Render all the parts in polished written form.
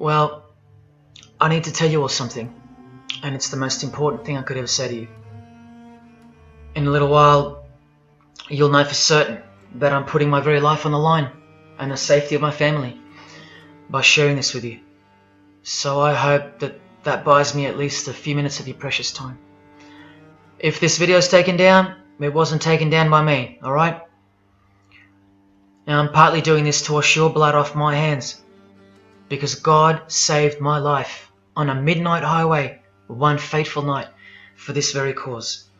Well, I need to tell you all something, and it's the most important thing I could ever say to you. In a little while, you'll know for certain that I'm putting my very life on the line and the safety of my family by sharing this with you. So I hope that buys me at least a few minutes of your precious time. If this video is taken down, it wasn't taken down by me, alright? Now I'm partly doing this to wash your blood off my hands, because God saved my life on a midnight highway one fateful night for this very cause.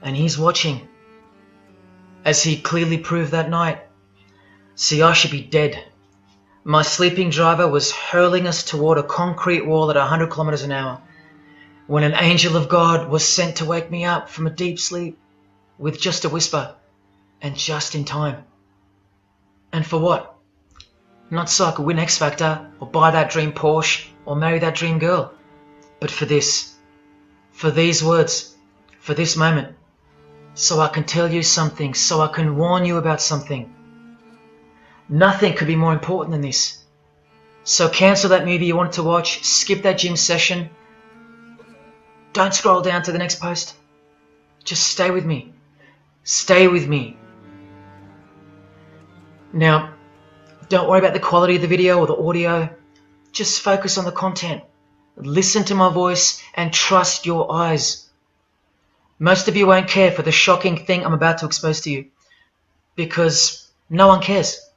And He's watching, as He clearly proved that night. See, I should be dead. My sleeping driver was hurling us toward a concrete wall at 100 kilometers an hour when an angel of God was sent to wake me up from a deep sleep with just a whisper, and just in time. And for what? Not so I could win X Factor or buy that dream Porsche or marry that dream girl, but for this, for these words, for this moment, so I can tell you something, so I can warn you about something. Nothing could be more important than this. So cancel that movie you wanted to watch, skip that gym session. Don't scroll down to the next post. Just stay with me. Stay with me. Now, don't worry about the quality of the video or the audio. Just focus on the content. Listen to my voice and trust your eyes. Most of you won't care for the shocking thing I'm about to expose to you, because no one cares.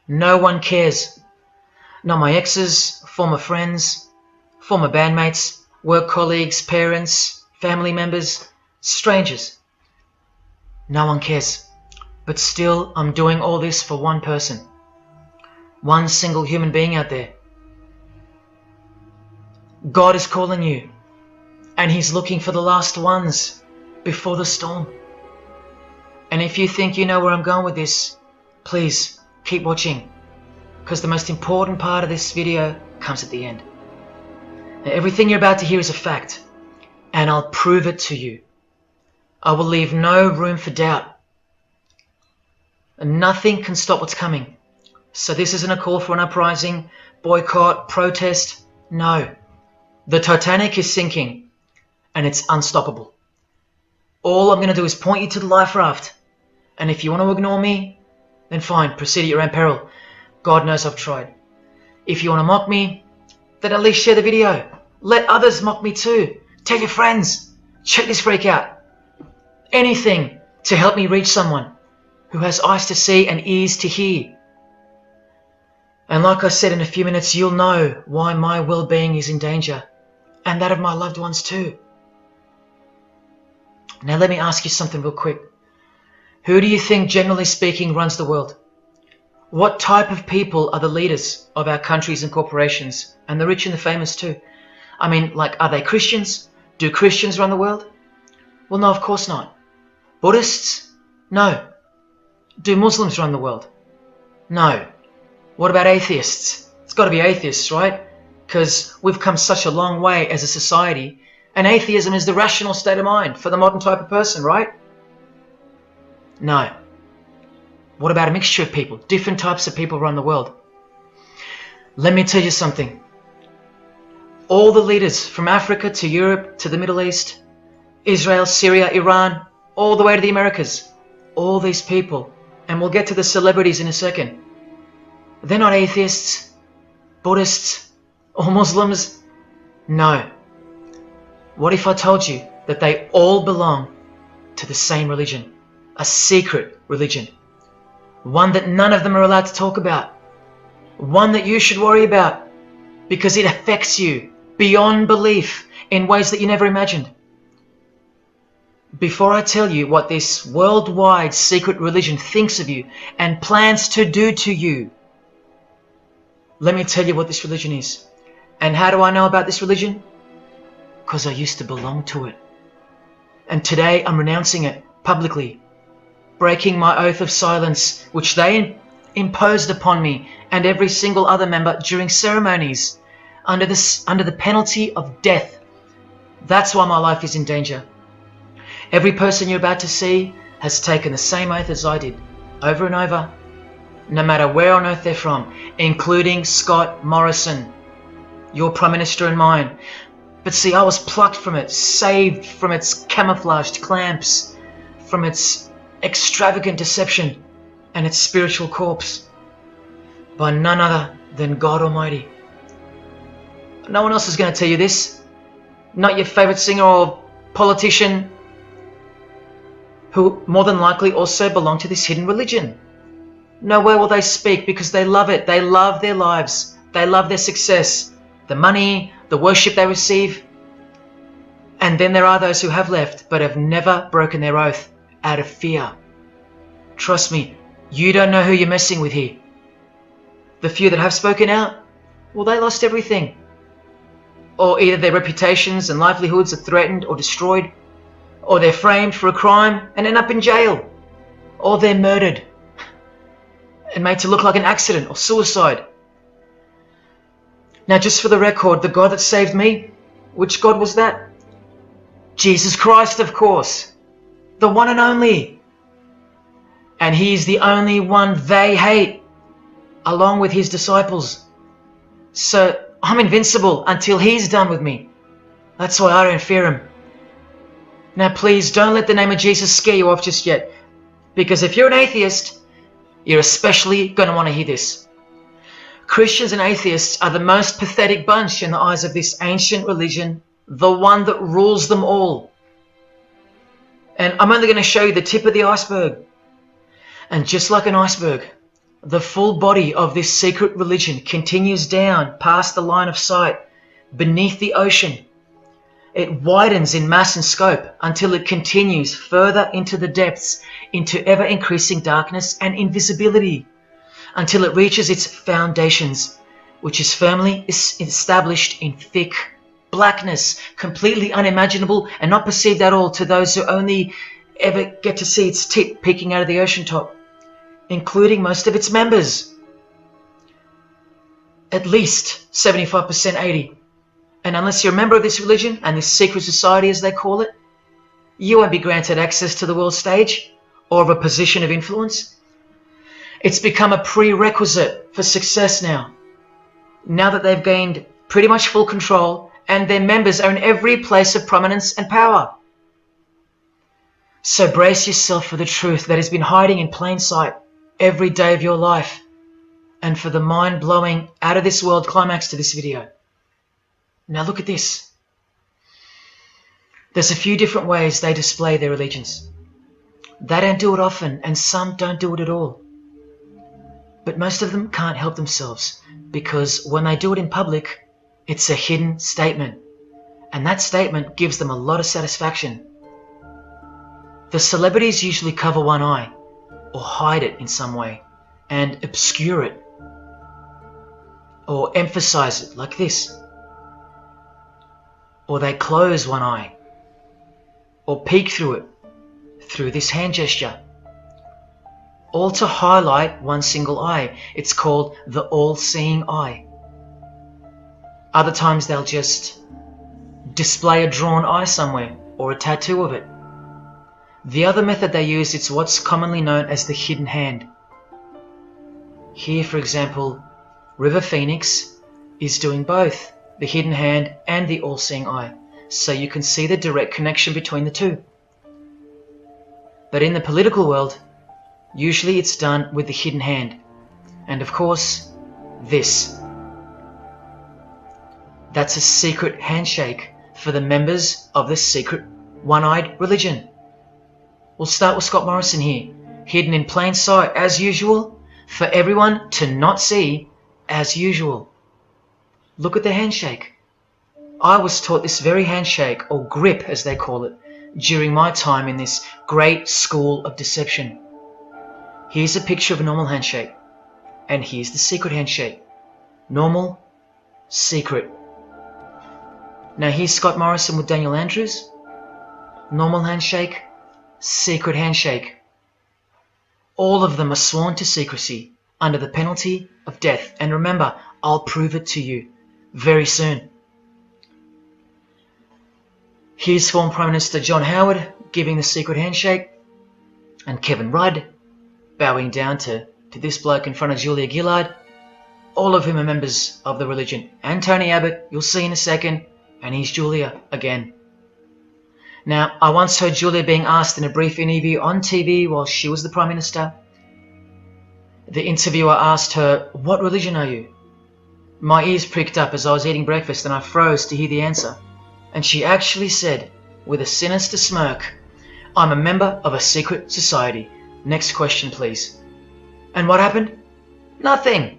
No one cares. Not my exes, former friends, former bandmates, work colleagues, parents, family members, strangers. No one cares. But still, I'm doing all this for one person. One single human being out there. God is calling you, and He's looking for the last ones before the storm. And if you think you know where I'm going with this, please keep watching, because the most important part of this video comes at the end. Now, everything you're about to hear is a fact, and I'll prove it to you. I will leave no room for doubt. And nothing can stop what's coming. So this isn't a call for an uprising, boycott, protest. No. The Titanic is sinking, and it's unstoppable. All I'm going to do is point you to the life raft. And if you want to ignore me, then fine, proceed at your own peril. God knows I've tried. If you want to mock me, then at least share the video. Let others mock me too. Tell your friends. Check this freak out. Anything to help me reach someone who has eyes to see and ears to hear. And like I said, in a few minutes, you'll know why my well-being is in danger, and that of my loved ones too. Now let me ask you something real quick. Who do you think, generally speaking, runs the world? What type of people are the leaders of our countries and corporations, and the rich and the famous too? I mean, like, are they Christians? Do Christians run the world? Well, no, of course not. Buddhists? No. Do Muslims run the world? No. What about atheists? It's got to be atheists, right? Because we've come such a long way as a society, and atheism is the rational state of mind for the modern type of person, right? No. What about a mixture of people? Different types of people run the world. Let me tell you something. All the leaders from Africa to Europe to the Middle East, Israel, Syria, Iran, all the way to the Americas, all these people, and we'll get to the celebrities in a second, they're not atheists, Buddhists, or Muslims. No. What if I told you that they all belong to the same religion? A secret religion. One that none of them are allowed to talk about. One that you should worry about, because it affects you beyond belief in ways that you never imagined. Before I tell you what this worldwide secret religion thinks of you and plans to do to you, let me tell you what this religion is. And how do I know about this religion? Because I used to belong to it. And today I'm renouncing it publicly, breaking my oath of silence, which they imposed upon me and every single other member during ceremonies under the penalty of death. That's why my life is in danger. Every person you're about to see has taken the same oath as I did, over and over, no matter where on earth they're from, including Scott Morrison, your Prime Minister and mine. But see, I was plucked from it, saved from its camouflaged clamps, from its extravagant deception and its spiritual corpse, by none other than God Almighty. No one else is going to tell you this. Not your favourite singer or politician, who more than likely also belong to this hidden religion. Nowhere will they speak because they love it. They love their lives. They love their success, the money, the worship they receive. And then there are those who have left but have never broken their oath out of fear. Trust me, you don't know who you're messing with here. The few that have spoken out, well, they lost everything. Or either their reputations and livelihoods are threatened or destroyed, or they're framed for a crime and end up in jail, or they're murdered and made to look like an accident or suicide. Now, just for the record, the God that saved me, which God was that? Jesus Christ, of course. The one and only. And He's the only one they hate, along with His disciples. So I'm invincible until He's done with me. That's why I don't fear Him. Now please don't let the name of Jesus scare you off just yet, because if you're an atheist, you're especially going to want to hear this. Christians and atheists are the most pathetic bunch in the eyes of this ancient religion, the one that rules them all. And I'm only going to show you the tip of the iceberg. And just like an iceberg, the full body of this secret religion continues down past the line of sight, beneath the ocean. It widens in mass and scope until it continues further into the depths, into ever-increasing darkness and invisibility, until it reaches its foundations, which is firmly established in thick blackness, completely unimaginable and not perceived at all to those who only ever get to see its tip peeking out of the ocean top, including most of its members. At least 75%, 80%. And unless you're a member of this religion and this secret society, as they call it, you won't be granted access to the world stage or of a position of influence. It's become a prerequisite for success now that they've gained pretty much full control and their members are in every place of prominence and power. So brace yourself for the truth that has been hiding in plain sight every day of your life, and for the mind-blowing, out-of-this-world climax to this video. Now look at this. There's a few different ways they display their allegiance. They don't do it often, and some don't do it at all. But most of them can't help themselves, because when they do it in public, it's a hidden statement, and that statement gives them a lot of satisfaction. The celebrities usually cover one eye, or hide it in some way, and obscure it, or emphasize it like this. Or they close one eye, or peek through it, through this hand gesture, all to highlight one single eye. It's called the all-seeing eye. Other times they'll just display a drawn eye somewhere, or a tattoo of it. The other method they use is what's commonly known as the hidden hand. Here, for example, River Phoenix is doing both the hidden hand and the all-seeing eye, so you can see the direct connection between the two. But in the political world, usually it's done with the hidden hand, and of course, this. That's a secret handshake for the members of this secret one-eyed religion. We'll start with Scott Morrison here, hidden in plain sight as usual, for everyone to not see as usual. Look at the handshake. I was taught this very handshake, or grip as they call it, during my time in this great school of deception. Here's a picture of a normal handshake, and here's the secret handshake. Normal, secret. Now here's Scott Morrison with Daniel Andrews. Normal handshake, secret handshake. All of them are sworn to secrecy under the penalty of death. And remember, I'll prove it to you very soon. Here's former Prime Minister John Howard giving the secret handshake, and Kevin Rudd bowing down to this bloke in front of Julia Gillard. all of whom are members of the religion. And Tony Abbott, you'll see in a second, and he's Julia again. Now, I once heard Julia being asked in a brief interview on TV while she was the Prime Minister. The interviewer asked her, "What religion are you?" My ears pricked up as I was eating breakfast and I froze to hear the answer. And she actually said, with a sinister smirk, "I'm a member of a secret society. Next question, please." And what happened? Nothing.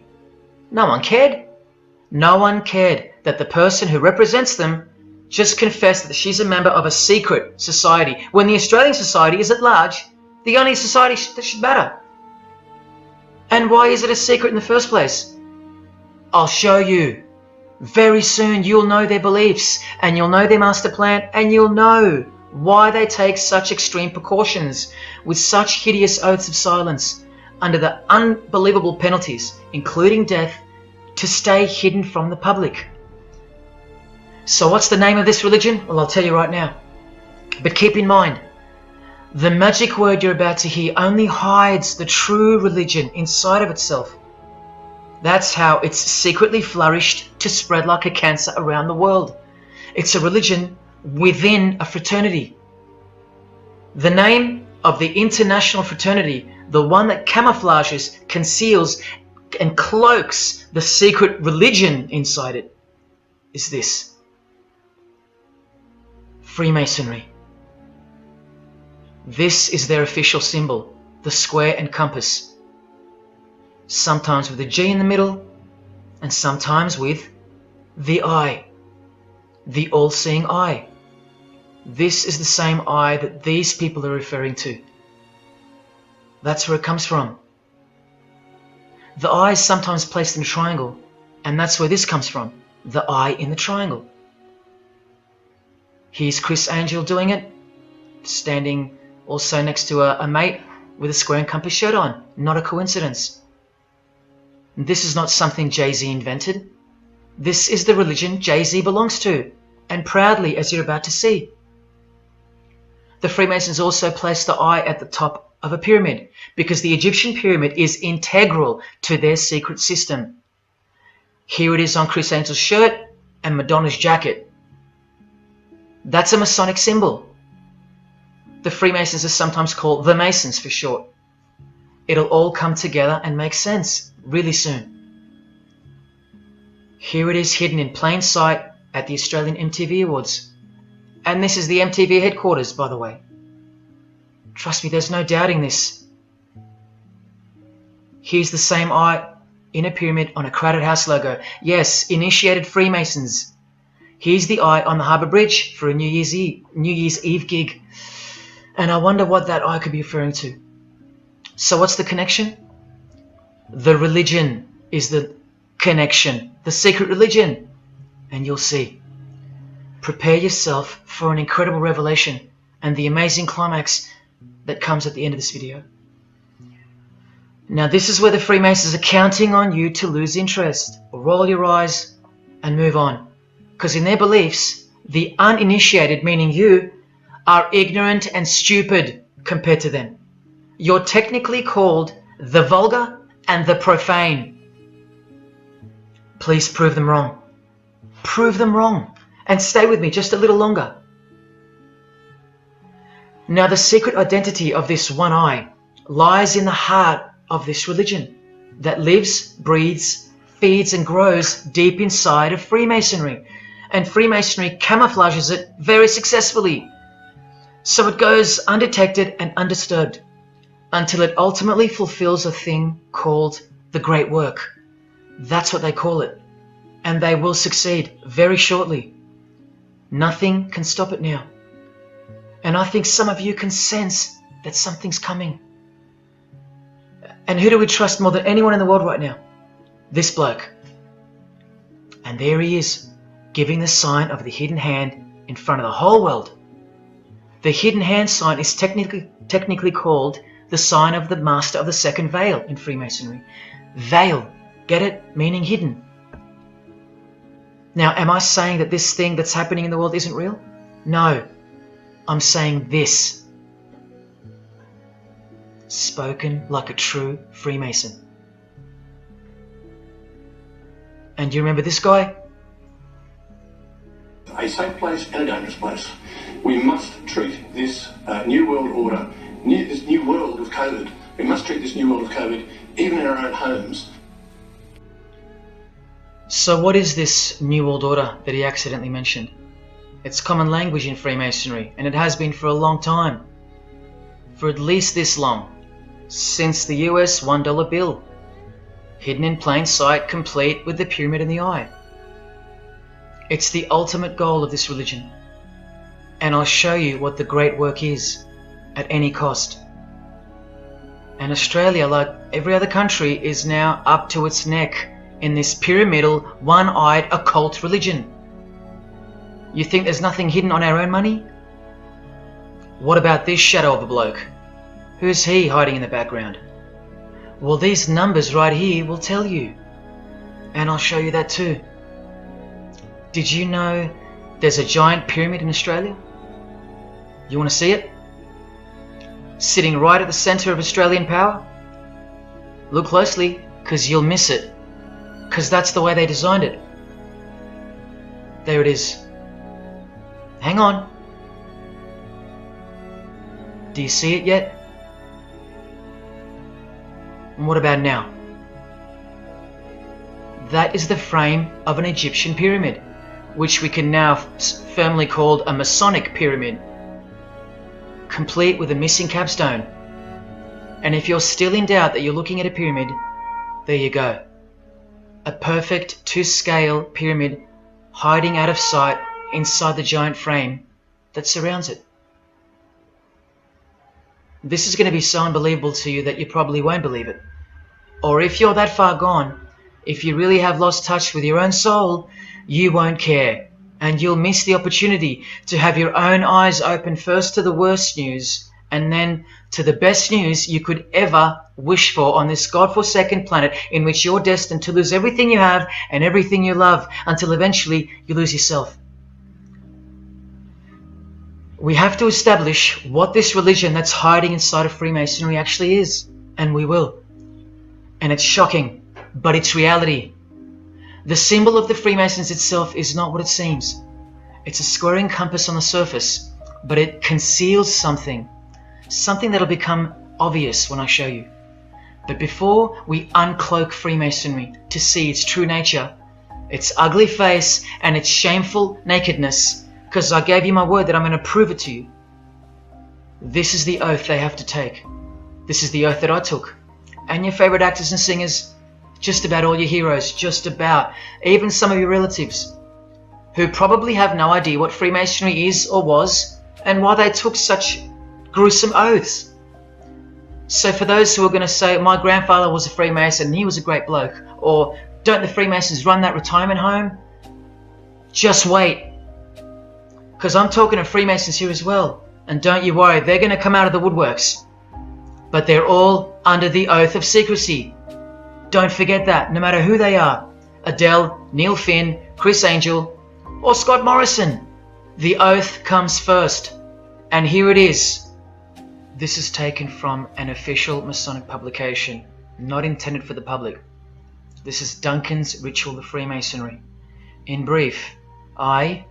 No one cared. No one cared that the person who represents them just confessed that she's a member of a secret society, when the Australian society is at large the only society that should matter. And why is it a secret in the first place? I'll show you. Very soon you'll know their beliefs, and you'll know their master plan, and you'll know why they take such extreme precautions with such hideous oaths of silence under the unbelievable penalties, including death, to stay hidden from the public. So what's the name of this religion? Well, I'll tell you right now. But keep in mind, the magic word you're about to hear only hides the true religion inside of itself. That's how it's secretly flourished to spread like a cancer around the world. It's a religion within a fraternity. The name of the international fraternity, the one that camouflages, conceals, and cloaks the secret religion inside it, is this: Freemasonry. This is their official symbol, the square and compass. Sometimes with a G in the middle, and sometimes with the eye, the all-seeing eye. This is the same eye that these people are referring to. That's where it comes from. The eye is sometimes placed in a triangle, and that's where this comes from, the eye in the triangle. Here's Chris Angel doing it, standing also next to a mate with a square and compass shirt on. Not a coincidence. This is not something Jay-Z invented. This is the religion Jay-Z belongs to, and proudly, as you're about to see. The Freemasons also place the eye at the top of a pyramid, because the Egyptian pyramid is integral to their secret system. Here it is on Chris Angel's shirt and Madonna's jacket. That's a Masonic symbol. The Freemasons are sometimes called the Masons for short. It'll all come together and make sense really soon. Here it is hidden in plain sight at the Australian MTV Awards. And this is the MTV headquarters, by the way. Trust me, there's no doubting this. Here's the same eye in a pyramid on a Crowded House logo. Yes, initiated Freemasons. Here's the eye on the Harbour Bridge for a New Year's Eve gig. And I wonder what that eye could be referring to. So what's the connection? The religion is the connection. The secret religion. And you'll see. Prepare yourself for an incredible revelation and the amazing climax that comes at the end of this video. Now this is where the Freemasons are counting on you to lose interest, or roll your eyes and move on. Because in their beliefs, the uninitiated, meaning you, are ignorant and stupid compared to them. You're technically called the vulgar and the profane. Please prove them wrong. Prove them wrong. And stay with me just a little longer. Now the secret identity of this one eye lies in the heart of this religion that lives, breathes, feeds and grows deep inside of Freemasonry. And Freemasonry camouflages it very successfully. So it goes undetected and undisturbed until it ultimately fulfills a thing called the Great Work. That's what they call it. And they will succeed very shortly. Nothing can stop it now. And I think some of you can sense that something's coming. And who do we trust more than anyone in the world right now? This bloke. And there he is, giving the sign of the hidden hand in front of the whole world. The hidden hand sign is technically called the sign of the Master of the Second Veil in Freemasonry. Veil, get it? Meaning hidden. Now, am I saying that this thing that's happening in the world isn't real? No. I'm saying this. Spoken like a true Freemason. And you remember this guy? A safe place and a dangerous place. We must treat this new world order, this new world of COVID, we must treat this new world of COVID even in our own homes. So what is this New World Order that he accidentally mentioned? It's common language in Freemasonry, and it has been for a long time. For at least this long. Since the US $1 bill. Hidden in plain sight, complete with the pyramid in the eye. It's the ultimate goal of this religion. And I'll show you what the great work is, at any cost. And Australia, like every other country, is now up to its neck in this pyramidal, one-eyed, occult religion. You think there's nothing hidden on our own money? What about this shadow of a bloke? Who's he hiding in the background? Well, these numbers right here will tell you. And I'll show you that too. Did you know there's a giant pyramid in Australia? You want to see it? Sitting right at the centre of Australian power? Look closely, because you'll miss it. Because that's the way they designed it. There it is. Hang on. Do you see it yet? And what about now? That is the frame of an Egyptian pyramid, which we can now firmly call a Masonic pyramid, complete with a missing capstone. And if you're still in doubt that you're looking at a pyramid, there you go. A perfect to-scale pyramid hiding out of sight inside the giant frame that surrounds it. This is going to be so unbelievable to you that you probably won't believe it. Or if you're that far gone, if you really have lost touch with your own soul, you won't care. And you'll miss the opportunity to have your own eyes open first to the worst news and then to the best news you could ever wish for on this godforsaken planet in which you're destined to lose everything you have and everything you love until eventually you lose yourself. We have to establish what this religion that's hiding inside of Freemasonry actually is, and we will. And it's shocking, but it's reality. The symbol of the Freemasons itself is not what it seems. It's a squaring compass on the surface, but it conceals something that'll become obvious when I show you. But before we uncloak Freemasonry to see its true nature, its ugly face and its shameful nakedness, because I gave you my word that I'm going to prove it to you. This is the oath they have to take. This is the oath that I took. And your favorite actors and singers, just about all your heroes, just about, even some of your relatives, who probably have no idea what Freemasonry is or was, and why they took such gruesome oaths. So for those who are going to say, my grandfather was a Freemason and he was a great bloke, or don't the Freemasons run that retirement home? Just wait. Because I'm talking to Freemasons here as well. And don't you worry, they're going to come out of the woodworks. But they're all under the oath of secrecy. Don't forget that, no matter who they are. Adele, Neil Finn, Chris Angel, or Scott Morrison. The oath comes first. And here it is. This is taken from an official Masonic publication, not intended for the public. This is Duncan's Ritual of Freemasonry. In brief, I,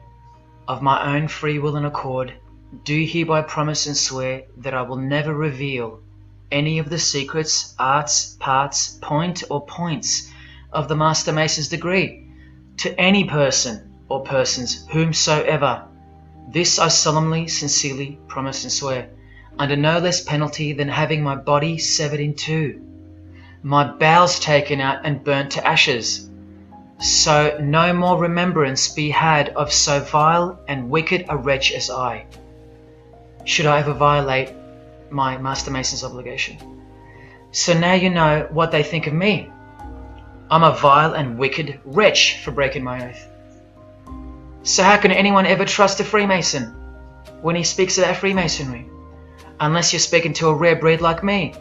of my own free will and accord, do hereby promise and swear that I will never reveal any of the secrets, arts, parts, point or points of the Master Mason's degree to any person or persons whomsoever. This I solemnly, sincerely promise and swear, under no less penalty than having my body severed in two, my bowels taken out and burnt to ashes, so no more remembrance be had of so vile and wicked a wretch as I, should I ever violate my Master Mason's obligation. So now you know what they think of me. I'm a vile and wicked wretch for breaking my oath. So how can anyone ever trust a Freemason when he speaks about Freemasonry? Unless you're speaking to a rare breed like me.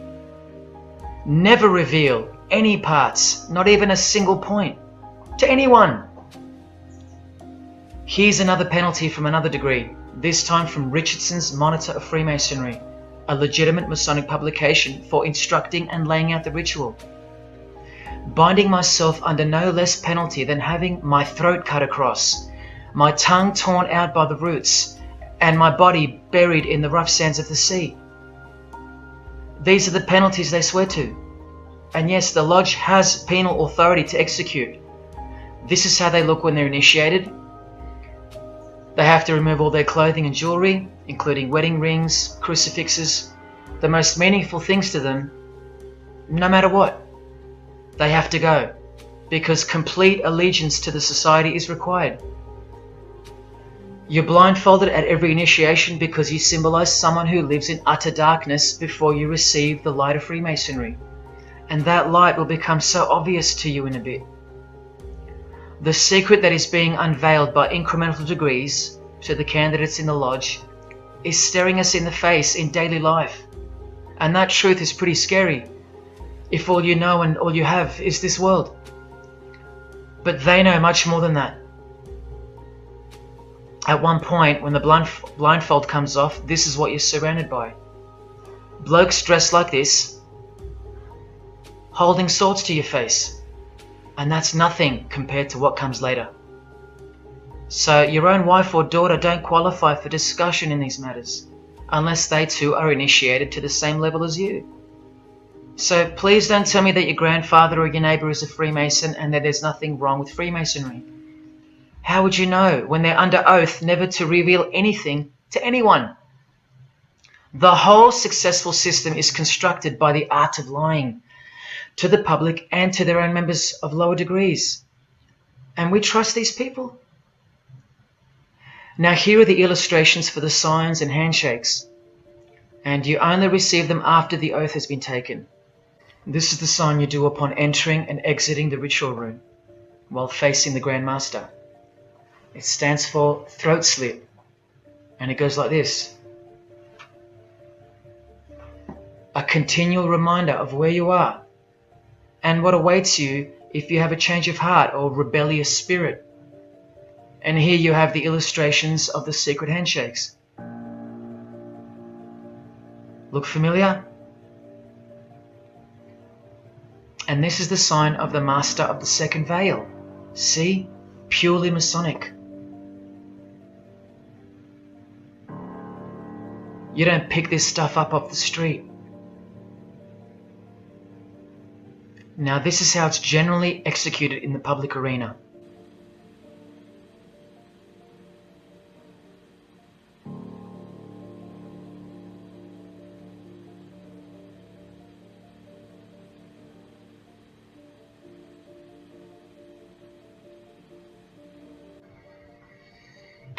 Never reveal any parts, not even a single point, to anyone. Here's another penalty from another degree, this time from Richardson's Monitor of Freemasonry, a legitimate Masonic publication for instructing and laying out the ritual. binding myself under no less penalty than having my throat cut across, my tongue torn out by the roots, and my body buried in the rough sands of the sea. These are the penalties they swear to. And yes, the lodge has penal authority to execute. This is how they look when they're initiated. They have to remove all their clothing and jewelry, including wedding rings, crucifixes, the most meaningful things to them, no matter what. They have to go, because complete allegiance to the society is required. You're blindfolded at every initiation because you symbolize someone who lives in utter darkness before you receive the light of Freemasonry. And that light will become so obvious to you in a bit. The secret that is being unveiled by incremental degrees to the candidates in the lodge is staring us in the face in daily life. And that truth is pretty scary if all you know and all you have is this world. But they know much more than that. At one point, when the blindfold comes off, this is what you're surrounded by. Blokes dressed like this, holding swords to your face. And that's nothing compared to what comes later. So your own wife or daughter don't qualify for discussion in these matters, unless they too are initiated to the same level as you. So please don't tell me that your grandfather or your neighbour is a Freemason and that there's nothing wrong with Freemasonry. How would you know when they're under oath never to reveal anything to anyone? The whole successful system is constructed by the art of lying to the public and to their own members of lower degrees. And we trust these people. Now here are the illustrations for the signs and handshakes. And you only receive them after the oath has been taken. This is the sign you do upon entering and exiting the ritual room while facing the Grand Master. It stands for throat slit, and it goes like this. A continual reminder of where you are and what awaits you if you have a change of heart or rebellious spirit. And here you have the illustrations of the secret handshakes. Look familiar? And this is the sign of the Master of the Second Veil. See? Purely Masonic. You don't pick this stuff up off the street. Now this is how it's generally executed in the public arena.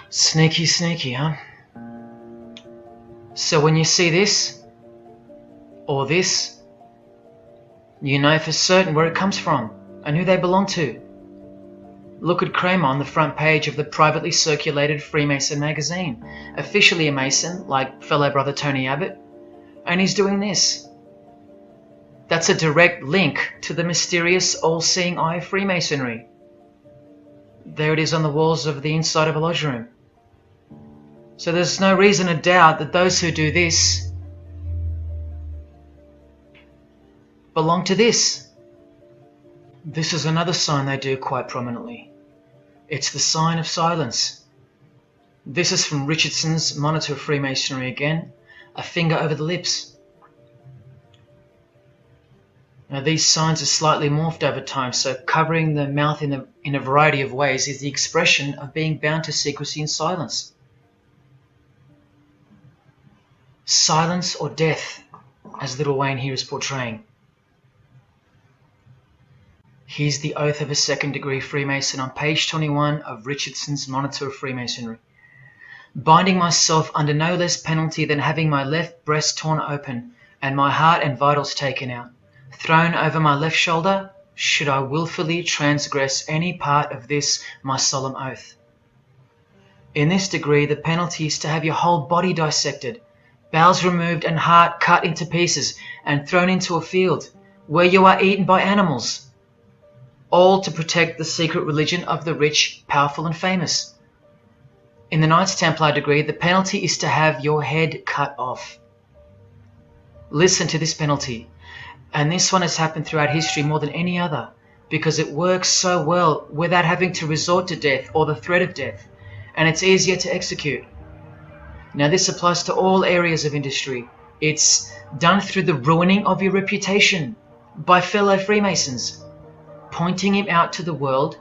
Sneaky, sneaky, huh? So when you see this, or this, you know for certain where it comes from and who they belong to. Look at Kramer on the front page of the privately circulated Freemason magazine, officially a Mason, like fellow brother Tony Abbott, and he's doing this. That's a direct link to the mysterious all-seeing eye of Freemasonry. There it is on the walls of the inside of a lodge room. So there's no reason to doubt that those who do this belong to this. This is another sign they do quite prominently. It's the sign of silence. This is from Richardson's Monitor of Freemasonry again, a finger over the lips. Now these signs are slightly morphed over time, so covering the mouth in a variety of ways is the expression of being bound to secrecy and silence. Silence or death, as Little Wayne here is portraying. Here's the oath of a second-degree Freemason on page 21 of Richardson's Monitor of Freemasonry. Binding myself under no less penalty than having my left breast torn open and my heart and vitals taken out, thrown over my left shoulder, should I willfully transgress any part of this my solemn oath. In this degree, the penalty is to have your whole body dissected, bowels removed and heart cut into pieces and thrown into a field where you are eaten by animals, all to protect the secret religion of the rich, powerful and famous. In the Knights Templar degree, the penalty is to have your head cut off. Listen to this penalty. And this one has happened throughout history more than any other, because it works so well without having to resort to death or the threat of death, and it's easier to execute. Now this applies to all areas of industry. It's done through the ruining of your reputation by fellow Freemasons, pointing him out to the world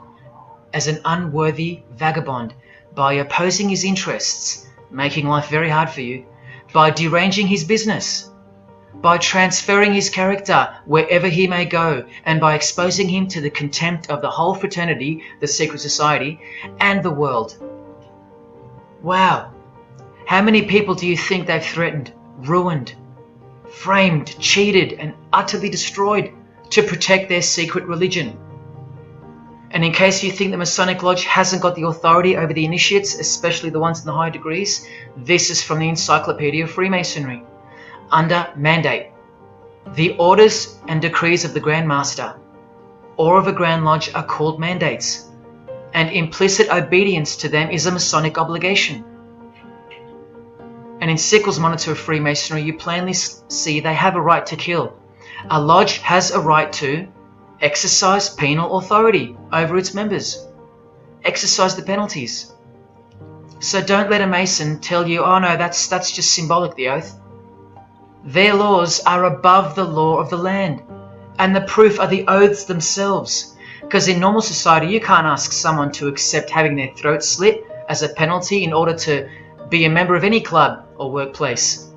as an unworthy vagabond, by opposing his interests, making life very hard for you, by deranging his business, by transferring his character wherever he may go, and by exposing him to the contempt of the whole fraternity, the secret society, and the world. Wow! How many people do you think they've threatened, ruined, framed, cheated, and utterly destroyed to protect their secret religion? And in case you think the Masonic Lodge hasn't got the authority over the initiates, especially the ones in the higher degrees, this is from the Encyclopedia of Freemasonry. Under mandate, the orders and decrees of the Grand Master or of a Grand Lodge are called mandates, and implicit obedience to them is a Masonic obligation. And in Sickles' Monitor of Freemasonry, you plainly see they have a right to kill. A lodge has a right to exercise penal authority over its members. Exercise the penalties. So don't let a Mason tell you, oh no, that's just symbolic, the oath. Their laws are above the law of the land, and the proof are the oaths themselves. Because in normal society, you can't ask someone to accept having their throat slit as a penalty in order to be a member of any club or workplace.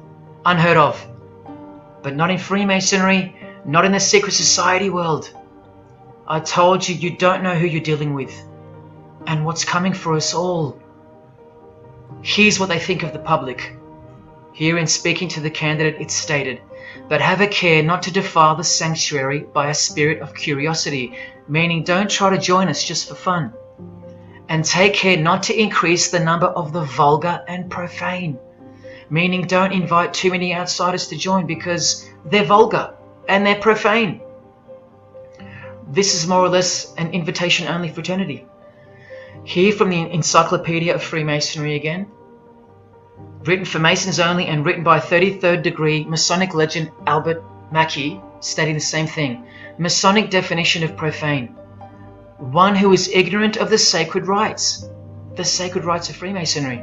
Unheard of. But not in Freemasonry, not in the secret society world. I told you, you don't know who you're dealing with and what's coming for us all. Here's what they think of the public. Here in speaking to the candidate, it's stated, but have a care not to defile the sanctuary by a spirit of curiosity, meaning don't try to join us just for fun. And take care not to increase the number of the vulgar and profane, meaning don't invite too many outsiders to join because they're vulgar and they're profane. This is more or less an invitation-only fraternity. Here from the Encyclopedia of Freemasonry again, written for Masons only and written by 33rd degree Masonic legend Albert Mackey, stating the same thing. Masonic definition of profane: one who is ignorant of the sacred rites of Freemasonry,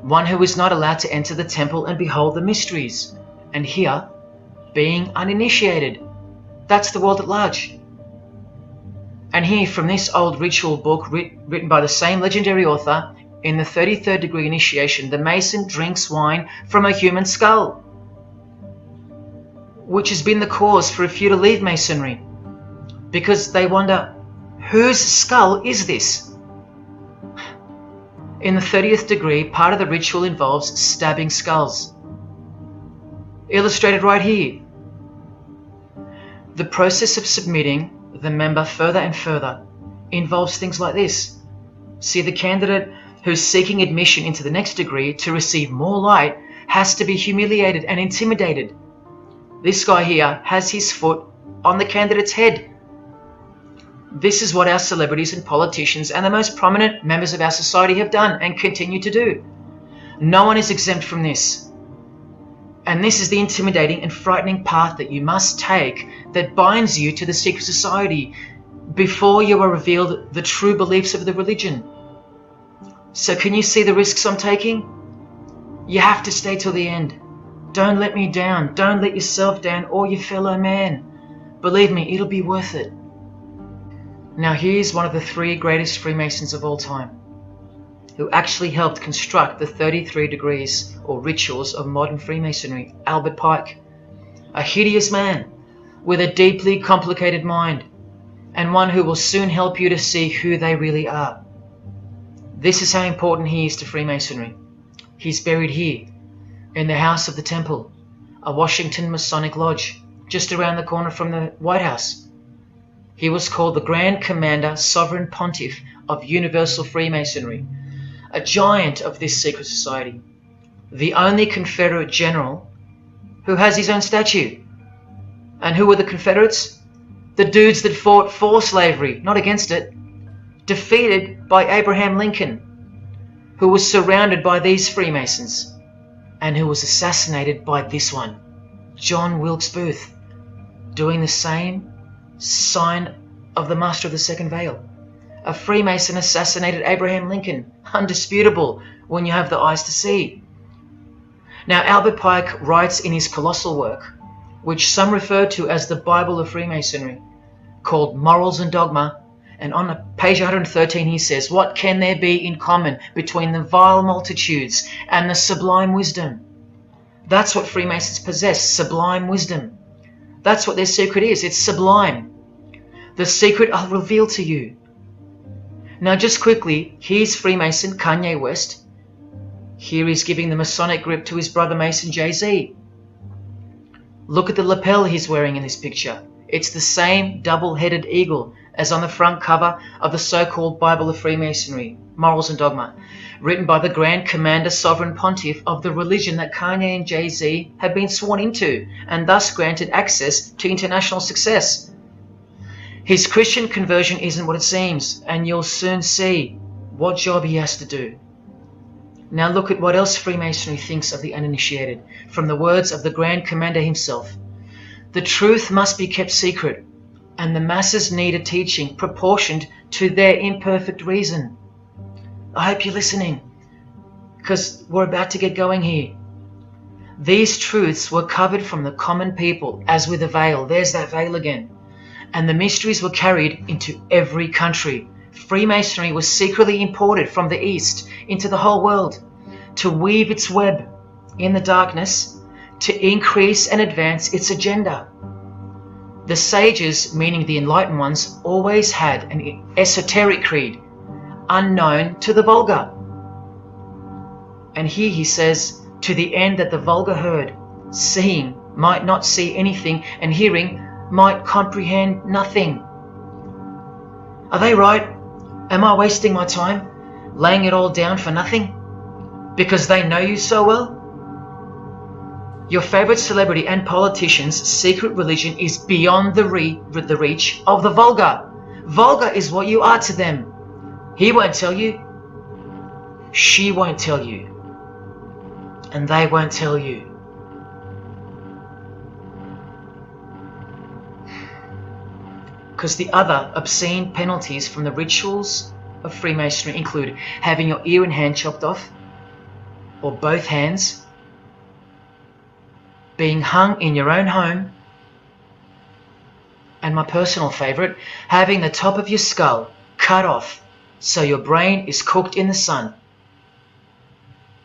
one who is not allowed to enter the temple and behold the mysteries, and here, being uninitiated. That's the world at large. And here from this old ritual book written by the same legendary author, in the 33rd degree initiation, the Mason drinks wine from a human skull, which has been the cause for a few to leave Masonry, because they wonder, whose skull is this? In the 30th degree, part of the ritual involves stabbing skulls. Illustrated right here. The process of submitting the member further and further involves things like this. See, the candidate who's seeking admission into the next degree to receive more light has to be humiliated and intimidated. This guy here has his foot on the candidate's head. This is what our celebrities and politicians and the most prominent members of our society have done and continue to do. No one is exempt from this. And this is the intimidating and frightening path that you must take that binds you to the secret society before you are revealed the true beliefs of the religion. So can you see the risks I'm taking? You have to stay till the end. Don't let me down. Don't let yourself down or your fellow man. Believe me, it'll be worth it. Now here's one of the 3 greatest Freemasons of all time, who actually helped construct the 33 degrees or rituals of modern Freemasonry, Albert Pike. A hideous man with a deeply complicated mind, and one who will soon help you to see who they really are. This is how important he is to Freemasonry. He's buried here, in the House of the Temple, a Washington Masonic Lodge, just around the corner from the White House. He was called the Grand Commander Sovereign Pontiff of Universal Freemasonry, a giant of this secret society, the only Confederate general who has his own statue. And who were the Confederates? The dudes that fought for slavery, not against it, defeated by Abraham Lincoln, who was surrounded by these Freemasons, and who was assassinated by this one, John Wilkes Booth. doing the same sign of the Master of the Second Veil. A Freemason assassinated Abraham Lincoln. Undisputable when you have the eyes to see. Now, Albert Pike writes in his colossal work, which some refer to as the Bible of Freemasonry, called Morals and Dogma, and on page 113 he says, "What can there be in common between the vile multitudes and the sublime wisdom?" That's what Freemasons possess, sublime wisdom. That's what their secret is. It's sublime. The secret I'll reveal to you. Now just quickly, here's Freemason Kanye West. Here he's giving the Masonic grip to his brother Mason Jay-Z. Look at the lapel he's wearing in this picture. It's the same double-headed eagle as on the front cover of the so-called Bible of Freemasonry, Morals and Dogma, written by the Grand Commander Sovereign Pontiff of the religion that Kanye and Jay-Z have been sworn into, and thus granted access to international success. His Christian conversion isn't what it seems, and you'll soon see what job he has to do. Now look at what else Freemasonry thinks of the uninitiated, from the words of the Grand Commander himself. The truth must be kept secret, and the masses need a teaching proportioned to their imperfect reason. I hope you're listening, because we're about to get going here. These truths were covered from the common people, as with a veil. There's that veil again. And the mysteries were carried into every country. Freemasonry was secretly imported from the East into the whole world to weave its web in the darkness to increase and advance its agenda. The sages, meaning the enlightened ones, always had an esoteric creed, unknown to the vulgar. And here he says, to the end that the vulgar herd, seeing, might not see anything, and hearing, might comprehend nothing. Are they right? Am I wasting my time, laying it all down for nothing? Because they know you so well? Your favorite celebrity and politician's secret religion is beyond the reach of the vulgar. Vulgar is what you are to them. He won't tell you. She won't tell you. And they won't tell you. Because the other obscene penalties from the rituals of Freemasonry include having your ear and hand chopped off, or both hands, being hung in your own home, and my personal favourite, having the top of your skull cut off so your brain is cooked in the sun.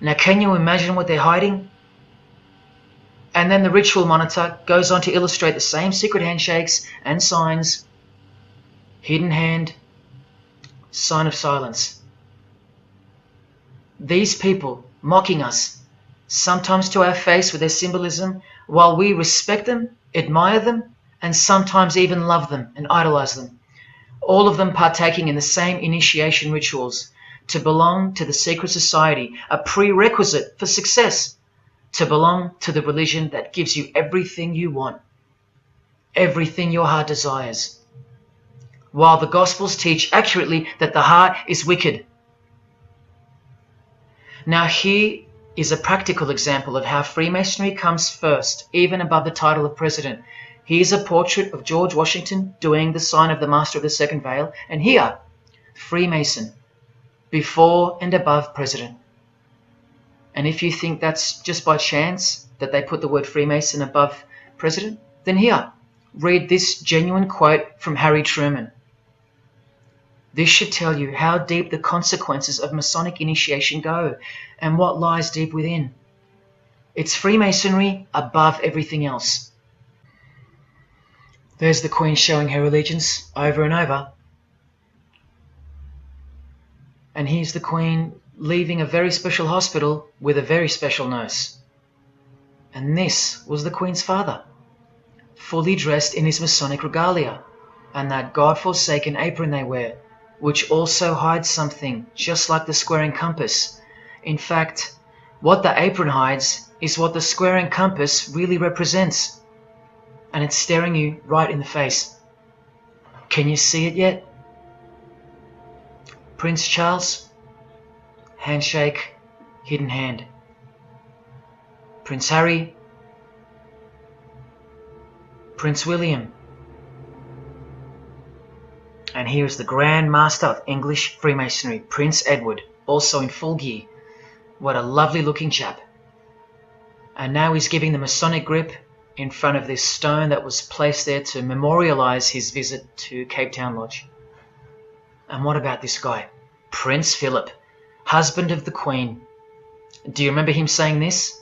Now can you imagine what they're hiding? And then the ritual monitor goes on to illustrate the same secret handshakes and signs. Hidden hand, sign of silence. These people mocking us, sometimes to our face with their symbolism, while we respect them, admire them, and sometimes even love them and idolize them. All of them partaking in the same initiation rituals. To belong to the secret society, a prerequisite for success. To belong to the religion that gives you everything you want, everything your heart desires. While the Gospels teach accurately that the heart is wicked. Now here is a practical example of how Freemasonry comes first, even above the title of president. Here's a portrait of George Washington doing the sign of the Master of the Second Veil, and here, Freemason, before and above president. And if you think that's just by chance that they put the word Freemason above president, then here, read this genuine quote from Harry Truman. This should tell you how deep the consequences of Masonic initiation go and what lies deep within. It's Freemasonry above everything else. There's the Queen showing her allegiance over and over. And here's the Queen leaving a very special hospital with a very special nurse. And this was the Queen's father, fully dressed in his Masonic regalia, and that God-forsaken apron they wear, which also hides something, just like the square and compass. In fact, what the apron hides is what the square and compass really represents. And it's staring you right in the face. Can you see it yet? Prince Charles, handshake, hidden hand. Prince Harry, Prince William. And here is the Grand Master of English Freemasonry, Prince Edward, also in full gear. What a lovely looking chap. And now he's giving the Masonic grip in front of this stone that was placed there to memorialize his visit to Cape Town Lodge. And what about this guy? Prince Philip, husband of the Queen. Do you remember him saying this?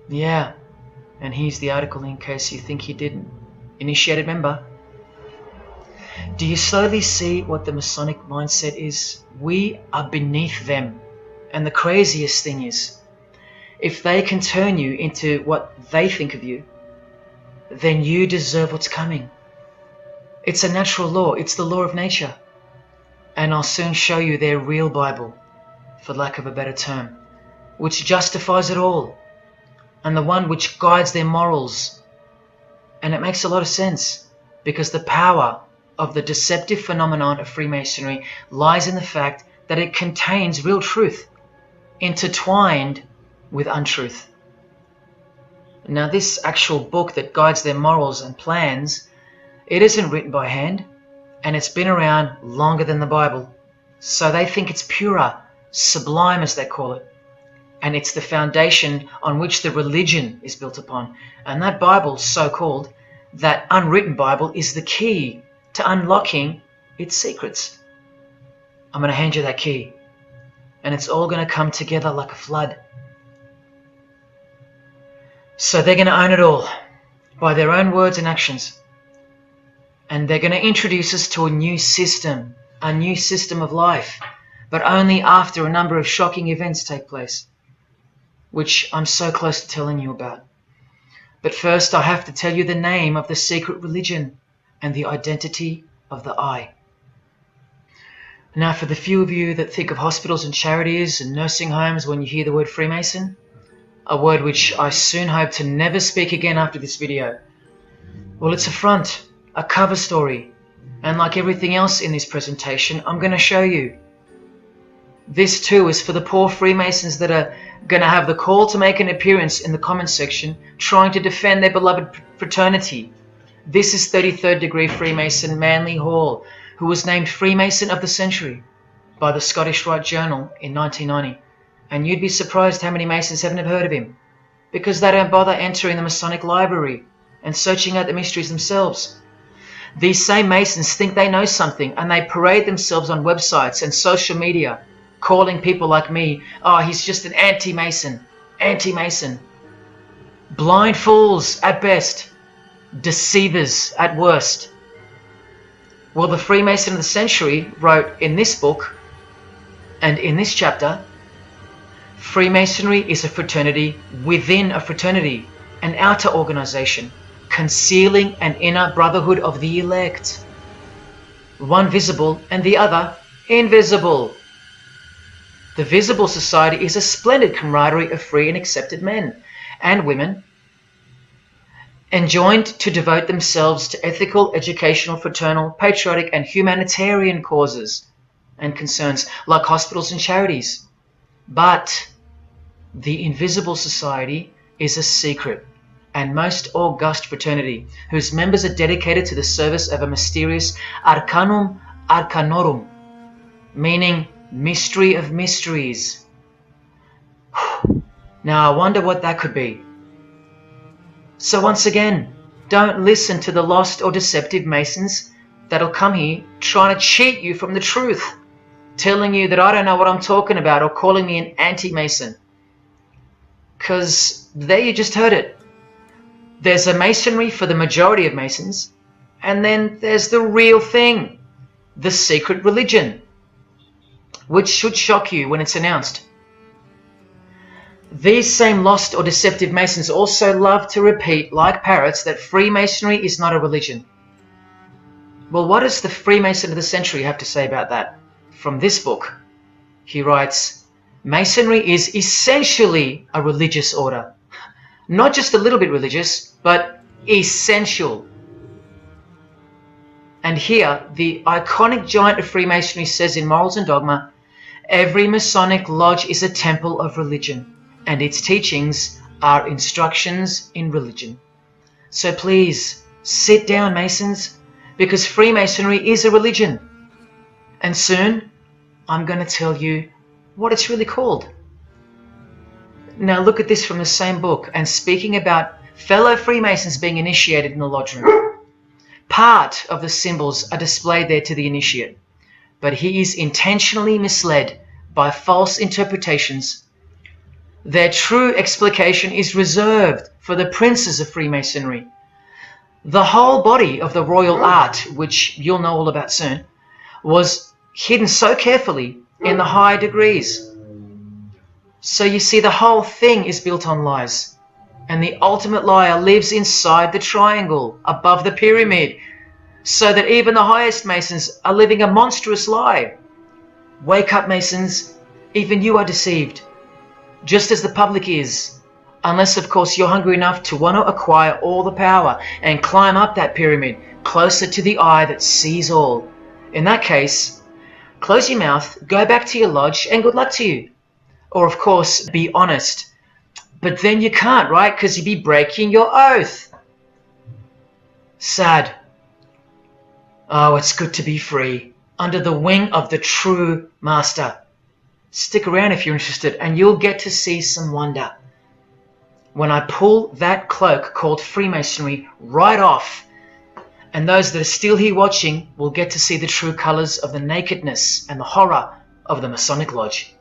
Yeah, and here's the article in case you think he didn't. Initiated member. Do you slowly see what the Masonic mindset is? We are beneath them. And the craziest thing is, if they can turn you into what they think of you, then you deserve what's coming. It's a natural law. It's the law of nature. And I'll soon show you their real Bible, for lack of a better term, which justifies it all, and the one which guides their morals. And it makes a lot of sense, because the power of the deceptive phenomenon of Freemasonry lies in the fact that it contains real truth, intertwined with untruth. Now this actual book that guides their morals and plans, it isn't written by hand, and it's been around longer than the Bible. So they think it's purer, sublime as they call it. And it's the foundation on which the religion is built upon. And that Bible, so-called, that unwritten Bible, is the key to unlocking its secrets. I'm going to hand you that key. And it's all going to come together like a flood. So they're going to own it all by their own words and actions. And they're going to introduce us to a new system of life, but only after a number of shocking events take place, which I'm so close to telling you about. But first I have to tell you the name of the secret religion and the identity of the I. Now, for the few of you that think of hospitals and charities and nursing homes when you hear the word Freemason, a word which I soon hope to never speak again after this video, well, it's a front, a cover story, and like everything else in this presentation, I'm going to show you. This too is for the poor Freemasons that are going to have the call to make an appearance in the comments section trying to defend their beloved fraternity. This is 33rd degree Freemason Manly Hall, who was named Freemason of the Century by the Scottish Rite Journal in 1990. And you'd be surprised how many Masons have never heard of him, because they don't bother entering the Masonic library and searching out the mysteries themselves. These same Masons think they know something, and they parade themselves on websites and social media, calling people like me, oh, he's just an anti-Mason, anti-Mason. Blind fools at best, deceivers at worst. Well, the Freemason of the Century wrote in this book, and in this chapter, Freemasonry is a fraternity within a fraternity, an outer organization, concealing an inner brotherhood of the elect. One visible and the other invisible. The visible society is a splendid camaraderie of free and accepted men and women, enjoined to devote themselves to ethical, educational, fraternal, patriotic and humanitarian causes and concerns like hospitals and charities. But the invisible society is a secret and most august fraternity whose members are dedicated to the service of a mysterious arcanum arcanorum, meaning mystery of mysteries. Now I wonder what that could be. So once again, don't listen to the lost or deceptive Masons that'll come here trying to cheat you from the truth, telling you that I don't know what I'm talking about or calling me an anti-Mason. Because there you just heard it. There's a Masonry for the majority of Masons, and then there's the real thing, the secret religion, which should shock you when it's announced. These same lost or deceptive Masons also love to repeat, like parrots, that Freemasonry is not a religion. Well, what does the Freemason of the Century have to say about that? From this book, he writes, Masonry is essentially a religious order. Not just a little bit religious, but essential. And here, the iconic giant of Freemasonry says in Morals and Dogma, every Masonic lodge is a temple of religion, and its teachings are instructions in religion. So please, sit down, Masons, because Freemasonry is a religion. And soon, I'm going to tell you what it's really called. Now look at this from the same book, and speaking about fellow Freemasons being initiated in the lodge room. Part of the symbols are displayed there to the initiate, but he is intentionally misled by false interpretations. Their true explication is reserved for the princes of Freemasonry. The whole body of the royal art, which you'll know all about soon, was hidden so carefully in the higher degrees. So you see, the whole thing is built on lies, and the ultimate liar lives inside the triangle above the pyramid, so that even the highest Masons are living a monstrous lie. Wake up, Masons, even you are deceived, just as the public is, unless of course you're hungry enough to want to acquire all the power and climb up that pyramid closer to the eye that sees all. In that case, close your mouth, go back to your lodge, and good luck to you. Or of course, be honest. But then you can't, right? Because you'd be breaking your oath. Sad. Oh, it's good to be free, under the wing of the true master. Stick around if you're interested, and you'll get to see some wonder. When I pull that cloak called Freemasonry right off, and those that are still here watching will get to see the true colours of the nakedness and the horror of the Masonic Lodge,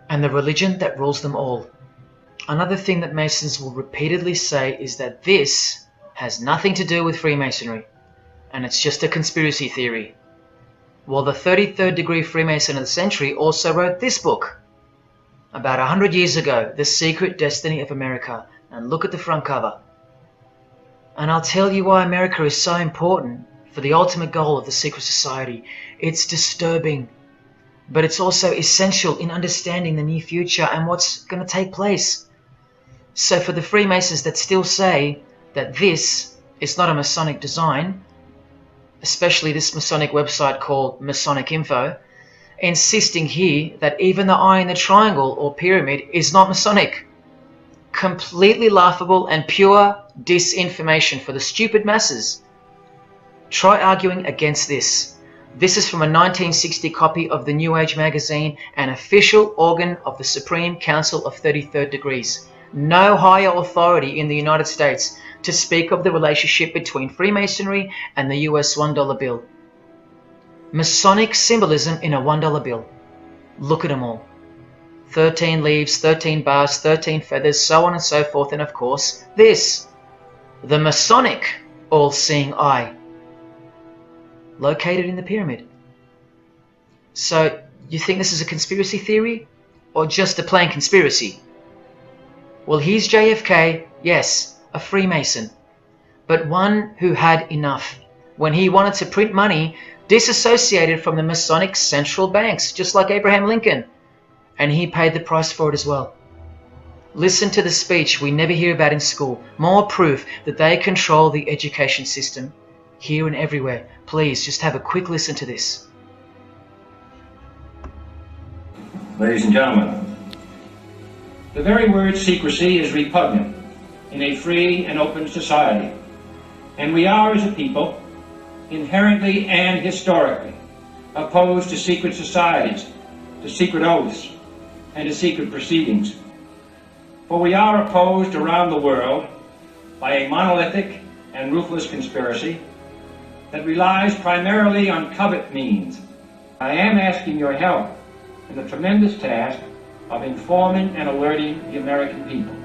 and the religion that rules them all. Another thing that Masons will repeatedly say is that this has nothing to do with Freemasonry, and it's just a conspiracy theory. Well, the 33rd degree Freemason of the century also wrote this book about 100 years ago, The Secret Destiny of America, and look at the front cover. And I'll tell you why America is so important for the ultimate goal of the secret society. It's disturbing, but it's also essential in understanding the near future and what's going to take place. So for the Freemasons that still say that this is not a Masonic design, especially this Masonic website called Masonic Info, insisting here that even the eye in the triangle or pyramid is not Masonic. Completely laughable and pure disinformation for the stupid masses. Try arguing against this. This is from a 1960 copy of the New Age magazine, an official organ of the Supreme Council of 33rd Degrees. No higher authority in the United States to speak of the relationship between Freemasonry and the US $1 bill. Masonic symbolism in a $1 bill. Look at them all. 13 leaves, 13 bars, 13 feathers, so on and so forth, and of course this, the Masonic all-seeing eye, located in the pyramid. So you think this is a conspiracy theory or just a plain conspiracy? Well, here's JFK, yes, a Freemason, but one who had enough when he wanted to print money disassociated from the Masonic central banks, just like Abraham Lincoln, and he paid the price for it as well. Listen to the speech we never hear about in school. More proof that they control the education system here and everywhere. Please just have a quick listen to this. Ladies and gentlemen, the very word secrecy is repugnant in a free and open society, and we are, as a people, inherently and historically opposed to secret societies, to secret oaths, and to secret proceedings. For we are opposed around the world by a monolithic and ruthless conspiracy that relies primarily on covert means. I am asking your help in the tremendous task of informing and alerting the American people.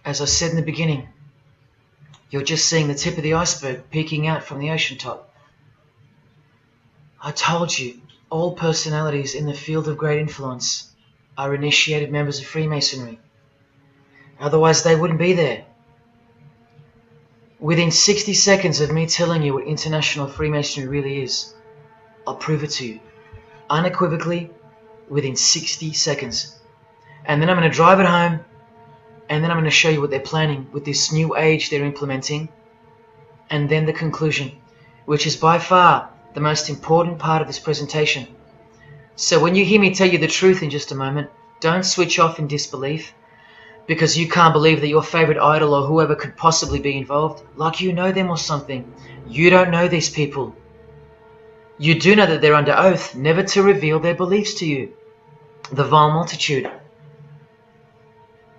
As I said in the beginning, you're just seeing the tip of the iceberg peeking out from the ocean top. I told you, all personalities in the field of great influence are initiated members of Freemasonry. Otherwise they wouldn't be there. Within 60 seconds of me telling you what international Freemasonry really is, I'll prove it to you. Unequivocally, within 60 seconds. And then I'm going to drive it home, and then I'm going to show you what they're planning with this new age they're implementing, and then the conclusion, which is by far the most important part of this presentation. So when you hear me tell you the truth in just a moment, don't switch off in disbelief because you can't believe that your favorite idol or whoever could possibly be involved, like you know them or something. You don't know these people. You do know that they're under oath never to reveal their beliefs to you. The vile multitude.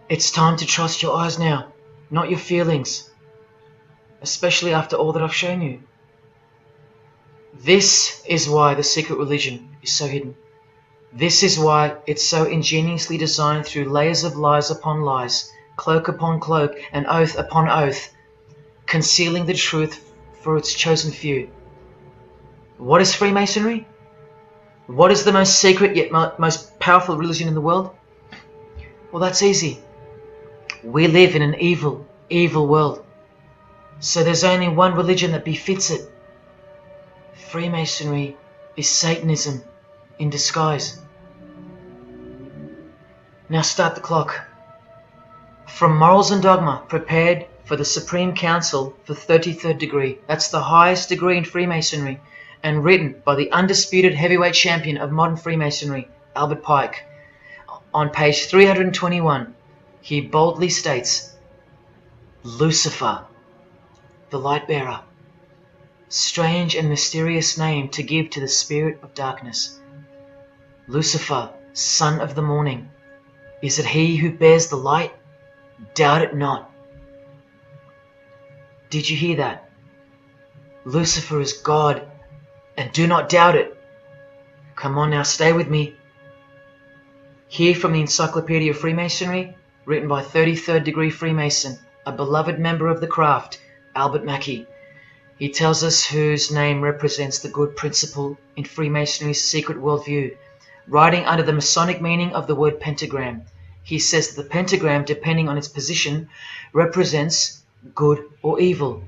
It's time to trust your eyes now, not your feelings, especially after all that I've shown you. This is why the secret religion is so hidden. This is why it's so ingeniously designed through layers of lies upon lies, cloak upon cloak, and oath upon oath, concealing the truth for its chosen few. What is Freemasonry? What is the most secret yet most powerful religion in the world? Well, that's easy. We live in an evil, evil world. So there's only one religion that befits it. Freemasonry is Satanism in disguise. Now start the clock. From Morals and Dogma, prepared for the Supreme Council for 33rd degree. That's the highest degree in Freemasonry, and written by the undisputed heavyweight champion of modern Freemasonry, Albert Pike. On page 321, he boldly states, Lucifer, the light bearer. Strange and mysterious name to give to the spirit of darkness. Lucifer, son of the morning. Is it he who bears the light? Doubt it not. Did you hear that? Lucifer is God, and do not doubt it. Come on now, stay with me. Here from the Encyclopedia of Freemasonry, written by 33rd degree Freemason, a beloved member of the craft, Albert Mackey. He tells us whose name represents the good principle in Freemasonry's secret worldview. Writing under the Masonic meaning of the word pentagram, he says that the pentagram, depending on its position, represents good or evil.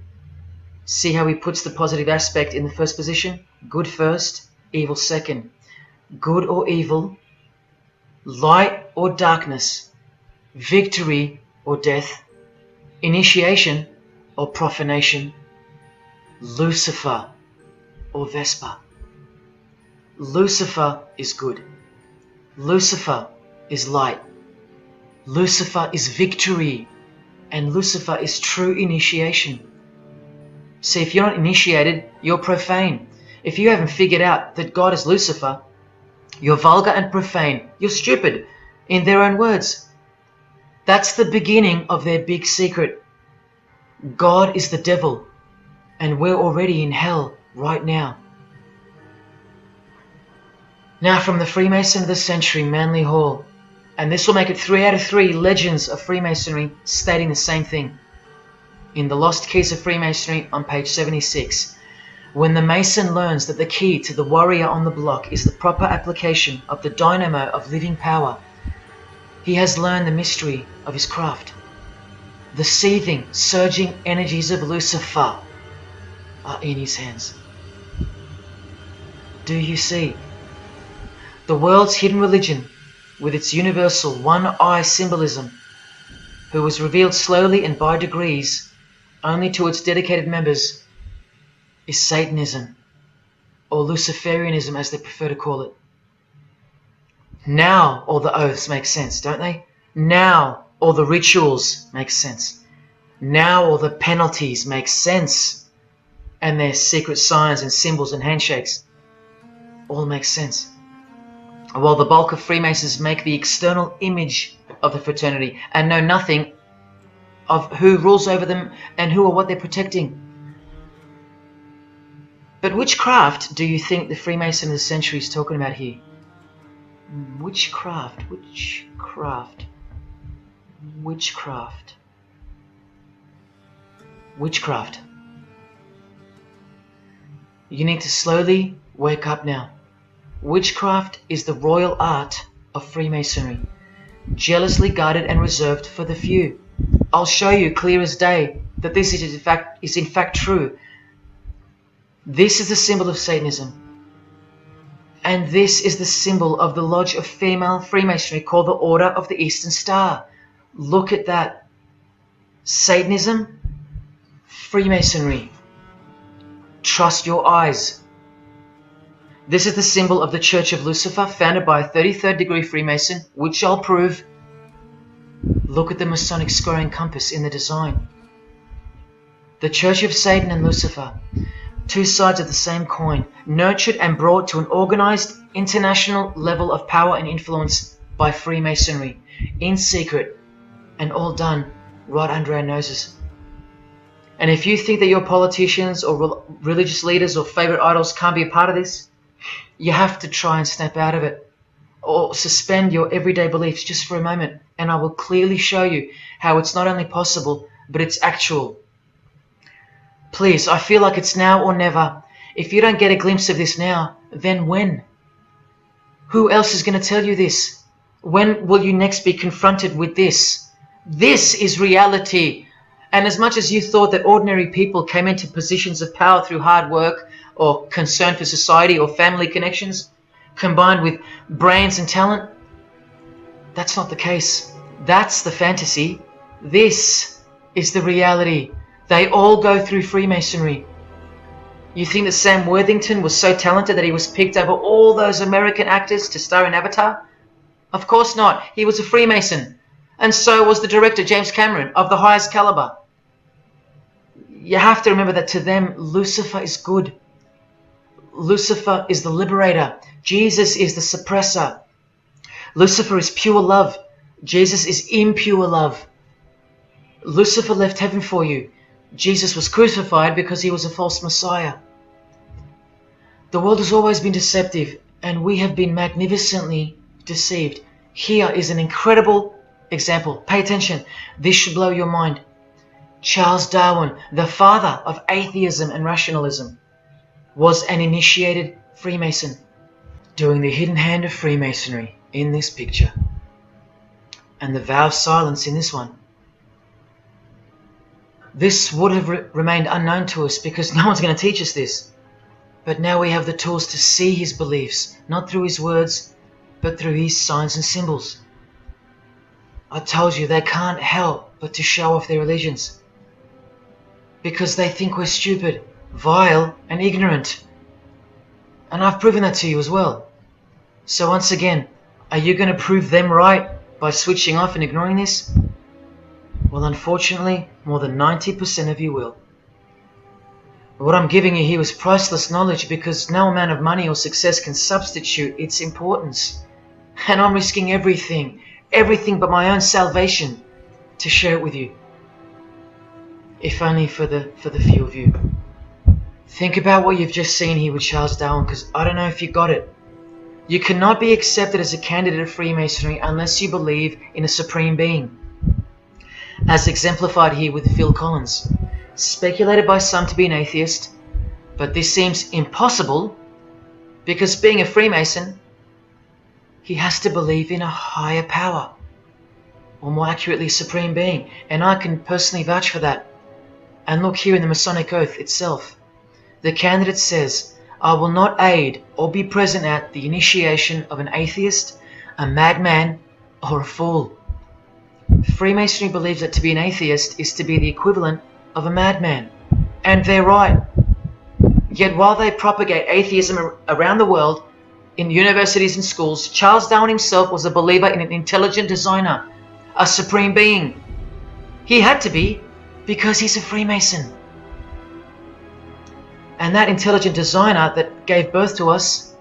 See how he puts the positive aspect in the first position? Good first, evil second. Good or evil, light or darkness, victory or death, initiation or profanation, Lucifer or Vesper. Lucifer is good. Lucifer is light. Lucifer is victory. And Lucifer is true initiation. See, if you're not initiated, you're profane. If you haven't figured out that God is Lucifer, you're vulgar and profane. You're stupid, in their own words. That's the beginning of their big secret. God is the devil, and we're already in hell right now. Now from the Freemason of the Century, Manly Hall, and this will make it 3 out of 3 legends of Freemasonry stating the same thing. In The Lost Keys of Freemasonry on page 76, when the Mason learns that the key to the warrior on the block is the proper application of the dynamo of living power, he has learned the mystery of his craft. The seething, surging energies of Lucifer are in his hands. Do you see? The world's hidden religion, with its universal one-eye symbolism, who was revealed slowly and by degrees only to its dedicated members, is Satanism, or Luciferianism as they prefer to call it. Now all the oaths make sense, don't they? Now all the rituals make sense. Now all the penalties make sense. And their secret signs and symbols and handshakes all make sense. While the bulk of Freemasons make the external image of the fraternity and know nothing of who rules over them and who or what they're protecting. But which craft do you think the Freemason of the Century is talking about here? Which craft? Which craft? Which craft? witchcraft. You need to slowly wake up now. Witchcraft is the royal art of Freemasonry, jealously guarded and reserved for the few. I'll show you clear as day that this is in fact true. This is the symbol of Satanism. And this is the symbol of the lodge of female Freemasonry called the Order of the Eastern Star. Look at that. Satanism, Freemasonry. Trust your eyes. This is the symbol of the Church of Lucifer, founded by a 33rd degree Freemason, which I'll prove. Look at the Masonic square and compass in the design. The Church of Satan and Lucifer, two sides of the same coin, nurtured and brought to an organized international level of power and influence by Freemasonry, in secret, and all done right under our noses. And if you think that your politicians or religious leaders or favorite idols can't be a part of this, you have to try and snap out of it, or suspend your everyday beliefs just for a moment, and I will clearly show you how it's not only possible, but it's actual. Please, I feel like it's now or never. If you don't get a glimpse of this now, then when? Who else is going to tell you this? When will you next be confronted with this? This is reality. And as much as you thought that ordinary people came into positions of power through hard work or concern for society or family connections, combined with brains and talent, that's not the case. That's the fantasy. This is the reality. They all go through Freemasonry. You think that Sam Worthington was so talented that he was picked over all those American actors to star in Avatar? Of course not. He was a Freemason. And so was the director, James Cameron, of the highest caliber. You have to remember that to them, Lucifer is good. Lucifer is the liberator. Jesus is the suppressor. Lucifer is pure love. Jesus is impure love. Lucifer left heaven for you. Jesus was crucified because he was a false Messiah. The world has always been deceptive, and we have been magnificently deceived. Here is an incredible example. Pay attention. This should blow your mind. Charles Darwin, the father of atheism and rationalism, was an initiated Freemason, doing the hidden hand of Freemasonry in this picture, and the vow of silence in this one. This would have remained unknown to us because no one's going to teach us this. But now we have the tools to see his beliefs, not through his words, but through his signs and symbols. I told you they can't help but to show off their religions, because they think we're stupid, vile, and ignorant. And I've proven that to you as well. So once again, are you going to prove them right by switching off and ignoring this? Well, unfortunately, more than 90% of you will. What I'm giving you here is priceless knowledge, because no amount of money or success can substitute its importance. And I'm risking everything but my own salvation to share it with you. If only for the few of you. Think about what you've just seen here with Charles Darwin, because I don't know if you got it. You cannot be accepted as a candidate of Freemasonry unless you believe in a supreme being, as exemplified here with Phil Collins, speculated by some to be an atheist, but this seems impossible because, being a Freemason, he has to believe in a higher power, or more accurately, supreme being, and I can personally vouch for that. And look here in the Masonic Oath itself. The candidate says, "I will not aid or be present at the initiation of an atheist, a madman, or a fool." Freemasonry believes that to be an atheist is to be the equivalent of a madman. And they're right. Yet while they propagate atheism around the world, in universities and schools, Charles Darwin himself was a believer in an intelligent designer, a supreme being. He had to be, because he's a Freemason. And that intelligent designer that gave birth to us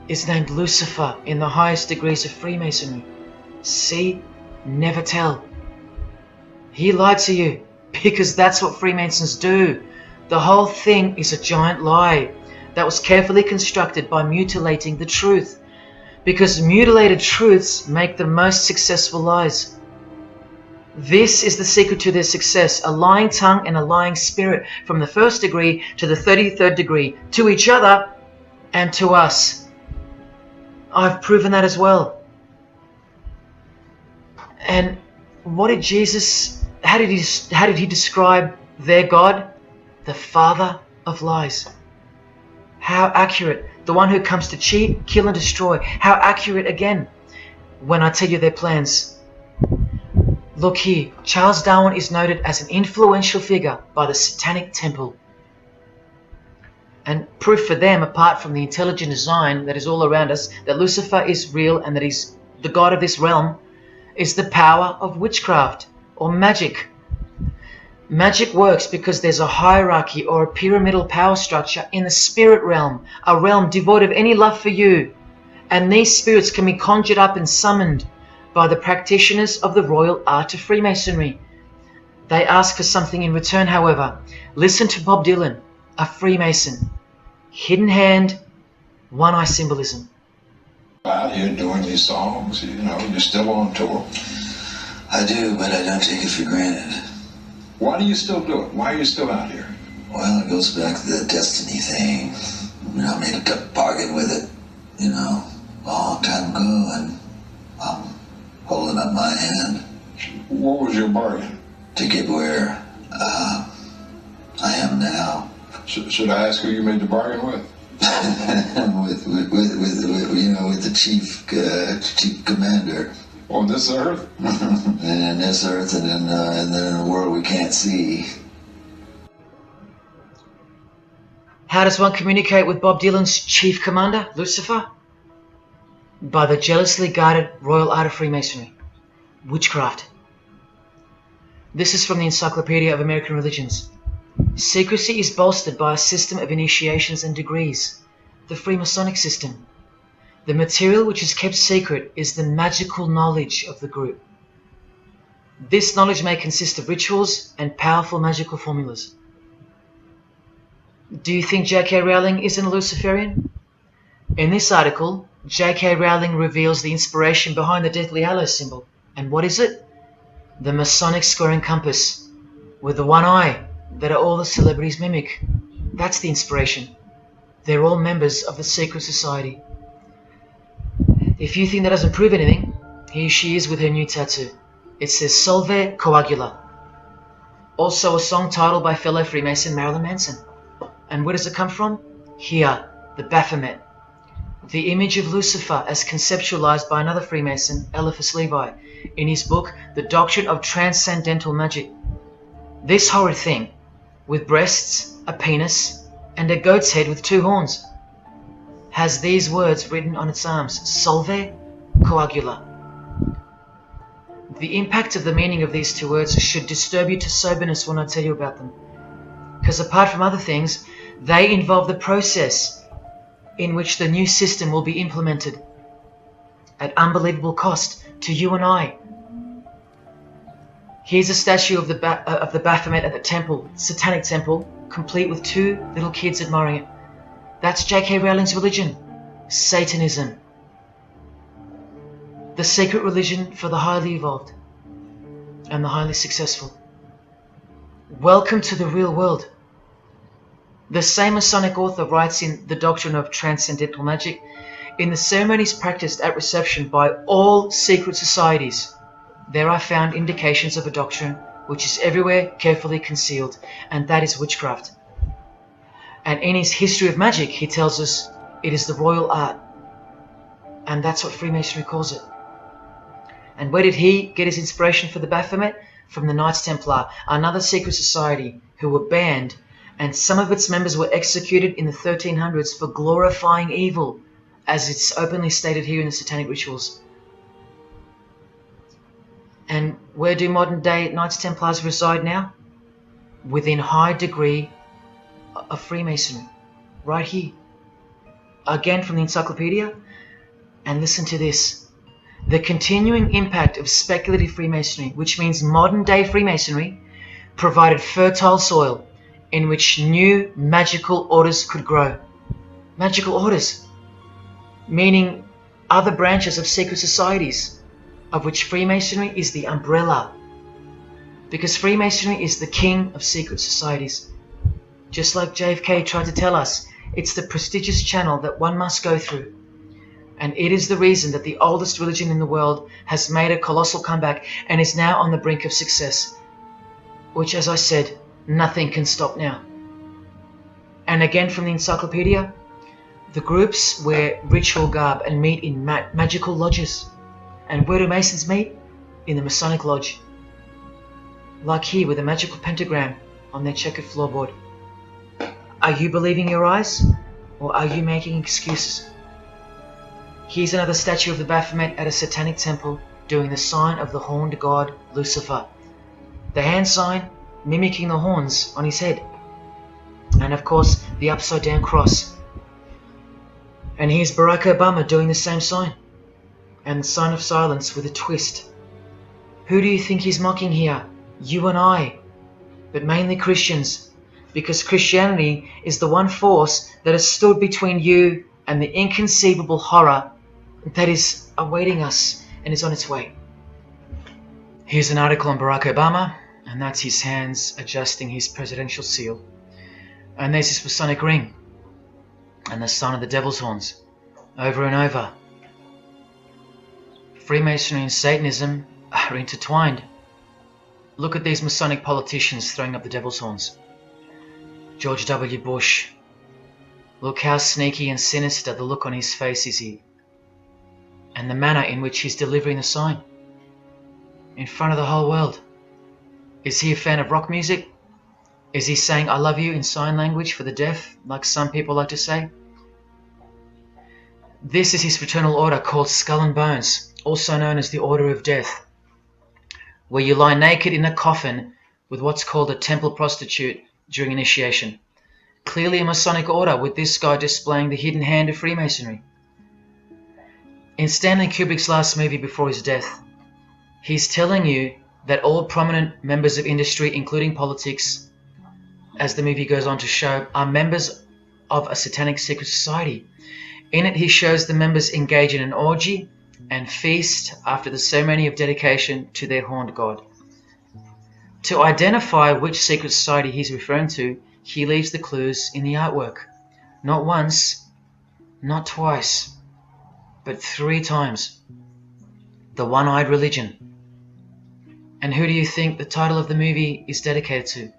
is named Lucifer in the highest degrees of Freemasonry. See? Never tell. He lied to you, because that's what Freemasons do. The whole thing is a giant lie that was carefully constructed by mutilating the truth, because mutilated truths make the most successful lies. This is the secret to their success, a lying tongue and a lying spirit from the 1st degree to the 33rd degree, to each other and to us. I've proven that as well. And what did Jesus, how did he describe their God? The father of lies. How accurate. The one who comes to cheat, kill and destroy. How accurate again when I tell you their plans. Look here, Charles Darwin is noted as an influential figure by the Satanic Temple. And proof for them, apart from the intelligent design that is all around us, that Lucifer is real and that he's the god of this realm, is the power of witchcraft or magic. Magic works because there's a hierarchy or a pyramidal power structure in the spirit realm, a realm devoid of any love for you. And these spirits can be conjured up and summoned by the practitioners of the royal art of Freemasonry. They ask for something in return, however. Listen to Bob Dylan, a Freemason. Hidden hand, one eye symbolism. Out here doing these songs, you know, you're still on tour. I do, but I don't take it for granted. Why do you still do it? Why are you still out here? Well, it goes back to the destiny thing. You know, I made a bargain with it, you know, a long time ago, and I'm holding up my hand. What was your bargain? To get where I am now. Should I ask who you made the bargain with? with the chief commander. On this earth? And in this earth, and then in a world we can't see. How does one communicate with Bob Dylan's chief commander, Lucifer? By the jealously guarded royal art of Freemasonry, witchcraft. This is from the Encyclopedia of American Religions. Secrecy is bolstered by a system of initiations and degrees, the Freemasonic system. The material which is kept secret is the magical knowledge of the group. This knowledge may consist of rituals and powerful magical formulas. Do you think J.K. Rowling isn't a Luciferian? In this article, J.K. Rowling reveals the inspiration behind the Deathly Hallows symbol. And what is it? The Masonic squaring compass, with the one eye that all the celebrities mimic. That's the inspiration. They're all members of the secret society. If you think that doesn't prove anything, here she is with her new tattoo. It says Solve Coagula. Also a song title by fellow Freemason Marilyn Manson. And where does it come from? Here, the Baphomet. The image of Lucifer as conceptualized by another Freemason, Eliphas Levi, in his book, The Doctrine of Transcendental Magic. This horrid thing, with breasts, a penis, and a goat's head with 2 horns, has these words written on its arms, Solve Coagula. The impact of the meaning of these 2 words should disturb you to soberness when I tell you about them. Because apart from other things, they involve the process in which the new system will be implemented at unbelievable cost to you and I. Here's a statue of the Baphomet at the temple, Satanic Temple, complete with 2 little kids admiring it. That's J.K. Rowling's religion, Satanism. The secret religion for the highly evolved and the highly successful. Welcome to the real world. The same Masonic author writes in The Doctrine of Transcendental Magic, in the ceremonies practiced at reception by all secret societies, there are found indications of a doctrine which is everywhere carefully concealed, and that is witchcraft. And in his History of Magic, he tells us it is the royal art, and that's what Freemasonry calls it. And where did he get his inspiration for the Baphomet? From the Knights Templar, another secret society who were banned, and some of its members were executed in the 1300s for glorifying evil, as it's openly stated here in the Satanic Rituals. And where do modern day Knights Templars reside now? Within high degree of Freemasonry, right here. Again from the Encyclopedia, and listen to this. The continuing impact of speculative Freemasonry, which means modern day Freemasonry, provided fertile soil in which new magical orders could grow. Magical orders, meaning other branches of secret societies, of which Freemasonry is the umbrella. Because Freemasonry is the king of secret societies. Just like JFK tried to tell us, it's the prestigious channel that one must go through. And it is the reason that the oldest religion in the world has made a colossal comeback and is now on the brink of success. Which, as I said, nothing can stop now. And again from the encyclopedia, the groups wear ritual garb and meet in magical lodges. And where do Masons meet? In the Masonic Lodge. Like here with a magical pentagram on their checkered floorboard. Are you believing your eyes? Or are you making excuses? Here's another statue of the Baphomet at a Satanic temple doing the sign of the horned god Lucifer. The hand sign mimicking the horns on his head. And of course the upside down cross. And here's Barack Obama doing the same sign. And the sign of silence with a twist. Who do you think he's mocking here? You and I. But mainly Christians. Because Christianity is the one force that has stood between you and the inconceivable horror that is awaiting us and is on its way. Here's an article on Barack Obama, and that's his hands adjusting his presidential seal. And there's his Masonic ring, and the sign of the devil's horns, over and over. Freemasonry and Satanism are intertwined. Look at these Masonic politicians throwing up the devil's horns. George W. Bush. Look how sneaky and sinister the look on his face is here. And the manner in which he's delivering the sign. In front of the whole world. Is he a fan of rock music? Is he saying I love you in sign language for the deaf, like some people like to say? This is his fraternal order called Skull and Bones, also known as the Order of Death, where you lie naked in a coffin with what's called a temple prostitute during initiation. Clearly a Masonic order, with this guy displaying the hidden hand of Freemasonry. In Stanley Kubrick's last movie before his death, he's telling you that all prominent members of industry, including politics, as the movie goes on to show, are members of a satanic secret society. In it, he shows the members engage in an orgy and feast after the ceremony of dedication to their horned god. To identify which secret society he's referring to, he leaves the clues in the artwork. Not once, not twice, but 3 times. The One-Eyed Religion. And who do you think the title of the movie is dedicated to?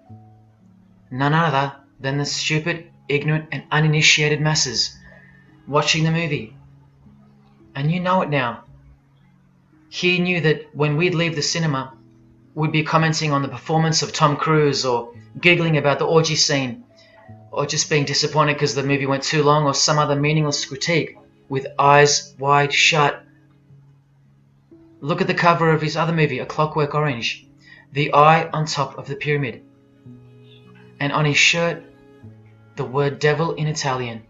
None other than the stupid, ignorant, and uninitiated masses watching the movie. And you know it now. He knew that when we'd leave the cinema, we'd be commenting on the performance of Tom Cruise, or giggling about the orgy scene, or just being disappointed because the movie went too long, or some other meaningless critique, with eyes wide shut. Look at the cover of his other movie, A Clockwork Orange. The eye on top of the pyramid. And on his shirt, the word devil in Italian.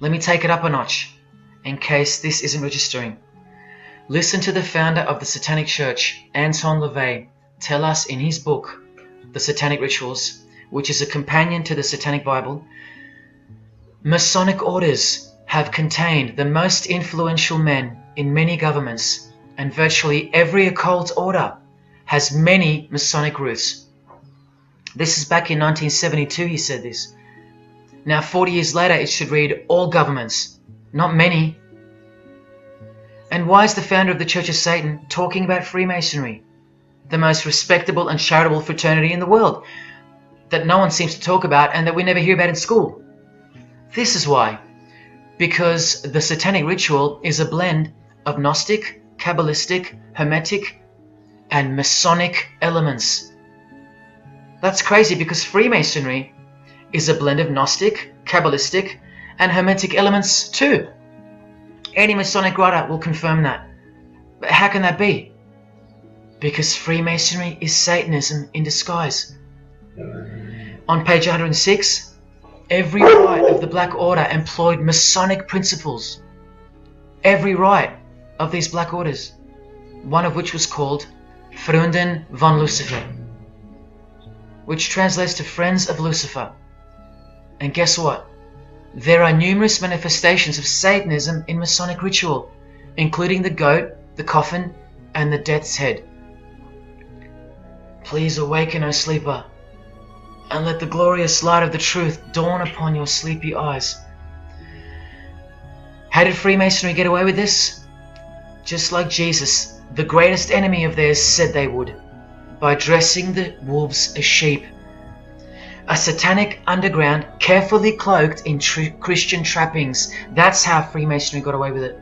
Let me take it up a notch, in case this isn't registering. Listen to the founder of the Satanic Church, Anton LaVey, tell us in his book, The Satanic Rituals, which is a companion to the Satanic Bible, Masonic orders have contained the most influential men in many governments, and virtually every occult order has many Masonic roots. This is back in 1972 he said this. Now 40 years later it should read all governments, not many. And why is the founder of the Church of Satan talking about Freemasonry, the most respectable and charitable fraternity in the world, that no one seems to talk about and that we never hear about in school? This is why. Because the Satanic Ritual is a blend of Gnostic, Kabbalistic, Hermetic, and Masonic elements. That's crazy, because Freemasonry is a blend of Gnostic, Kabbalistic, and Hermetic elements too. Any Masonic writer will confirm that. But how can that be? Because Freemasonry is Satanism in disguise. On page 106, every rite of the Black Order employed Masonic principles. Every rite of these Black Orders, one of which was called Freunden von Lucifer, which translates to Friends of Lucifer. And guess what? There are numerous manifestations of Satanism in Masonic ritual, including the goat, the coffin, and the death's head. Please awaken, O sleeper, and let the glorious light of the truth dawn upon your sleepy eyes. How did Freemasonry get away with this? Just like Jesus, the greatest enemy of theirs, said they would, by dressing the wolves as sheep. A satanic underground carefully cloaked in Christian trappings. That's how Freemasonry got away with it.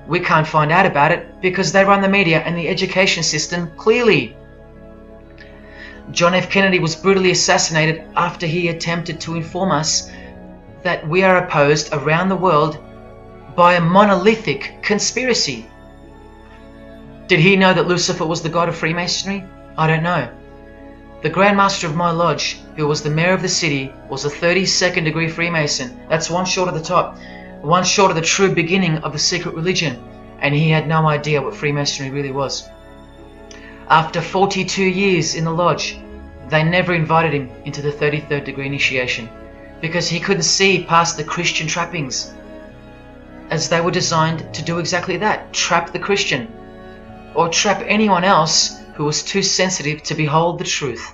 We can't find out about it because they run the media and the education system clearly. John F. Kennedy was brutally assassinated after he attempted to inform us that we are opposed around the world by a monolithic conspiracy. Did he know that Lucifer was the god of Freemasonry? I don't know. The Grand Master of my lodge, who was the mayor of the city, was a 32nd degree Freemason. That's one short of the top, one short of the true beginning of the secret religion, and he had no idea what Freemasonry really was. After 42 years in the lodge, they never invited him into the 33rd degree initiation because he couldn't see past the Christian trappings, as they were designed to do exactly that, trap the Christian, or trap anyone else who was too sensitive to behold the truth.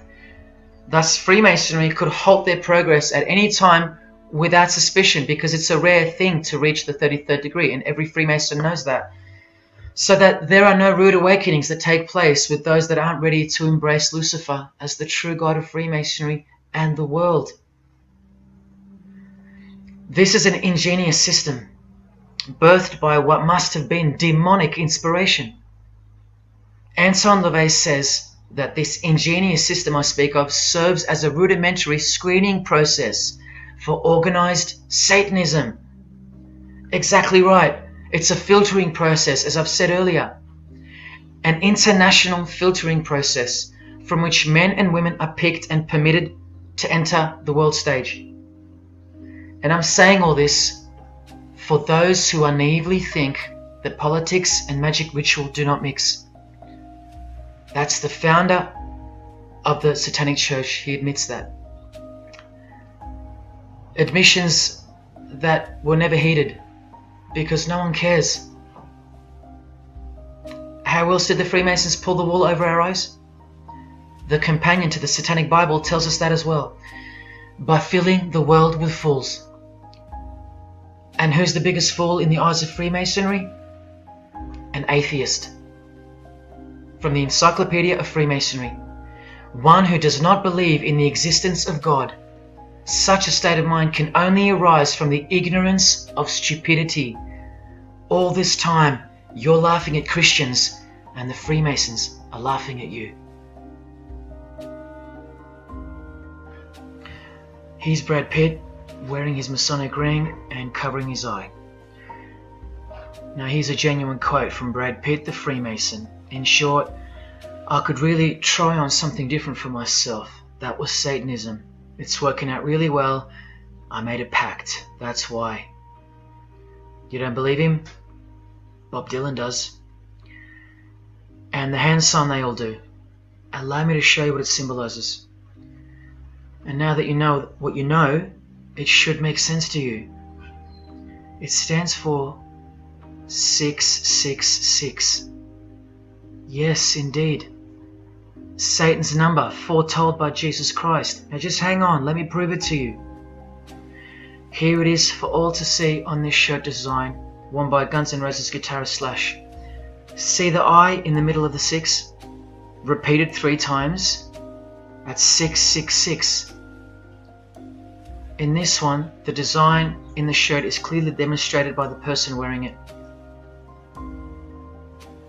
Thus, Freemasonry could halt their progress at any time without suspicion, because it's a rare thing to reach the 33rd degree, and every Freemason knows that. So that there are no rude awakenings that take place with those that aren't ready to embrace Lucifer as the true god of Freemasonry and the world. This is an ingenious system, birthed by what must have been demonic inspiration. Anton LaVey says that this ingenious system I speak of serves as a rudimentary screening process for organized Satanism. Exactly right. It's a filtering process, as I've said earlier. An international filtering process from which men and women are picked and permitted to enter the world stage. And I'm saying all this for those who naively think that politics and magic ritual do not mix. That's the founder of the Satanic Church. He admits that. Admissions that were never heeded because no one cares. How else did the Freemasons pull the wool over our eyes? The companion to the Satanic Bible tells us that as well. By filling the world with fools. And who's the biggest fool in the eyes of Freemasonry? An atheist. From the Encyclopedia of Freemasonry. One who does not believe in the existence of God. Such a state of mind can only arise from the ignorance of stupidity. All this time, you're laughing at Christians, and the Freemasons are laughing at you. Here's Brad Pitt, wearing his Masonic ring and covering his eye. Now here's a genuine quote from Brad Pitt, the Freemason. In short, I could really try on something different for myself. That was Satanism. It's working out really well. I made a pact. That's why. You don't believe him? Bob Dylan does. And the hand sign they all do. Allow me to show you what it symbolizes. And now that you know what you know, it should make sense to you. It stands for 666. Yes, indeed. Satan's number, foretold by Jesus Christ. Now just hang on, let me prove it to you. Here it is for all to see on this shirt design, worn by Guns N' Roses guitarist Slash. See the I in the middle of the 6? Repeated 3 times? That's 666. In this one, the design in the shirt is clearly demonstrated by the person wearing it.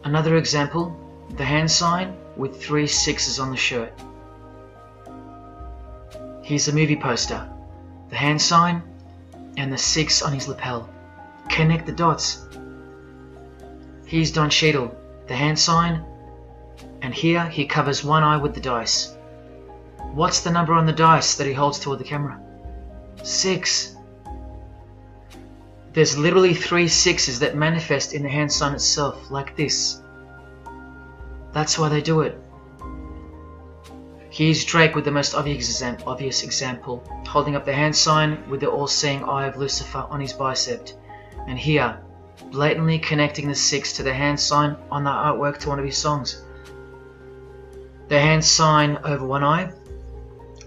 Another example, the hand sign with 3 6s on the shirt. Here's a movie poster, the hand sign and the 6 on his lapel. Connect the dots. Here's Don Cheadle, the hand sign, and here he covers one eye with the dice. What's the number on the dice that he holds toward the camera? 6. There's literally 3 6s that manifest in the hand sign itself, like this. That's why they do it. Here's Drake with the most obvious example, holding up the hand sign with the all-seeing eye of Lucifer on his bicep. And here, blatantly connecting the 6 to the hand sign on the artwork to one of his songs. The hand sign over one eye,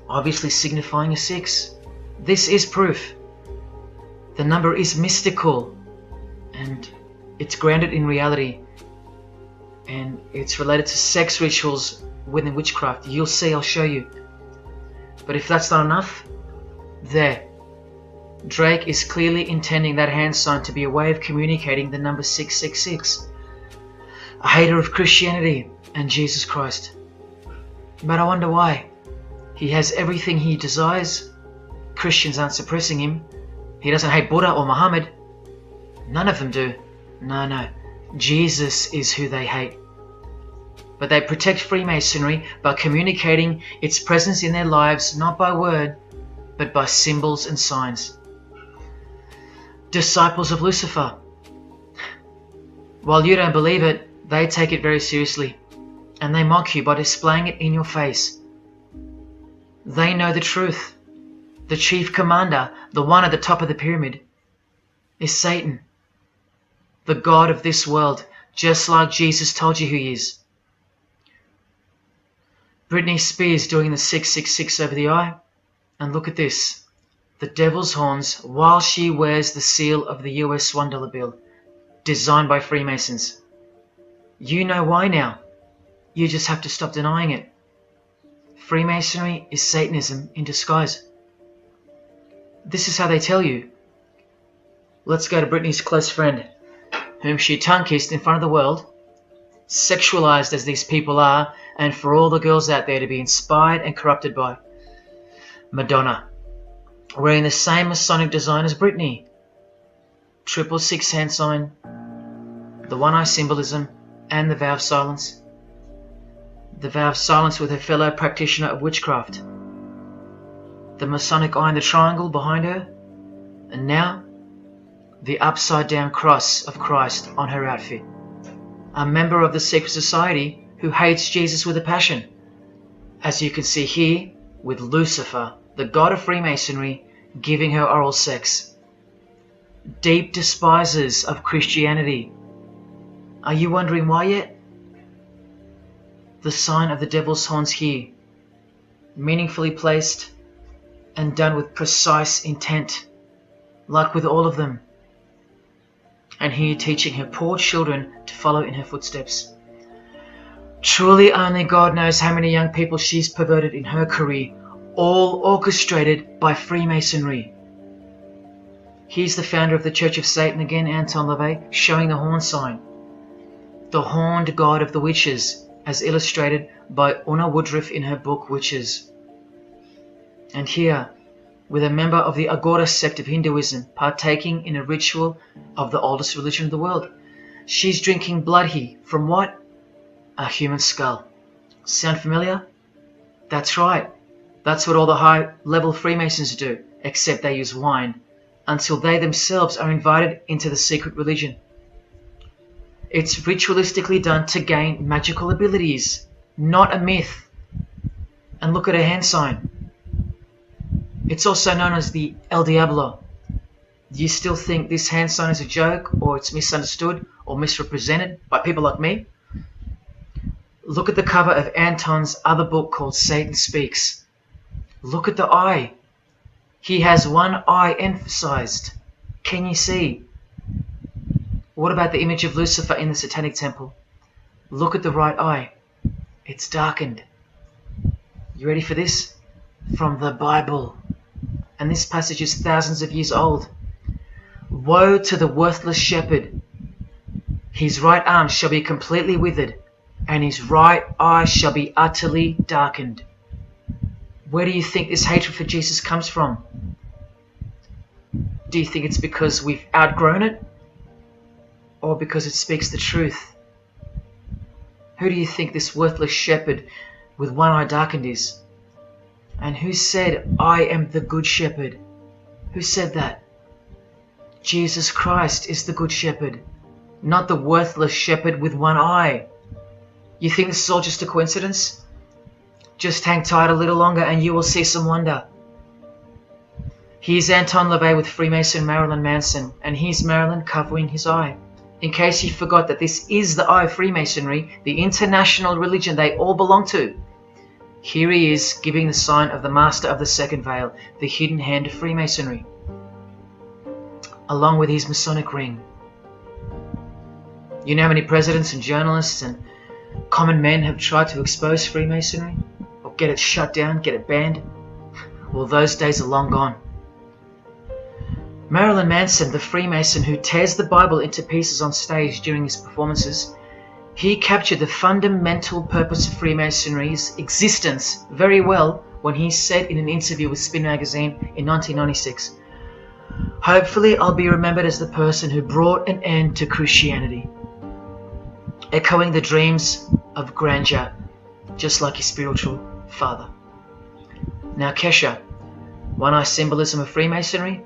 obviously signifying a 6. This is proof. The number is mystical and it's grounded in reality, and it's related to sex rituals within witchcraft. You'll see, I'll show you. But if that's not enough, there. Drake is clearly intending that hand sign to be a way of communicating the number 666. A hater of Christianity and Jesus Christ. But I wonder why. He has everything he desires. Christians aren't suppressing him. He doesn't hate Buddha or Muhammad. None of them do. No. Jesus is who they hate. But they protect Freemasonry by communicating its presence in their lives, not by word, but by symbols and signs. Disciples of Lucifer. While you don't believe it, they take it very seriously, and they mock you by displaying it in your face. They know the truth. The chief commander, the one at the top of the pyramid, is Satan, the god of this world, just like Jesus told you who he is. Britney Spears doing the 666 over the eye, and look at this. The devil's horns while she wears the seal of the US $1 bill, designed by Freemasons. You know why now. You just have to stop denying it. Freemasonry is Satanism in disguise. This is how they tell you. Let's go to Britney's close friend, whom she tongue-kissed in front of the world, sexualized as these people are, and for all the girls out there to be inspired and corrupted by. Madonna, wearing the same Masonic design as Britney. 666 hand sign, the one eye symbolism, and the vow of silence. The vow of silence with her fellow practitioner of witchcraft. The Masonic eye in the triangle behind her, and now the upside down cross of Christ on her outfit. A member of the secret society who hates Jesus with a passion, as you can see here with Lucifer, the god of Freemasonry, giving her oral sex. Deep despisers of Christianity. Are you wondering why yet? The sign of the devil's horns here, meaningfully placed and done with precise intent, like with all of them. And here teaching her poor children to follow in her footsteps. Truly only God knows how many young people she's perverted in her career, all orchestrated by Freemasonry. Here's the founder of the Church of Satan again, Anton LaVey, showing the horn sign. The horned god of the witches, as illustrated by Una Woodruff in her book Witches. And here, with a member of the Agora sect of Hinduism partaking in a ritual of the oldest religion of the world. She's drinking blood here from what? A human skull. Sound familiar? That's right. That's what all the high-level Freemasons do, except they use wine, until they themselves are invited into the secret religion. It's ritualistically done to gain magical abilities, not a myth. And look at her hand sign. It's also known as the El Diablo. Do you still think this hand sign is a joke, or it's misunderstood or misrepresented by people like me? Look at the cover of Anton's other book called Satan Speaks. Look at the eye. He has one eye emphasized. Can you see? What about the image of Lucifer in the Satanic temple? Look at the right eye. It's darkened. You ready for this? From the Bible. And this passage is thousands of years old. Woe to the worthless shepherd. His right arm shall be completely withered, and his right eye shall be utterly darkened. Where do you think this hatred for Jesus comes from? Do you think it's because we've outgrown it? Or because it speaks the truth? Who do you think this worthless shepherd with one eye darkened is? And who said, I am the good shepherd? Who said that? Jesus Christ is the good shepherd, not the worthless shepherd with one eye. You think this is all just a coincidence? Just hang tight a little longer and you will see some wonder. Here's Anton LaVey with Freemason Marilyn Manson, and here's Marilyn covering his eye. In case you forgot that this is the eye of Freemasonry, the international religion they all belong to. Here he is, giving the sign of the Master of the Second Veil, the hidden hand of Freemasonry, along with his Masonic ring. You know how many presidents and journalists and common men have tried to expose Freemasonry? Or get it shut down, get it banned? Well, those days are long gone. Marilyn Manson, the Freemason who tears the Bible into pieces on stage during his performances, he captured the fundamental purpose of Freemasonry's existence very well when he said in an interview with Spin magazine in 1996, "Hopefully I'll be remembered as the person who brought an end to Christianity," echoing the dreams of grandeur, just like his spiritual father. Now Kesha, one-eye symbolism of Freemasonry,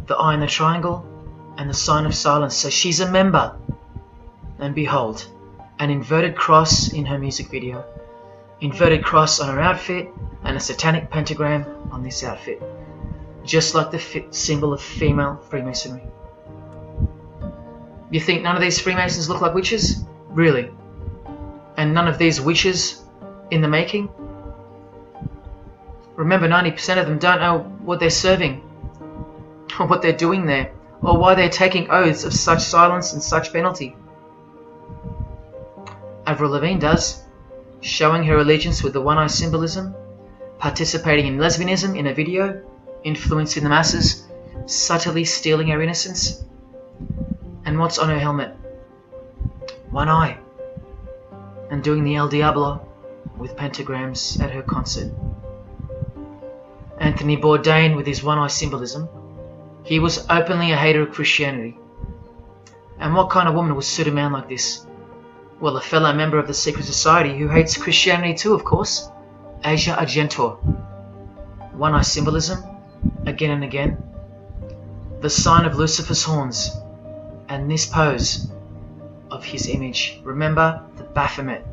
the eye in the triangle, and the sign of silence. So she's a member. And behold, an inverted cross in her music video, inverted cross on her outfit, and a satanic pentagram on this outfit, just like the symbol of female Freemasonry. You think none of these Freemasons look like witches? Really? And none of these witches in the making? Remember, 90% of them don't know what they're serving, or what they're doing there, or why they're taking oaths of such silence and such penalty. Avril Lavigne does, showing her allegiance with the one-eye symbolism, participating in lesbianism in a video, influencing the masses, subtly stealing her innocence. And what's on her helmet? One eye. And doing the El Diablo with pentagrams at her concert. Anthony Bourdain with his one-eye symbolism. He was openly a hater of Christianity. And what kind of woman would suit a man like this? Well, a fellow member of the secret society who hates Christianity too, of course, Asia Argento. One-eye symbolism, again and again. The sign of Lucifer's horns, and this pose of his image. Remember the Baphomet.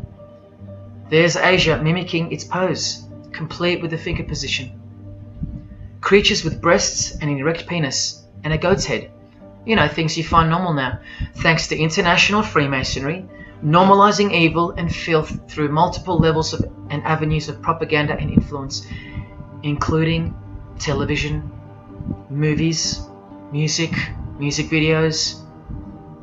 There's Asia mimicking its pose, complete with the finger position. Creatures with breasts and an erect penis and a goat's head. You know, things you find normal now, thanks to international Freemasonry, normalizing evil and filth through multiple levels of and avenues of propaganda and influence, including television, movies, music videos,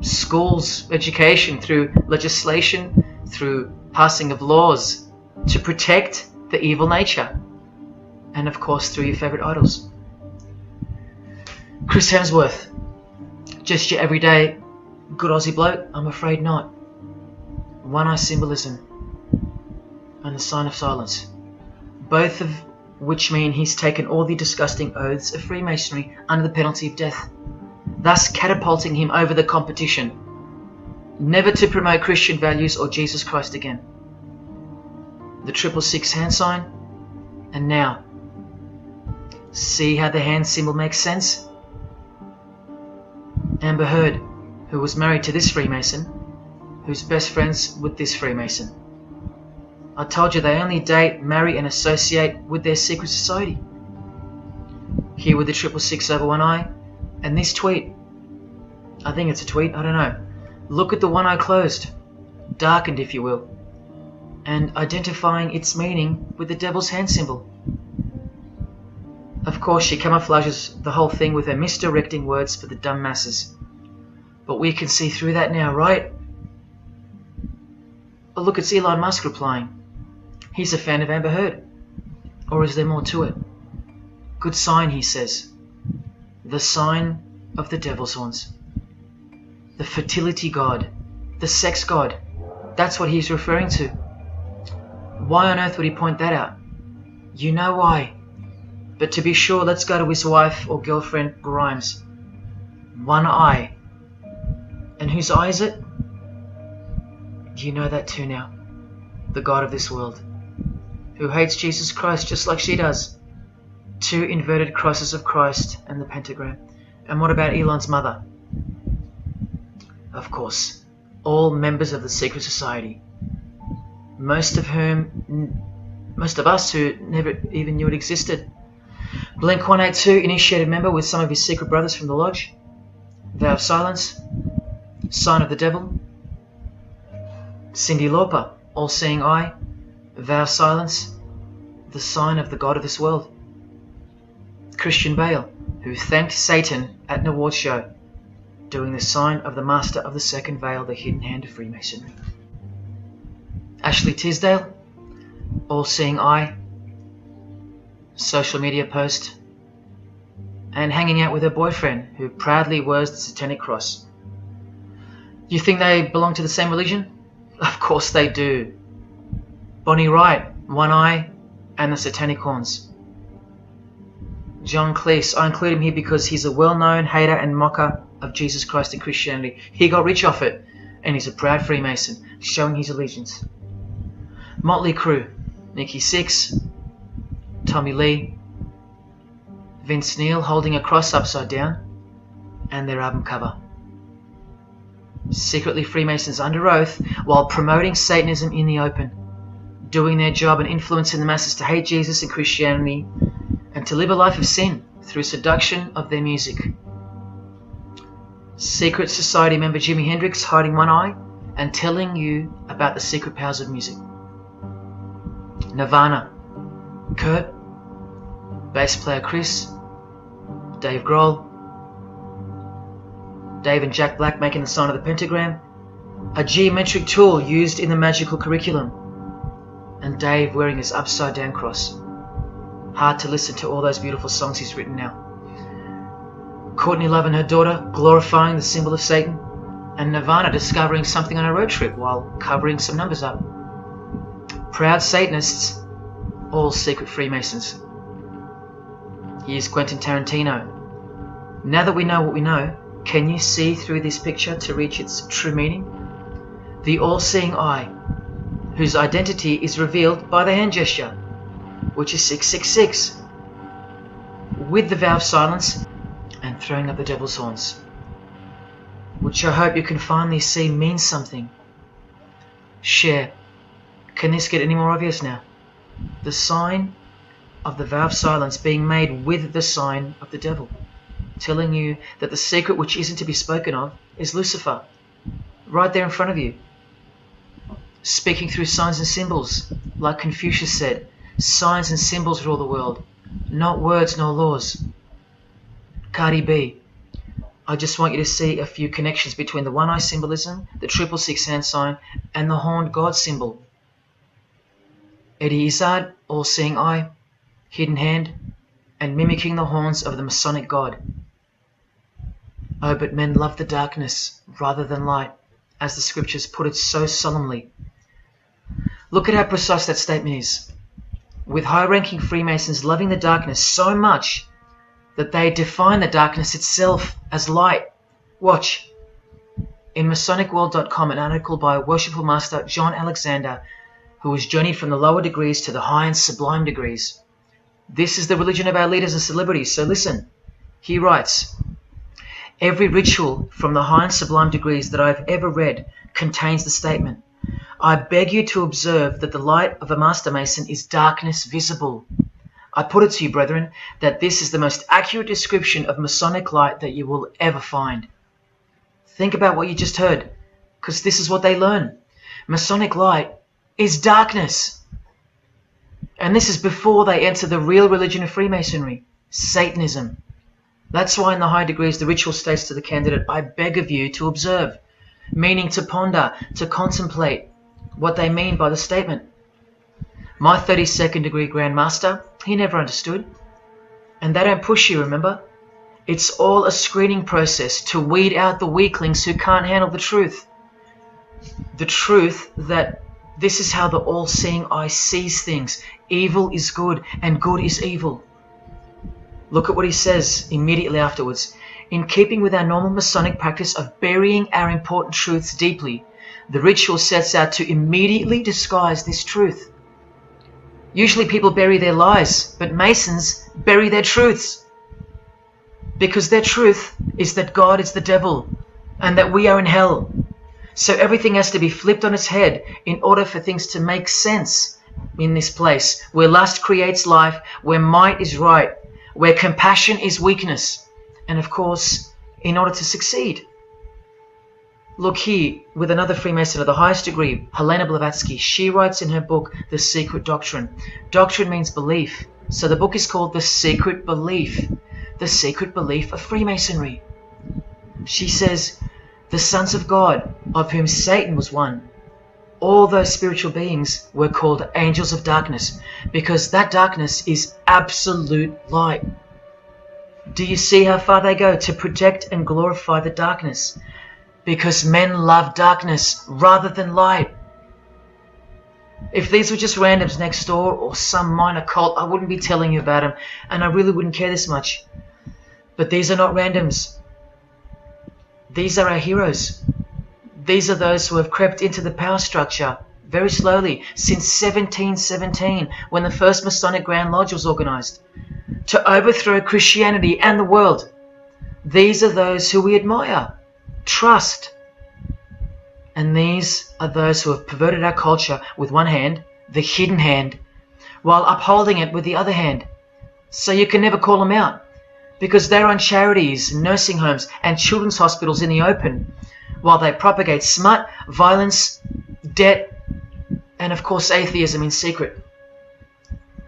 schools, education, through legislation, through passing of laws to protect the evil nature, and of course through your favorite idols. Chris Hemsworth, just your everyday good Aussie bloke? I'm afraid not. One-eye symbolism and the sign of silence, both of which mean he's taken all the disgusting oaths of Freemasonry under the penalty of death, thus catapulting him over the competition, never to promote Christian values or Jesus Christ again. The 666 hand sign, and now, see how the hand symbol makes sense? Amber Heard, who was married to this Freemason, who's best friends with this Freemason. I told you they only date, marry and associate with their secret society. Here with the 666 over one eye, and this tweet. I think it's a tweet, I don't know. Look at the one eye closed, darkened if you will, and identifying its meaning with the devil's hand symbol. Of course, she camouflages the whole thing with her misdirecting words for the dumb masses. But we can see through that now, right? Oh, look, it's Elon Musk replying. He's a fan of Amber Heard. Or is there more to it? Good sign, he says. The sign of the devil's horns. The fertility god. The sex god. That's what he's referring to. Why on earth would he point that out? You know why. But to be sure, let's go to his wife or girlfriend, Grimes. One eye. And whose eye is it? You know that too now. The god of this world, who hates Jesus Christ just like she does. 2 inverted crosses of Christ and the pentagram. And what about Elon's mother? Of course, all members of the secret society. Most of us who never even knew it existed. Blink-182, initiated member with some of his secret brothers from the lodge. Vow of silence. Sign of the devil. Cyndi Lauper, all-seeing eye. Vow of silence. the sign of the god of this world. Christian Bale, who thanked Satan at an award show, doing the sign of the master of the second veil, the hidden hand of Freemasonry. Ashley Tisdale, all-seeing eye, social media post, and hanging out with her boyfriend, who proudly wears the Satanic cross. You think they belong to the same religion? Of course they do. Bonnie Wright, one eye and the Satanic horns. John Cleese, I include him here because he's a well-known hater and mocker of Jesus Christ and Christianity. He got rich off it, and he's a proud Freemason, showing his allegiance. Motley Crue, Nikki Sixx, Tommy Lee, Vince Neil holding a cross upside down, and their album cover. Secretly Freemasons under oath while promoting Satanism in the open, doing their job and influencing the masses to hate Jesus and Christianity and to live a life of sin through seduction of their music. Secret Society member Jimi Hendrix hiding one eye and telling you about the secret powers of music. Nirvana, Kurt, bass player Chris, Dave Grohl, Dave and Jack Black making the sign of the pentagram, a geometric tool used in the magical curriculum, and Dave wearing his upside down cross. Hard to listen to all those beautiful songs he's written now. Courtney Love and her daughter glorifying the symbol of Satan, and Nirvana discovering something on a road trip while covering some numbers up. Proud Satanists, all secret Freemasons. Here's Quentin Tarantino. Now that we know what we know, can you see through this picture to reach its true meaning? The all-seeing eye, whose identity is revealed by the hand gesture, which is 666, with the vow of silence and throwing up the devil's horns, which I hope you can finally see means something. Share. Can this get any more obvious now? The sign of the vow of silence being made with the sign of the devil, telling you that the secret which isn't to be spoken of is Lucifer, right there in front of you, speaking through signs and symbols, like Confucius said, signs and symbols rule the world, not words nor laws. Cardi B, I just want you to see a few connections between the one-eye symbolism, the 666 hand sign, and the horned God symbol. Eddie Izzard, all-seeing eye, hidden hand, and mimicking the horns of the Masonic God. Oh, but men love the darkness rather than light, as the scriptures put it so solemnly. Look at how precise that statement is, with high-ranking Freemasons loving the darkness so much that they define the darkness itself as light. Watch. In MasonicWorld.com, an article by Worshipful Master John Alexander, who has journeyed from the lower degrees to the high and sublime degrees. This is the religion of our leaders and celebrities, so listen. He writes, every ritual from the high and sublime degrees that I've ever read contains the statement, I beg you to observe that the light of a Master Mason is darkness visible. I put it to you, brethren, that this is the most accurate description of Masonic light that you will ever find. Think about what you just heard, because this is what they learn. Masonic light is darkness. And this is before they enter the real religion of Freemasonry, Satanism. That's why in the high degrees the ritual states to the candidate, I beg of you to observe, meaning to ponder, to contemplate what they mean by the statement. My 32nd degree Grand Master, he never understood. And they don't push you, remember? It's all a screening process to weed out the weaklings who can't handle the truth. The truth that this is how the all-seeing eye sees things. Evil is good and good is evil. Look at what he says immediately afterwards. In keeping with our normal Masonic practice of burying our important truths deeply, the ritual sets out to immediately disguise this truth. Usually people bury their lies, but Masons bury their truths. Because their truth is that God is the devil and that we are in hell. So everything has to be flipped on its head in order for things to make sense in this place where lust creates life, where might is right, where compassion is weakness, and of course, in order to succeed. Look here, with another Freemason of the highest degree, Helena Blavatsky. She writes in her book, The Secret Doctrine. Doctrine means belief. So the book is called The Secret Belief. The Secret Belief of Freemasonry. She says, the sons of God, of whom Satan was one, all those spiritual beings were called angels of darkness, because that darkness is absolute light. Do you see how far they go to protect and glorify the darkness? Because men love darkness rather than light. If these were just randoms next door or some minor cult, I wouldn't be telling you about them, and I really wouldn't care this much. But these are not randoms. These are our heroes. These are those who have crept into the power structure very slowly since 1717, when the first Masonic Grand Lodge was organized, to overthrow Christianity and the world. These are those who we admire, trust. And these are those who have perverted our culture with one hand, the hidden hand, while upholding it with the other hand. So you can never call them out, because they run charities, nursing homes, and children's hospitals in the open, while they propagate smut, violence, debt, and of course atheism in secret.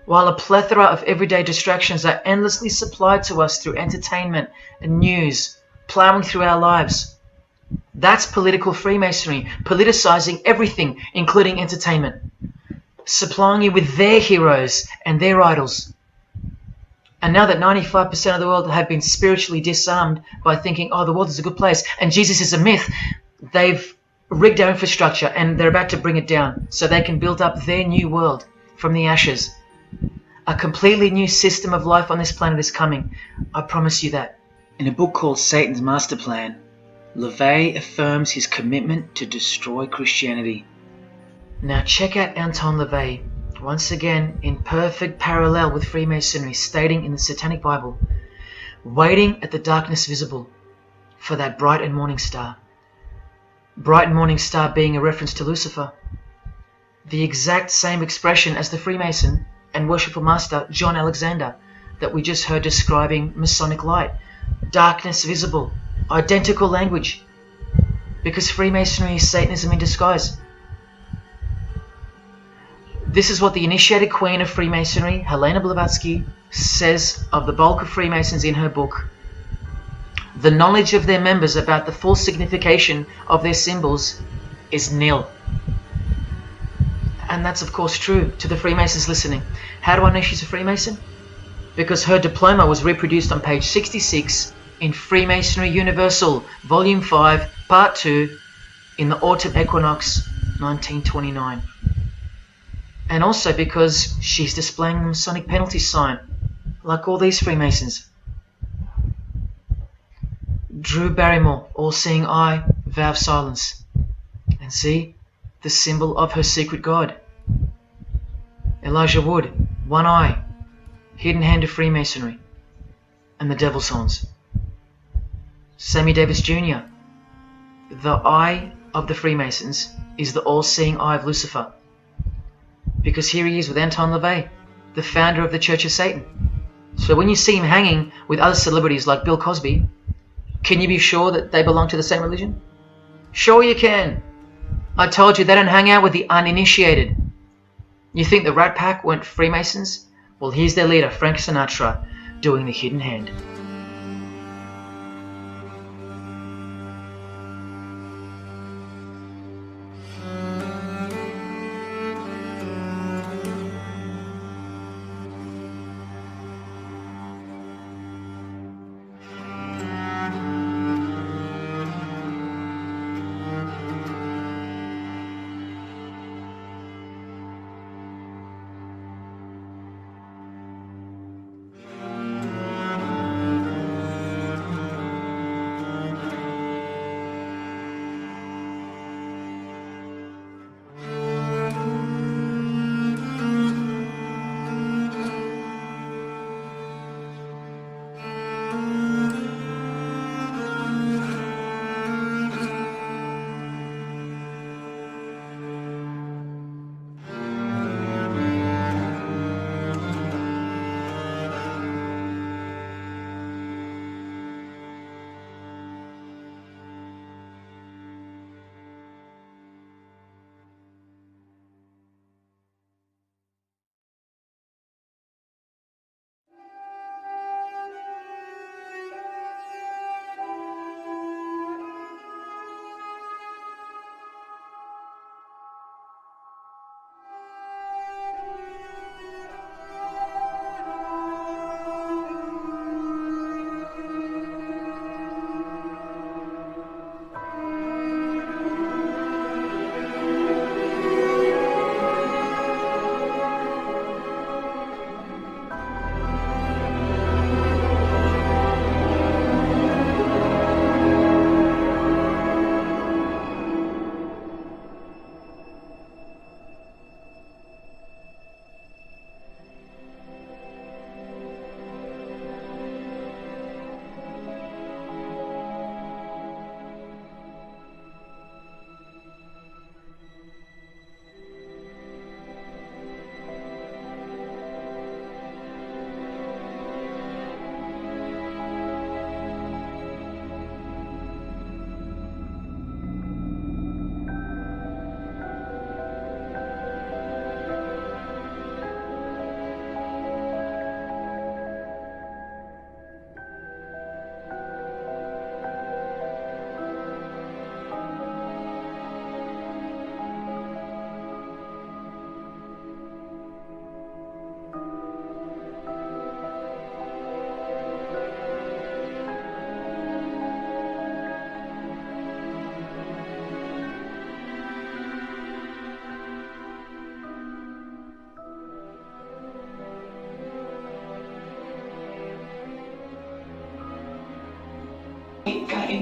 While a plethora of everyday distractions are endlessly supplied to us through entertainment and news, plowing through our lives. That's political Freemasonry, politicizing everything, including entertainment, supplying you with their heroes and their idols. And now that 95% of the world have been spiritually disarmed by thinking, oh, the world is a good place and Jesus is a myth, they've rigged our infrastructure and they're about to bring it down so they can build up their new world from the ashes. A completely new system of life on this planet is coming. I promise you that. In a book called Satan's Master Plan, LaVey affirms his commitment to destroy Christianity. Now check out Anton LaVey, once again in perfect parallel with Freemasonry, stating in the Satanic Bible, waiting at the darkness visible for that bright and morning star. Bright and morning star being a reference to Lucifer. The exact same expression as the Freemason and worshipful master John Alexander that we just heard describing Masonic light. Darkness visible. Identical language. Because Freemasonry is Satanism in disguise. This is what the initiated queen of Freemasonry, Helena Blavatsky, says of the bulk of Freemasons in her book. The knowledge of their members about the full signification of their symbols is nil. And that's of course true to the Freemasons listening. How do I know she's a Freemason? Because her diploma was reproduced on page 66 in Freemasonry Universal, Volume 5, Part 2, in the Autumn Equinox, 1929. And also because she's displaying the Masonic penalty sign, like all these Freemasons. Drew Barrymore, all-seeing eye, vow of silence. And see, the symbol of her secret god. Elijah Wood, one eye, hidden hand of Freemasonry, and the devil's horns. Sammy Davis Jr., the eye of the Freemasons is the all-seeing eye of Lucifer. Because here he is with Anton LaVey, the founder of the Church of Satan. So when you see him hanging with other celebrities like Bill Cosby, can you be sure that they belong to the same religion? Sure you can. I told you they don't hang out with the uninitiated. You think the Rat Pack weren't Freemasons? Well, here's their leader, Frank Sinatra, doing the hidden hand.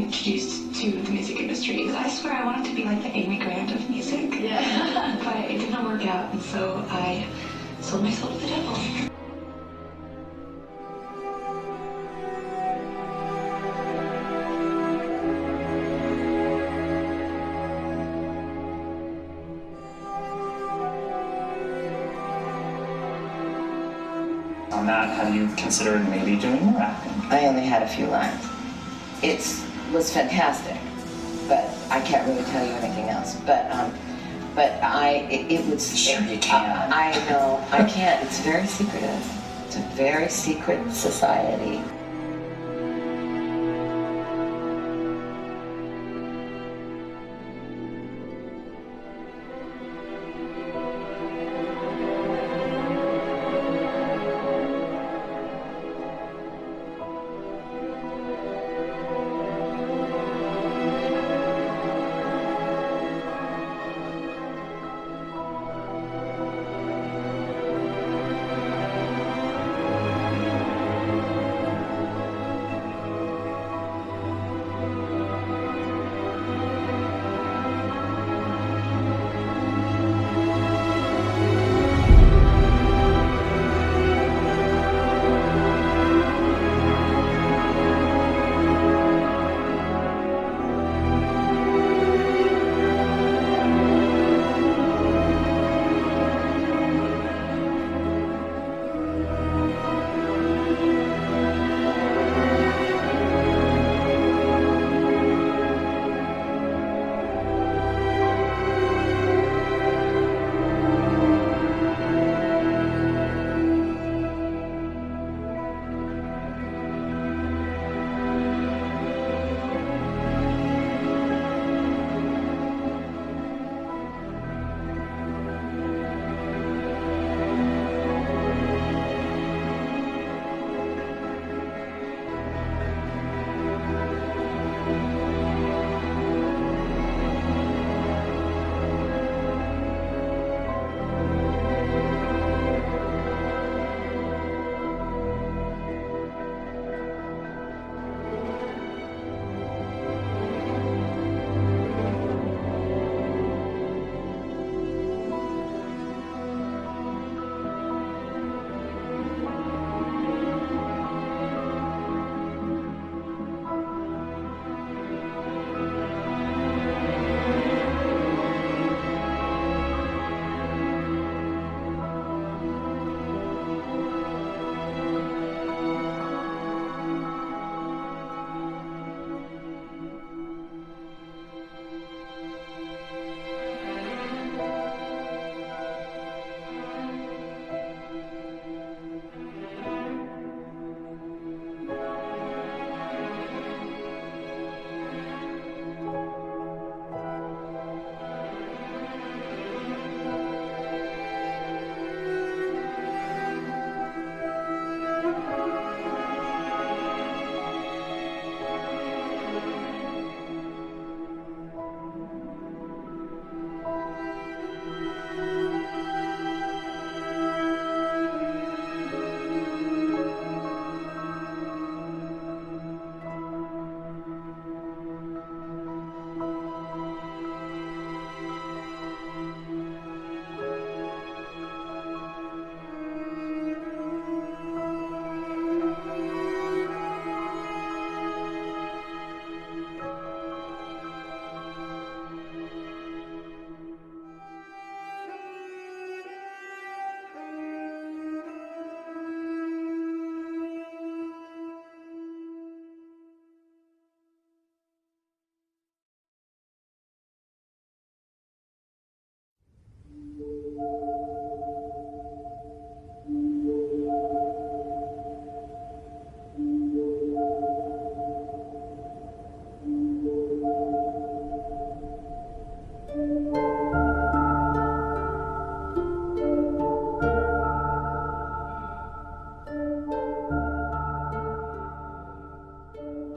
introduced to the music industry. I swear I wanted to be like the Amy Grant of music. Yeah. But it didn't work out, and so I sold my soul to the devil. On that, have you considered maybe doing more acting? I only had a few lines. It was fantastic, but I can't really tell you anything else. It was. Sure you can. I know, I can't. It's very secretive. It's a very secret society.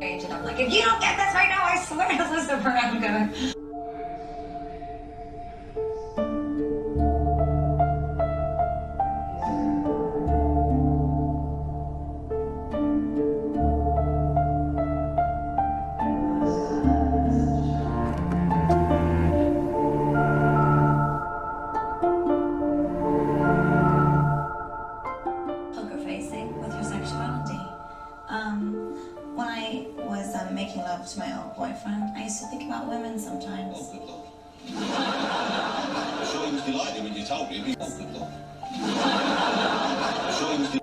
And I'm like, if you don't get this right now, I swear to Lucifer, I'm gonna. He told me. Oh, good Lord. I'm sure he was the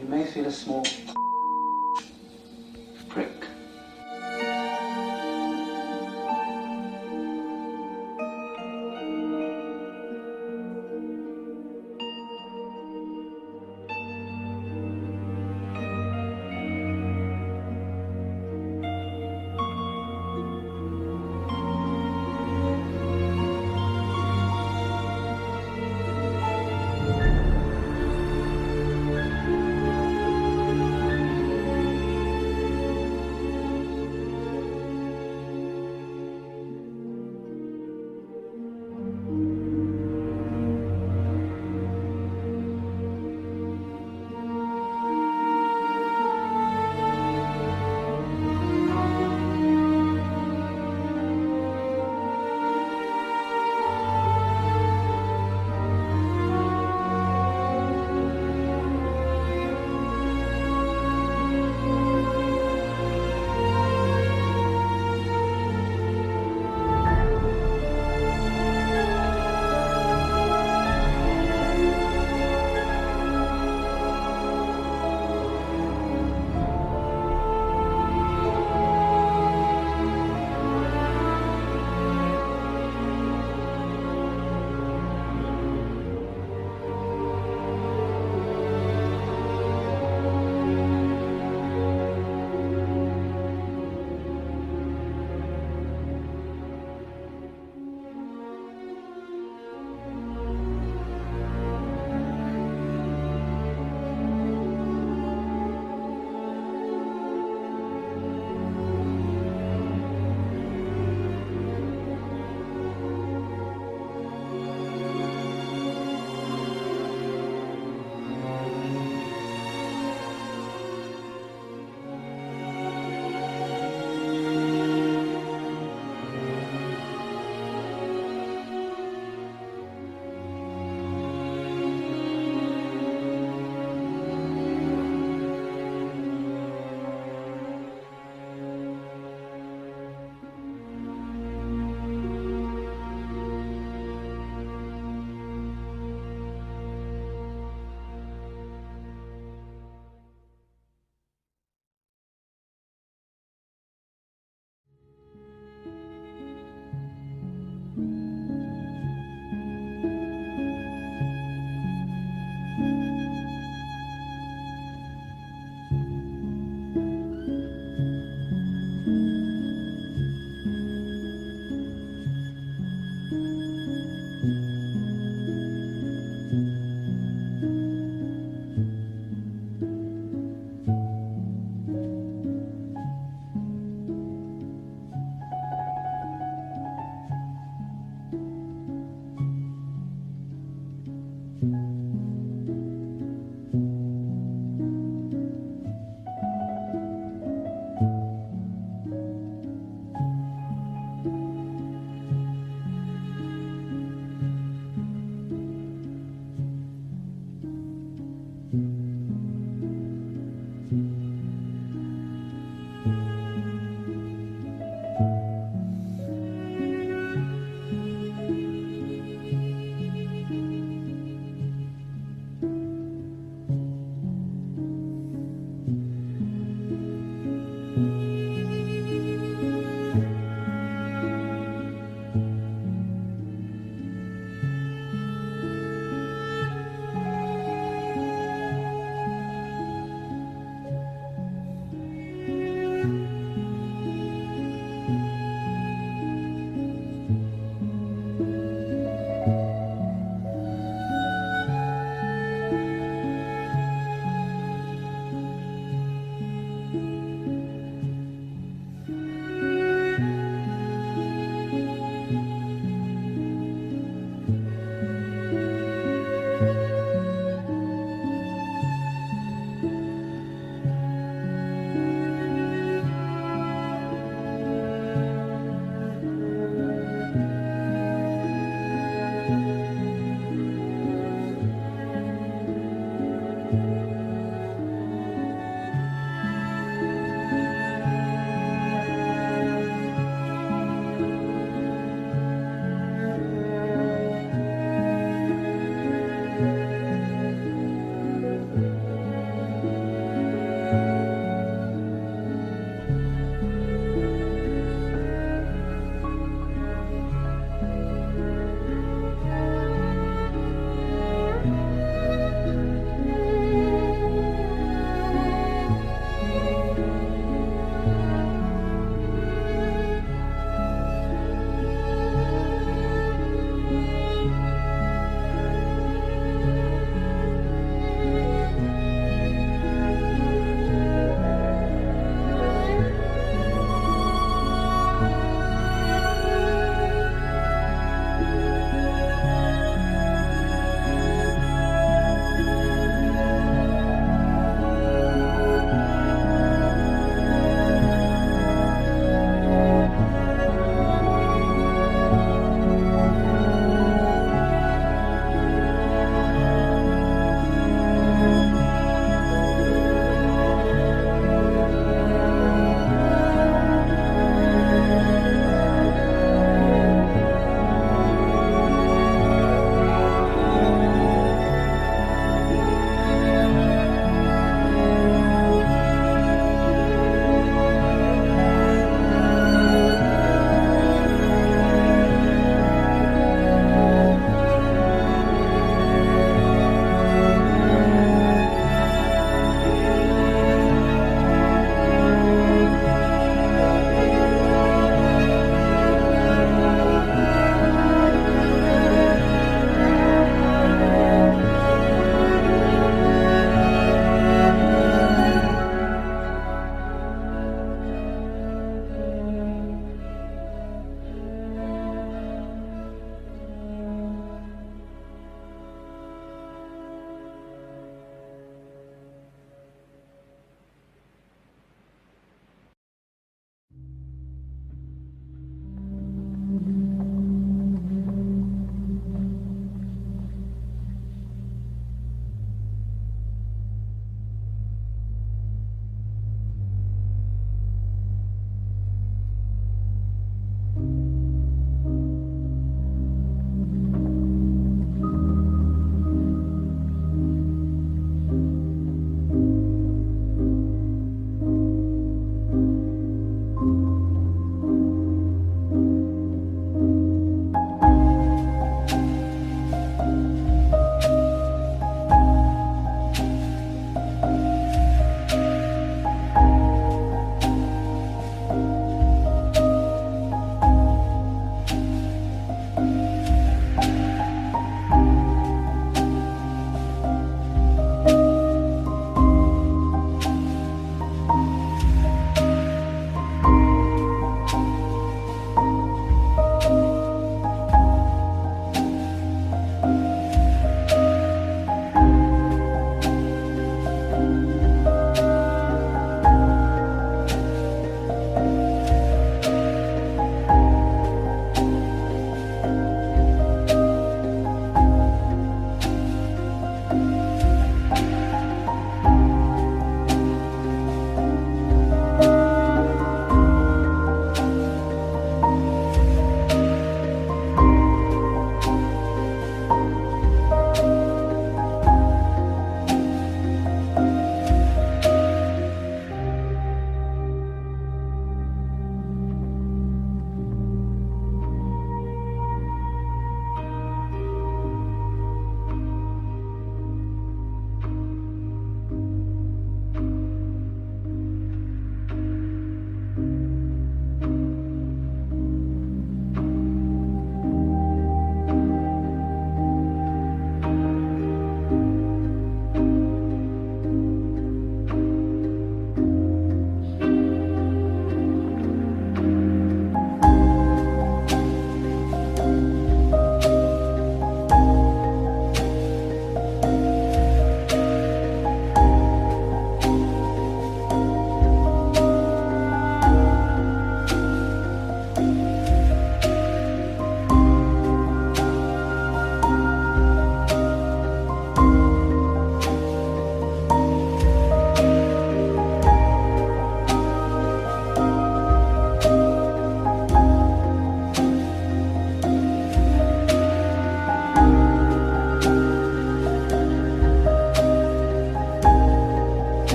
You may feel a small prick.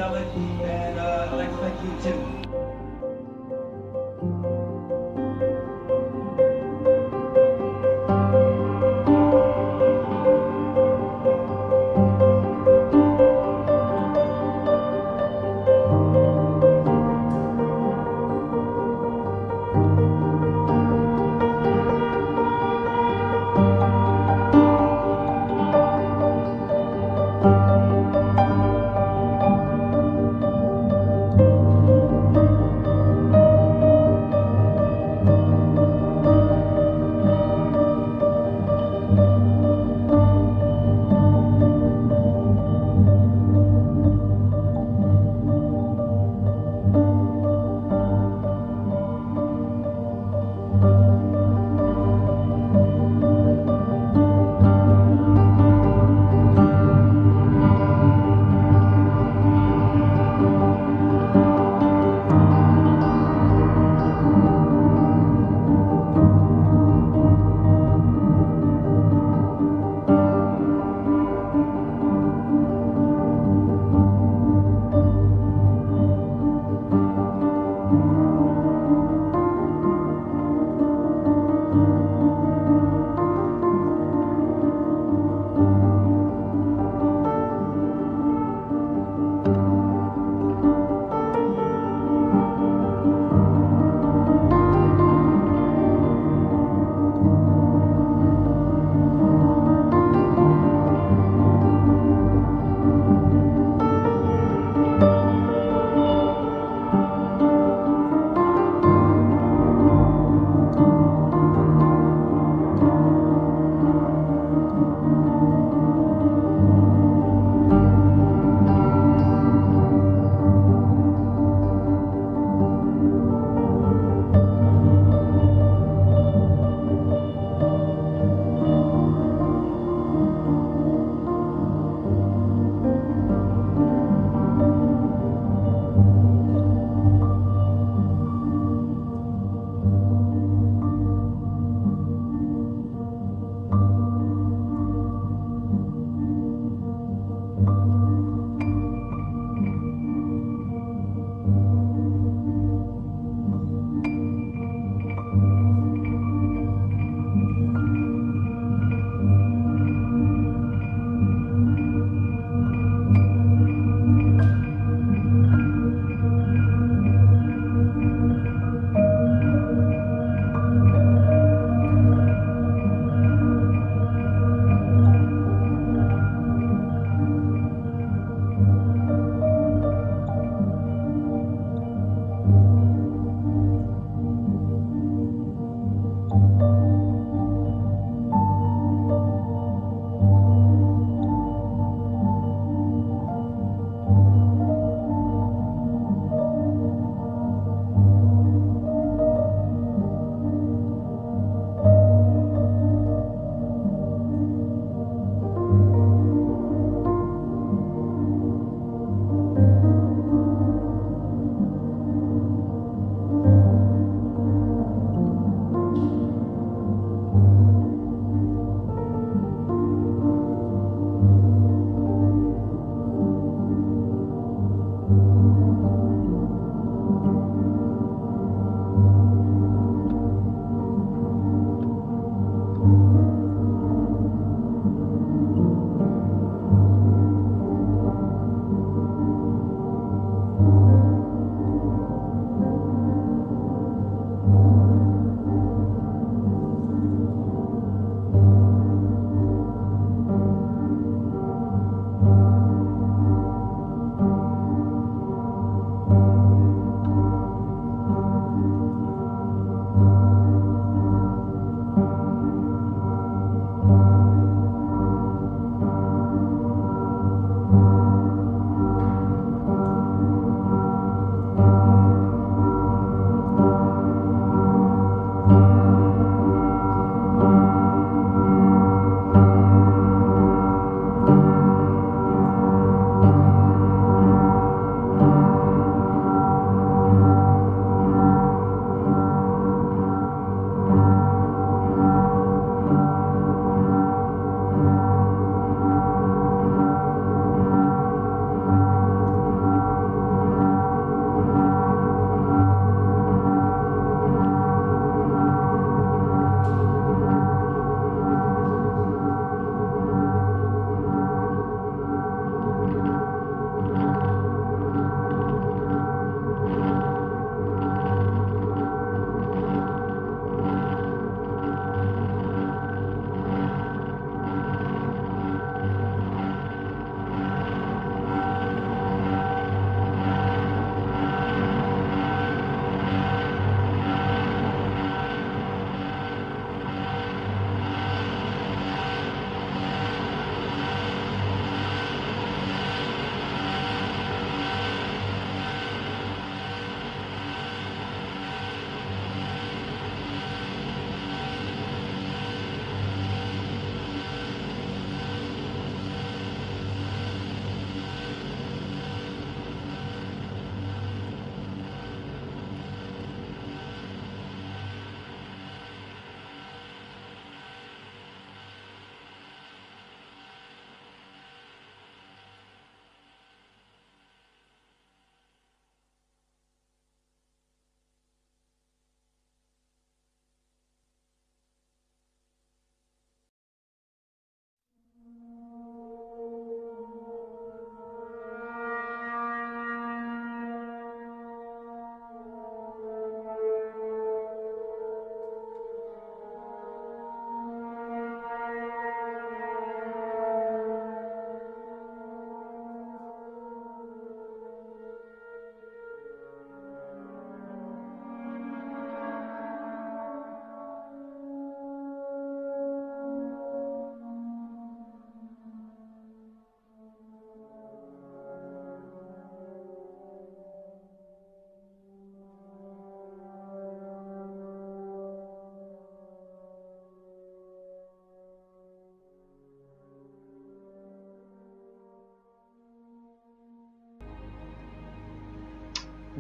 Celeb, and I'd like to thank you, Tim.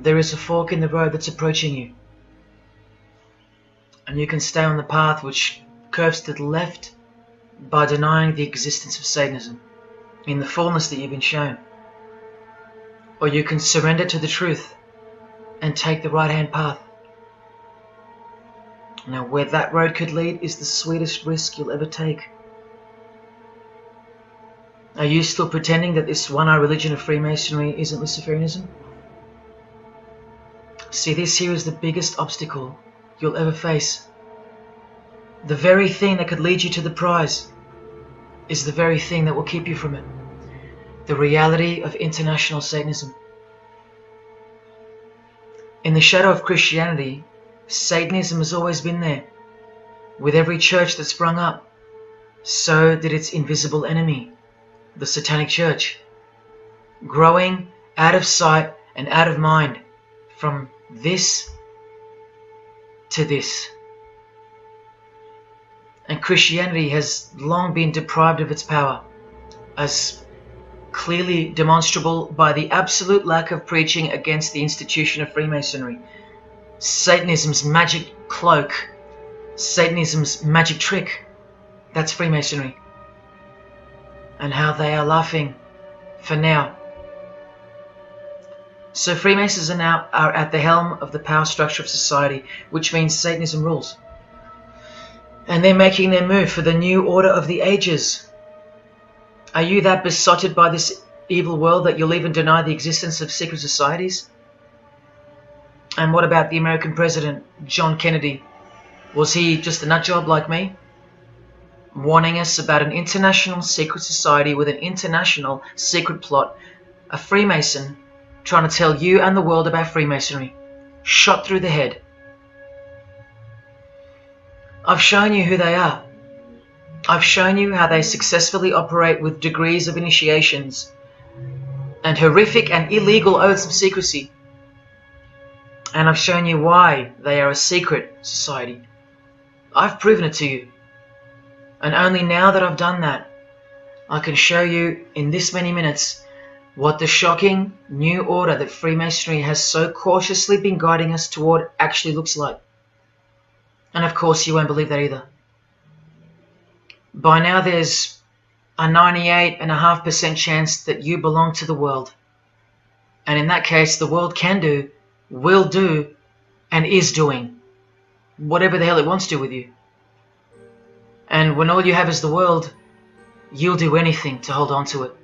there is a fork in the road that's approaching you. And you can stay on the path which curves to the left by denying the existence of Satanism in the fullness that you've been shown. Or you can surrender to the truth and take the right-hand path. Now, where that road could lead is the sweetest risk you'll ever take. Are you still pretending that this one-eye religion of Freemasonry isn't Luciferianism? See, this here is the biggest obstacle you'll ever face. The very thing that could lead you to the prize is the very thing that will keep you from it. The reality of international Satanism. In the shadow of Christianity, Satanism has always been there. With every church that sprung up, so did its invisible enemy, the Satanic Church, growing out of sight and out of mind from this to this. And Christianity has long been deprived of its power, as clearly demonstrable by the absolute lack of preaching against the institution of Freemasonry. Satanism's magic cloak, Satanism's magic trick, that's Freemasonry. And how they are laughing for now. So Freemasons are at the helm of the power structure of society, which means Satanism rules. And they're making their move for the new order of the ages. Are you that besotted by this evil world that you'll even deny the existence of secret societies? And what about the American president, John Kennedy? Was he just a nutjob like me? Warning us about an international secret society with an international secret plot. A Freemason trying to tell you and the world about Freemasonry. Shot through the head. I've shown you who they are. I've shown you how they successfully operate with degrees of initiations and horrific and illegal oaths of secrecy. And I've shown you why they are a secret society. I've proven it to you. And only now that I've done that, I can show you in this many minutes what the shocking new order that Freemasonry has so cautiously been guiding us toward actually looks like. And of course you won't believe that either. By now there's a 98.5% chance that you belong to the world. And in that case, the world can do, will do, and is doing whatever the hell it wants to with you. And when all you have is the world, you'll do anything to hold on to it.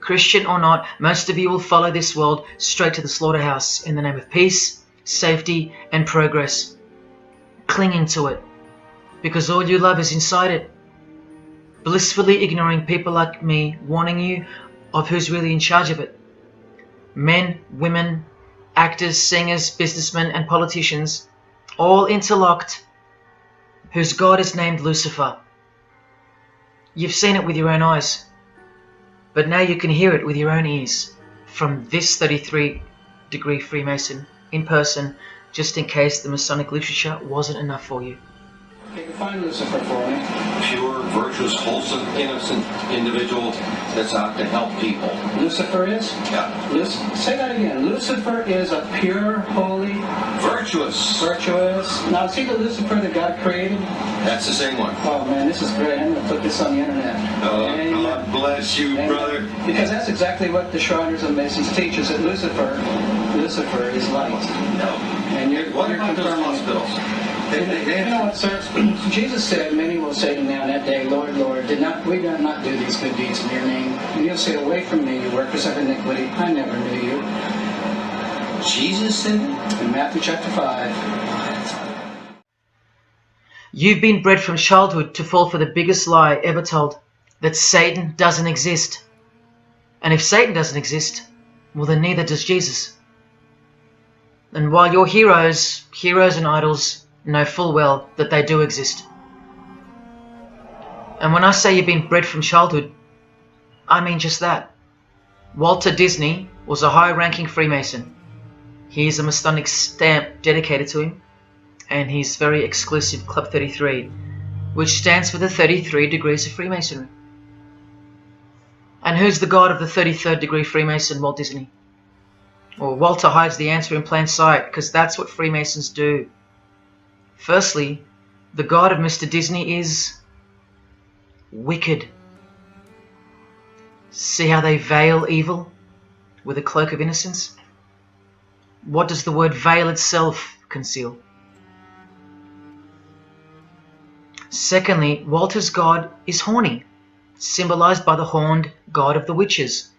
Christian or not, most of you will follow this world straight to the slaughterhouse in the name of peace, safety, and progress. Clinging to it, because all you love is inside it. Blissfully ignoring people like me warning you of who's really in charge of it. Men, women, actors, singers, businessmen, and politicians, all interlocked, whose God is named Lucifer. You've seen it with your own eyes, but now you can hear it with your own ears from this 33-degree Freemason in person, just in case the Masonic literature wasn't enough for you. Define Lucifer for me. Pure, virtuous, wholesome, innocent individual that's out to help people. Lucifer is? Yeah. Say that again. Lucifer is a pure, holy... Virtuous. Virtuous. Now, is he the Lucifer that God created? That's the same one. Oh, man, this is great. I'm going to put this on the internet. Oh, God bless you, brother. Because that's exactly what the Shriners and Masons teach us, that Lucifer is light. No. And you're about those hospitals? You know what, sir? Jesus said, many will say to me on that day, Lord, Lord, we did not do these good deeds in your name. And you'll say, away from me, you workers of iniquity. I never knew you. Jesus said it? In Matthew chapter 5. You've been bred from childhood to fall for the biggest lie ever told, that Satan doesn't exist. And if Satan doesn't exist, well then neither does Jesus. And while your heroes and idols know full well that they do exist. And when I say you've been bred from childhood, I mean just that. Walter Disney was a high-ranking Freemason. Here's a Masonic stamp dedicated to him, and his very exclusive Club 33, which stands for the 33 degrees of Freemasonry. And who's the god of the 33rd degree Freemason, Walt Disney? Or Walter hides the answer in plain sight, because that's what Freemasons do. Firstly, the God of Mr. Disney is wicked. See how they veil evil with a cloak of innocence? What does the word veil itself conceal? Secondly, Walter's God is horny, symbolized by the horned god of the witches.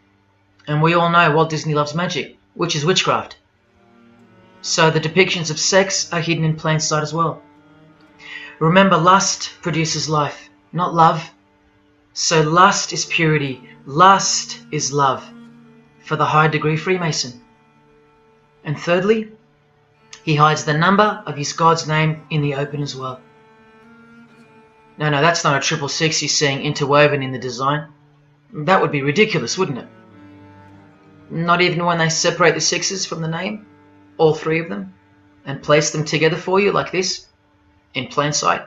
And we all know Walt Disney loves magic, which is witchcraft. So the depictions of sex are hidden in plain sight as well. Remember, lust produces life, not love. So lust is purity, lust is love, for the high degree Freemason. And thirdly, he hides the number of his God's name in the open as well. No, that's not a 666 he's seeing interwoven in the design. That would be ridiculous, wouldn't it? Not even when they separate the sixes from the name, all three of them, and place them together for you like this, in plain sight.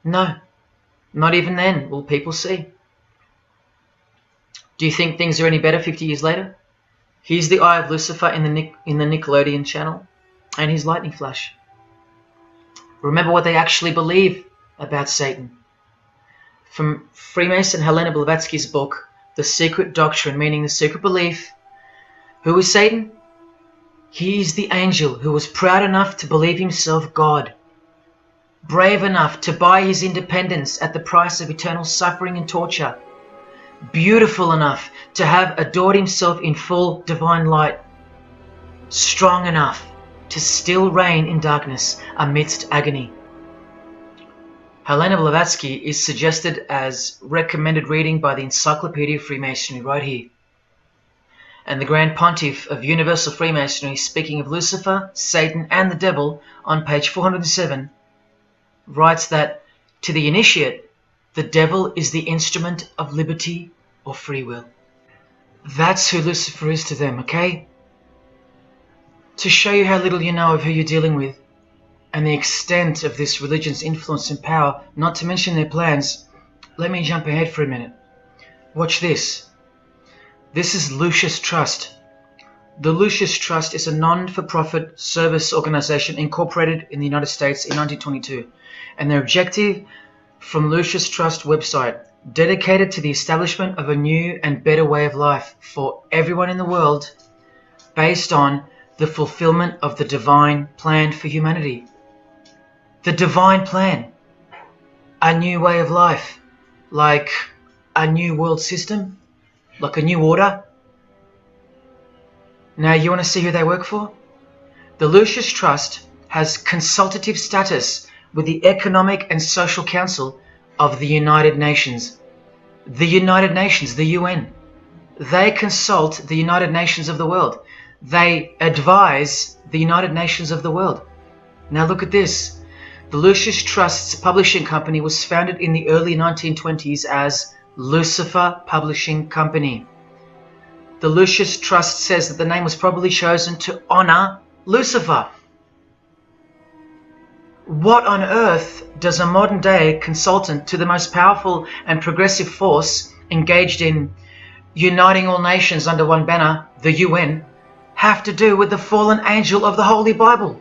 No, not even then will people see. Do you think things are any better 50 years later? Here's the Eye of Lucifer in the Nickelodeon channel, and his lightning flash. Remember what they actually believe about Satan. From Freemason Helena Blavatsky's book, The Secret Doctrine, meaning the secret belief. Who is Satan? He is the angel who was proud enough to believe himself God, brave enough to buy his independence at the price of eternal suffering and torture, beautiful enough to have adored himself in full divine light, strong enough to still reign in darkness amidst agony. Helena Blavatsky is suggested as recommended reading by the Encyclopedia of Freemasonry right here. And the Grand Pontiff of Universal Freemasonry, speaking of Lucifer, Satan and the Devil on page 407, writes that to the initiate, the devil is the instrument of liberty or free will. That's who Lucifer is to them, okay? To show you how little you know of who you're dealing with and the extent of this religion's influence and power, not to mention their plans, let me jump ahead for a minute. Watch this. This is Lucius Trust. The Lucius Trust is a non-for-profit service organization incorporated in the United States in 1922, and their objective from Lucius Trust website, dedicated to the establishment of a new and better way of life for everyone in the world, based on the fulfillment of the divine plan for humanity. The divine plan. A new way of life. Like a new world system. Like a new order. Now you want to see who they work for? The Lucius Trust has consultative status with the Economic and Social Council of the United Nations. The United Nations, the UN. They consult the United Nations of the world. They advise the United Nations of the world. Now look at this. The Lucius Trust's publishing company was founded in the early 1920s as Lucifer Publishing Company. The Lucius Trust says that the name was probably chosen to honor Lucifer. What on earth does a modern day consultant to the most powerful and progressive force engaged in uniting all nations under one banner, the UN, have to do with the fallen angel of the Holy Bible?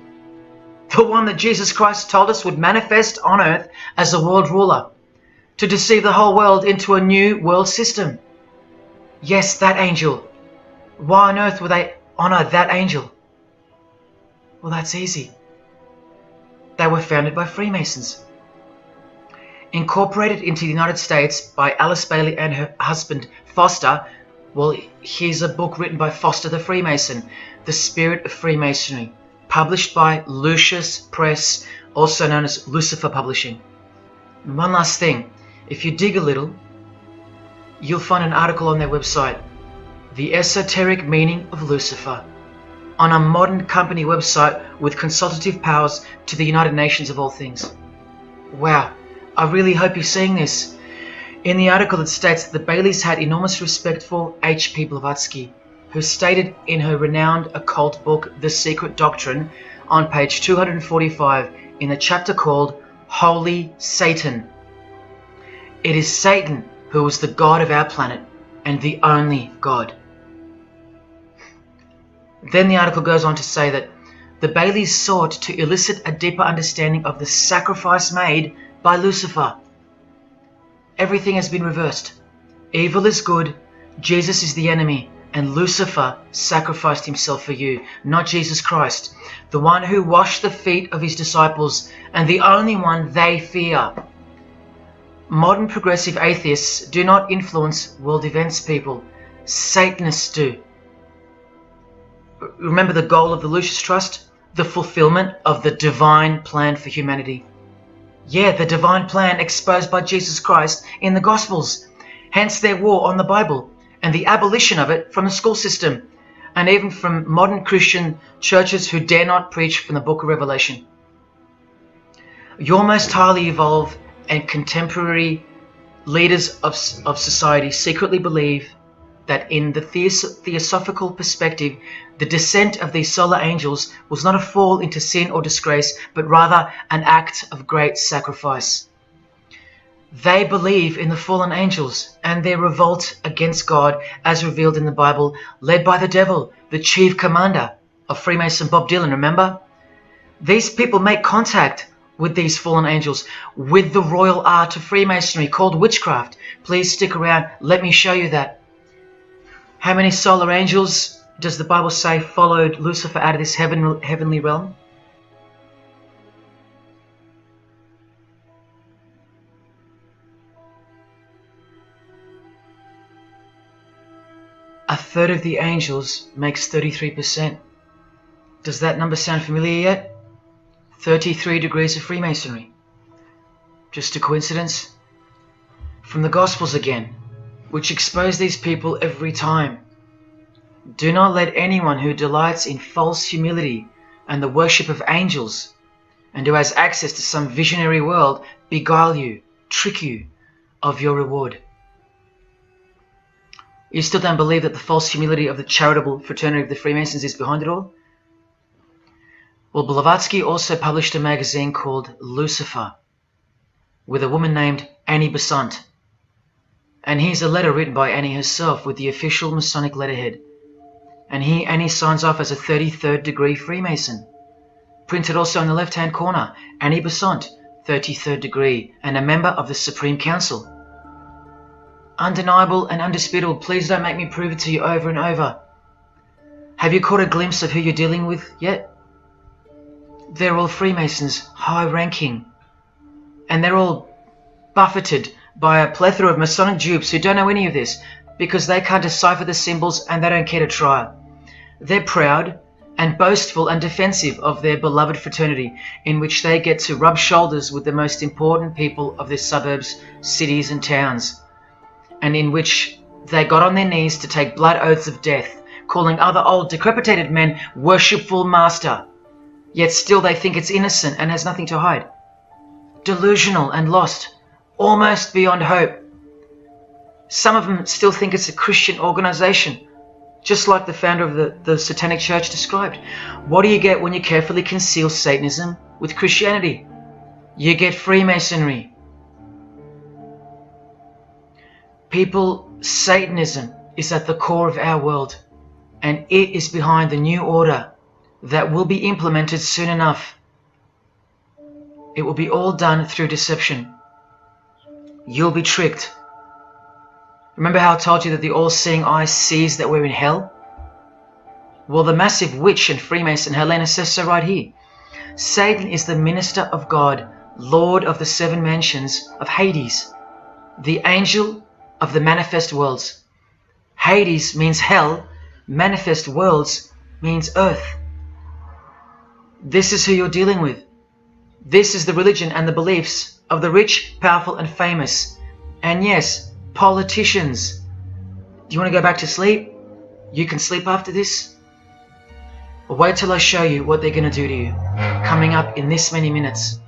The one that Jesus Christ told us would manifest on earth as a world ruler, to deceive the whole world into a new world system. Yes, that angel. Why on earth would they honor that angel? Well, that's easy. They were founded by Freemasons. Incorporated into the United States by Alice Bailey and her husband Foster. Well, here's a book written by Foster the Freemason, The Spirit of Freemasonry, published by Lucius Press, also known as Lucifer Publishing. And one last thing, if you dig a little, you'll find an article on their website, The Esoteric Meaning of Lucifer, on a modern company website with consultative powers to the United Nations of all things. Wow, I really hope you're seeing this. In the article it states that the Baileys had enormous respect for H.P. Blavatsky, who stated in her renowned occult book, The Secret Doctrine, on page 245 in the chapter called Holy Satan. It is Satan who is the God of our planet and the only God. Then the article goes on to say that the Baileys sought to elicit a deeper understanding of the sacrifice made by Lucifer. Everything has been reversed. Evil is good, Jesus is the enemy, and Lucifer sacrificed himself for you, not Jesus Christ, the one who washed the feet of his disciples and the only one they fear. Modern progressive atheists do not influence world events, people. Satanists do. Remember the goal of the Lucis Trust? The fulfillment of the divine plan for humanity. Yeah, the divine plan exposed by Jesus Christ in the Gospels. Hence their war on the Bible and the abolition of it from the school system and even from modern Christian churches who dare not preach from the book of Revelation. Your most highly evolved and contemporary leaders of society secretly believe that in the theosophical perspective, the descent of these solar angels was not a fall into sin or disgrace, but rather an act of great sacrifice. They believe in the fallen angels and their revolt against God as revealed in the Bible, led by the devil, the chief commander of Freemason Bob Dylan, remember? These people make contact with these fallen angels, with the royal art of Freemasonry called witchcraft. Please stick around, let me show you that. How many solar angels does the Bible say followed Lucifer out of this heavenly realm? A third of the angels makes 33%. Does that number sound familiar yet? 33 degrees of Freemasonry. Just a coincidence? From the Gospels again, which expose these people every time. Do not let anyone who delights in false humility and the worship of angels and who has access to some visionary world beguile you, trick you of your reward. You still don't believe that the false humility of the charitable fraternity of the Freemasons is behind it all? Well, Blavatsky also published a magazine called Lucifer with a woman named Annie Besant. And here's a letter written by Annie herself with the official Masonic letterhead. And here Annie signs off as a 33rd degree Freemason. Printed also in the left-hand corner, Annie Besant, 33rd degree, and a member of the Supreme Council. Undeniable and undisputable. Please don't make me prove it to you over and over. Have you caught a glimpse of who you're dealing with yet? They're all Freemasons, high-ranking. And they're all buffeted by a plethora of Masonic dupes who don't know any of this because they can't decipher the symbols and they don't care to try. They're proud and boastful and defensive of their beloved fraternity in which they get to rub shoulders with the most important people of their suburbs, cities and towns, and in which they got on their knees to take blood oaths of death, calling other old decrepitated men worshipful master, yet still they think it's innocent and has nothing to hide. Delusional and lost, almost beyond hope. Some of them still think it's a Christian organization, just like the founder of the Satanic Church described. What do you get when you carefully conceal Satanism with Christianity? You get Freemasonry. People, Satanism is at the core of our world, and it is behind the new order that will be implemented soon enough. It will be all done through deception. You'll be tricked. Remember how I told you that the all-seeing eye sees that we're in hell? Well, the massive witch and Freemason Helena says so right here. Satan is the minister of God, Lord of the seven mansions of Hades, the angel of the manifest worlds. Hades means hell, manifest worlds means earth. This is who you're dealing with. This is the religion and the beliefs of the rich, powerful and famous. And yes, politicians. Do you want to go back to sleep? You can sleep after this. Or wait till I show you what they're going to do to you, coming up in this many minutes.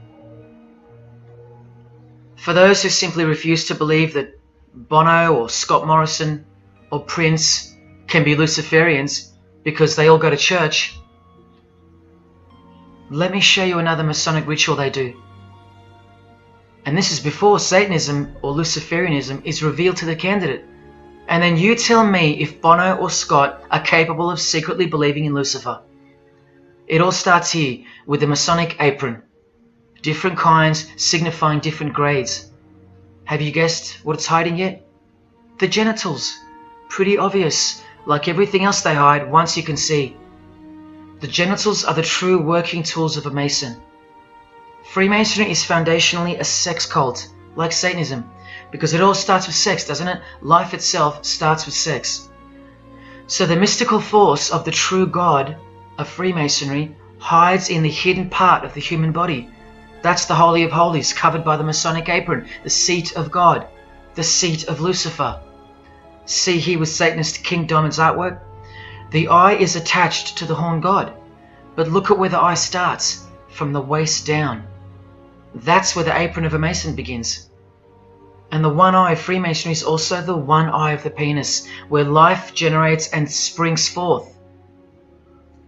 For those who simply refuse to believe that Bono or Scott Morrison or Prince can be Luciferians because they all go to church, let me show you another Masonic ritual they do. And this is before Satanism or Luciferianism is revealed to the candidate And then you tell me if Bono or Scott are capable of secretly believing in Lucifer. It all starts here with the Masonic apron. Different kinds signifying different grades. Have you guessed what it's hiding yet? The genitals. Pretty obvious. Like everything else they hide, once you can see. The genitals are the true working tools of a Mason. Freemasonry is foundationally a sex cult, like Satanism, because it all starts with sex, doesn't it? Life itself starts with sex. So the mystical force of the true God of Freemasonry hides in the hidden part of the human body. That's the Holy of Holies, covered by the Masonic apron, the seat of God, the seat of Lucifer. See here with Satanist King Diamond's artwork? The eye is attached to the horn god, but look at where the eye starts, from the waist down. That's where the apron of a Mason begins. And the one eye of Freemasonry is also the one eye of the penis, where life generates and springs forth.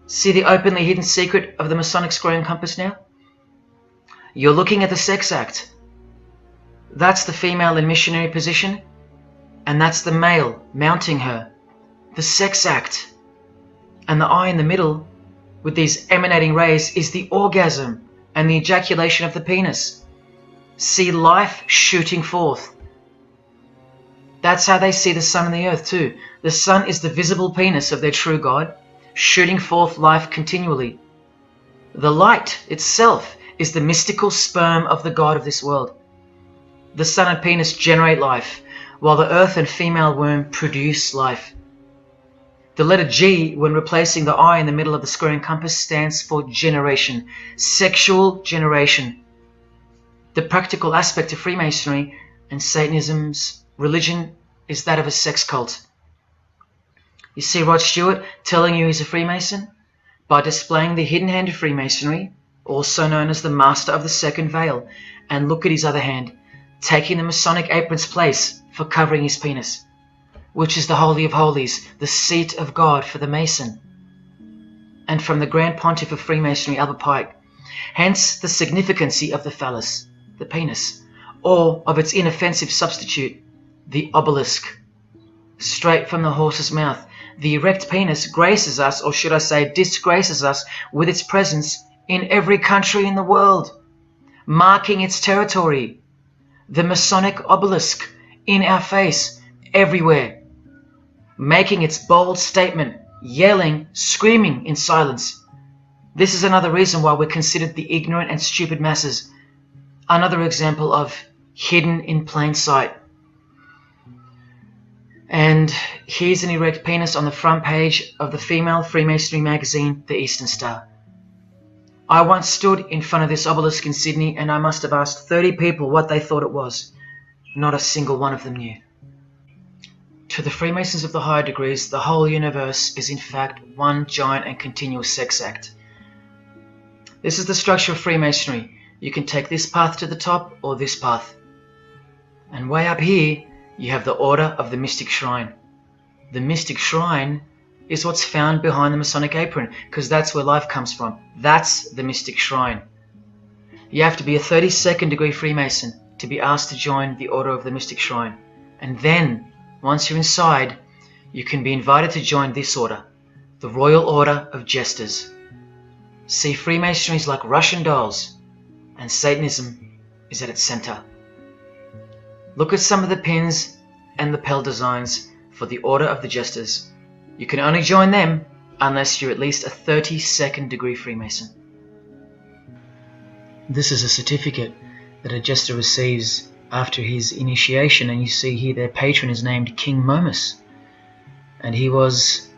See the openly hidden secret of the Masonic square and compass now? You're looking at the sex act. That's the female in missionary position, and that's the male mounting her. The sex act. And the eye in the middle, with these emanating rays, is the orgasm and the ejaculation of the penis. See life shooting forth. That's how they see the sun and the earth too. The sun is the visible penis of their true God, shooting forth life continually. The light itself is the mystical sperm of the God of this world. The sun and penis generate life, while the earth and female womb produce life. The letter G, when replacing the I in the middle of the square and compass, stands for generation, sexual generation. The practical aspect of Freemasonry and Satanism's religion is that of a sex cult. You see Rod Stewart telling you he's a Freemason? By displaying the hidden hand of Freemasonry, also known as the Master of the Second Veil, and look at his other hand, taking the Masonic apron's place for covering his penis, which is the Holy of Holies, the seat of God for the Mason. And from the Grand Pontiff of Freemasonry, Albert Pike, hence the significancy of the phallus, the penis, or of its inoffensive substitute, the obelisk. Straight from the horse's mouth, the erect penis graces us, or should I say disgraces us, with its presence in every country in the world, marking its territory. The Masonic obelisk in our face, everywhere, making its bold statement, yelling, screaming in silence. This is another reason why we're considered the ignorant and stupid masses. Another example of hidden in plain sight. And here's an erect penis on the front page of the female Freemasonry magazine, The Eastern Star. I once stood in front of this obelisk in Sydney, and I must have asked 30 people what they thought it was. Not a single one of them knew. To the Freemasons of the higher degrees, the whole universe is in fact one giant and continuous sex act. This is the structure of Freemasonry. You can take this path to the top or this path. And way up here, you have the Order of the Mystic Shrine. The Mystic Shrine is what's found behind the Masonic apron, because that's where life comes from. That's the Mystic Shrine. You have to be a 32nd degree Freemason to be asked to join the Order of the Mystic Shrine. And then, once you're inside, you can be invited to join this order, the Royal Order of Jesters. See, Freemasonry is like Russian dolls, and Satanism is at its center. Look at some of the pins and lapel designs for the Order of the Jesters. You can only join them unless you're at least a 32nd degree Freemason. This is a certificate that a Jester receives after his initiation, and you see here their patron is named King Momus, and he was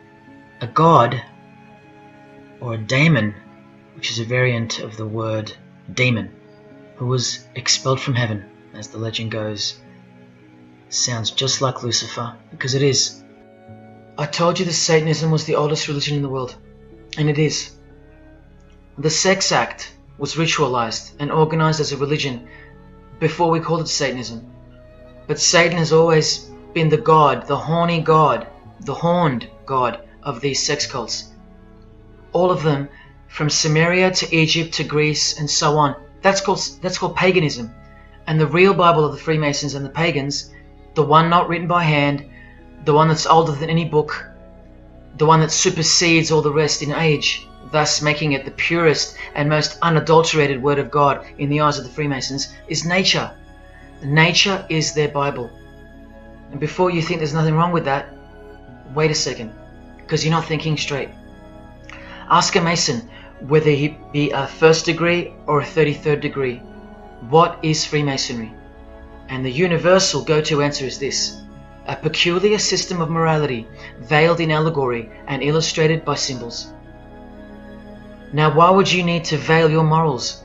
a god, or a daemon, which is a variant of the word demon, who was expelled from heaven, as the legend goes. Sounds just like Lucifer, because it is. I told you that Satanism was the oldest religion in the world, and it is. The sex act was ritualized and organized as a religion before we called it Satanism. But Satan has always been the god, the horny god, the horned god of these sex cults. All of them, from Sumeria to Egypt to Greece and so on, that's called paganism. And the real Bible of the Freemasons and the pagans, the one not written by hand, the one that's older than any book, the one that supersedes all the rest in age, thus making it the purest and most unadulterated word of God in the eyes of the Freemasons, is nature. Nature is their Bible. And before you think there's nothing wrong with that, wait a second, because you're not thinking straight. Ask a Mason, whether he be a 1st degree or a 33rd degree, what is Freemasonry? And the universal go-to answer is this: a peculiar system of morality, veiled in allegory and illustrated by symbols. Now, why would you need to veil your morals?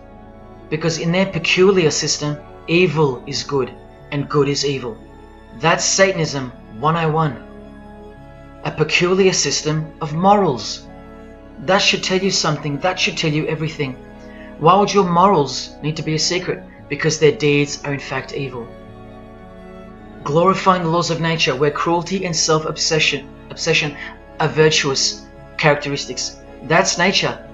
Because in their peculiar system, evil is good and good is evil. That's Satanism 101. A peculiar system of morals. That should tell you something. That should tell you everything. Why would your morals need to be a secret? Because their deeds are in fact evil. Glorifying the laws of nature, where cruelty and self-obsession are virtuous characteristics. That's nature.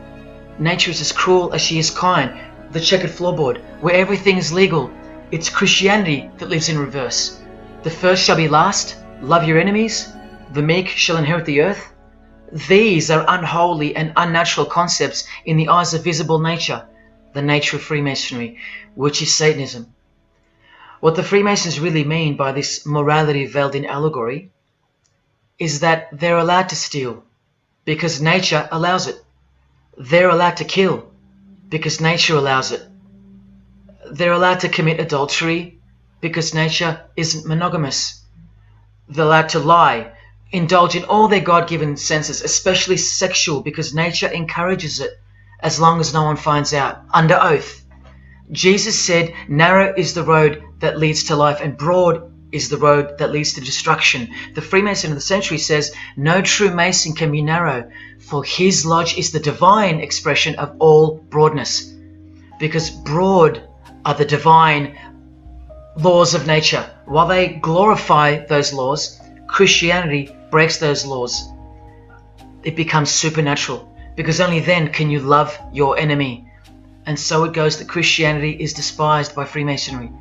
Nature is as cruel as she is kind. The checkered floorboard, where everything is legal. It's Christianity that lives in reverse. The first shall be last. Love your enemies. The meek shall inherit the earth. These are unholy and unnatural concepts in the eyes of visible nature, the nature of Freemasonry, which is Satanism. What the Freemasons really mean by this morality veiled in allegory is that they're allowed to steal because nature allows it. They're allowed to kill because nature allows it. They're allowed to commit adultery because nature isn't monogamous. They're allowed to lie, indulge in all their God-given senses, especially sexual, because nature encourages it, as long as no one finds out, under oath. Jesus said, narrow is the road that leads to life, and broad is the road that leads to destruction. The Freemason of the century says, no true Mason can be narrow, for his lodge is the divine expression of all broadness. Because broad are the divine laws of nature. While they glorify those laws, Christianity breaks those laws. It becomes supernatural, because only then can you love your enemy. And so it goes that Christianity is despised by Freemasonry,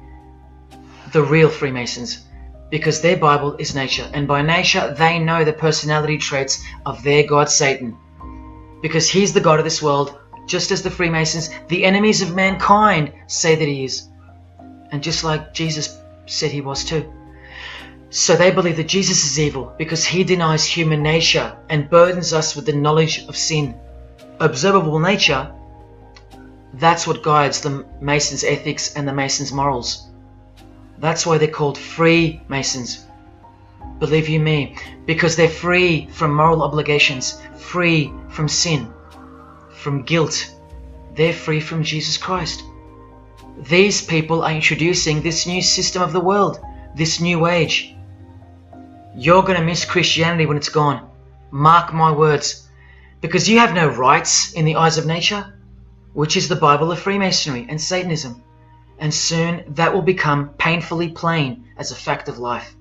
the real Freemasons, because their Bible is nature, and by nature they know the personality traits of their God Satan, because he's the God of this world, just as the Freemasons, the enemies of mankind, say that he is, and just like Jesus said he was too. So they believe that Jesus is evil because he denies human nature and burdens us with the knowledge of sin. Observable nature, that's what guides the Masons' ethics and the Masons' morals. That's why they're called Freemasons. Believe you me, because they're free from moral obligations, free from sin, from guilt. They're free from Jesus Christ. These people are introducing this new system of the world, this new age. You're going to miss Christianity when it's gone. Mark my words. Because you have no rights in the eyes of nature, which is the Bible of Freemasonry and Satanism. And soon that will become painfully plain as a fact of life.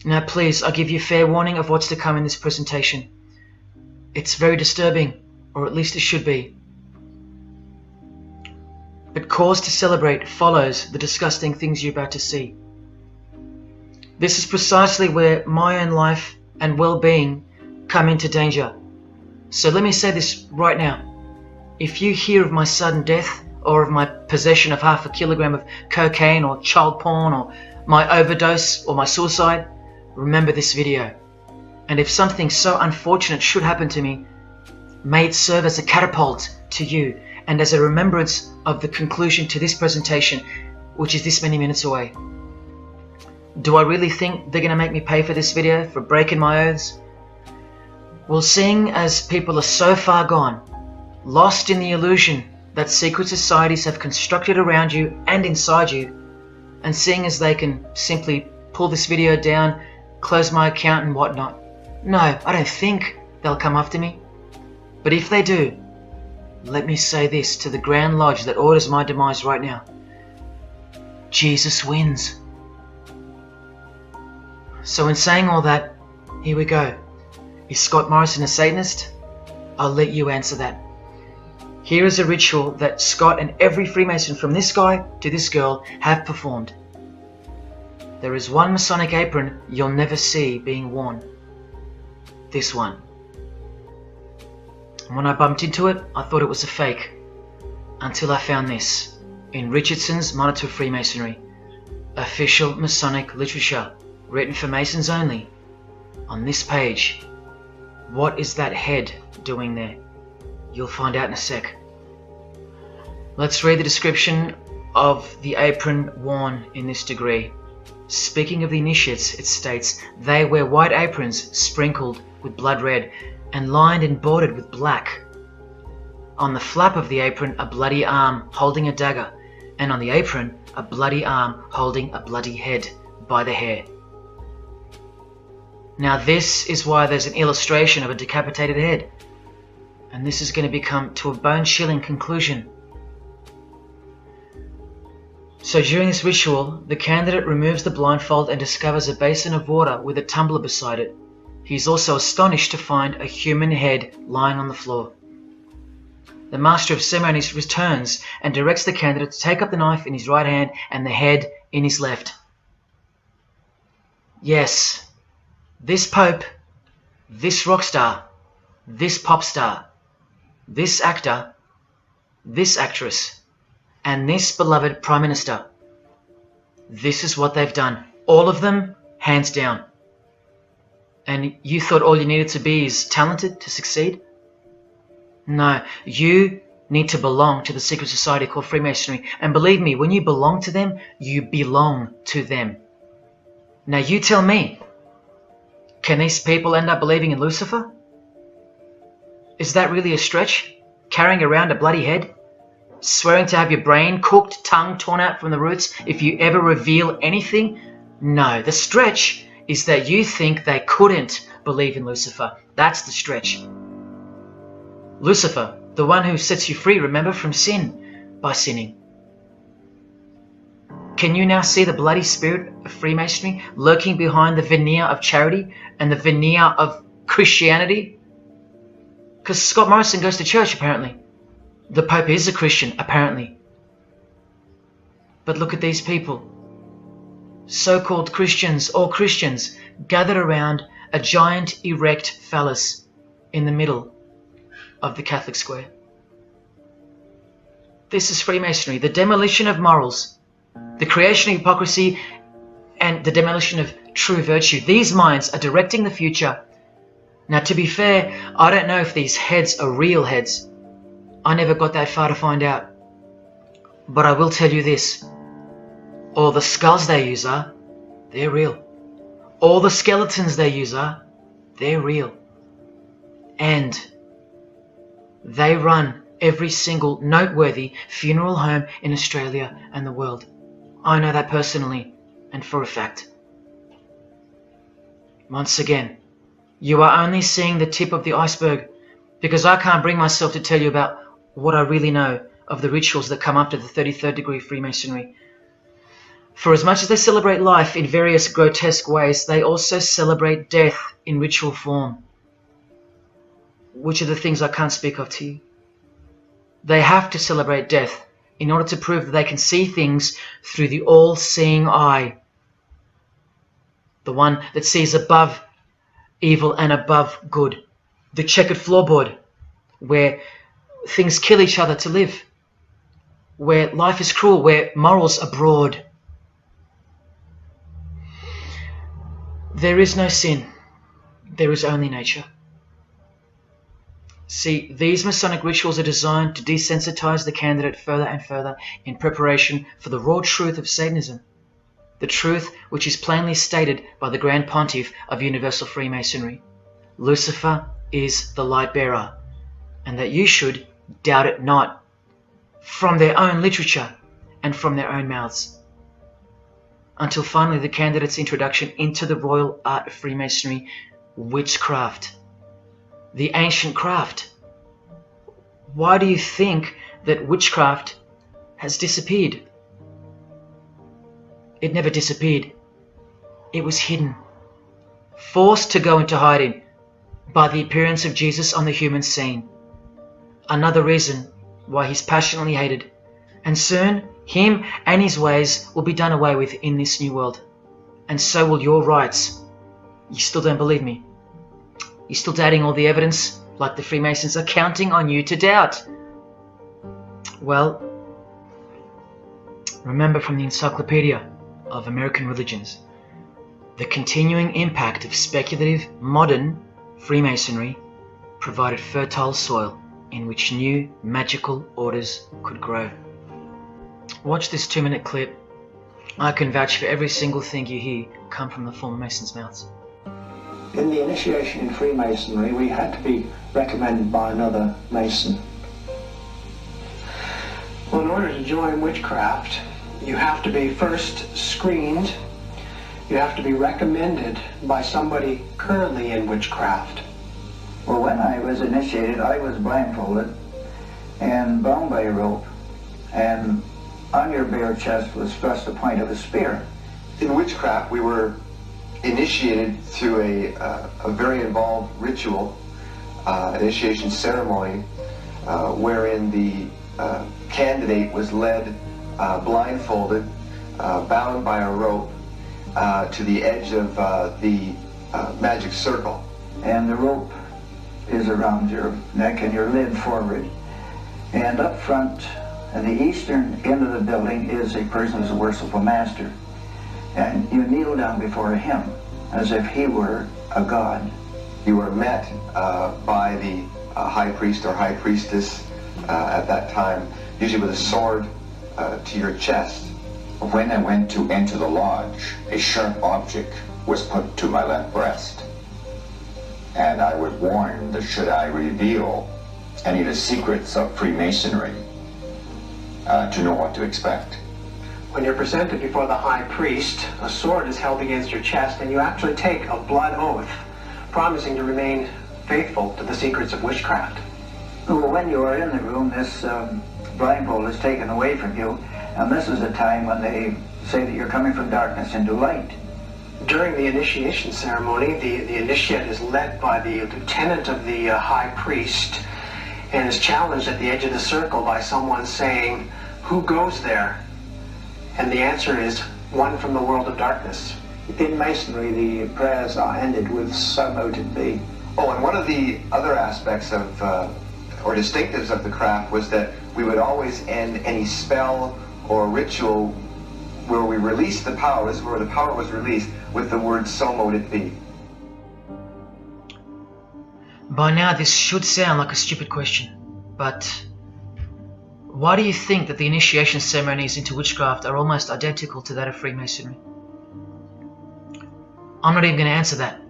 Now please, I give you fair warning of what's to come in this presentation. It's very disturbing, or at least it should be. But cause to celebrate follows the disgusting things you're about to see. This is precisely where my own life and well-being come into danger. So let me say this right now. If you hear of my sudden death, or of my possession of 0.5 kilogram of cocaine or child porn, or my overdose or my suicide, remember this video. And if something so unfortunate should happen to me, may it serve as a catapult to you and as a remembrance of the conclusion to this presentation, which is this many minutes away. Do I really think they're going to make me pay for this video, for breaking my oaths? Well, seeing as people are so far gone, lost in the illusion that secret societies have constructed around you and inside you, and seeing as they can simply pull this video down, close my account and whatnot, no, I don't think they'll come after me. But if they do, let me say this to the Grand Lodge that orders my demise right now. Jesus wins. So in saying all that, here we go. Is Scott Morrison a Satanist? I'll let you answer that. Here is a ritual that Scott and every Freemason from this guy to this girl have performed. There is one Masonic apron you'll never see being worn. This one. And when I bumped into it, I thought it was a fake. Until I found this. In Richardson's Monitor of Freemasonry. Official Masonic literature. Written for Masons only. On this page. What is that head doing there? You'll find out in a sec. Let's read the description of the apron worn in this degree. Speaking of the initiates, it states, they wear white aprons sprinkled with blood red and lined and bordered with black. On the flap of the apron, a bloody arm holding a dagger, and on the apron, a bloody arm holding a bloody head by the hair. Now this is why there's an illustration of a decapitated head. And this is going to become to a bone-chilling conclusion. So during this ritual, the candidate removes the blindfold and discovers a basin of water with a tumbler beside it. He is also astonished to find a human head lying on the floor. The master of ceremonies returns and directs the candidate to take up the knife in his right hand and the head in his left. Yes, this pope, this rock star, this pop star, this actor, this actress, and this beloved Prime Minister. This is what they've done. All of them, hands down. And you thought all you needed to be is talented to succeed? No, you need to belong to the secret society called Freemasonry. And believe me, when you belong to them, you belong to them. Now you tell me, can these people end up believing in Lucifer? Is that really a stretch? Carrying around a bloody head? Swearing to have your brain cooked, tongue torn out from the roots if you ever reveal anything? No, the stretch is that you think they couldn't believe in Lucifer. That's the stretch. Lucifer, the one who sets you free, remember, from sin by sinning. Can you now see the bloody spirit of Freemasonry lurking behind the veneer of charity and the veneer of Christianity? Because Scott Morrison goes to church, apparently. The Pope is a Christian, apparently. But look at these people. So-called Christians, or Christians, gathered around a giant erect phallus in the middle of the Catholic square. This is Freemasonry, the demolition of morals, the creation of hypocrisy, and the demolition of true virtue. These minds are directing the future. Now, to be fair, I don't know if these heads are real heads. I never got that far to find out. But I will tell you this. All the skulls they use they're real. All the skeletons they use they're real. And they run every single noteworthy funeral home in Australia and the world. I know that personally and for a fact. Once again, you are only seeing the tip of the iceberg, because I can't bring myself to tell you about what I really know of the rituals that come after the 33rd degree Freemasonry. For as much as they celebrate life in various grotesque ways, they also celebrate death in ritual form, which are the things I can't speak of to you. They have to celebrate death in order to prove that they can see things through the all-seeing eye, the one that sees above evil and above good, the checkered floorboard, where things kill each other to live, where life is cruel, where morals are broad. There is no sin, there is only nature. See, these Masonic rituals are designed to desensitize the candidate further and further in preparation for the raw truth of Satanism, the truth which is plainly stated by the Grand Pontiff of Universal Freemasonry. Lucifer is the light bearer, and that you should doubt it not, from their own literature and from their own mouths. Until finally the candidate's introduction into the royal art of Freemasonry, witchcraft. The ancient craft. Why do you think that witchcraft has disappeared? It never disappeared. It was hidden, forced to go into hiding by the appearance of Jesus on the human scene. Another reason why he's passionately hated, and soon him and his ways will be done away with in this new world. and so will your rights. You still don't believe me? You're still doubting all the evidence, like the Freemasons are counting on you to doubt? Well, remember from the Encyclopedia of American Religions, the continuing impact of speculative, modern Freemasonry provided fertile soil in which new magical orders could grow. Watch this 2-minute clip. I can vouch for every single thing you hear come from the former Masons' mouths. In the initiation in Freemasonry, we had to be recommended by another Mason. Well, in order to join witchcraft, you have to be first screened. You have to be recommended by somebody currently in witchcraft. Well, when I was initiated, I was blindfolded and bound by a rope, and on your bare chest was thrust the point of a spear. In witchcraft, we were initiated through a very involved ritual, initiation ceremony, wherein the candidate was led blindfolded, bound by a rope, to the edge of the magic circle. And the rope is around your neck and you're led forward. And up front, at the eastern end of the building, is a person who's a worshipful master. And you kneel down before him as if he were a god. You were met by the high priest or high priestess at that time, usually with a sword to your chest. When I went to enter the lodge, a sharp object was put to my left breast. And I was warned that should I reveal any of the secrets of Freemasonry, to know what to expect. When you're presented before the high priest, a sword is held against your chest, and you actually take a blood oath, promising to remain faithful to the secrets of witchcraft. Well, when you are in the room, this blindfold is taken away from you, and this is the time when they say that you're coming from darkness into light. During the initiation ceremony, the initiate is led by the lieutenant of the high priest and is challenged at the edge of the circle by someone saying, "Who goes there?" And the answer is, "One from the world of darkness." In Masonry, the prayers are ended with "So mote it be." Oh, and one of the other aspects of, or distinctives of the craft was that we would always end any spell or ritual where we released the power, this is where the power was released, with the word "So mote it be." By now this should sound like a stupid question, but why do you think that the initiation ceremonies into witchcraft are almost identical to that of Freemasonry? I'm not even going to answer that.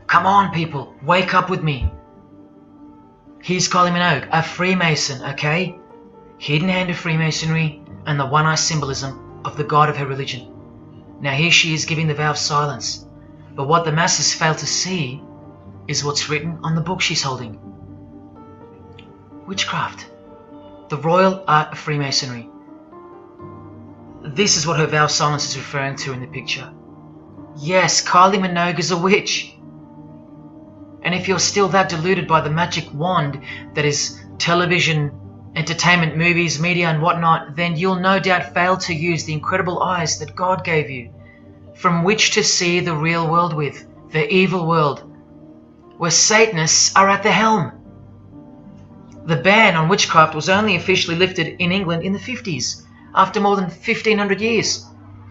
Come on, people, wake up with me. Here's Kylie Minogue, a Freemason, okay? Hidden hand of Freemasonry and the one-eye symbolism of the god of her religion. Now here she is giving the vow of silence, but what the masses fail to see is what's written on the book she's holding. Witchcraft, the royal art of Freemasonry. This is what her vow of silence is referring to in the picture. Yes, Kylie Minogue is a witch. And if you're still that deluded by the magic wand that is television, entertainment, movies, media and whatnot, then you'll no doubt fail to use the incredible eyes that God gave you, from which to see the real world with, the evil world, where Satanists are at the helm. The ban on witchcraft was only officially lifted in England in the 50s, after more than 1500 years.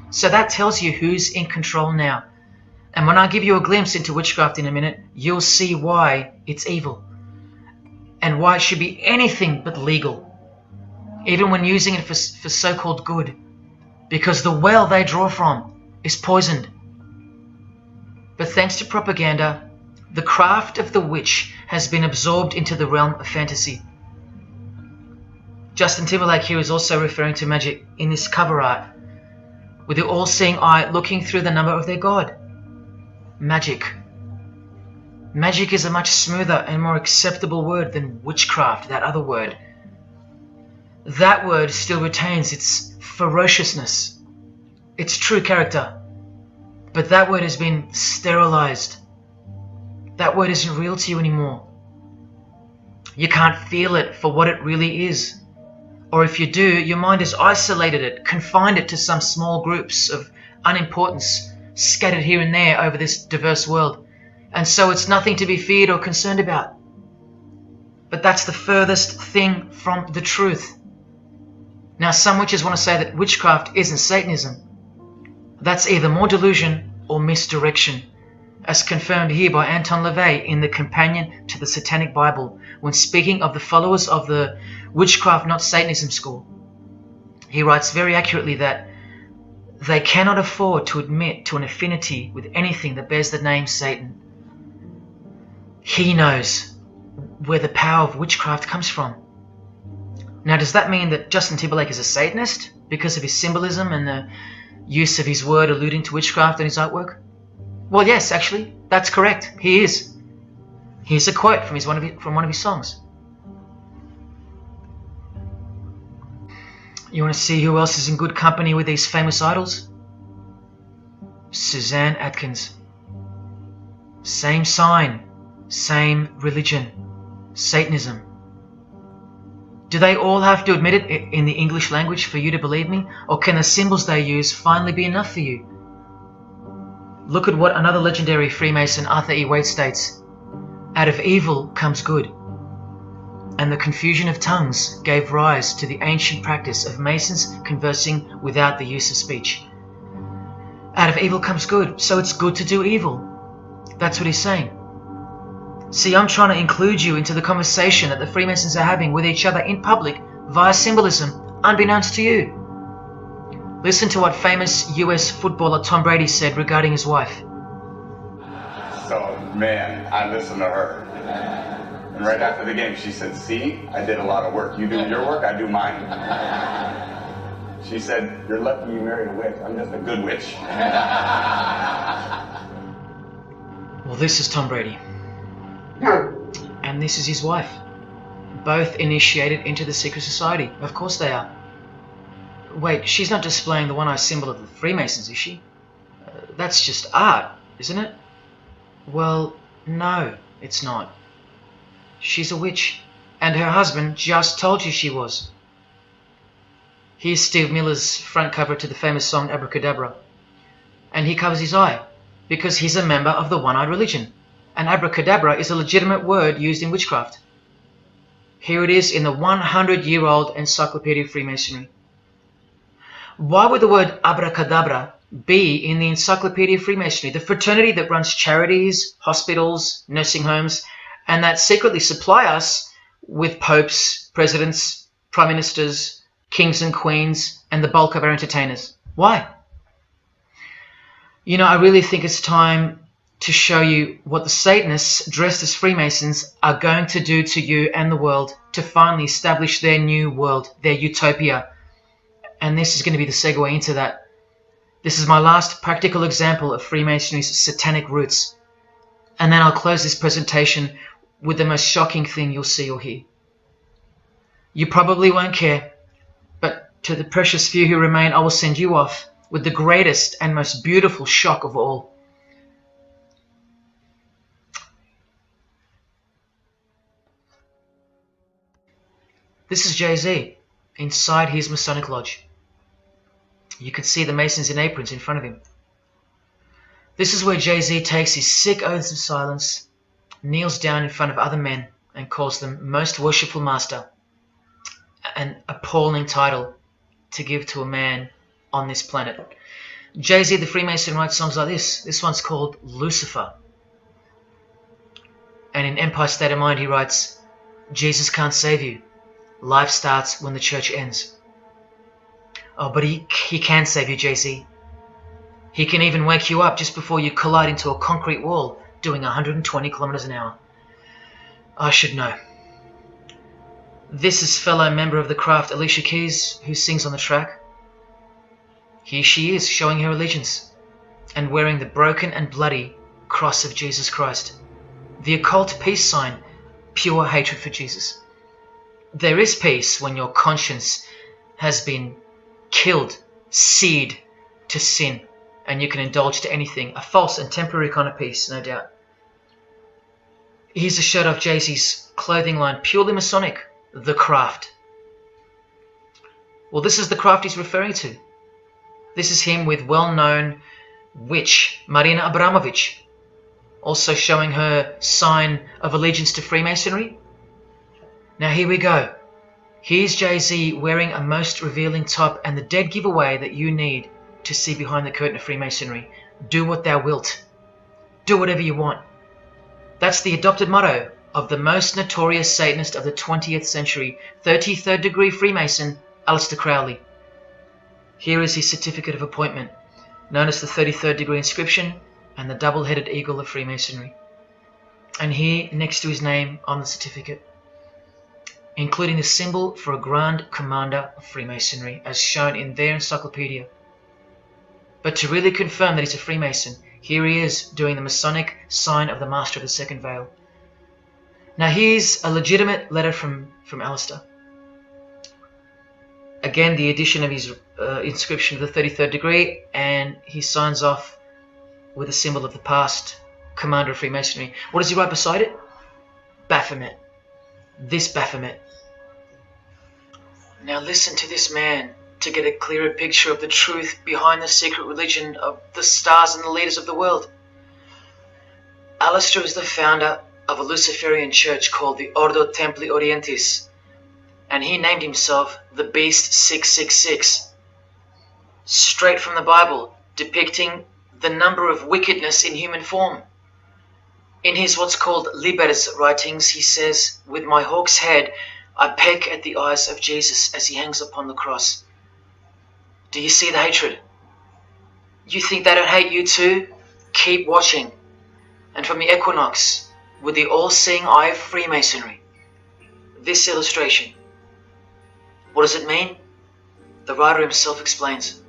So that tells you who's in control now. And when I give you a glimpse into witchcraft in a minute, you'll see why it's evil. And why it should be anything but legal, even when using it for so-called good, because the well they draw from is poisoned. But thanks to propaganda, the craft of the witch has been absorbed into the realm of fantasy. Justin Timberlake here is also referring to magic in this cover art, with the all-seeing eye looking through the number of their god. Magic. Magic is a much smoother and more acceptable word than witchcraft, that other word. That word still retains its ferociousness, its true character, but that word has been sterilized. That word isn't real to you anymore. You can't feel it for what it really is. Or if you do, your mind has isolated it, confined it to some small groups of unimportance scattered here and there over this diverse world, and so it's nothing to be feared or concerned about. But that's the furthest thing from the truth. Now, some witches want to say that witchcraft isn't Satanism. That's either more delusion or misdirection, as confirmed here by Anton LaVey in the Companion to the Satanic Bible, when speaking of the followers of the Witchcraft Not Satanism school. He writes very accurately that they cannot afford to admit to an affinity with anything that bears the name Satan. He knows where the power of witchcraft comes from. Now, does that mean that Justin Timberlake is a Satanist because of his symbolism and the use of his word alluding to witchcraft in his artwork? Well, yes, actually, that's correct. He is. Here's a quote from one of his songs. You want to see who else is in good company with these famous idols? Suzanne Atkins. Same sign, same religion, Satanism. Do they all have to admit it in the English language for you to believe me? Or can the symbols they use finally be enough for you? Look at what another legendary Freemason, Arthur E. Waite, states. Out of evil comes good. And the confusion of tongues gave rise to the ancient practice of Masons conversing without the use of speech. Out of evil comes good, so it's good to do evil. That's what he's saying. See, I'm trying to include you into the conversation that the Freemasons are having with each other in public via symbolism, unbeknownst to you. Listen to what famous US footballer Tom Brady said regarding his wife. So, man, I listened to her. And right after the game, she said, see, I did a lot of work. You do your work, I do mine. She said, you're lucky you married a witch. I'm just a good witch. Well, this is Tom Brady. And this is his wife. Both initiated into the secret society. Of course they are. Wait, she's not displaying the one-eye symbol of the Freemasons, is she? That's just art, isn't it? Well, no, it's not. She's a witch, and her husband just told you she was. Here's Steve Miller's front cover to the famous song Abracadabra. And he covers his eye, because he's a member of the one-eyed religion. And abracadabra is a legitimate word used in witchcraft. Here it is in the 100-year-old Encyclopedia of Freemasonry. Why would the word abracadabra be in the Encyclopedia of Freemasonry, the fraternity that runs charities, hospitals, nursing homes, and that secretly supply us with popes, presidents, prime ministers, kings and queens, and the bulk of our entertainers? Why? You know, I really think it's time to show you what the Satanists dressed as Freemasons are going to do to you and the world to finally establish their new world, their utopia. And this is going to be the segue into that. This is my last practical example of Freemasonry's satanic roots. And then I'll close this presentation with the most shocking thing you'll see or hear. You probably won't care, but to the precious few who remain, I will send you off with the greatest and most beautiful shock of all. This is Jay-Z inside his Masonic Lodge. You can see the Masons in aprons in front of him. This is where Jay-Z takes his sick oaths of silence, kneels down in front of other men, and calls them Most Worshipful Master, an appalling title to give to a man on this planet. Jay-Z the Freemason writes songs like this. This one's called Lucifer. And in Empire State of Mind he writes, Jesus can't save you. Life starts when the church ends. Oh, but he can save you, Jay-Z. He can even wake you up just before you collide into a concrete wall doing 120 kilometers an hour. I should know. This is fellow member of the craft Alicia Keys, who sings on the track. Here she is, showing her allegiance and wearing the broken and bloody cross of Jesus Christ, the occult peace sign, pure hatred for Jesus. There is peace when your conscience has been killed, seared to sin, and you can indulge to anything, a false and temporary kind of peace, no doubt. Here's a shot of Jay-Z's clothing line, purely Masonic, The Craft. Well, this is the craft he's referring to. This is him with well-known witch Marina Abramovich, also showing her sign of allegiance to Freemasonry. Now here we go. Here's Jay-Z wearing a most revealing top and the dead giveaway that you need to see behind the curtain of Freemasonry. Do what thou wilt. Do whatever you want. That's the adopted motto of the most notorious Satanist of the 20th century, 33rd degree Freemason, Aleister Crowley. Here is his certificate of appointment, known as the 33rd degree inscription and the double-headed eagle of Freemasonry. And here, next to his name on the certificate, including the symbol for a Grand Commander of Freemasonry, as shown in their encyclopedia. But to really confirm that he's a Freemason, here he is doing the Masonic sign of the Master of the Second Veil. Now here's a legitimate letter from Aleister. Again, the addition of his inscription of the 33rd degree, and he signs off with a symbol of the past Commander of Freemasonry. What does he write beside it? Baphomet. This Baphomet. Now listen to this man to get a clearer picture of the truth behind the secret religion of the stars and the leaders of the world. Aleister is the founder of a Luciferian church called the Ordo Templi Orientis, and he named himself the Beast 666, straight from the Bible, depicting the number of wickedness in human form. In his what's called Liber's writings, he says, "With my hawk's head, I peck at the eyes of Jesus as he hangs upon the cross." Do you see the hatred? You think they don't hate you too? Keep watching. And from the equinox, with the all-seeing eye of Freemasonry, this illustration. What does it mean? The writer himself explains.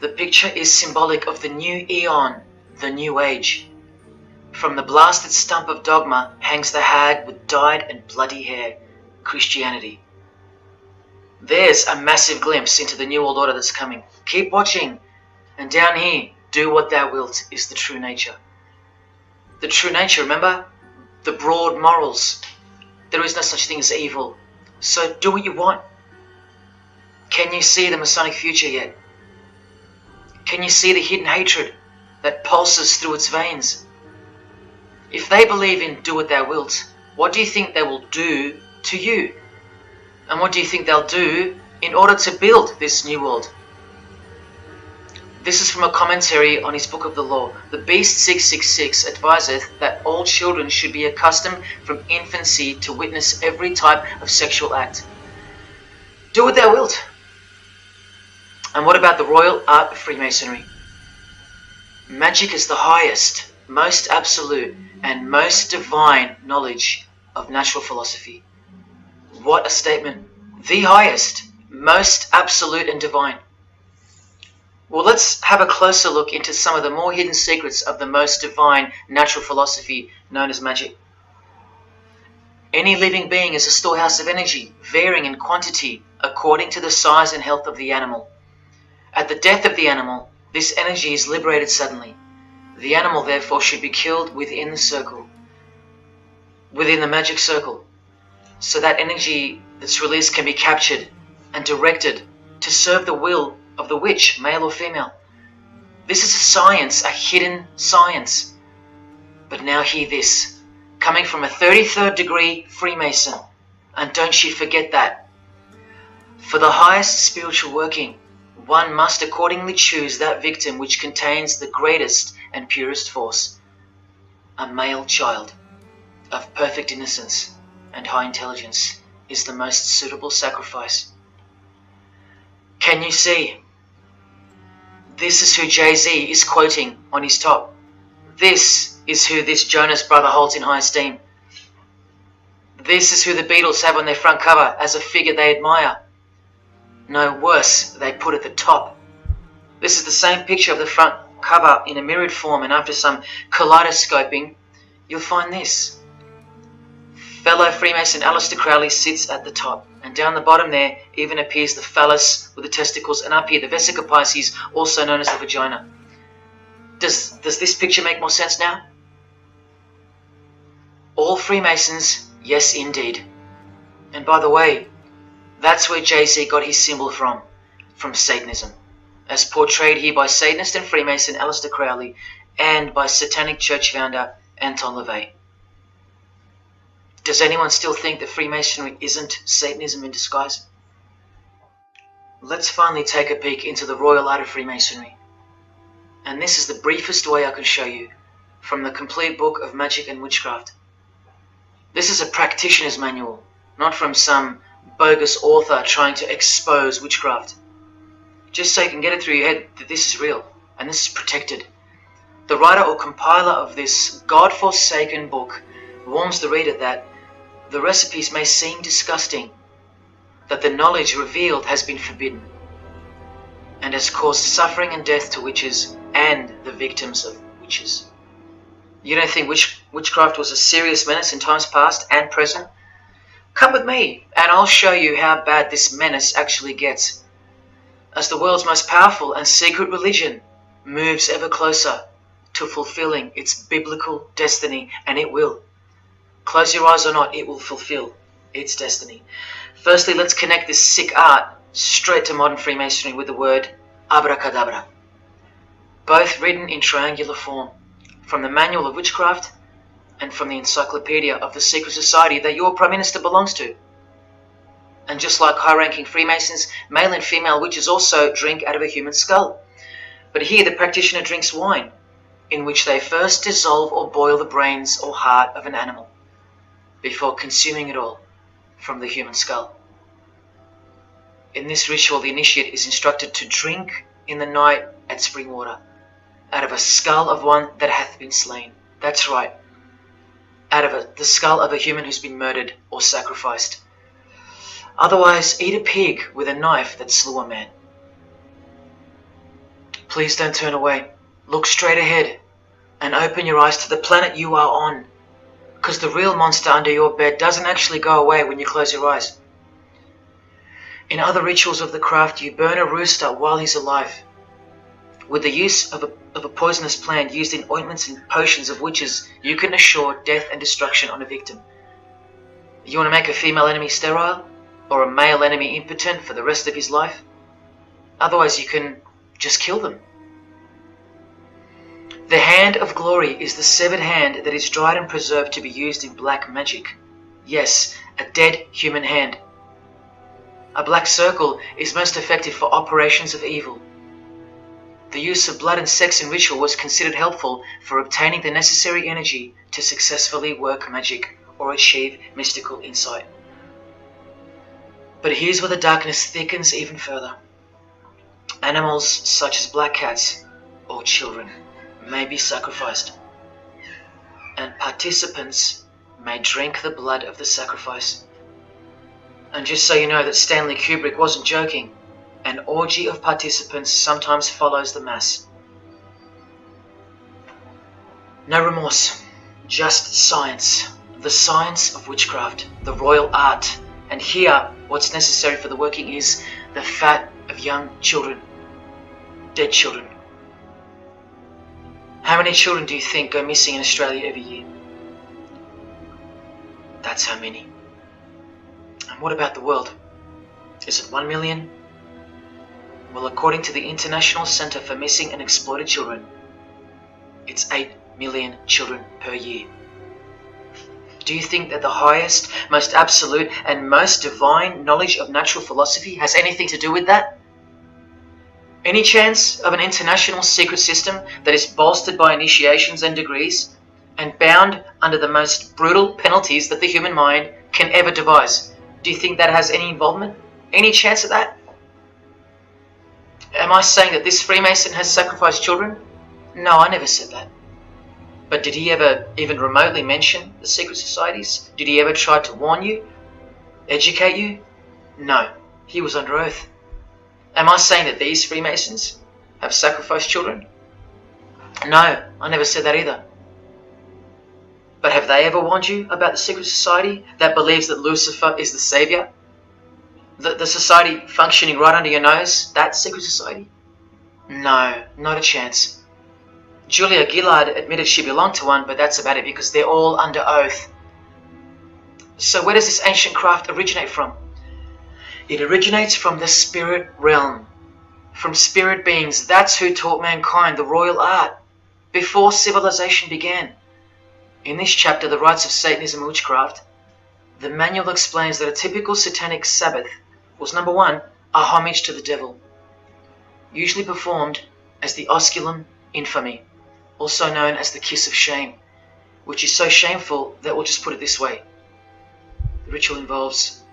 The picture is symbolic of the new eon, the new age. From the blasted stump of dogma hangs the hag with dyed and bloody hair, Christianity. There's a massive glimpse into the new world order that's coming. Keep watching. And down here, do what thou wilt is the true nature. The true nature, remember? The broad morals. There is no such thing as evil. So do what you want. Can you see the Masonic future yet? Can you see the hidden hatred that pulses through its veins? If they believe in do what thou wilt, what do you think they will do to you? And what do you think they'll do in order to build this new world? This is from a commentary on his book of the law. The Beast 666 adviseth that all children should be accustomed from infancy to witness every type of sexual act. Do what thou wilt. And what about the royal art of Freemasonry? Magic is the highest, most absolute, and most divine knowledge of natural philosophy. What a statement. The highest, most absolute and divine. Well, let's have a closer look into some of the more hidden secrets of the most divine natural philosophy known as magic. Any living being is a storehouse of energy, varying in quantity according to the size and health of the animal. At the death of the animal, this energy is liberated suddenly. The animal, therefore, should be killed within the circle, within the magic circle, so that energy that's released can be captured and directed to serve the will of the witch, male or female. This is a science, a hidden science. But now hear this, coming from a 33rd degree Freemason, and don't you forget that. For the highest spiritual working, one must accordingly choose that victim which contains the greatest and purest force, a male child of perfect innocence and high intelligence is the most suitable sacrifice. Can you see? This is who Jay-Z is quoting on his top. This is who this Jonas brother holds in high esteem. This is who the Beatles have on their front cover as a figure they admire. No, worse, they put at the top. This is the same picture of the front cover in a mirrored form, and after some kaleidoscoping, you'll find this. Fellow Freemason Aleister Crowley sits at the top, and down the bottom there even appears the phallus with the testicles, and up here the vesica Pisces, also known as the vagina. Does this picture make more sense now? All Freemasons, yes indeed. And by the way, that's where Jay-Z got his symbol from Satanism. as portrayed here by Satanist and Freemason Aleister Crowley and by Satanic Church founder Anton LaVey. Does anyone still think that Freemasonry isn't Satanism in disguise? Let's finally take a peek into the royal art of Freemasonry. And this is the briefest way I can show you from the complete book of magic and witchcraft. This is a practitioner's manual, not from some bogus author trying to expose witchcraft. Just so you can get it through your head that this is real and this is protected. The writer or compiler of this God-forsaken book warns the reader that the recipes may seem disgusting, that the knowledge revealed has been forbidden, and has caused suffering and death to witches and the victims of witches. You don't think witchcraft was a serious menace in times past and present? Come with me, and I'll show you how bad this menace actually gets, as the world's most powerful and secret religion moves ever closer to fulfilling its biblical destiny, and it will. Close your eyes or not, it will fulfill its destiny. Firstly, let's connect this sick art straight to modern Freemasonry with the word abracadabra, both written in triangular form from the Manual of Witchcraft and from the Encyclopedia of the Secret Society that your Prime Minister belongs to. And just like high-ranking Freemasons, male and female witches also drink out of a human skull. But here the practitioner drinks wine, in which they first dissolve or boil the brains or heart of an animal, before consuming it all from the human skull. In this ritual, the initiate is instructed to drink in the night at spring water, out of a skull of one that hath been slain. That's right, out of the skull of a human who's been murdered or sacrificed. Otherwise, eat a pig with a knife that slew a man. Please don't turn away. Look straight ahead and open your eyes to the planet you are on, because the real monster under your bed doesn't actually go away when you close your eyes. In other rituals of the craft, you burn a rooster while he's alive. With the use of a poisonous plant used in ointments and potions of witches, you can assure death and destruction on a victim. You want to make a female enemy sterile, or a male enemy impotent for the rest of his life? Otherwise, you can just kill them. The hand of glory is the severed hand that is dried and preserved to be used in black magic. Yes, a dead human hand. A black circle is most effective for operations of evil. The use of blood and sex in ritual was considered helpful for obtaining the necessary energy to successfully work magic or achieve mystical insight. But here's where the darkness thickens even further. Animals such as black cats or children may be sacrificed, and participants may drink the blood of the sacrifice. And just so you know that Stanley Kubrick wasn't joking, an orgy of participants sometimes follows the mass. No remorse, just science, the science of witchcraft, the royal art. And here, what's necessary for the working is the fat of young children, dead children. How many children do you think go missing in Australia every year? That's how many. And what about the world? Is it 1 million? Well, according to the International Centre for Missing and Exploited Children, it's 8 million children per year. Do you think that the highest, most absolute, and most divine knowledge of natural philosophy has anything to do with that? Any chance of an international secret system that is bolstered by initiations and degrees, and bound under the most brutal penalties that the human mind can ever devise? Do you think that has any involvement? Any chance of that? Am I saying that this Freemason has sacrificed children? No, I never said that. But did he ever even remotely mention the secret societies? Did he ever try to warn you? Educate you? No, he was under oath. Am I saying that these Freemasons have sacrificed children? No, I never said that either. But have they ever warned you about the secret society that believes that Lucifer is the savior? The society functioning right under your nose, that secret society? No, not a chance. Julia Gillard admitted she belonged to one, but that's about it because they're all under oath. So where does this ancient craft originate from? It originates from the spirit realm, from spirit beings. That's who taught mankind the royal art before civilization began. In this chapter, The Rites of Satanism and Witchcraft, the manual explains that a typical satanic Sabbath was, number one, a homage to the devil, usually performed as the osculum infami, also known as the kiss of shame, which is so shameful that we'll just put it this way. The ritual involves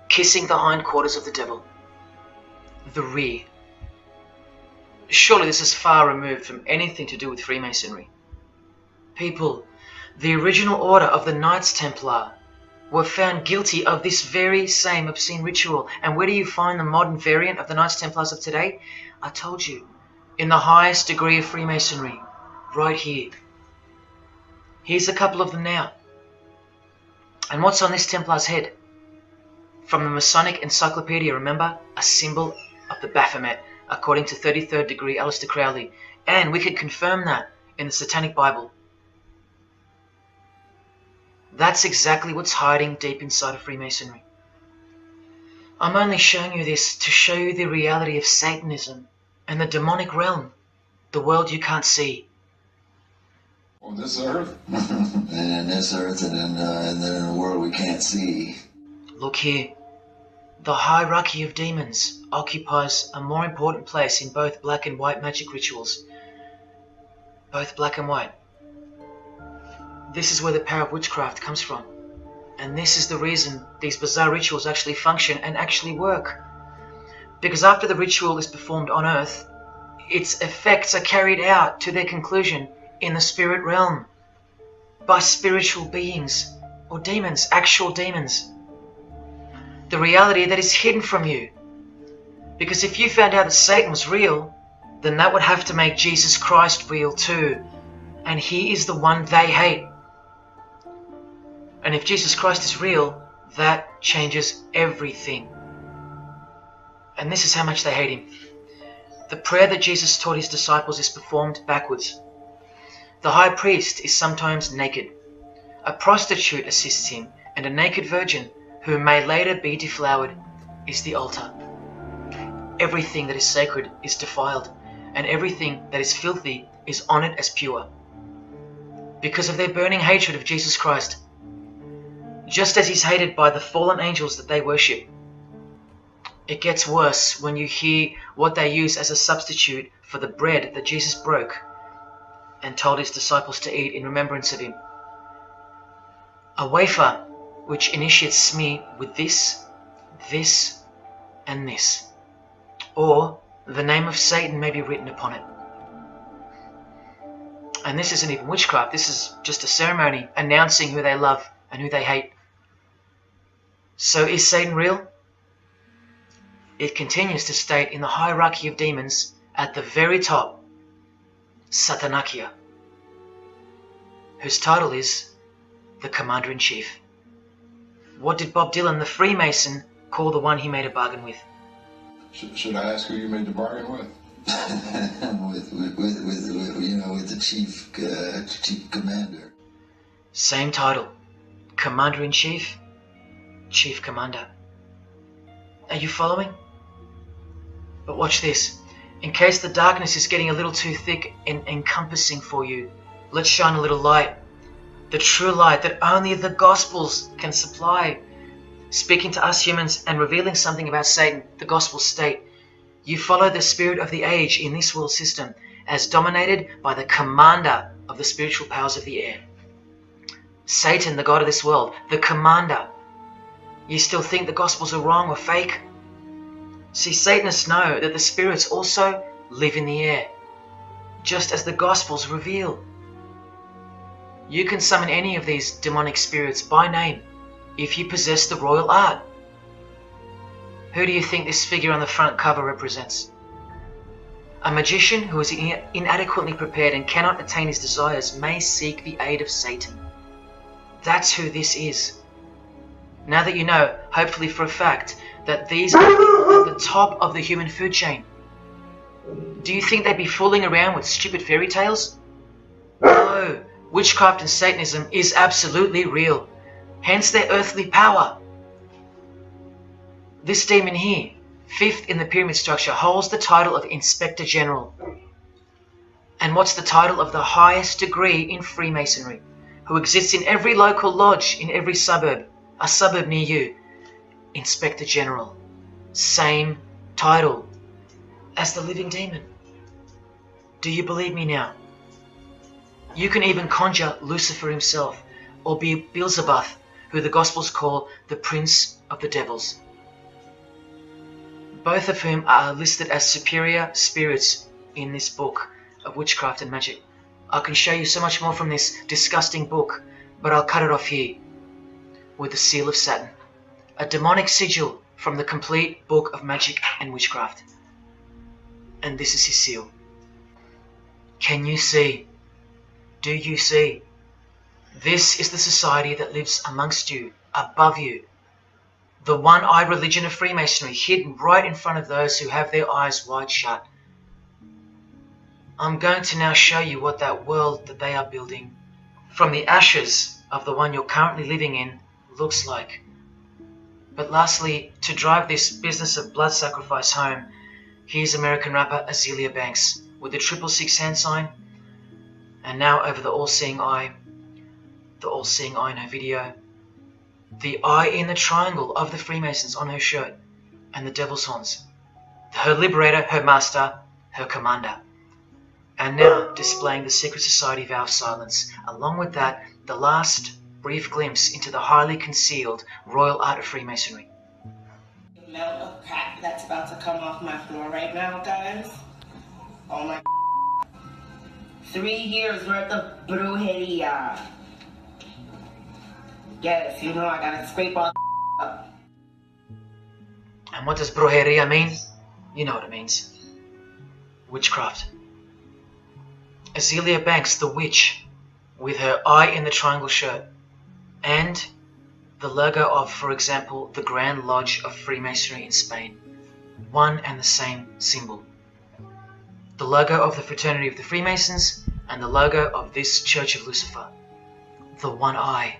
kissing the hindquarters of the devil, the rear. Surely this is far removed from anything to do with Freemasonry. People, the original order of the Knights Templar were found guilty of this very same obscene ritual. And where do you find the modern variant of the Knights Templars of today? I told you, in the highest degree of Freemasonry, right here. Here's a couple of them now. And what's on this Templar's head? From the Masonic Encyclopedia, remember? A symbol of the Baphomet, according to 33rd degree Aleister Crowley. And we could confirm that in the Satanic Bible. That's exactly what's hiding deep inside of Freemasonry. I'm only showing you this to show you the reality of Satanism and the demonic realm, the world you can't see. On this earth? And in this earth, and then in a world we can't see. Look here. The hierarchy of demons occupies a more important place in both black and white magic rituals. Both black and white. This is where the power of witchcraft comes from. And this is the reason these bizarre rituals actually function and actually work. Because after the ritual is performed on earth, its effects are carried out to their conclusion in the spirit realm by spiritual beings or demons, actual demons. The reality that is hidden from you. Because if you found out that Satan was real, then that would have to make Jesus Christ real too. And he is the one they hate. And if Jesus Christ is real, that changes everything. And this is how much they hate him. The prayer that Jesus taught his disciples is performed backwards. The high priest is sometimes naked. A prostitute assists him, and a naked virgin, who may later be deflowered, is the altar. Everything that is sacred is defiled, and everything that is filthy is honored as pure. Because of their burning hatred of Jesus Christ, just as he's hated by the fallen angels that they worship. It gets worse when you hear what they use as a substitute for the bread that Jesus broke and told his disciples to eat in remembrance of him. A wafer which initiates smear with this, this, and this. Or the name of Satan may be written upon it. And this isn't even witchcraft, this is just a ceremony announcing who they love and who they hate. So is Satan real? It continues to state in the hierarchy of demons at the very top, Satanakia, whose title is the Commander-in-Chief. What did Bob Dylan, the Freemason, call the one he made a bargain with? Should I ask who you made the bargain with? with the chief commander. Same title, Commander-in-Chief, Chief Commander. Are you following? But watch this. In case the darkness is getting a little too thick and encompassing for you, let's shine a little light. The true light that only the Gospels can supply. Speaking to us humans and revealing something about Satan, the Gospels state, you follow the spirit of the age in this world system as dominated by the commander of the spiritual powers of the air. Satan, the god of this world, the commander. You still think the Gospels are wrong or fake? See, Satanists know that the spirits also live in the air, just as the Gospels reveal. You can summon any of these demonic spirits by name if you possess the royal art. Who do you think this figure on the front cover represents? A magician who is inadequately prepared and cannot attain his desires may seek the aid of Satan. That's who this is. Now that you know, hopefully for a fact, that these are at the top of the human food chain, do you think they'd be fooling around with stupid fairy tales? No, witchcraft and Satanism is absolutely real, hence their earthly power. This demon here, fifth in the pyramid structure, holds the title of Inspector General. And what's the title of the highest degree in Freemasonry, who exists in every local lodge in every suburb, a suburb near you? Inspector General. Same title as the living demon. Do you believe me now? You can even conjure Lucifer himself, or Beelzebub, who the Gospels call the Prince of the Devils, both of whom are listed as superior spirits in this book of witchcraft and magic. I can show you so much more from this disgusting book, but I'll cut it off here with the seal of Satan, a demonic sigil from the complete book of magic and witchcraft. And this is his seal. Can you see? Do you see? This is the society that lives amongst you, above you. The one-eyed religion of Freemasonry, hidden right in front of those who have their eyes wide shut. I'm going to now show you what that world that they are building from the ashes of the one you're currently living in looks like. But lastly, to drive this business of blood sacrifice home, here's American rapper Azealia Banks with the 666 hand sign, and now over the all-seeing eye in her video, the eye in the triangle of the Freemasons on her shirt, and the devil's horns, her liberator, her master, her commander. And now displaying the secret society vow of silence. Along with that, the last brief glimpse into the highly concealed royal art of Freemasonry. The amount of crap that's about to come off my floor right now, guys. Oh my 3 years worth of brujeria. Yes, you know I gotta scrape all up. And what does brujeria mean? You know what it means. Witchcraft. Azealia Banks, the witch, with her eye in the triangle shirt, and the logo of, for example, the Grand Lodge of Freemasonry in Spain. One and the same symbol. The logo of the Fraternity of the Freemasons and the logo of this Church of Lucifer. The one eye.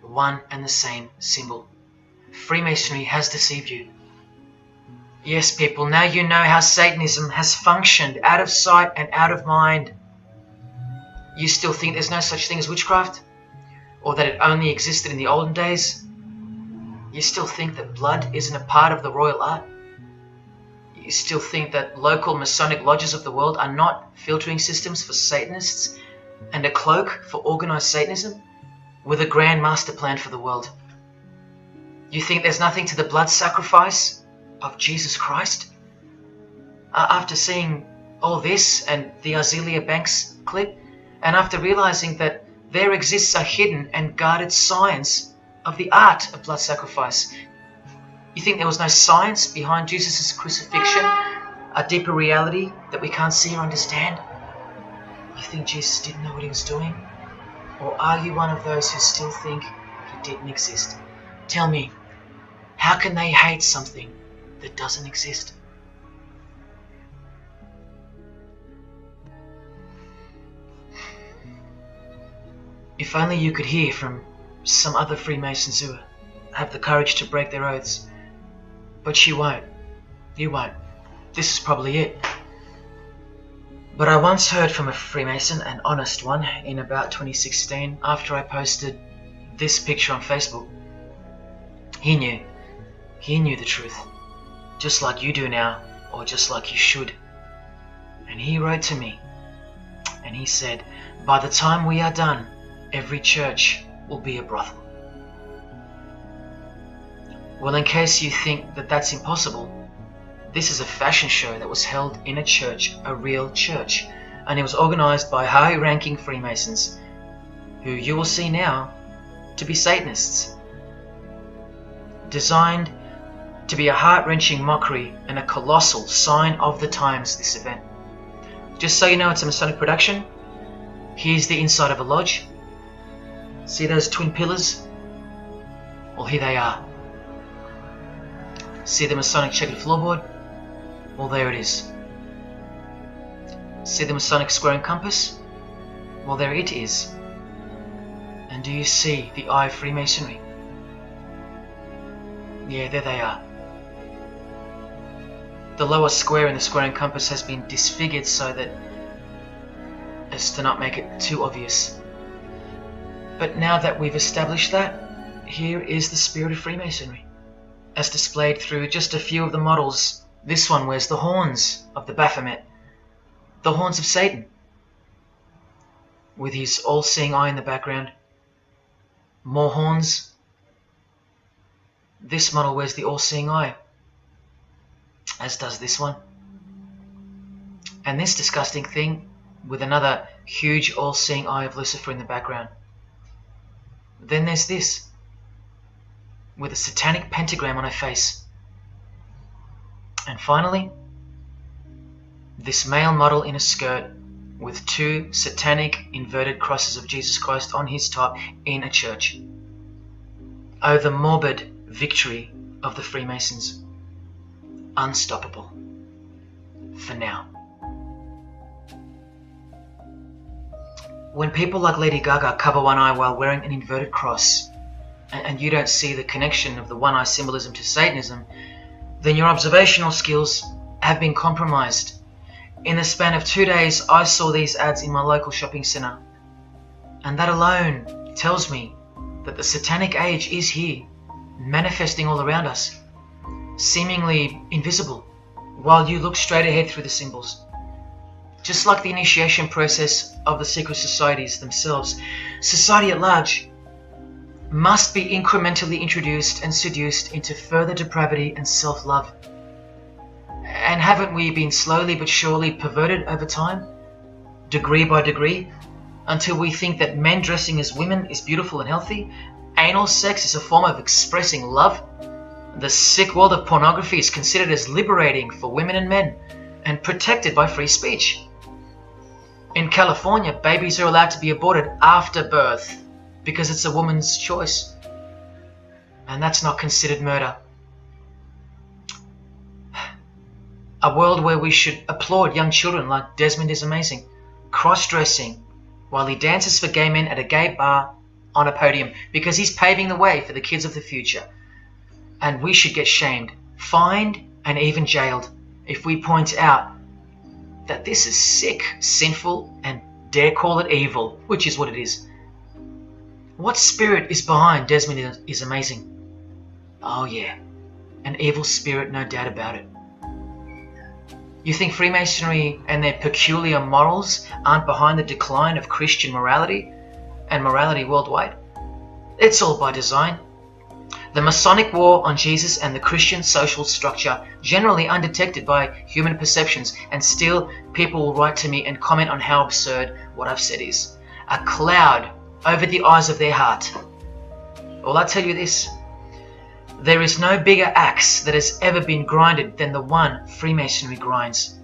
One and the same symbol. Freemasonry has deceived you. Yes, people, now you know how Satanism has functioned out of sight and out of mind. You still think there's no such thing as witchcraft? Or that it only existed in the olden days? You still think that blood isn't a part of the royal art? You still think that local Masonic lodges of the world are not filtering systems for Satanists and a cloak for organized Satanism with a grand master plan for the world? You think there's nothing to the blood sacrifice of Jesus Christ? After seeing all this and the Azealia Banks clip, and after realizing that there exists a hidden and guarded science of the art of blood sacrifice, you think there was no science behind Jesus' crucifixion, a deeper reality that we can't see or understand? You think Jesus didn't know what he was doing? Or are you one of those who still think he didn't exist? Tell me, how can they hate something that doesn't exist? If only you could hear from some other Freemasons who have the courage to break their oaths. But you won't. You won't. This is probably it. But I once heard from a Freemason, an honest one, in about 2016, after I posted this picture on Facebook. He knew. He knew the truth. Just like you do now, or just like you should. And he wrote to me, and he said, by the time we are done, every church will be a brothel. Well, in case you think that that's impossible, this is a fashion show that was held in a church, a real church, and it was organized by high-ranking Freemasons, who you will see now to be Satanists. Designed to be a heart-wrenching mockery and a colossal sign of the times, this event. Just so you know, it's a Masonic production. Here's the inside of a lodge. See those twin pillars? Well, here they are. See the Masonic checkered floorboard? Well, there it is. See the Masonic square and compass? Well, there it is. And do you see the eye of Freemasonry? Yeah, there they are. The lower square in the square and compass has been disfigured so that as to not make it too obvious. But now that we've established that, here is the spirit of Freemasonry, as displayed through just a few of the models. This one wears the horns of the Baphomet, the horns of Satan, with his all-seeing eye in the background. More horns. This model wears the all-seeing eye, as does this one. And this disgusting thing with another huge all-seeing eye of Lucifer in the background. Then there's this, with a satanic pentagram on her face. And finally, this male model in a skirt with 2 satanic inverted crosses of Jesus Christ on his top in a church. Oh, the morbid victory of the Freemasons. Unstoppable. For now. When people like Lady Gaga cover one eye while wearing an inverted cross, and you don't see the connection of the one eye symbolism to Satanism, then your observational skills have been compromised. In the span of 2 days, I saw these ads in my local shopping centre. And that alone tells me that the satanic age is here, manifesting all around us, seemingly invisible, while you look straight ahead through the symbols. Just like the initiation process of the secret societies themselves, society at large must be incrementally introduced and seduced into further depravity and self-love. And haven't we been slowly but surely perverted over time, degree by degree, until we think that men dressing as women is beautiful and healthy, anal sex is a form of expressing love, the sick world of pornography is considered as liberating for women and men, and protected by free speech. In California, babies are allowed to be aborted after birth because it's a woman's choice, and that's not considered murder. A world where we should applaud young children like Desmond is amazing, cross-dressing while he dances for gay men at a gay bar on a podium because he's paving the way for the kids of the future. And we should get shamed, fined, and even jailed if we point out that this is sick, sinful, and dare call it evil, which is what it is. What spirit is behind Desmond is amazing? Oh yeah, an evil spirit, no doubt about it. You think Freemasonry and their peculiar morals aren't behind the decline of Christian morality and morality worldwide? It's all by design. The Masonic war on Jesus and the Christian social structure, generally undetected by human perceptions, and still people will write to me and comment on how absurd what I've said is. A cloud over the eyes of their heart. Well, I'll tell you this. There is no bigger axe that has ever been grinded than the one Freemasonry grinds.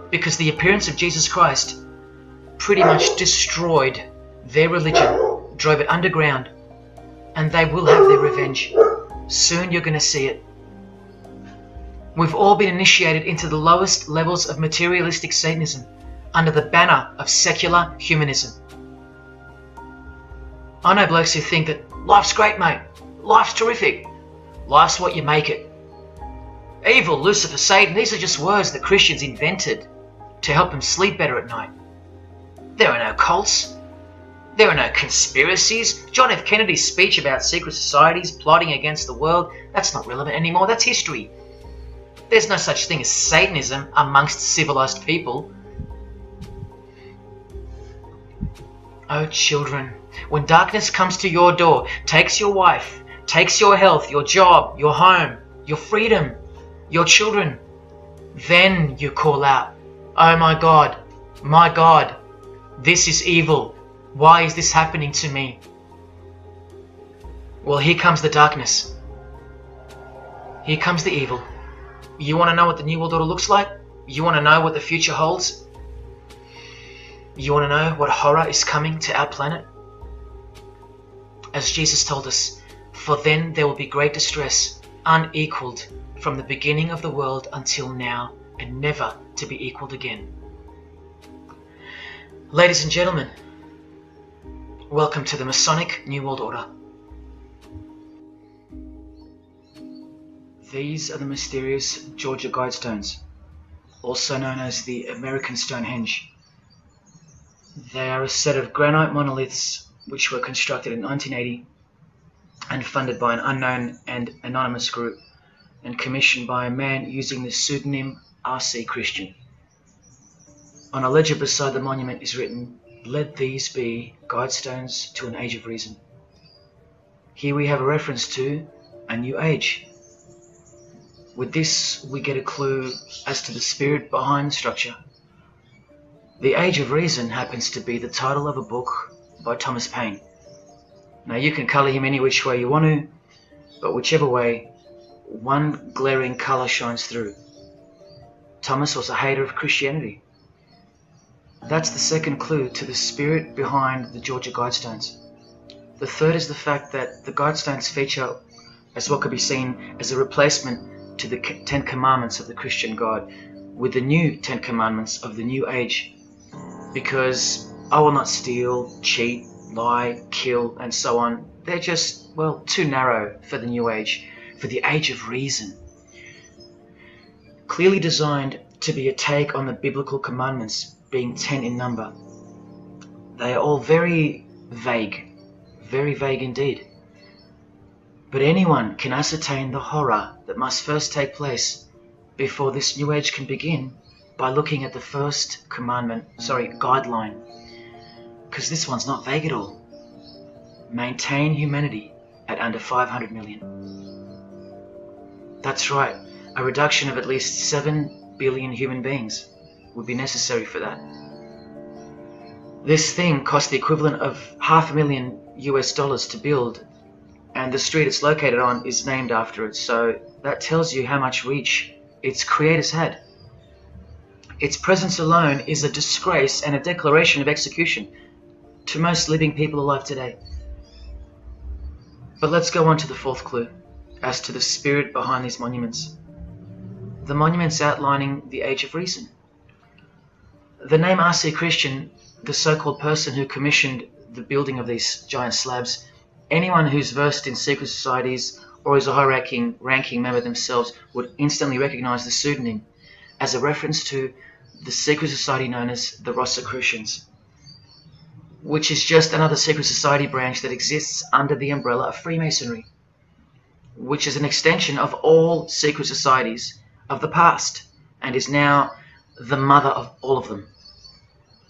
Because the appearance of Jesus Christ pretty much destroyed their religion, drove it underground, and they will have their revenge. Soon you're going to see it. We've all been initiated into the lowest levels of materialistic Satanism under the banner of secular humanism. I know blokes who think that life's great, mate. Life's terrific. Life's what you make it. Evil, Lucifer, Satan, these are just words that Christians invented to help them sleep better at night. There are no cults. There are no conspiracies. John F. Kennedy's speech about secret societies plotting against the world, that's not relevant anymore. That's history. There's no such thing as Satanism amongst civilized people. Oh, children, when darkness comes to your door, takes your wife, takes your health, your job, your home, your freedom, your children, then you call out, oh my God, this is evil. Why is this happening to me? Well, here comes the darkness. Here comes the evil. You want to know what the New World Order looks like? You want to know what the future holds? You want to know what horror is coming to our planet? As Jesus told us, for then there will be great distress, unequaled from the beginning of the world until now, and never to be equaled again. Ladies and gentlemen, welcome to the Masonic New World Order. These are the mysterious Georgia Guidestones, also known as the American Stonehenge. They are a set of granite monoliths which were constructed in 1980 and funded by an unknown and anonymous group and commissioned by a man using the pseudonym R.C. Christian. On a ledger beside the monument is written, "Let these be guidestones to an age of reason." Here we have a reference to a new age. With this, we get a clue as to the spirit behind the structure. The Age of Reason happens to be the title of a book by Thomas Paine. Now you can colour him any which way you want to, but whichever way, one glaring colour shines through. Thomas was a hater of Christianity. That's the second clue to the spirit behind the Georgia Guidestones. The third is the fact that the Guidestones feature as what could be seen as a replacement to the Ten Commandments of the Christian God with the new Ten Commandments of the New Age. Because I will not steal, cheat, lie, kill, and so on. They're just, well, too narrow for the New Age, for the Age of Reason. Clearly designed to be a take on the biblical commandments, being 10 in number. They are all very vague indeed. But anyone can ascertain the horror that must first take place before this New Age can begin by looking at the first guideline. Because this one's not vague at all. Maintain humanity at under 500 million. That's right, a reduction of at least 7 billion human beings would be necessary for that. This thing cost the equivalent of $500,000 to build, and the street it's located on is named after it, so that tells you how much reach its creators had. Its presence alone is a disgrace and a declaration of execution to most living people alive today. But let's go on to the fourth clue, as to the spirit behind these monuments. The monuments outlining the Age of Reason. The name R.C. Christian, the so-called person who commissioned the building of these giant slabs, anyone who's versed in secret societies or is a high-ranking member themselves would instantly recognize the pseudonym as a reference to the secret society known as the Rosicrucians, which is just another secret society branch that exists under the umbrella of Freemasonry, which is an extension of all secret societies of the past and is now the mother of all of them.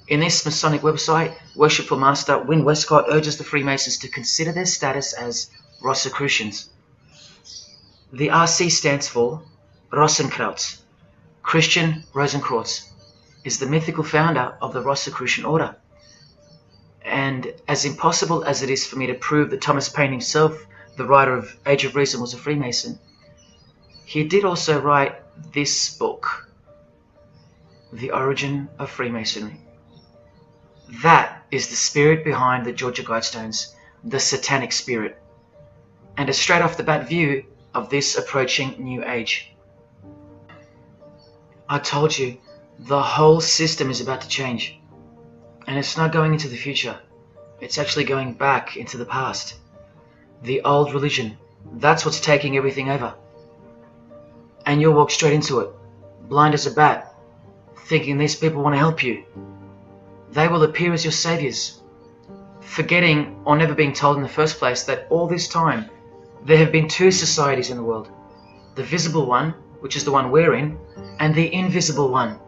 In this Masonic website, Worshipful Master Win Westcott urges the Freemasons to consider their status as Rosicrucians. The RC stands for Rosenkreuz. Christian Rosenkreuz is the mythical founder of the Rosicrucian order. And as impossible as it is for me to prove that Thomas Paine himself, the writer of Age of Reason, was a Freemason, he did also write this book, The Origin of Freemasonry. That is the spirit behind the Georgia Guidestones, the Satanic spirit, and a straight off the bat view of this approaching New Age. I told you, the whole system is about to change, and it's not going into the future, it's actually going back into the past. The old religion, that's what's taking everything over. And you'll walk straight into it, blind as a bat, thinking these people want to help you. They will appear as your saviors, forgetting or never being told in the first place that all this time there have been two societies in the world. The visible one, which is the one we're in, and the invisible one.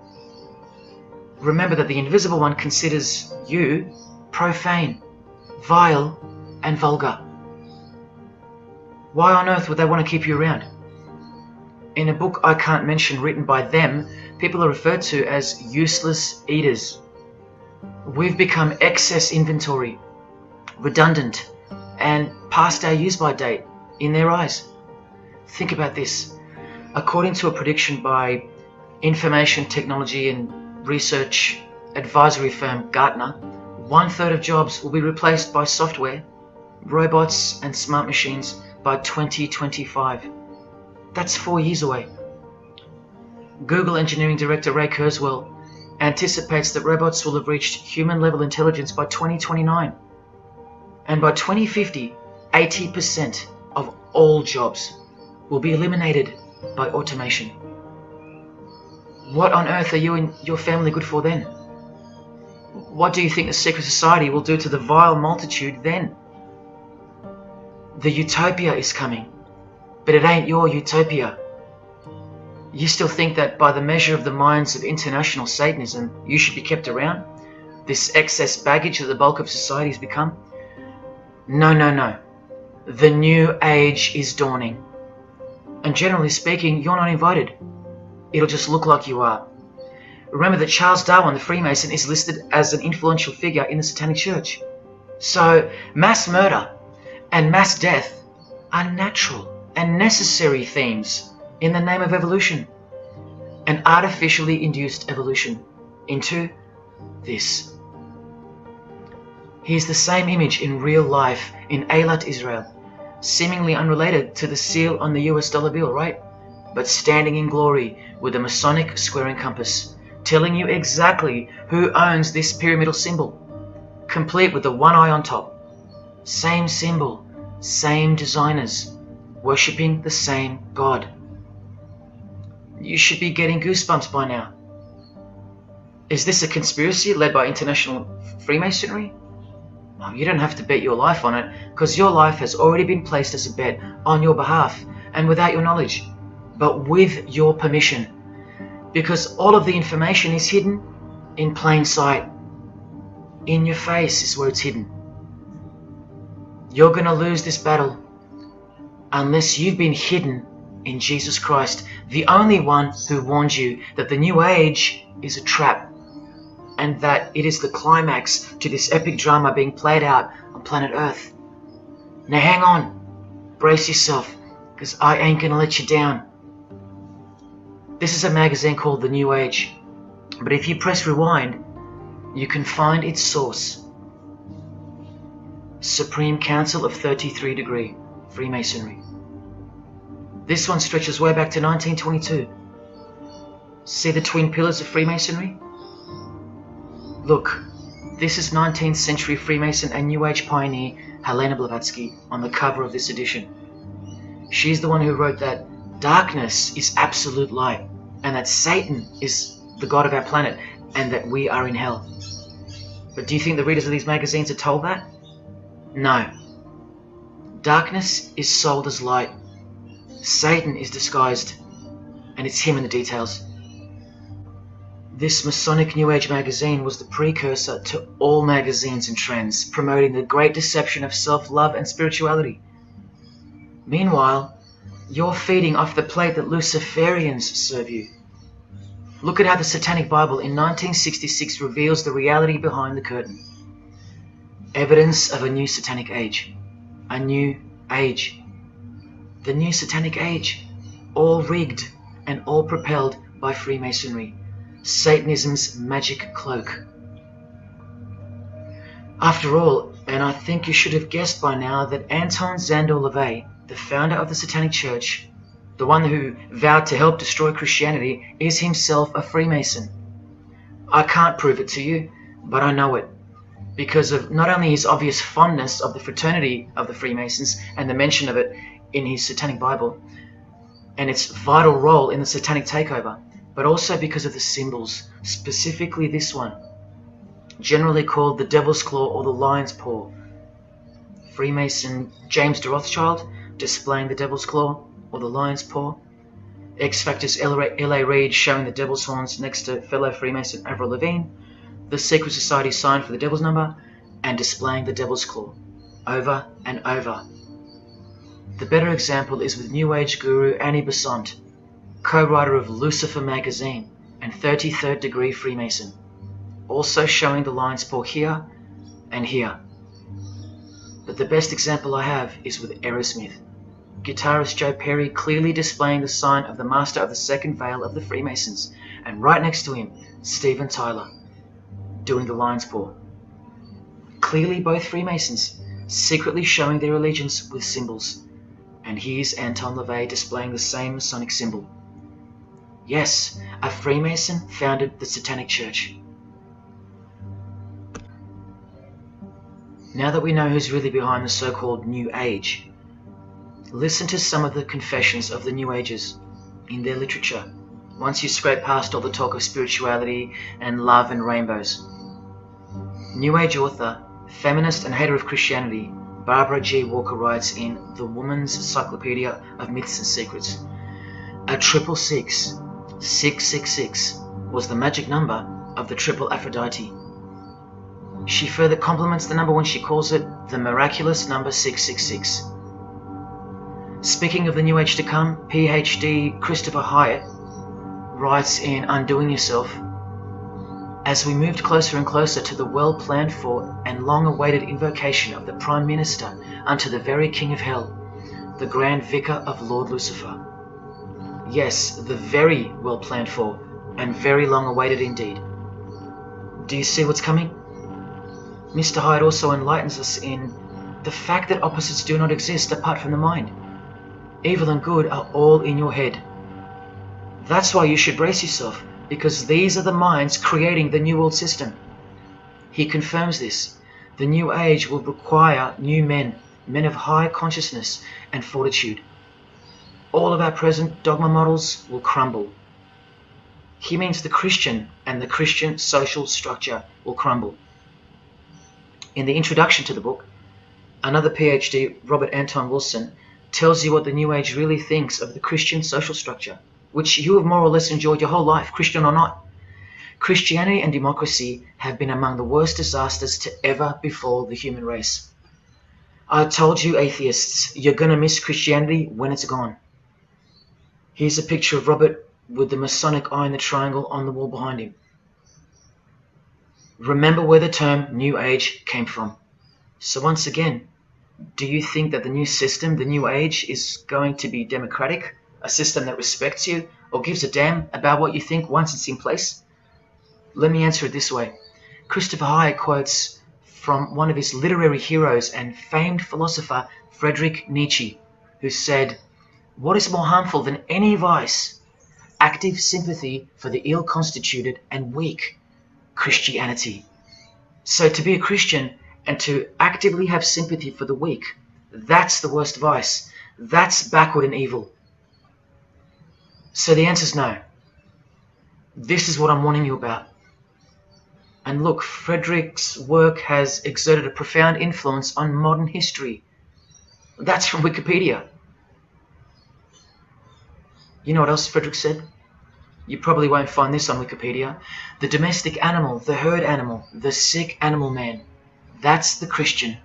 Remember that the invisible one considers you profane, vile, and vulgar. Why on earth would they want to keep you around? In a book I can't mention written by them, people are referred to as useless eaters. We've become excess inventory, redundant, and past our use-by date in their eyes. Think about this. According to a prediction by information technology and research advisory firm Gartner, 1/3 of jobs will be replaced by software, robots, and smart machines by 2025. That's 4 years away. Google engineering director Ray Kurzweil anticipates that robots will have reached human-level intelligence by 2029. And by 2050, 80% of all jobs will be eliminated by automation. What on earth are you and your family good for then? What do you think the secret society will do to the vile multitude then? The utopia is coming, but it ain't your utopia. You still think that by the measure of the minds of international Satanism, you should be kept around? This excess baggage that the bulk of society has become? No, no, no. The new age is dawning. And generally speaking, you're not invited. It'll just look like you are. Remember that Charles Darwin, the Freemason, is listed as an influential figure in the Satanic Church. So, mass murder and mass death are natural and necessary themes in the name of evolution. An artificially induced evolution into this. Here's the same image in real life in Eilat, Israel, seemingly unrelated to the seal on the US dollar bill, right? But standing in glory with a Masonic square and compass, telling you exactly who owns this pyramidal symbol, complete with the one eye on top. Same symbol, same designers, worshipping the same God. You should be getting goosebumps by now. Is this a conspiracy led by international Freemasonry? Oh, you don't have to bet your life on it, because your life has already been placed as a bet on your behalf and without your knowledge, but with your permission, because all of the information is hidden in plain sight. In your face is where it's hidden. You're going to lose this battle unless you've been hidden in Jesus Christ, the only one who warned you that the new age is a trap and that it is the climax to this epic drama being played out on planet Earth. Now hang on, brace yourself, because I ain't gonna let you down. This is a magazine called The New Age, but if you press rewind, you can find its source. Supreme Council of 33 Degree, Freemasonry. This one stretches way back to 1922. See the twin pillars of Freemasonry? Look, this is 19th century Freemason and New Age pioneer Helena Blavatsky on the cover of this edition. She's the one who wrote that darkness is absolute light, and that Satan is the god of our planet, and that we are in hell. But do you think the readers of these magazines are told that? No. Darkness is sold as light. Satan is disguised, and it's him in the details. This Masonic New Age magazine was the precursor to all magazines and trends, promoting the great deception of self-love and spirituality. Meanwhile, you're feeding off the plate that Luciferians serve you. Look at how the Satanic Bible in 1966 reveals the reality behind the curtain. Evidence of a new Satanic age. A new age. The new Satanic age. All rigged and all propelled by Freemasonry. Satanism's magic cloak. After all, and I think you should have guessed by now that Anton Szandor LaVey, the founder of the Satanic Church, the one who vowed to help destroy Christianity, is himself a Freemason. I can't prove it to you, but I know it, because of not only his obvious fondness of the fraternity of the Freemasons and the mention of it in his Satanic Bible, and its vital role in the Satanic takeover, but also because of the symbols, specifically this one, generally called the Devil's Claw or the Lion's Paw. Freemason James de Rothschild displaying the Devil's Claw or the Lion's Paw. X-Factor's L.A. Reid showing the Devil's Horns next to fellow Freemason Avril Lavigne. The Secret Society sign for the Devil's Number, and displaying the Devil's Claw over and over. The better example is with New Age guru Annie Besant, co-writer of Lucifer magazine and 33rd Degree Freemason, also showing the Lion's Paw here and here. But the best example I have is with Aerosmith, guitarist Joe Perry clearly displaying the sign of the Master of the Second Veil of the Freemasons, and right next to him, Steven Tyler, doing the Lion's Paw. Clearly both Freemasons, secretly showing their allegiance with symbols. And here's Anton LaVey displaying the same Masonic symbol. Yes, a Freemason founded the Satanic Church. Now that we know who's really behind the so-called New Age, listen to some of the confessions of the New Agers, in their literature, once you scrape past all the talk of spirituality and love and rainbows. New Age author, feminist and hater of Christianity, Barbara G. Walker writes in The Woman's Encyclopedia of Myths and Secrets, "A 666, 666, was the magic number of the triple Aphrodite." She further compliments the number when she calls it the miraculous number 666. Speaking of the New Age to come, PhD Christopher Hyatt writes in Undoing Yourself, "As we moved closer and closer to the well-planned for and long-awaited invocation of the Prime Minister unto the very King of Hell, the Grand Vicar of Lord Lucifer." Yes, the very well-planned for and very long-awaited indeed. Do you see what's coming? Mr. Hyde also enlightens us in the fact that opposites do not exist apart from the mind. Evil and good are all in your head. That's why you should brace yourself, because these are the minds creating the New World System. He confirms this. The New Age will require new men, men of high consciousness and fortitude. All of our present dogma models will crumble. He means the Christian and the Christian social structure will crumble. In the introduction to the book, another PhD, Robert Anton Wilson, tells you what the New Age really thinks of the Christian social structure, which you have more or less enjoyed your whole life, Christian or not. Christianity and democracy have been among the worst disasters to ever befall the human race. I told you, atheists, you're going to miss Christianity when it's gone. Here's a picture of Robert with the Masonic eye in the triangle on the wall behind him. Remember where the term New Age came from. So once again, do you think that the new system, the New Age, is going to be democratic, a system that respects you or gives a damn about what you think once it's in place? Let me answer it this way. Christopher Hyatt quotes from one of his literary heroes and famed philosopher, Friedrich Nietzsche, who said, "What is more harmful than any vice? Active sympathy for the ill-constituted and weak. Christianity." So to be a Christian and to actively have sympathy for the weak, that's the worst vice. That's backward and evil. So the answer's no. This is what I'm warning you about. And look, Friedrich's work has exerted a profound influence on modern history. That's from Wikipedia. You know what else Friedrich said? You probably won't find this on Wikipedia. The domestic animal, the herd animal, the sick animal man. That's the Christian.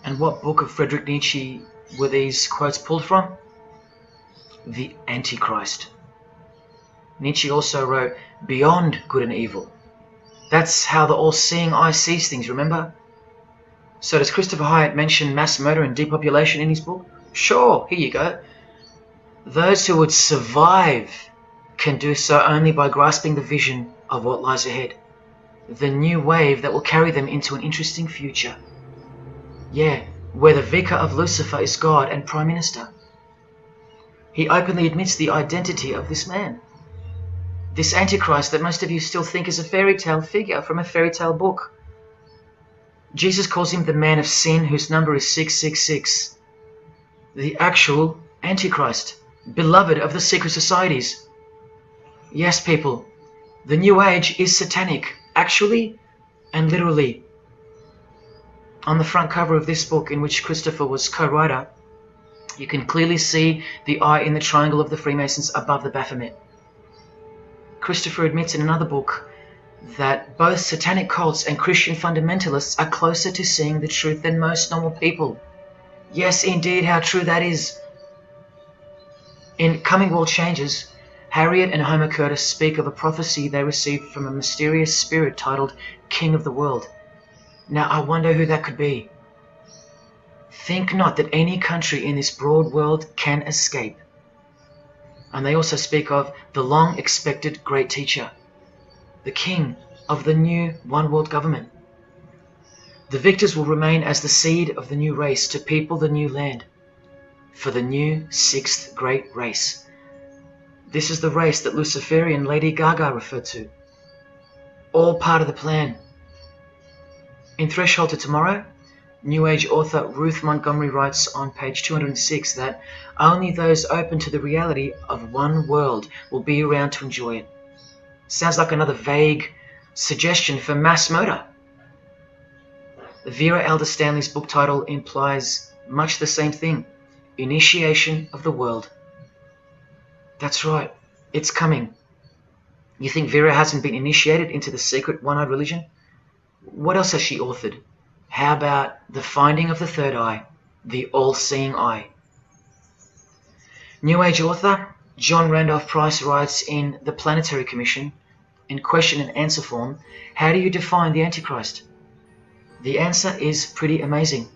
And what book of Friedrich Nietzsche were these quotes pulled from? The Antichrist. Nietzsche also wrote Beyond Good and Evil. That's how the all-seeing eye sees things, remember? So does Christopher Hyatt mention mass murder and depopulation in his book? Sure, here you go. Those who would survive can do so only by grasping the vision of what lies ahead. The new wave that will carry them into an interesting future. Yeah, where the Vicar of Lucifer is God and Prime Minister. He openly admits the identity of this man. This Antichrist that most of you still think is a fairy tale figure from a fairy tale book. Jesus calls him the man of sin whose number is 666. The actual Antichrist, beloved of the secret societies. Yes, people, the New Age is satanic, actually and literally. On the front cover of this book, in which Christopher was co-writer, you can clearly see the eye in the triangle of the Freemasons above the Baphomet. Christopher admits in another book that both satanic cults and Christian fundamentalists are closer to seeing the truth than most normal people. Yes, indeed, how true that is. In Coming World Changes, Harriet and Homer Curtis speak of a prophecy they received from a mysterious spirit titled King of the World. Now, I wonder who that could be. Think not that any country in this broad world can escape. And they also speak of the long-expected great teacher, the king of the new one-world government. The victors will remain as the seed of the new race to people the new land, for the new sixth great race. This is the race that Luciferian Lady Gaga referred to. All part of the plan. In Threshold to Tomorrow, New Age author Ruth Montgomery writes on page 206 that only those open to the reality of one world will be around to enjoy it. Sounds like another vague suggestion for mass murder. Vera Elder Stanley's book title implies much the same thing: initiation of the world. That's right, it's coming. You think Vera hasn't been initiated into the secret one-eyed religion? What else has she authored? How about the finding of the third eye, the all-seeing eye? New Age author John Randolph Price writes in The Planetary Commission, in question and answer form, how do you define the Antichrist? The answer is pretty amazing.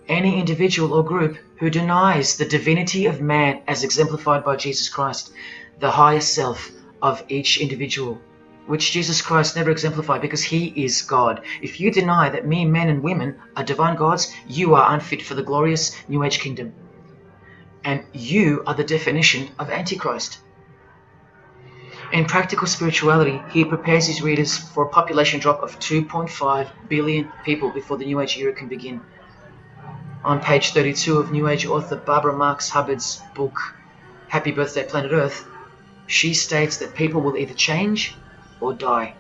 Any individual or group who denies the divinity of man as exemplified by Jesus Christ, the highest self of each individual, which Jesus Christ never exemplified because he is God. If you deny that mere men and women are divine gods, you are unfit for the glorious New Age kingdom. And you are the definition of Antichrist. In Practical Spirituality, he prepares his readers for a population drop of 2.5 billion people before the New Age era can begin. On page 32 of New Age author Barbara Marx Hubbard's book, Happy Birthday Planet Earth, she states that people will either change or die.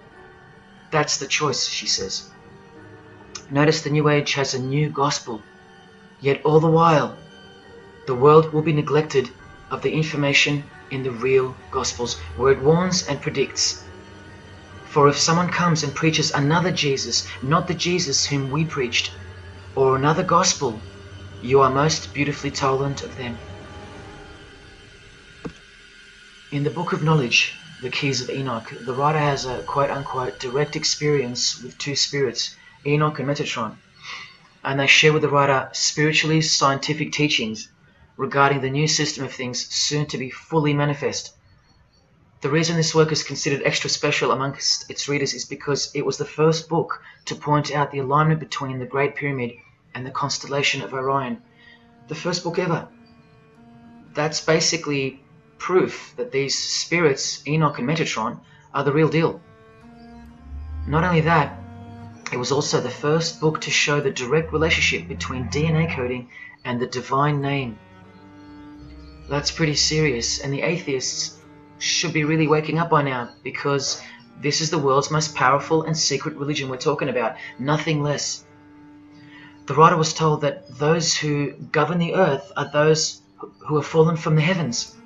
That's the choice, she says. Notice the New Age has a new gospel, yet all the while, the world will be neglected of the information in the real Gospels, where it warns and predicts. For if someone comes and preaches another Jesus, not the Jesus whom we preached, or another gospel, you are most beautifully tolerant of them. In the Book of Knowledge, The Keys of Enoch, the writer has a quote-unquote direct experience with two spirits, Enoch and Metatron, and they share with the writer spiritually scientific teachings regarding the new system of things soon to be fully manifest. The reason this work is considered extra special amongst its readers is because it was the first book to point out the alignment between the Great Pyramid and the constellation of Orion. The first book ever. That's basically proof that these spirits, Enoch and Metatron, are the real deal. Not only that, it was also the first book to show the direct relationship between DNA coding and the divine name. That's pretty serious, and the atheists should be really waking up by now, because this is the world's most powerful and secret religion we're talking about, nothing less. The writer was told that those who govern the earth are those who have fallen from the heavens.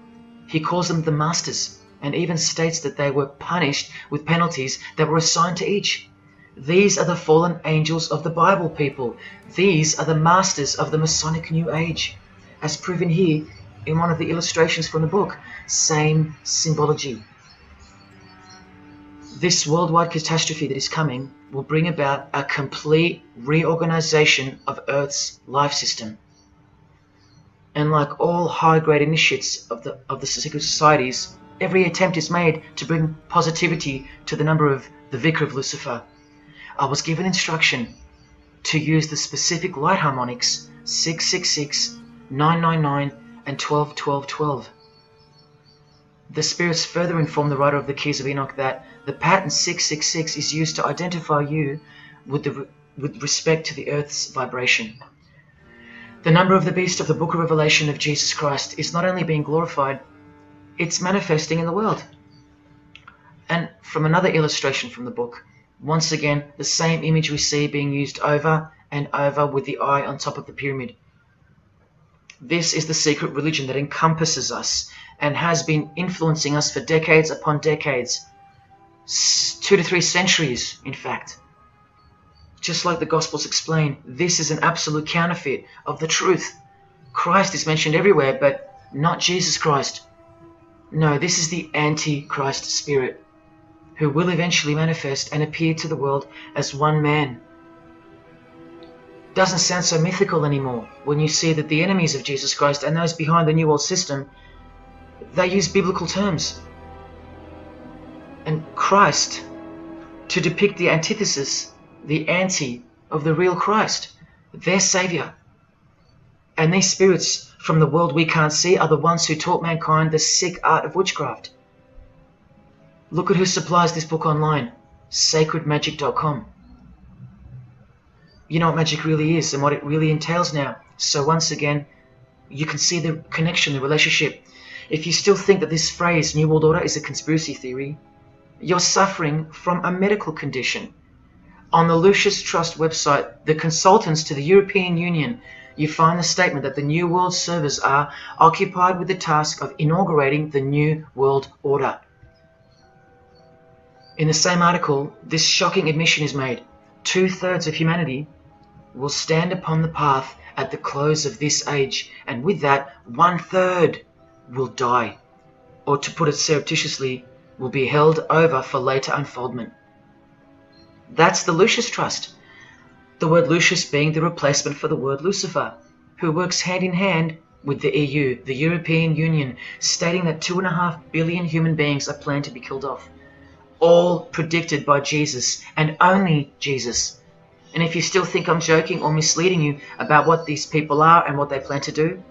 He calls them the masters, and even states that they were punished with penalties that were assigned to each. These are the fallen angels of the Bible, people. These are the masters of the Masonic New Age, as proven here in one of the illustrations from the book. Same symbology. This worldwide catastrophe that is coming will bring about a complete reorganization of Earth's life system. And like all high-grade initiates of the secret societies, every attempt is made to bring positivity to the number of the Vicar of Lucifer. I was given instruction to use the specific light harmonics 666, 999, and 12-12-12. The spirits further inform the writer of the Keys of Enoch that the pattern 666 is used to identify you with respect to the Earth's vibration. The number of the beast of the Book of Revelation of Jesus Christ is not only being glorified, it's manifesting in the world. And from another illustration from the book, once again, the same image we see being used over and over with the eye on top of the pyramid. This is the secret religion that encompasses us and has been influencing us for decades upon decades. 2 to 3 centuries, in fact. Just like the Gospels explain, this is an absolute counterfeit of the truth. Christ is mentioned everywhere, but not Jesus Christ. No, this is the Antichrist spirit, who will eventually manifest and appear to the world as one man. Doesn't sound so mythical anymore when you see that the enemies of Jesus Christ and those behind the New World System, they use biblical terms. And Christ, to depict the antithesis, the anti of the real Christ, their Savior. And these spirits from the world we can't see are the ones who taught mankind the sick art of witchcraft. Look at who supplies this book online, sacredmagic.com. You know what magic really is and what it really entails now. So once again, you can see the connection, the relationship. If you still think that this phrase, New World Order, is a conspiracy theory, you're suffering from a medical condition. On the Lucius Trust website, the consultants to the European Union, you find the statement that the New World servers are occupied with the task of inaugurating the New World Order. In the same article, this shocking admission is made. 2/3 of humanity will stand upon the path at the close of this age, and with that, 1/3 will die, or to put it surreptitiously, will be held over for later unfoldment. That's the Lucius Trust. The word Lucius being the replacement for the word Lucifer, who works hand in hand with the EU, the European Union, stating that 2.5 billion human beings are planned to be killed off. All predicted by Jesus, and only Jesus. And if you still think I'm joking or misleading you about what these people are and what they plan to do,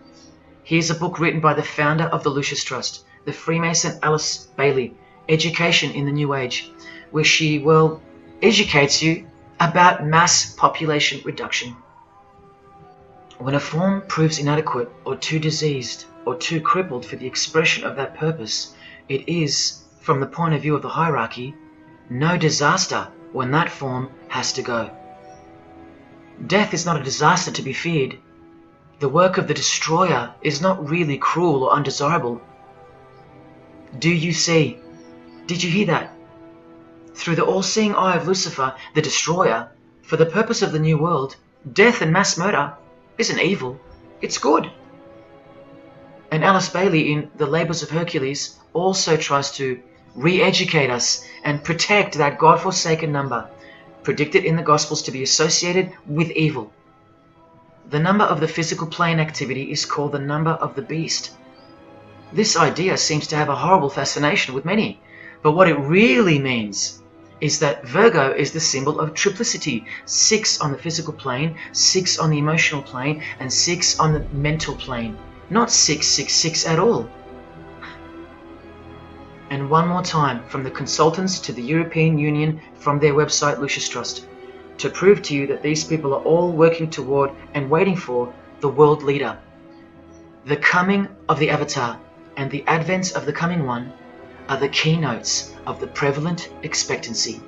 here's a book written by the founder of the Lucius Trust, the Freemason Alice Bailey, Education in the New Age, where she, well, educates you about mass population reduction. When a form proves inadequate or too diseased or too crippled for the expression of that purpose, it is, from the point of view of the hierarchy, no disaster when that form has to go. Death is not a disaster to be feared. The work of the destroyer is not really cruel or undesirable. Do you see? Did you hear that? Through the all-seeing eye of Lucifer, the destroyer, for the purpose of the new world, death and mass murder isn't evil, it's good. And Alice Bailey in The Labours of Hercules also tries to re-educate us and protect that God-forsaken number, predicted in the Gospels to be associated with evil. The number of the physical plane activity is called the number of the beast. This idea seems to have a horrible fascination with many, but what it really means is that Virgo is the symbol of triplicity. 6 on the physical plane, 6 on the emotional plane, and 6 on the mental plane. Not 666 at all. And one more time, from the consultants to the European Union, from their website Lucius Trust, to prove to you that these people are all working toward and waiting for the world leader. The coming of the Avatar and the advent of the coming one are the keynotes of the prevalent expectancy.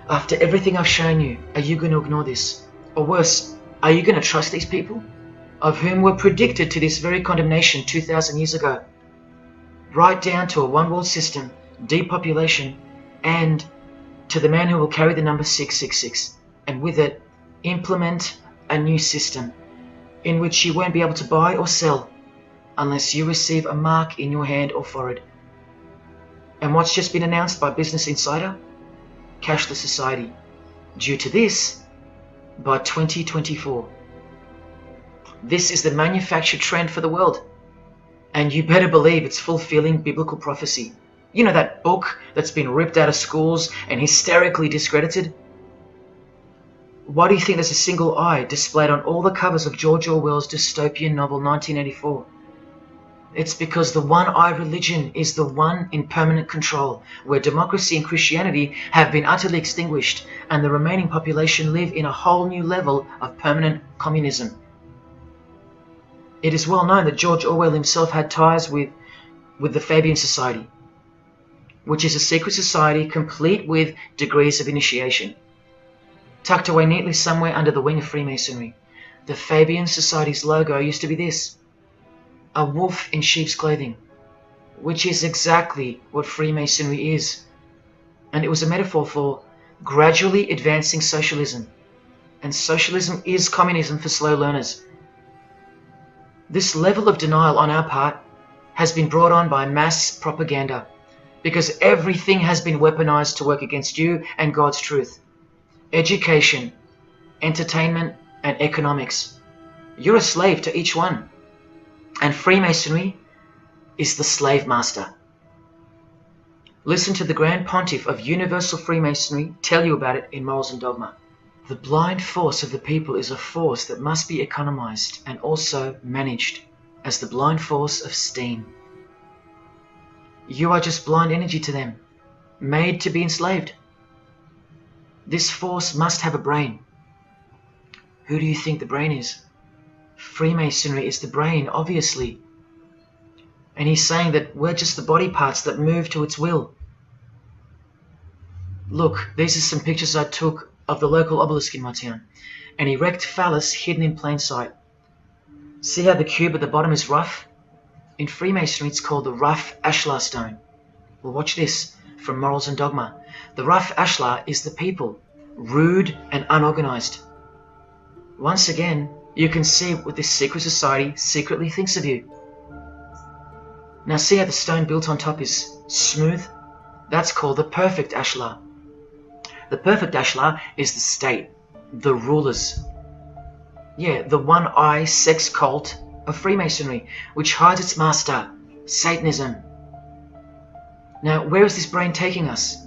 After everything I've shown you, are you going to ignore this? Or worse, are you going to trust these people, of whom were predicted to this very condemnation 2,000 years ago? Right down to a one-world system, depopulation, and to the man who will carry the number 666, and with it, implement a new system in which you won't be able to buy or sell unless you receive a mark in your hand or forehead. And what's just been announced by Business Insider? Cashless society. Due to this, by 2024. This is the manufactured trend for the world. And you better believe it's fulfilling biblical prophecy. You know that book that's been ripped out of schools and hysterically discredited? Why do you think there's a single eye displayed on all the covers of George Orwell's dystopian novel 1984? It's because the one-eye religion is the one in permanent control, where democracy and Christianity have been utterly extinguished and the remaining population live in a whole new level of permanent communism. It is well known that George Orwell himself had ties with the Fabian Society, which is a secret society complete with degrees of initiation. Tucked away neatly somewhere under the wing of Freemasonry, the Fabian Society's logo used to be this: a wolf in sheep's clothing, which is exactly what Freemasonry is. And it was a metaphor for gradually advancing socialism. And socialism is communism for slow learners. This level of denial on our part has been brought on by mass propaganda, because everything has been weaponized to work against you and God's truth. Education, entertainment, and economics. You're a slave to each one. And Freemasonry is the slave master. Listen to the Grand Pontiff of Universal Freemasonry tell you about it in Morals and Dogma. The blind force of the people is a force that must be economized and also managed as the blind force of steam. You are just blind energy to them, made to be enslaved. This force must have a brain. Who do you think the brain is? Freemasonry is the brain, obviously. And he's saying that we're just the body parts that move to its will. Look, these are some pictures I took of the local obelisk in my town. An erect phallus hidden in plain sight. See how the cube at the bottom is rough? In Freemasonry it's called the rough ashlar stone. Well, watch this from Morals and Dogma. The rough ashlar is the people, rude and unorganized. Once again, you can see what this secret society secretly thinks of you. Now see how the stone built on top is smooth? That's called the perfect ashlar. The perfect ashlar is the state, the rulers. Yeah, the one-eye sex cult of Freemasonry, which hides its master, Satanism. Now, where is this brain taking us?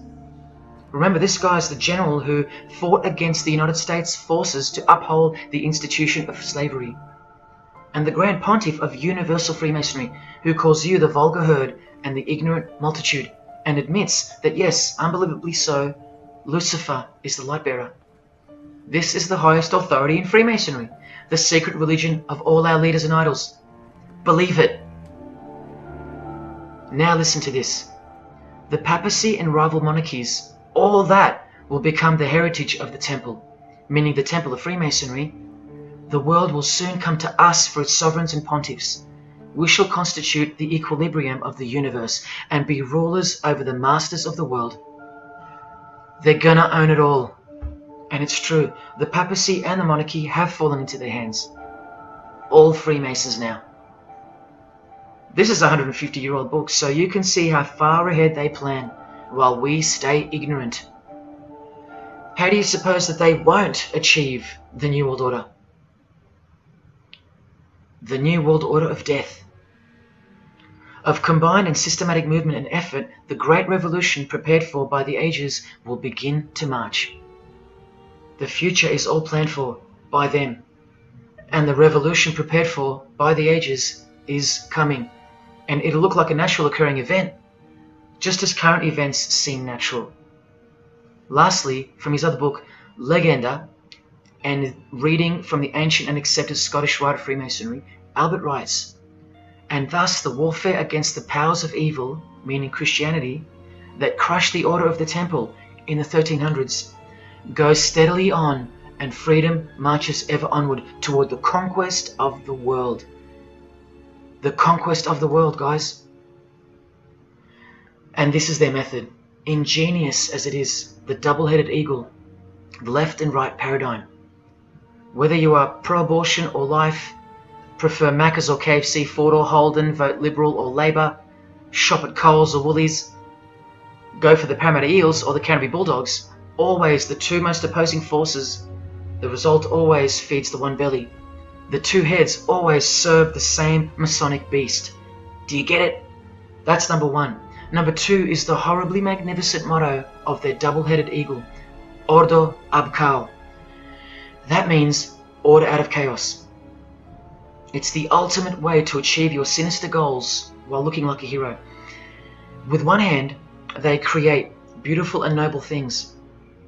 Remember, this guy is the general who fought against the United States forces to uphold the institution of slavery. And the Grand Pontiff of Universal Freemasonry, who calls you the vulgar herd and the ignorant multitude, and admits that yes, unbelievably so, Lucifer is the light bearer. This is the highest authority in Freemasonry, the secret religion of all our leaders and idols. Believe it. Now listen to this. The papacy and rival monarchies, all that will become the heritage of the temple, meaning the temple of Freemasonry. The world will soon come to us for its sovereigns and pontiffs. We shall constitute the equilibrium of the universe and be rulers over the masters of the world. They're gonna own it all. And it's true, the papacy and the monarchy have fallen into their hands. All Freemasons now. This is a 150-year-old book, so you can see how far ahead they plan, while we stay ignorant. How do you suppose that they won't achieve the New World Order? The New World Order of death. Of combined and systematic movement and effort, the great revolution prepared for by the ages will begin to march. The future is all planned for by them, and the revolution prepared for by the ages is coming, and it'll look like a natural occurring event, just as current events seem natural. Lastly, from his other book, Legenda, and reading from the ancient and accepted Scottish rite of Freemasonry, Albert writes, "And thus the warfare against the powers of evil, meaning Christianity, that crushed the order of the temple in the 1300s, goes steadily on, and freedom marches ever onward toward the conquest of the world." The conquest of the world, guys. And this is their method. Ingenious as it is, the double-headed eagle, the left and right paradigm. Whether you are pro-abortion or life, prefer Macca's or KFC, Ford or Holden, vote Liberal or Labour, shop at Coles or Woolies, go for the Parramatta Eels or the Canterbury Bulldogs, always the two most opposing forces, the result always feeds the one belly. The two heads always serve the same Masonic beast. Do you get it? That's number one. Number two is the horribly magnificent motto of their double-headed eagle, Ordo ab Chaos. That means order out of chaos. It's the ultimate way to achieve your sinister goals while looking like a hero. With one hand, they create beautiful and noble things.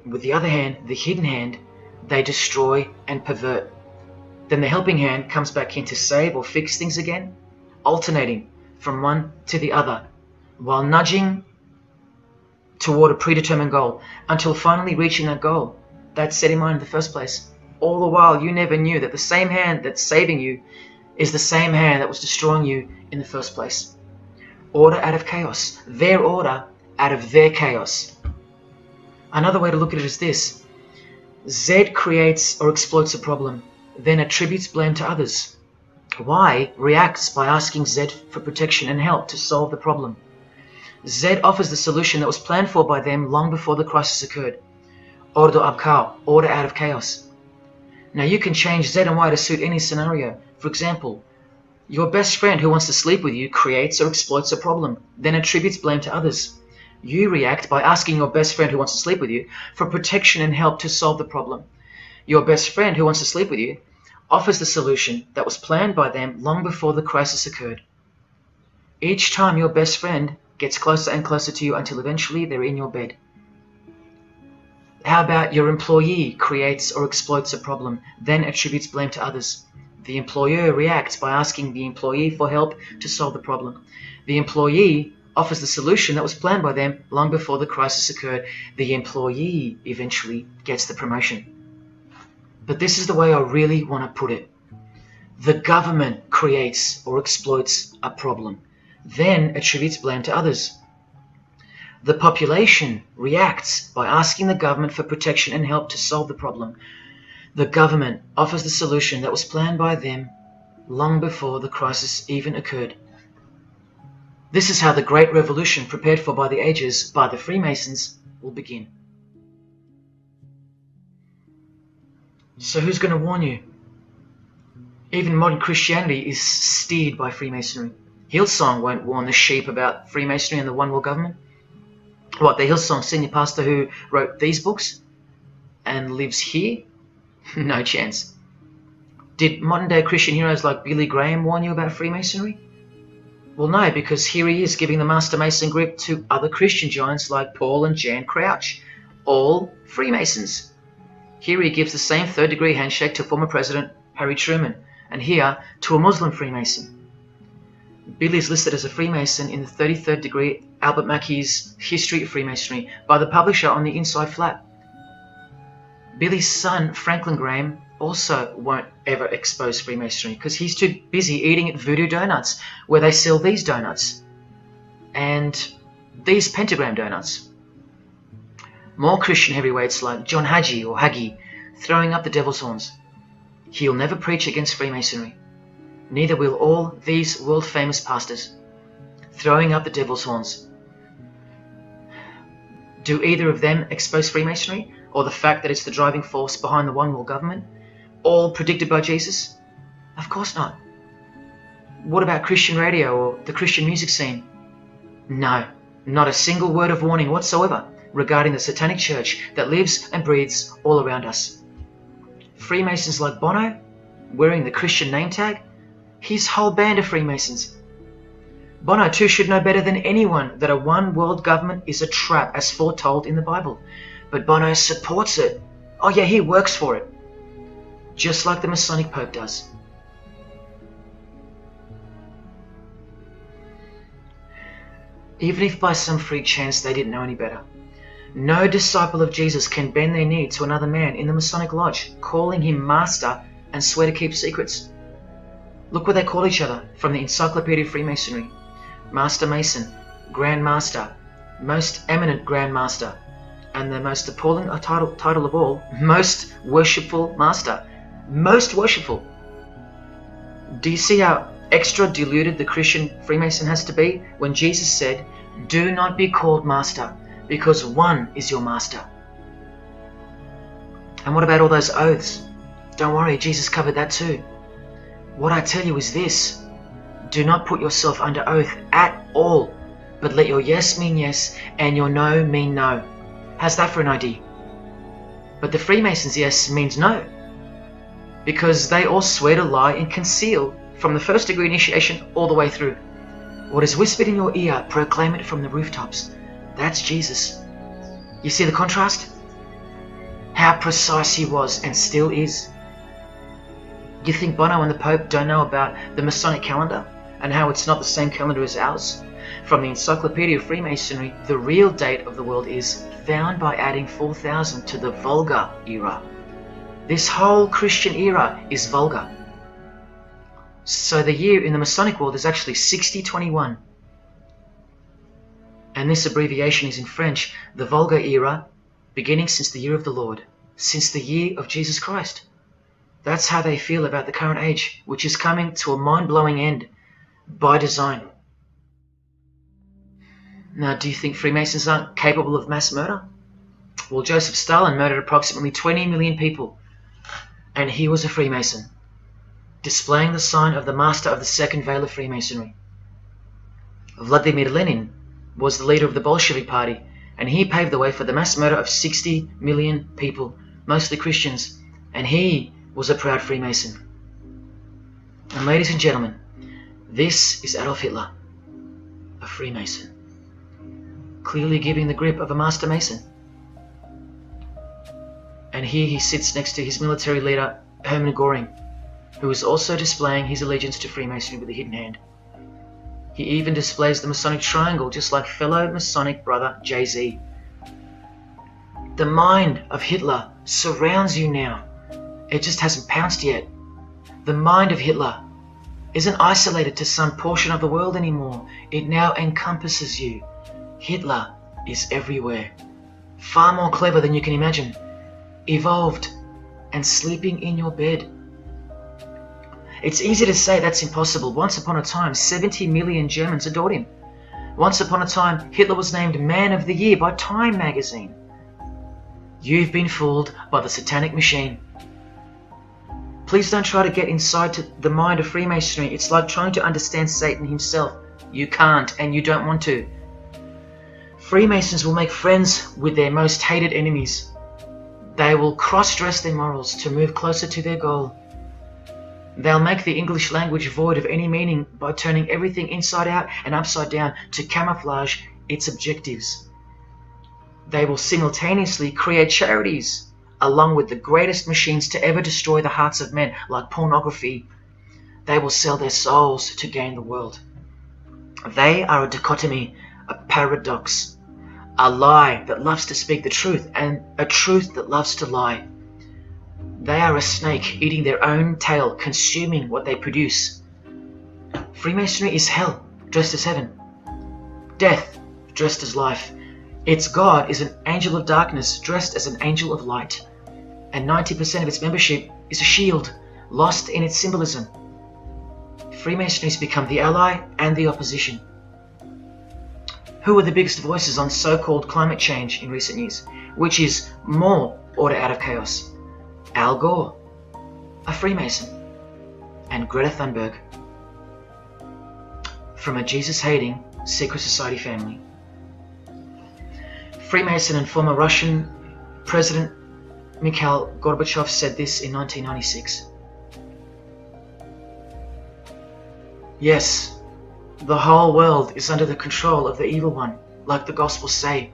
With the other hand, the hidden hand, they destroy and pervert. Then the helping hand comes back in to save or fix things again, alternating from one to the other, while nudging toward a predetermined goal, until finally reaching that goal that's set in mind in the first place. All the while you never knew that the same hand that's saving you is the same hand that was destroying you in the first place. Order out of chaos. Their order out of their chaos. Another way to look at it is this. Z creates or exploits a problem, then attributes blame to others. Y reacts by asking Z for protection and help to solve the problem. Z offers the solution that was planned for by them long before the crisis occurred. Ordo ab Chaos, order out of chaos. Now you can change Z and Y to suit any scenario. For example, your best friend who wants to sleep with you creates or exploits a problem, then attributes blame to others. You react by asking your best friend who wants to sleep with you for protection and help to solve the problem. Your best friend who wants to sleep with you offers the solution that was planned by them long before the crisis occurred. Each time your best friend gets closer and closer to you until eventually they're in your bed. How about your employee creates or exploits a problem, then attributes blame to others? The employer reacts by asking the employee for help to solve the problem. The employee offers the solution that was planned by them long before the crisis occurred. The employee eventually gets the promotion. But this is the way I really want to put it. The government creates or exploits a problem, then attributes blame to others. The population reacts by asking the government for protection and help to solve the problem. The government offers the solution that was planned by them long before the crisis even occurred. This is how the Great Revolution, prepared for by the ages by the Freemasons, will begin. So who's going to warn you? Even modern Christianity is steered by Freemasonry. Hillsong won't warn the sheep about Freemasonry and the One World Government. What, the Hillsong senior pastor who wrote these books and lives here? No chance. Did modern day Christian heroes like Billy Graham warn you about Freemasonry? Well, no, because here he is giving the Master Mason grip to other Christian giants like Paul and Jan Crouch, all Freemasons. Here he gives the same third-degree handshake to former President Harry Truman, and here to a Muslim Freemason. Billy is listed as a Freemason in the 33rd degree Albert Mackey's History of Freemasonry by the publisher on the inside flap. Billy's son, Franklin Graham, also won't ever expose Freemasonry because he's too busy eating at Voodoo Donuts, where they sell these donuts and these pentagram donuts. More Christian heavyweights like John Hagee or Hagee throwing up the devil's horns. He'll never preach against Freemasonry. Neither will all these world-famous pastors throwing up the devil's horns. Do either of them expose Freemasonry or the fact that it's the driving force behind the One World Government, all predicted by Jesus? Of course not. What about Christian radio or the Christian music scene? No, not a single word of warning whatsoever regarding the Satanic Church that lives and breathes all around us. Freemasons like Bono, wearing the Christian name tag, his whole band of Freemasons. Bono too should know better than anyone that a one world government is a trap as foretold in the Bible. But Bono supports it. Oh yeah, he works for it. Just like the Masonic Pope does. Even if by some freak chance they didn't know any better. No disciple of Jesus can bend their knee to another man in the Masonic Lodge, calling him master and swear to keep secrets. Look what they call each other from the Encyclopedia of Freemasonry. Master Mason, Grand Master, Most Eminent Grand Master, and the most appalling title of all, Most Worshipful Master. Most worshipful. Do you see how extra deluded the Christian Freemason has to be when Jesus said, "Do not be called master, because one is your master"? And what about all those oaths? Don't worry, Jesus covered that too. What I tell you is this: do not put yourself under oath at all, but let your yes mean yes and your no mean no. How's that for an idea? But the Freemasons' yes means no, because they all swear to lie and conceal from the first degree initiation all the way through. What is whispered in your ear, proclaim it from the rooftops. That's Jesus. You see the contrast? How precise he was and still is. You think Bono and the Pope don't know about the Masonic calendar and how it's not the same calendar as ours? From the Encyclopedia of Freemasonry, the real date of the world is found by adding 4000 to the Vulgar era. This whole Christian era is vulgar. So the year in the Masonic world is actually 6021. And this abbreviation is in French, the Vulgar era, beginning since the year of the Lord, since the year of Jesus Christ. That's how they feel about the current age, which is coming to a mind-blowing end by design. Now, do you think Freemasons aren't capable of mass murder? Well, Joseph Stalin murdered approximately 20 million people, and he was a Freemason, displaying the sign of the master of the second veil of Freemasonry. Vladimir Lenin was the leader of the Bolshevik Party, and he paved the way for the mass murder of 60 million people, mostly Christians, and he was a proud Freemason. And ladies and gentlemen, this is Adolf Hitler, a Freemason, clearly giving the grip of a Master Mason. And here he sits next to his military leader, Hermann Göring, who is also displaying his allegiance to Freemasonry with a hidden hand. He even displays the Masonic triangle, just like fellow Masonic brother Jay-Z. The mind of Hitler surrounds you now. It just hasn't pounced yet. The mind of Hitler isn't isolated to some portion of the world anymore. It now encompasses you. Hitler is everywhere. Far more clever than you can imagine. Evolved and sleeping in your bed. It's easy to say that's impossible. Once upon a time, 70 million Germans adored him. Once upon a time, Hitler was named Man of the Year by Time magazine. You've been fooled by the Satanic machine. Please don't try to get inside to the mind of Freemasonry. It's like trying to understand Satan himself. You can't, and you don't want to. Freemasons will make friends with their most hated enemies. They will cross-dress their morals to move closer to their goal. They'll make the English language void of any meaning by turning everything inside out and upside down to camouflage its objectives. They will simultaneously create charities along with the greatest machines to ever destroy the hearts of men, like pornography. They will sell their souls to gain the world. They are a dichotomy, a paradox, a lie that loves to speak the truth and a truth that loves to lie. They are a snake eating their own tail, consuming what they produce. Freemasonry is hell dressed as heaven, death dressed as life. Its God is an angel of darkness dressed as an angel of light, and 90% of its membership is a shield, lost in its symbolism. Freemasonry has become the ally and the opposition. Who are the biggest voices on so-called climate change in recent years? Which is more order out of chaos? Al Gore, a Freemason, and Greta Thunberg, from a Jesus-hating secret society family. Freemason and former Russian President Mikhail Gorbachev said this in 1996. Yes, the whole world is under the control of the evil one, like the Gospels say.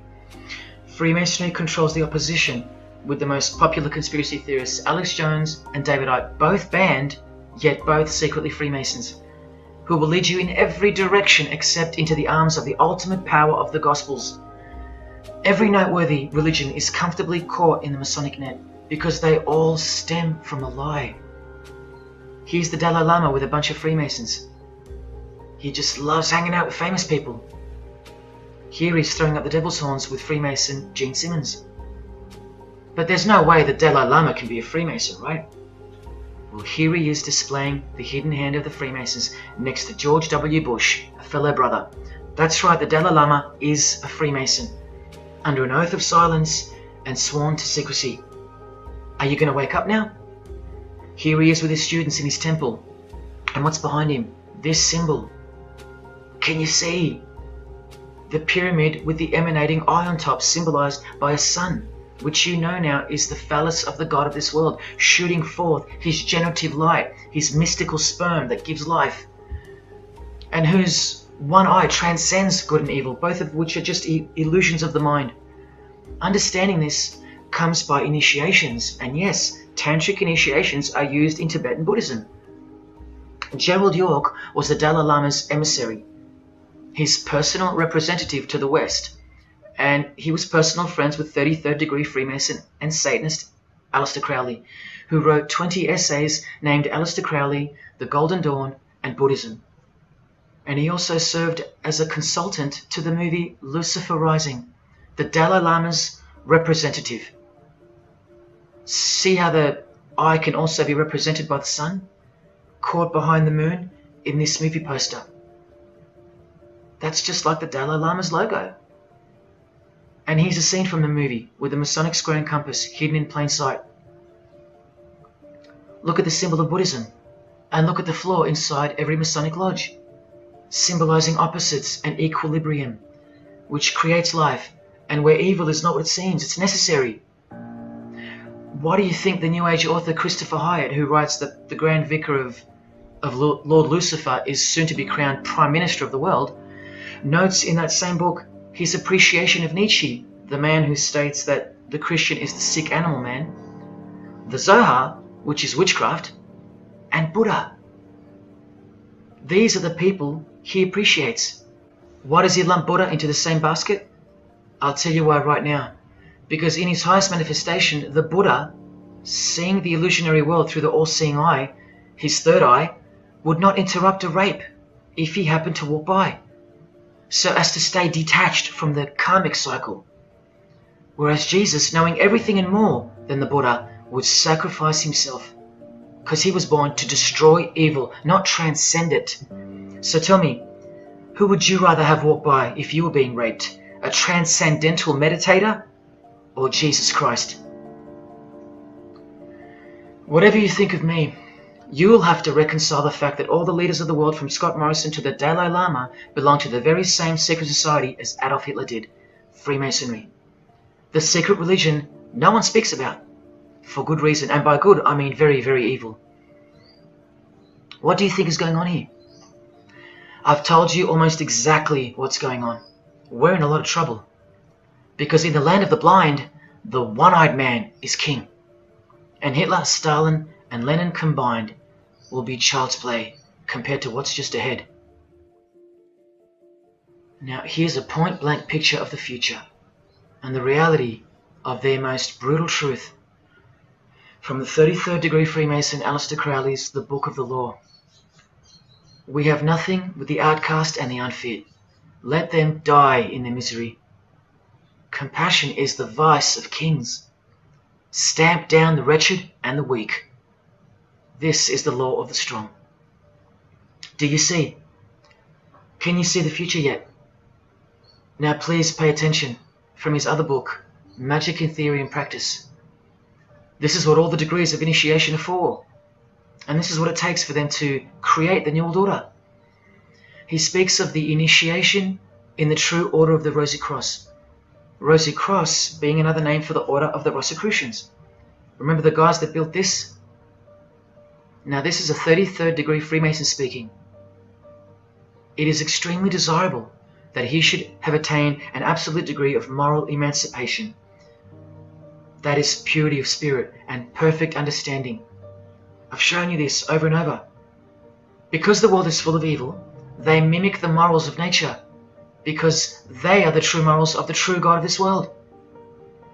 Freemasonry controls the opposition, with the most popular conspiracy theorists Alex Jones and David Icke, both banned, yet both secretly Freemasons, who will lead you in every direction except into the arms of the ultimate power of the Gospels. Every noteworthy religion is comfortably caught in the Masonic net because they all stem from a lie. Here's the Dalai Lama with a bunch of Freemasons. He just loves hanging out with famous people. Here he's throwing up the devil's horns with Freemason Gene Simmons. But there's no way the Dalai Lama can be a Freemason, right? Well, here he is displaying the hidden hand of the Freemasons next to George W. Bush, a fellow brother. That's right, the Dalai Lama is a Freemason, under an oath of silence and sworn to secrecy. Are you going to wake up now? Here he is with his students in his temple. And what's behind him? This symbol. Can you see? The pyramid with the emanating eye on top, symbolized by a sun, which you know now is the phallus of the god of this world, shooting forth his generative light, his mystical sperm that gives life, and whose one eye transcends good and evil, both of which are just illusions of the mind. Understanding this comes by initiations, and yes, tantric initiations are used in Tibetan Buddhism. Gerald York was the Dalai Lama's emissary, his personal representative to the West, and he was personal friends with 33rd degree Freemason and Satanist Aleister Crowley, who wrote 20 essays named Aleister Crowley, The Golden Dawn, and Buddhism. And he also served as a consultant to the movie Lucifer Rising, the Dalai Lama's representative. See how the eye can also be represented by the sun, caught behind the moon in this movie poster. That's just like the Dalai Lama's logo. And here's a scene from the movie with the Masonic square and compass hidden in plain sight. Look at the symbol of Buddhism, and look at the floor inside every Masonic lodge, symbolizing opposites and equilibrium, which creates life, and where evil is not what it seems, it's necessary. Why do you think the New Age author Christopher Hyatt, who writes that the Grand Vicar of Lord Lucifer is soon to be crowned Prime Minister of the world, notes in that same book his appreciation of Nietzsche, the man who states that the Christian is the sick animal man, the Zohar, which is witchcraft, and Buddha. These are the people he appreciates. Why does he lump Buddha into the same basket? I'll tell you why right now. Because in his highest manifestation, the Buddha, seeing the illusionary world through the all-seeing eye, his third eye, would not interrupt a rape if he happened to walk by, so as to stay detached from the karmic cycle. Whereas Jesus, knowing everything and more than the Buddha, would sacrifice himself, because he was born to destroy evil, not transcend it. So tell me, who would you rather have walk by if you were being raped? A transcendental meditator or Jesus Christ? Whatever you think of me, you will have to reconcile the fact that all the leaders of the world, from Scott Morrison to the Dalai Lama, belong to the very same secret society as Adolf Hitler did, Freemasonry. The secret religion no one speaks about, for good reason, and by good I mean very, very evil. What do you think is going on here? I've told you almost exactly what's going on. We're in a lot of trouble, because in the land of the blind, the one-eyed man is king, and Hitler, Stalin, and Lenin combined will be child's play compared to what's just ahead. Now here's a point-blank picture of the future and the reality of their most brutal truth from the 33rd degree Freemason Aleister Crowley's The Book of the Law. We have nothing but the outcast and the unfit. Let them die in their misery. Compassion is the vice of kings. Stamp down the wretched and the weak. This is the law of the strong. Do you see? Can you see the future yet? Now please pay attention from his other book, Magic in Theory and Practice. This is what all the degrees of initiation are for. And this is what it takes for them to create the New World Order. He speaks of the initiation in the true order of the Rosy Cross. Rosy Cross being another name for the Order of the Rosicrucians. Remember the guys that built this? Now this is a 33rd degree Freemason speaking. It is extremely desirable that he should have attained an absolute degree of moral emancipation. That is purity of spirit and perfect understanding. I've shown you this over and over. Because the world is full of evil, they mimic the morals of nature, because they are the true morals of the true God of this world.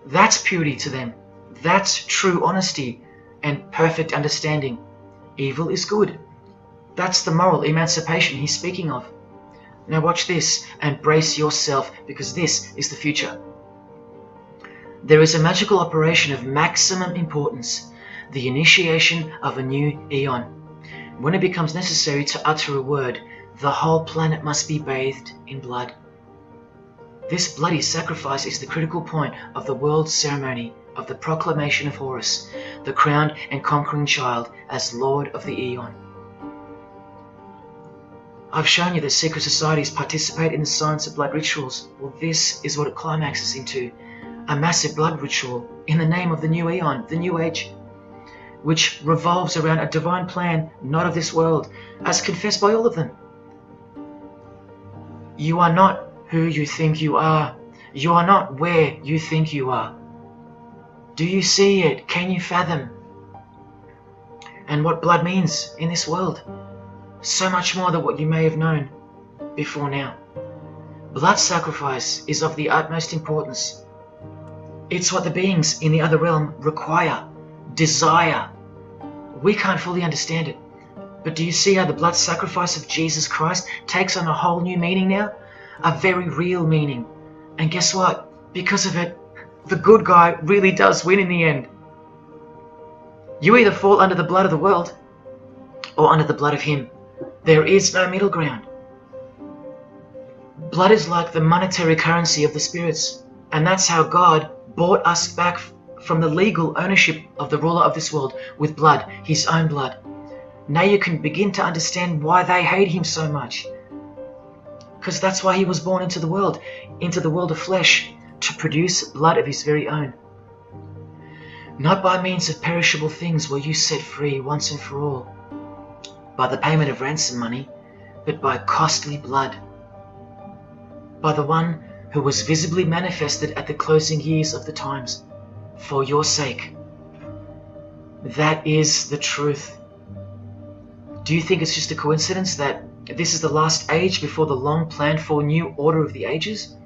That's purity to them. That's true honesty and perfect understanding. Evil is good. That's the moral emancipation he's speaking of. Now watch this and brace yourself, because this is the future. There is a magical operation of maximum importance, the initiation of a new eon. When it becomes necessary to utter a word, the whole planet must be bathed in blood. This bloody sacrifice is the critical point of the world ceremony of the proclamation of Horus, the crowned and conquering child, as Lord of the Eon. I've shown you that secret societies participate in the science of blood rituals. Well, this is what it climaxes into. A massive blood ritual in the name of the new Eon, the new age, which revolves around a divine plan not of this world, as confessed by all of them. You are not who you think you are. You are not where you think you are. Do you see it? Can you fathom? And what blood means in this world? So much more than what you may have known before now. Blood sacrifice is of the utmost importance. It's what the beings in the other realm require, desire. We can't fully understand it. But do you see how the blood sacrifice of Jesus Christ takes on a whole new meaning now? A very real meaning. And guess what? Because of it, the good guy really does win in the end. You either fall under the blood of the world or under the blood of him. There is no middle ground. Blood is like the monetary currency of the spirits, and that's how God bought us back from the legal ownership of the ruler of this world with blood, his own blood. Now you can begin to understand why they hate him so much. Because that's why he was born into the world of flesh, to produce blood of his very own. Not by means of perishable things were you set free once and for all, by the payment of ransom money, but by costly blood, by the one who was visibly manifested at the closing years of the times, for your sake. That is the truth. Do you think it's just a coincidence that this is the last age before the long planned for new order of the ages?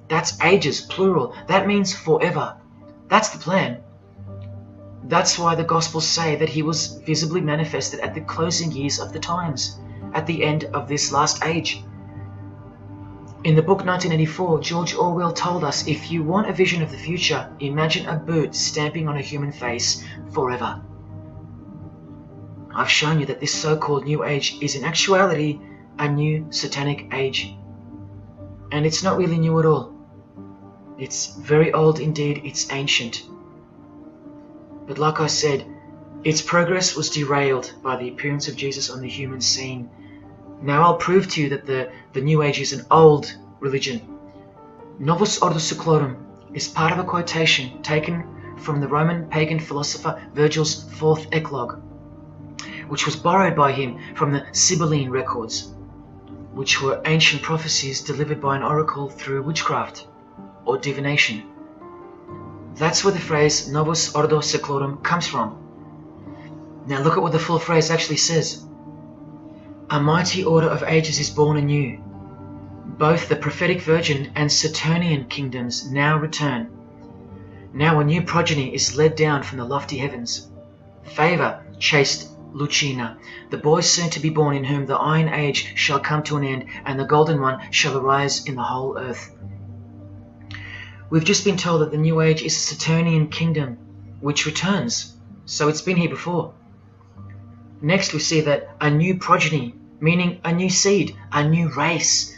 That's ages, plural. That means forever. That's the plan. That's why the Gospels say that he was visibly manifested at the closing years of the times, at the end of this last age. In the book 1984, George Orwell told us, if you want a vision of the future, imagine a boot stamping on a human face forever. I've shown you that this so-called New Age is in actuality a new Satanic age. And it's not really new at all. It's very old indeed, it's ancient. But like I said, its progress was derailed by the appearance of Jesus on the human scene. Now I'll prove to you that the New Age is an old religion. Novus Ordo Seclorum is part of a quotation taken from the Roman pagan philosopher Virgil's 4th Eclogue, which was borrowed by him from the Sibylline records, which were ancient prophecies delivered by an oracle through witchcraft or divination. That's where the phrase Novus Ordo Seclorum comes from. Now look at what the full phrase actually says. A mighty order of ages is born anew. Both the prophetic virgin and Saturnian kingdoms now return. Now a new progeny is led down from the lofty heavens. Favor, chaste Lucina, the boy soon to be born, in whom the Iron Age shall come to an end, and the Golden One shall arise in the whole earth. We've just been told that the New Age is a Saturnian kingdom which returns, so it's been here before. Next we see that a new progeny, meaning a new seed, a new race,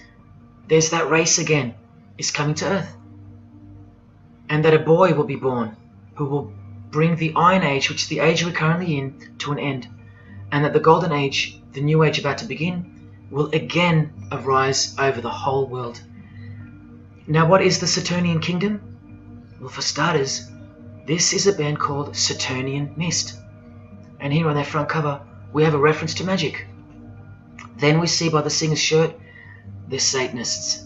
there's that race again, is coming to earth. And that a boy will be born who will bring the Iron Age, which is the age we're currently in, to an end. And that the Golden Age, the New Age about to begin, will again arise over the whole world. Now what is the Saturnian kingdom? Well, for starters, this is a band called Saturnian Mist. And here on their front cover, we have a reference to magic. Then we see by the singer's shirt, they're Satanists.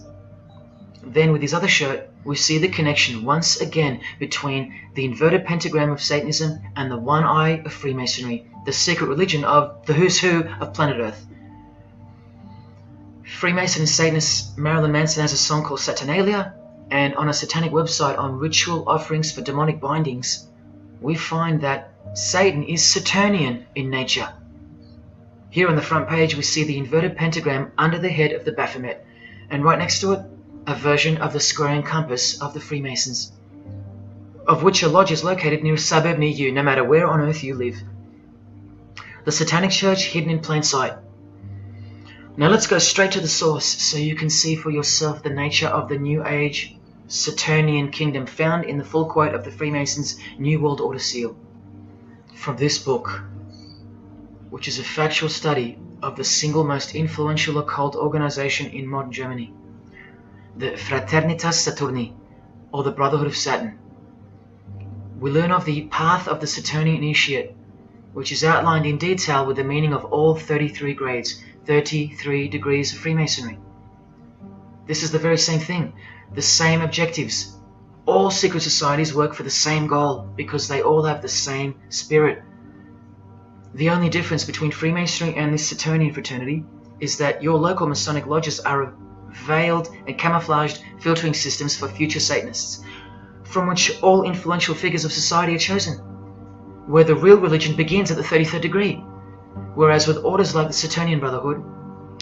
Then with his other shirt, we see the connection once again between the inverted pentagram of Satanism and the one eye of Freemasonry, the secret religion of the who's who of planet Earth. Freemason and Satanist Marilyn Manson has a song called Satanalia, and on a satanic website on ritual offerings for demonic bindings, we find that Satan is Saturnian in nature. Here on the front page we see the inverted pentagram under the head of the Baphomet, and right next to it, a version of the square and compass of the Freemasons, of which a lodge is located near a suburb near you, no matter where on earth you live. The Satanic Church hidden in plain sight. Now let's go straight to the source so you can see for yourself the nature of the New Age Saturnian kingdom found in the full quote of the Freemasons' New World Order seal. From this book, which is a factual study of the single most influential occult organization in modern Germany, the Fraternitas Saturni, or the Brotherhood of Saturn. We learn of the path of the Saturnian initiate, which is outlined in detail with the meaning of all 33 grades, 33 degrees of Freemasonry. This is the very same thing, the same objectives. All secret societies work for the same goal because they all have the same spirit. The only difference between Freemasonry and this Saturnian fraternity is that your local Masonic lodges are veiled and camouflaged filtering systems for future Satanists, from which all influential figures of society are chosen, where the real religion begins at the 33rd degree. Whereas with orders like the Saturnian Brotherhood,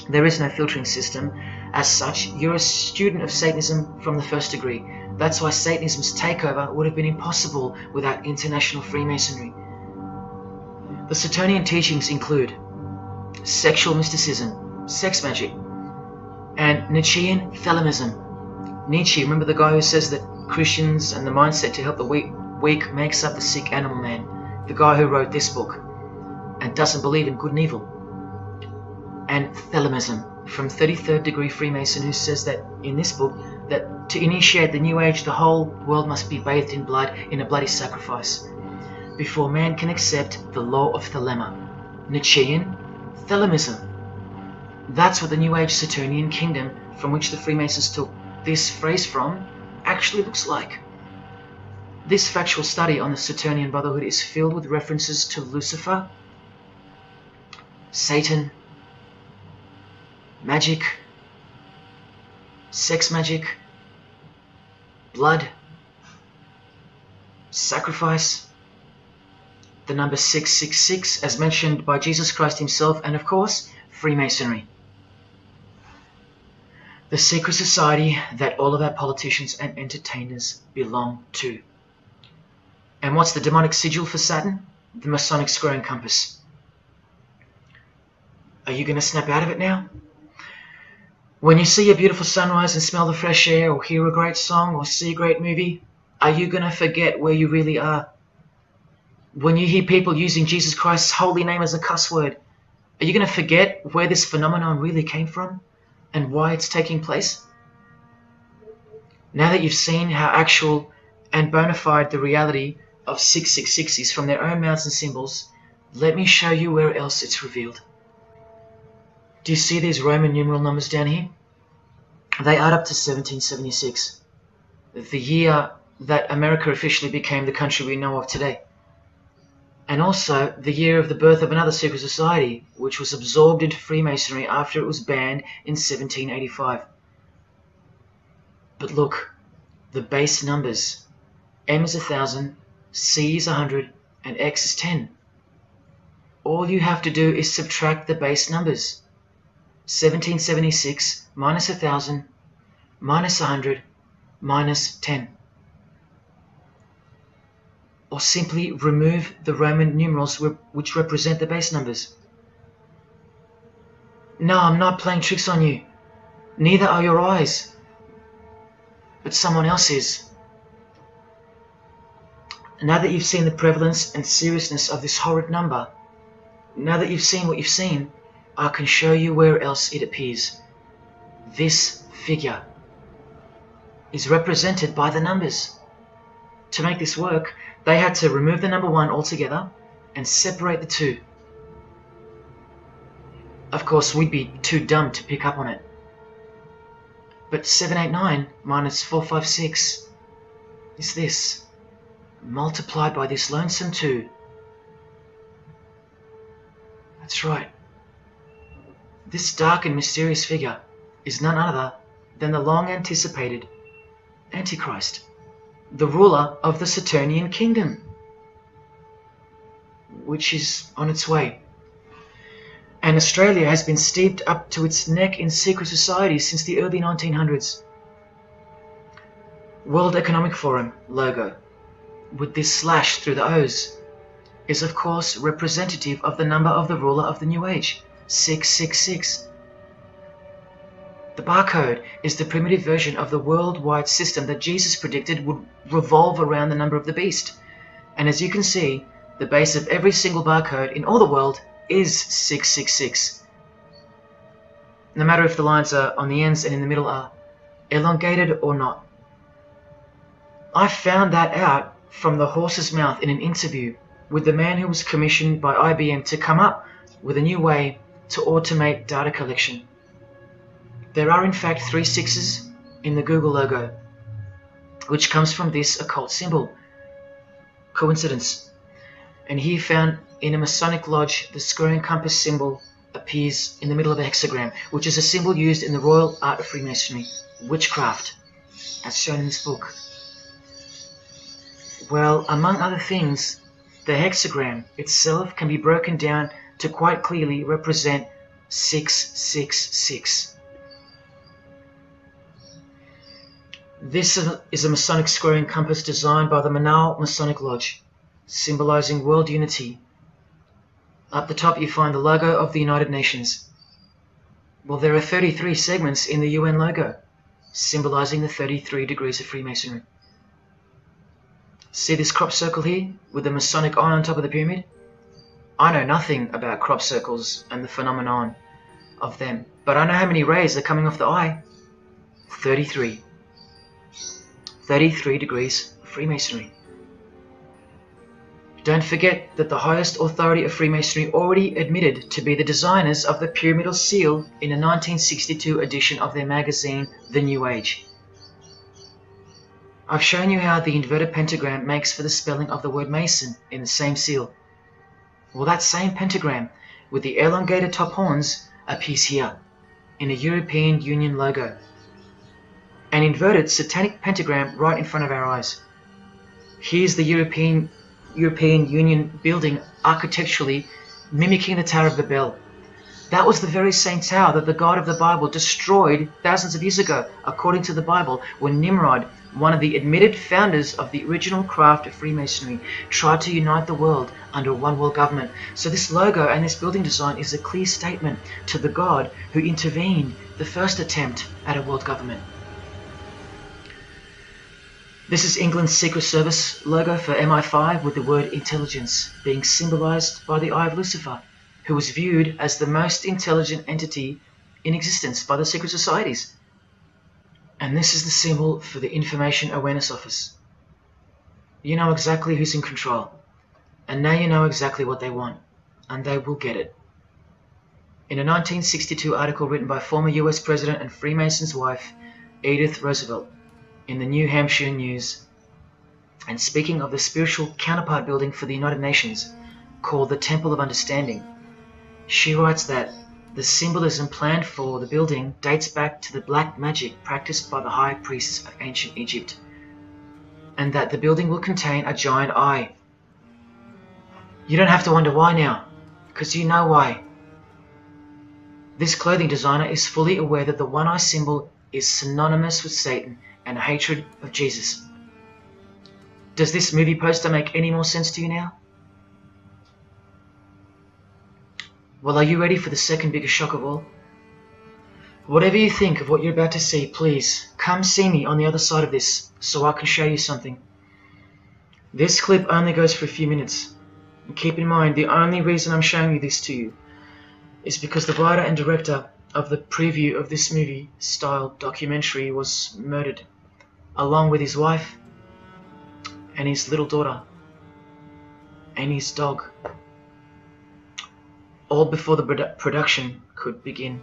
there is no filtering system. As such, you're a student of Satanism from the first degree. That's why Satanism's takeover would have been impossible without international Freemasonry. The Saturnian teachings include sexual mysticism, sex magic, and Nietzschean Thelemism. Nietzsche, remember the guy who says that Christians and the mindset to help the weak makes up the sick animal man? The guy who wrote this book and doesn't believe in good and evil. And Thelemism from 33rd degree Freemason, who says that in this book that to initiate the New Age the whole world must be bathed in blood in a bloody sacrifice before man can accept the law of Thelema. Nietzschean Thelemism. That's what the New Age Saturnian kingdom, from which the Freemasons took this phrase from, actually looks like. This factual study on the Saturnian Brotherhood is filled with references to Lucifer, Satan, magic, sex magic, blood, sacrifice, the number 666 as mentioned by Jesus Christ himself, and of course, Freemasonry. The secret society that all of our politicians and entertainers belong to. And what's the demonic sigil for Saturn? The Masonic square and compass. Are you going to snap out of it now? When you see a beautiful sunrise and smell the fresh air, or hear a great song, or see a great movie, are you going to forget where you really are? When you hear people using Jesus Christ's holy name as a cuss word, are you going to forget where this phenomenon really came from and why it's taking place? Now that you've seen how actual and bona fide the reality of 666 is from their own mouths and symbols, let me show you where else it's revealed. Do you see these Roman numeral numbers down here? They add up to 1776, the year that America officially became the country we know of today. And also the year of the birth of another secret society, which was absorbed into Freemasonry after it was banned in 1785. But look, the base numbers. M is 1000, C is 100, and X is 10. All you have to do is subtract the base numbers. 1776 minus 1000 minus 100 minus 10. Or simply remove the Roman numerals which represent the base numbers. No, I'm not playing tricks on you. Neither are your eyes. But someone else is. Now that you've seen the prevalence and seriousness of this horrid number, now that you've seen what you've seen, I can show you where else it appears. This figure is represented by the numbers. To make this work, they had to remove the number 1 altogether and separate the 2. Of course, we'd be too dumb to pick up on it. But 789 minus 456 is this, multiplied by this lonesome 2. That's right. This dark and mysterious figure is none other than the long-anticipated Antichrist, the ruler of the Saturnian kingdom, which is on its way. And Australia has been steeped up to its neck in secret societies since the early 1900s. World Economic Forum logo, with this slash through the O's, is of course representative of the number of the ruler of the New Age, 666. The barcode is the primitive version of the worldwide system that Jesus predicted would revolve around the number of the beast. And as you can see, the base of every single barcode in all the world is 666. No matter if the lines are on the ends and in the middle are elongated or not. I found that out from the horse's mouth in an interview with the man who was commissioned by IBM to come up with a new way to automate data collection. There are in fact 3 6s in the Google logo, which comes from this occult symbol. Coincidence? And here found in a Masonic lodge, the square and compass symbol appears in the middle of a hexagram, which is a symbol used in the royal art of Freemasonry, witchcraft, as shown in this book. Well, among other things, the hexagram itself can be broken down to quite clearly represent 666. This is a Masonic square and compass designed by the Manal Masonic Lodge, symbolizing world unity. Up the top you find the logo of the United Nations. Well, there are 33 segments in the UN logo, symbolizing the 33 degrees of Freemasonry. See this crop circle here, with the Masonic eye on top of the pyramid? I know nothing about crop circles and the phenomenon of them, but I know how many rays are coming off the eye. 33. 33 degrees of Freemasonry. Don't forget that the highest authority of Freemasonry already admitted to be the designers of the pyramidal seal in a 1962 edition of their magazine, The New Age. I've shown you how the inverted pentagram makes for the spelling of the word Mason in the same seal. Well, that same pentagram with the elongated top horns appears here in a European Union logo. An inverted satanic pentagram right in front of our eyes. Here's the European Union building architecturally mimicking the Tower of Babel. That was the very same tower that the God of the Bible destroyed thousands of years ago, according to the Bible, when Nimrod, one of the admitted founders of the original craft of Freemasonry, tried to unite the world under one world government. So this logo and this building design is a clear statement to the God who intervened the first attempt at a world government. This is England's Secret Service logo for MI5 with the word intelligence being symbolized by the eye of Lucifer, who was viewed as the most intelligent entity in existence by the secret societies. And this is the symbol for the Information Awareness Office. You know exactly who's in control, and now you know exactly what they want, and they will get it. In a 1962 article written by former US President and Freemason's wife, Edith Roosevelt, in the New Hampshire News, and speaking of the spiritual counterpart building for the United Nations, called the Temple of Understanding, she writes that the symbolism planned for the building dates back to the black magic practiced by the high priests of ancient Egypt, and that the building will contain a giant eye. You don't have to wonder why now, because you know why. This clothing designer is fully aware that the one-eye symbol is synonymous with Satan and a hatred of Jesus. Does this movie poster make any more sense to you now? Well, are you ready for the second biggest shock of all? Whatever you think of what you're about to see, please come see me on the other side of this so I can show you something. This clip only goes for a few minutes. And keep in mind, the only reason I'm showing you this to you is because the writer and director of the preview of this movie-style documentary was murdered, along with his wife and his little daughter and his dog, all before the production could begin.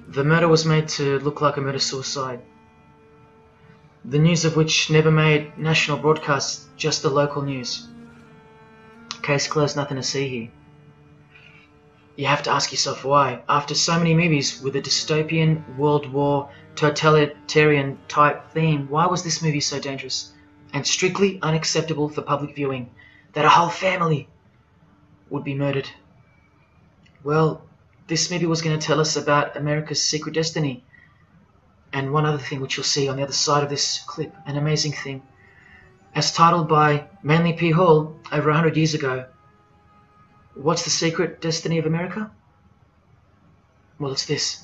The murder was made to look like a murder-suicide, the news of which never made national broadcasts, just the local news. Case closed, nothing to see here. You have to ask yourself why, after so many movies with a dystopian, World War, totalitarian type theme, why was this movie so dangerous and strictly unacceptable for public viewing, that a whole family would be murdered? Well, this movie was going to tell us about America's secret destiny, and one other thing which you'll see on the other side of this clip, an amazing thing. As titled by Manly P. Hall over 100 years ago, what's the secret destiny of America? Well, it's this.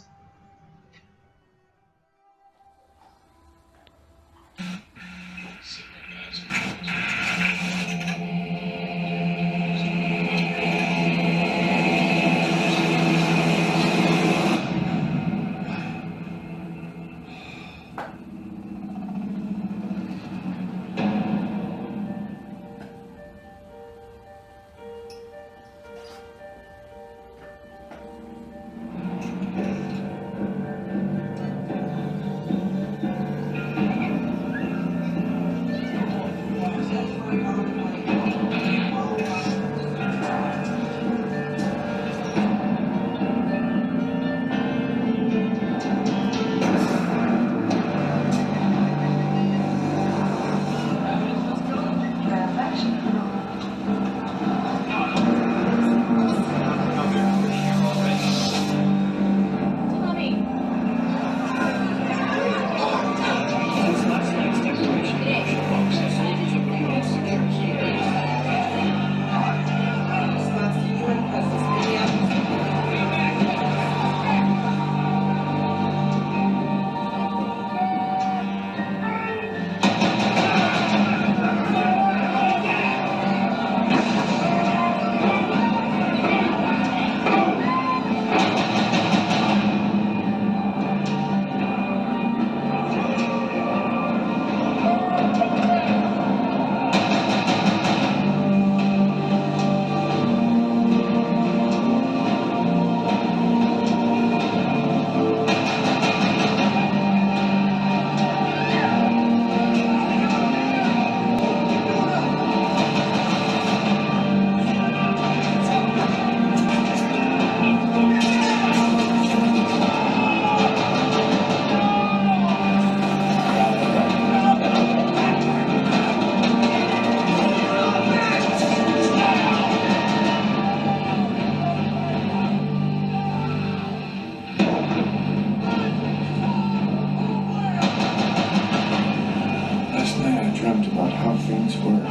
Last night I dreamt about how things were. And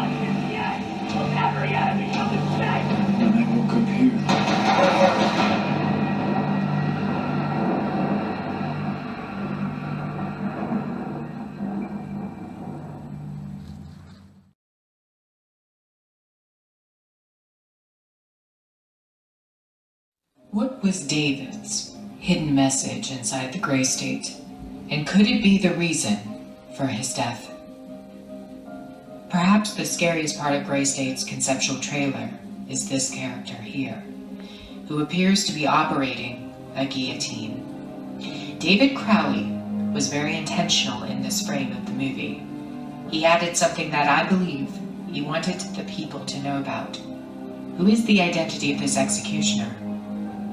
I woke up here. What was David's hidden message inside the Grey State? And could it be the reason for his death? Perhaps the scariest part of Grey State's conceptual trailer is this character here, who appears to be operating a guillotine. David Crowley was very intentional in this frame of the movie. He added something that I believe he wanted the people to know about. Who is the identity of this executioner?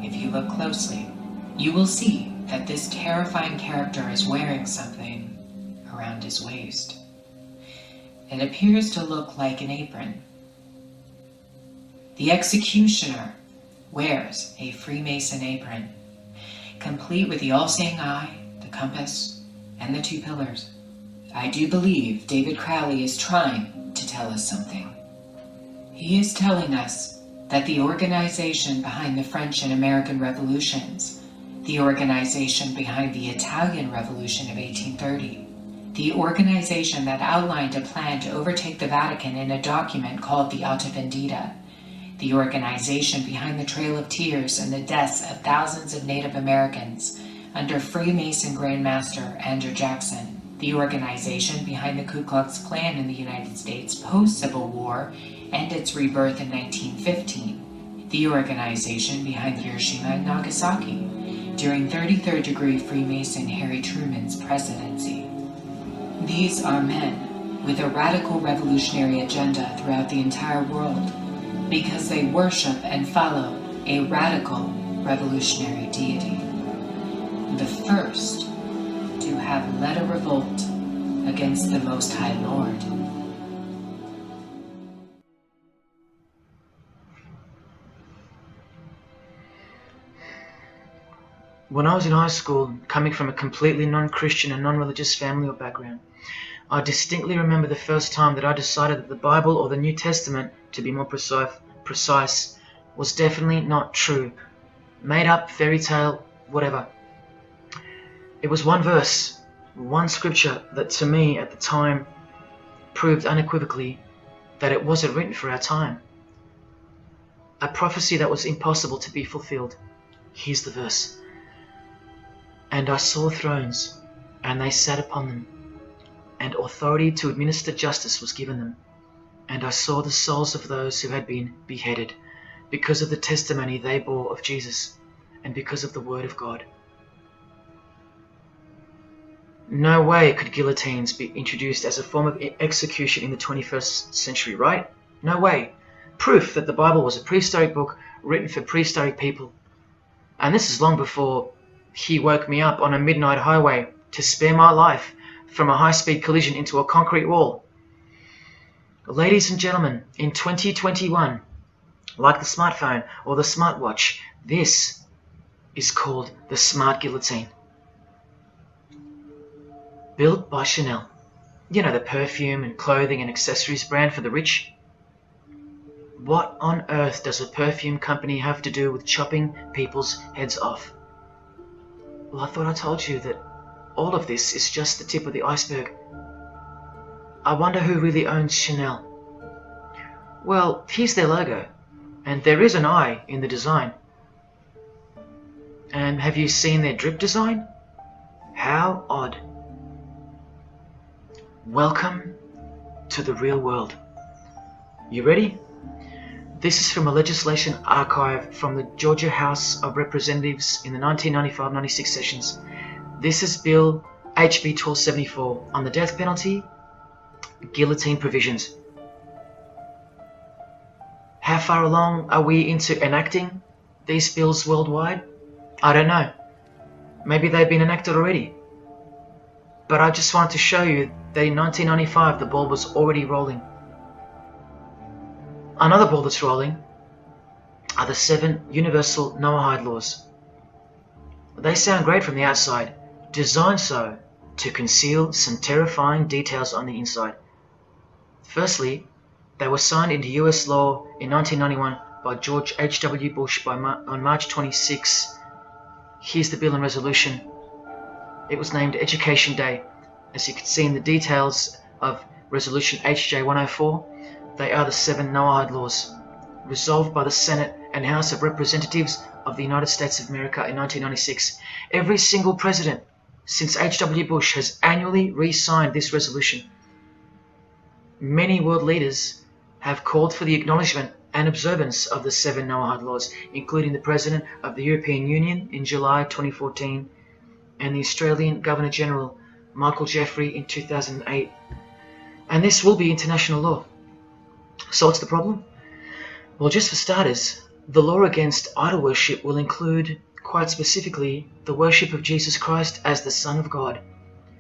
If you look closely, you will see that this terrifying character is wearing something around his waist. It appears to look like an apron. The executioner wears a Freemason apron, complete with the all-seeing eye, the compass, and the 2 pillars. I do believe David Crowley is trying to tell us something. He is telling us that the organization behind the French and American revolutions, the organization behind the Italian Revolution of 1830, the organization that outlined a plan to overtake the Vatican in a document called the Alta Vendita, the organization behind the Trail of Tears and the deaths of thousands of Native Americans under Freemason Grand Master Andrew Jackson, the organization behind the Ku Klux Klan in the United States post-Civil War and its rebirth in 1915, the organization behind Hiroshima and Nagasaki during 33rd degree Freemason Harry Truman's presidency. These are men with a radical revolutionary agenda throughout the entire world because they worship and follow a radical revolutionary deity. The first to have led a revolt against the Most High Lord. When I was in high school, coming from a completely non-Christian and non-religious family or background, I distinctly remember the first time that I decided that the Bible or the New Testament, to be more precise, was definitely not true. Made up, fairy tale, whatever. It was one verse, one scripture that to me at the time proved unequivocally that it wasn't written for our time. A prophecy that was impossible to be fulfilled. Here's the verse. And I saw thrones, and they sat upon them, and authority to administer justice was given them. And I saw the souls of those who had been beheaded, because of the testimony they bore of Jesus, and because of the word of God. No way could guillotines be introduced as a form of execution in the 21st century, right? No way. Proof that the Bible was a prehistoric book written for prehistoric people. And this is long before he woke me up on a midnight highway to spare my life from a high-speed collision into a concrete wall. Ladies and gentlemen, in 2021, like the smartphone or the smartwatch, this is called the Smart Guillotine. Built by Chanel. You know, the perfume and clothing and accessories brand for the rich. What on earth does a perfume company have to do with chopping people's heads off? Well, I thought I told you that all of this is just the tip of the iceberg. I wonder who really owns Chanel. Well, here's their logo, and there is an eye in the design. And have you seen their drip design? How odd. Welcome to the real world. You ready? This is from a legislation archive from the Georgia House of Representatives in the 1995-96 sessions. This is Bill HB 1274 on the death penalty, guillotine provisions. How far along are we into enacting these bills worldwide? I don't know. Maybe they've been enacted already. But I just wanted to show you that in 1995 the ball was already rolling. Another ball that's rolling are the 7 universal Noahide laws. They sound great from the outside, designed so to conceal some terrifying details on the inside. Firstly, they were signed into US law in 1991 by George H.W. Bush on March 26. Here's the bill and resolution. It was named Education Day. As you can see in the details of Resolution HJ 104, they are the 7 Noahide laws, resolved by the Senate and House of Representatives of the United States of America in 1996. Every single president since H.W. Bush has annually re-signed this resolution. Many world leaders have called for the acknowledgement and observance of the 7 Noahide laws, including the President of the European Union in July 2014 and the Australian Governor-General Michael Jeffrey in 2008. And this will be international law. So what's the problem? Well, just for starters, the law against idol worship will include, quite specifically, the worship of Jesus Christ as the Son of God,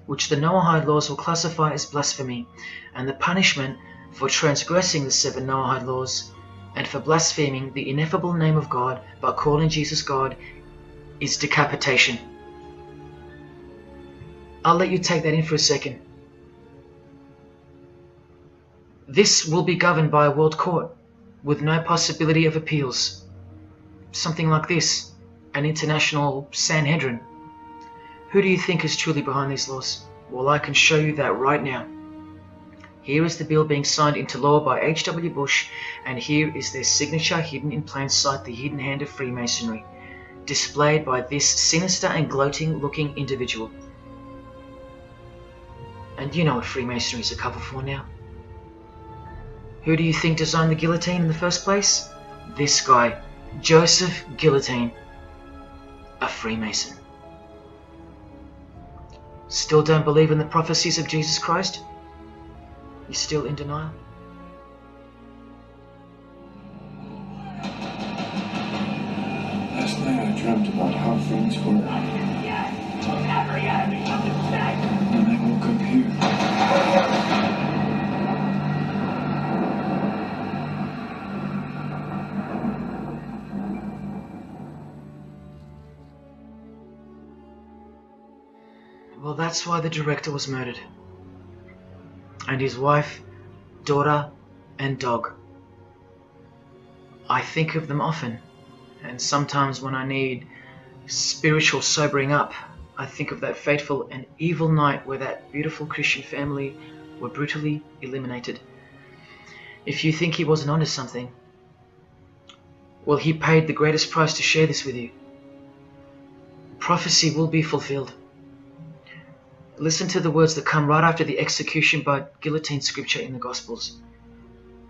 which the Noahide laws will classify as blasphemy, and the punishment for transgressing the 7 Noahide laws and for blaspheming the ineffable name of God by calling Jesus God is decapitation. I'll let you take that in for a second. This will be governed by a world court with no possibility of appeals. Something like this, an international Sanhedrin. Who do you think is truly behind these laws? Well, I can show you that right now. Here is the bill being signed into law by H.W. Bush, and here is their signature hidden in plain sight, the hidden hand of Freemasonry, displayed by this sinister and gloating looking individual. And you know what Freemasonry is a cover for now. Who do you think designed the guillotine in the first place? This guy, Joseph Guillotine, a Freemason. Still don't believe in the prophecies of Jesus Christ? You're still in denial? Last night I dreamt about how things were. And I woke up here. Well, that's why the director was murdered. And his wife, daughter, and dog. I think of them often, and sometimes when I need spiritual sobering up, I think of that fateful and evil night where that beautiful Christian family were brutally eliminated. If you think he wasn't onto something, well, he paid the greatest price to share this with you. Prophecy will be fulfilled. Listen to the words that come right after the execution by guillotine scripture in the Gospels.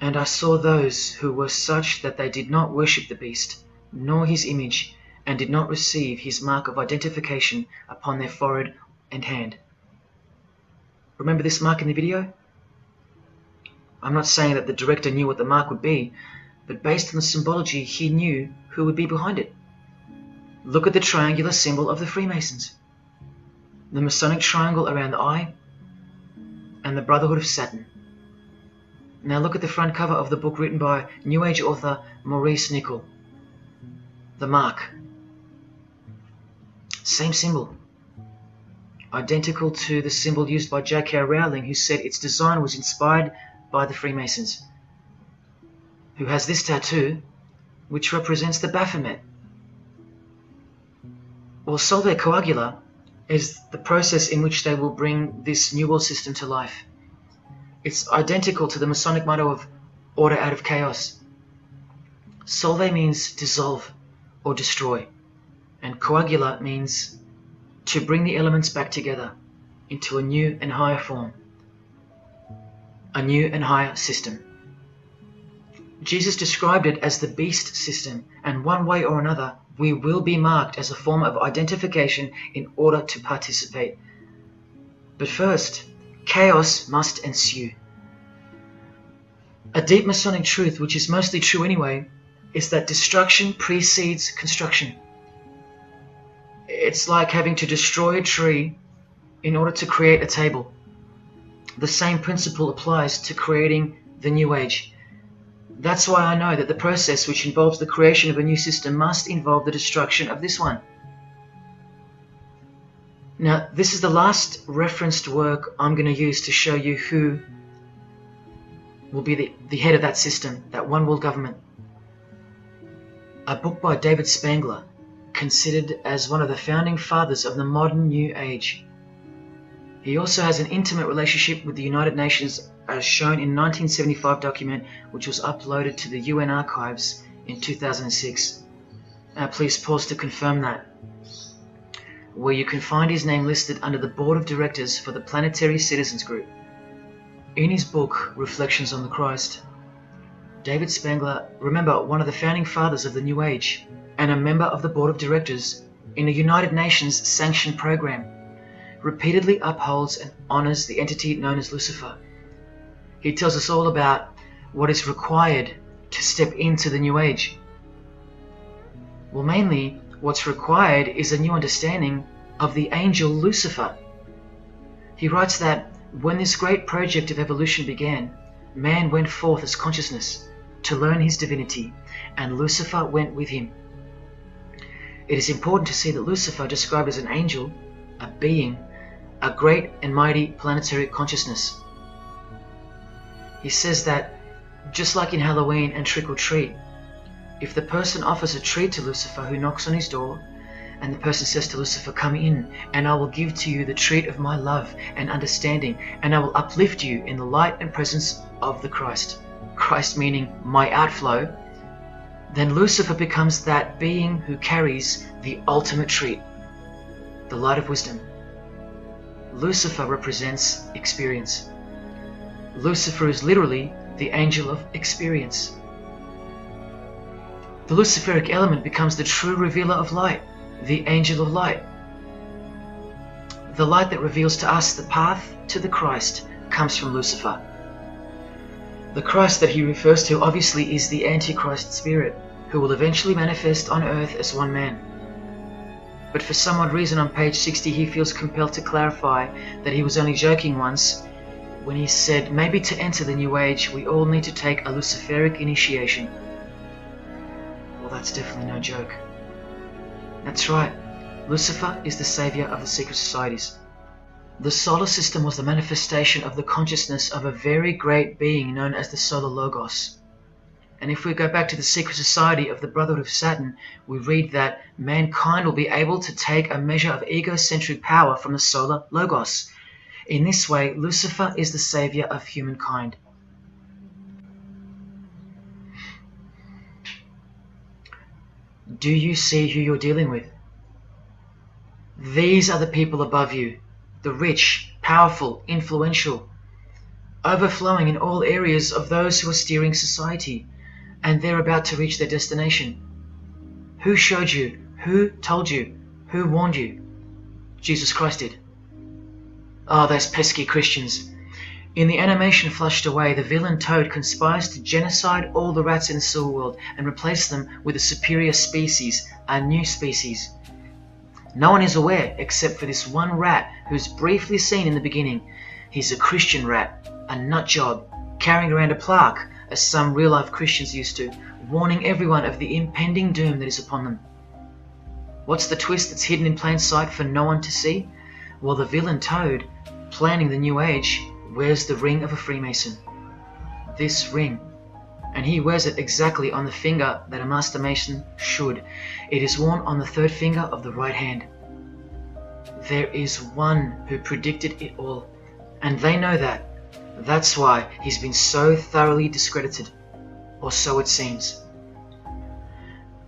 And I saw those who were such that they did not worship the beast, nor his image, and did not receive his mark of identification upon their forehead and hand. Remember this mark in the video? I'm not saying that the director knew what the mark would be, but based on the symbology, he knew who would be behind it. Look at the triangular symbol of the Freemasons. The Masonic triangle around the eye, and the Brotherhood of Satan. Now look at the front cover of the book written by New Age author Maurice Nicoll. The mark. Same symbol. Identical to the symbol used by J.K. Rowling, who said its design was inspired by the Freemasons. Who has this tattoo, which represents the Baphomet. Well, Solve Coagula is the process in which they will bring this New World system to life. It's identical to the Masonic motto of order out of chaos. Solve means dissolve or destroy, and coagula means to bring the elements back together into a new and higher form, a new and higher system. Jesus described it as the beast system, and one way or another, we will be marked as a form of identification in order to participate. But first, chaos must ensue. A deep Masonic truth, which is mostly true anyway, is that destruction precedes construction. It's like having to destroy a tree in order to create a table. The same principle applies to creating the New Age. That's why I know that the process which involves the creation of a new system must involve the destruction of this one. Now, this is the last referenced work I'm going to use to show you who will be the head of that system, that one world government. A book by David Spangler, considered as one of the founding fathers of the modern New Age. He also has an intimate relationship with the United Nations, as shown in 1975 document which was uploaded to the UN archives in 2006. Please pause to confirm that, where you can find his name listed under the Board of Directors for the Planetary Citizens Group. In his book, Reflections on the Christ, David Spangler, remember, one of the founding fathers of the New Age and a member of the Board of Directors in a United Nations sanctioned program, repeatedly upholds and honors the entity known as Lucifer. He tells us all about what is required to step into the New Age. Well, mainly, what's required is a new understanding of the angel Lucifer. He writes that when this great project of evolution began, man went forth as consciousness to learn his divinity, and Lucifer went with him. It is important to see that Lucifer, described as an angel, a being, a great and mighty planetary consciousness. He says that, just like in Halloween and trick or treat, if the person offers a treat to Lucifer who knocks on his door, and the person says to Lucifer, "Come in, and I will give to you the treat of my love and understanding, and I will uplift you in the light and presence of the Christ," Christ meaning my outflow, then Lucifer becomes that being who carries the ultimate treat, the light of wisdom. Lucifer represents experience. Lucifer is literally the angel of experience. The Luciferic element becomes the true revealer of light, the angel of light. The light that reveals to us the path to the Christ comes from Lucifer. The Christ that he refers to obviously is the Antichrist spirit, who will eventually manifest on earth as one man. But for some odd reason on page 60 he feels compelled to clarify that he was only joking once when he said maybe to enter the New Age we all need to take a Luciferic initiation. Well, that's definitely no joke. That's right, Lucifer is the savior of the secret societies. The solar system was the manifestation of the consciousness of a very great being known as the Solar Logos. And if we go back to the secret society of the Brotherhood of Saturn, we read that mankind will be able to take a measure of egocentric power from the Solar Logos. In this way, Lucifer is the savior of humankind. Do you see who you're dealing with? These are the people above you, the rich, powerful, influential, overflowing in all areas of those who are steering society, and they're about to reach their destination. Who showed you? Who told you? Who warned you? Jesus Christ did. Oh, those pesky Christians. In the animation Flushed Away, the villain Toad conspires to genocide all the rats in the Silver World and replace them with a superior species, a new species. No one is aware except for this one rat who's briefly seen in the beginning. He's a Christian rat, a nut job, carrying around a plaque, as some real-life Christians used to, warning everyone of the impending doom that is upon them. What's the twist that's hidden in plain sight for no one to see? Well, the villain Toad, planning the New Age, wears the ring of a Freemason. This ring. And he wears it exactly on the finger that a Master Mason should. It is worn on the third finger of the right hand. There is one who predicted it all, and they know that. That's why he's been so thoroughly discredited, or so it seems.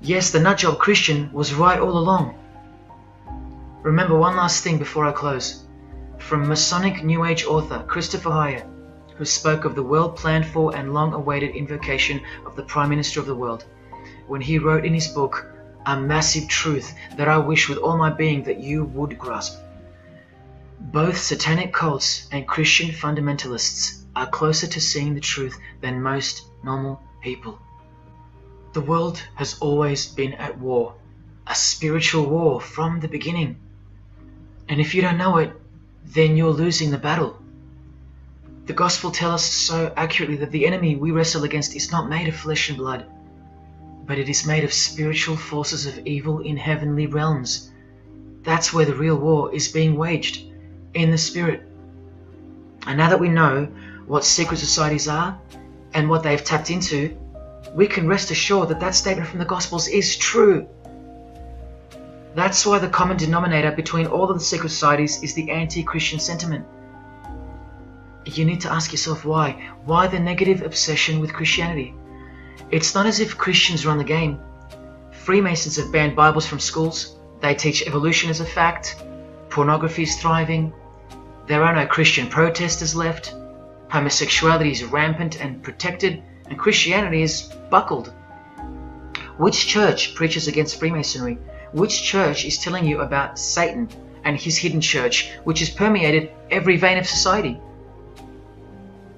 Yes, the nutjob Christian was right all along. Remember one last thing before I close. From Masonic New Age author Christopher Hyatt, who spoke of the well-planned for and long-awaited invocation of the Prime Minister of the world, when he wrote in his book, "A massive truth that I wish with all my being that you would grasp. Both satanic cults and Christian fundamentalists are closer to seeing the truth than most normal people. The world has always been at war, a spiritual war from the beginning. And if you don't know it, then you're losing the battle. The Gospel tells us so accurately that the enemy we wrestle against is not made of flesh and blood, but it is made of spiritual forces of evil in heavenly realms. That's where the real war is being waged, in the spirit. And now that we know what secret societies are and what they've tapped into, we can rest assured that that statement from the Gospels is true. That's why the common denominator between all of the secret societies is the anti-Christian sentiment. You need to ask yourself why. Why the negative obsession with Christianity? It's not as if Christians run the game. Freemasons have banned Bibles from schools. They teach evolution as a fact. Pornography is thriving. There are no Christian protesters left. Homosexuality is rampant and protected, and Christianity is buckled. Which church preaches against Freemasonry? Which church is telling you about Satan and his hidden church, which has permeated every vein of society?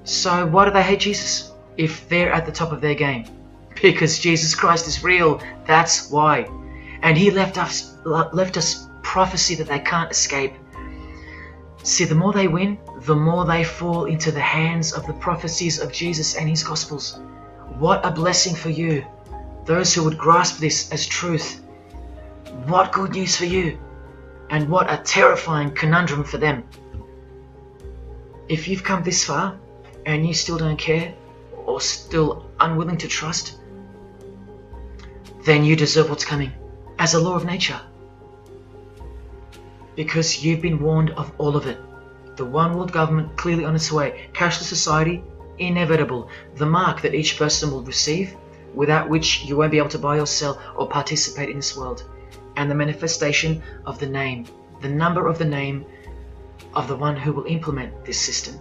So why do they hate Jesus if they're at the top of their game? Because Jesus Christ is real, that's why. And he left us prophecy that they can't escape. See, the more they win, the more they fall into the hands of the prophecies of Jesus and his Gospels. What a blessing for you, those who would grasp this as truth. What good news for you, and what a terrifying conundrum for them. If you've come this far, and you still don't care, or still unwilling to trust, then you deserve what's coming, as a law of nature. Because you've been warned of all of it. The one world government clearly on its way. Cashless society, inevitable. The mark that each person will receive, without which you won't be able to buy or sell or participate in this world. And the manifestation of the name, the number of the name of the one who will implement this system.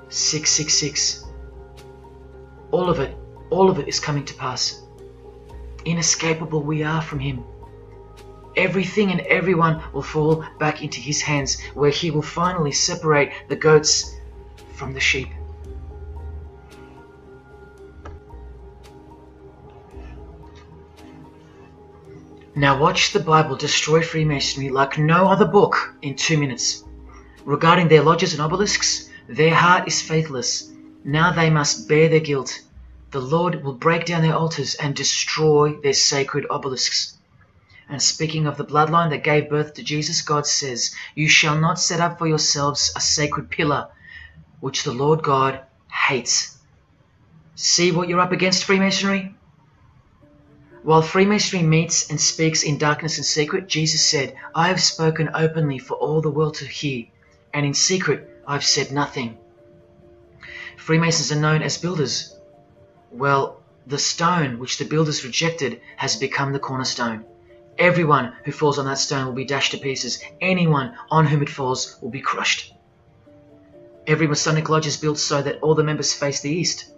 666. All of it is coming to pass. Inescapable we are from him. Everything and everyone will fall back into his hands, where he will finally separate the goats from the sheep. Now watch the Bible destroy Freemasonry like no other book in 2 minutes. Regarding their lodges and obelisks, their heart is faithless. Now they must bear their guilt. The Lord will break down their altars and destroy their sacred obelisks. And speaking of the bloodline that gave birth to Jesus, God says, "You shall not set up for yourselves a sacred pillar, which the Lord God hates." See what you're up against, Freemasonry? While Freemasonry meets and speaks in darkness and secret, Jesus said, "I have spoken openly for all the world to hear, and in secret I've said nothing." Freemasons are known as builders. Well, the stone which the builders rejected has become the cornerstone. Everyone who falls on that stone will be dashed to pieces. Anyone on whom it falls will be crushed. Every Masonic lodge is built so that all the members face the east.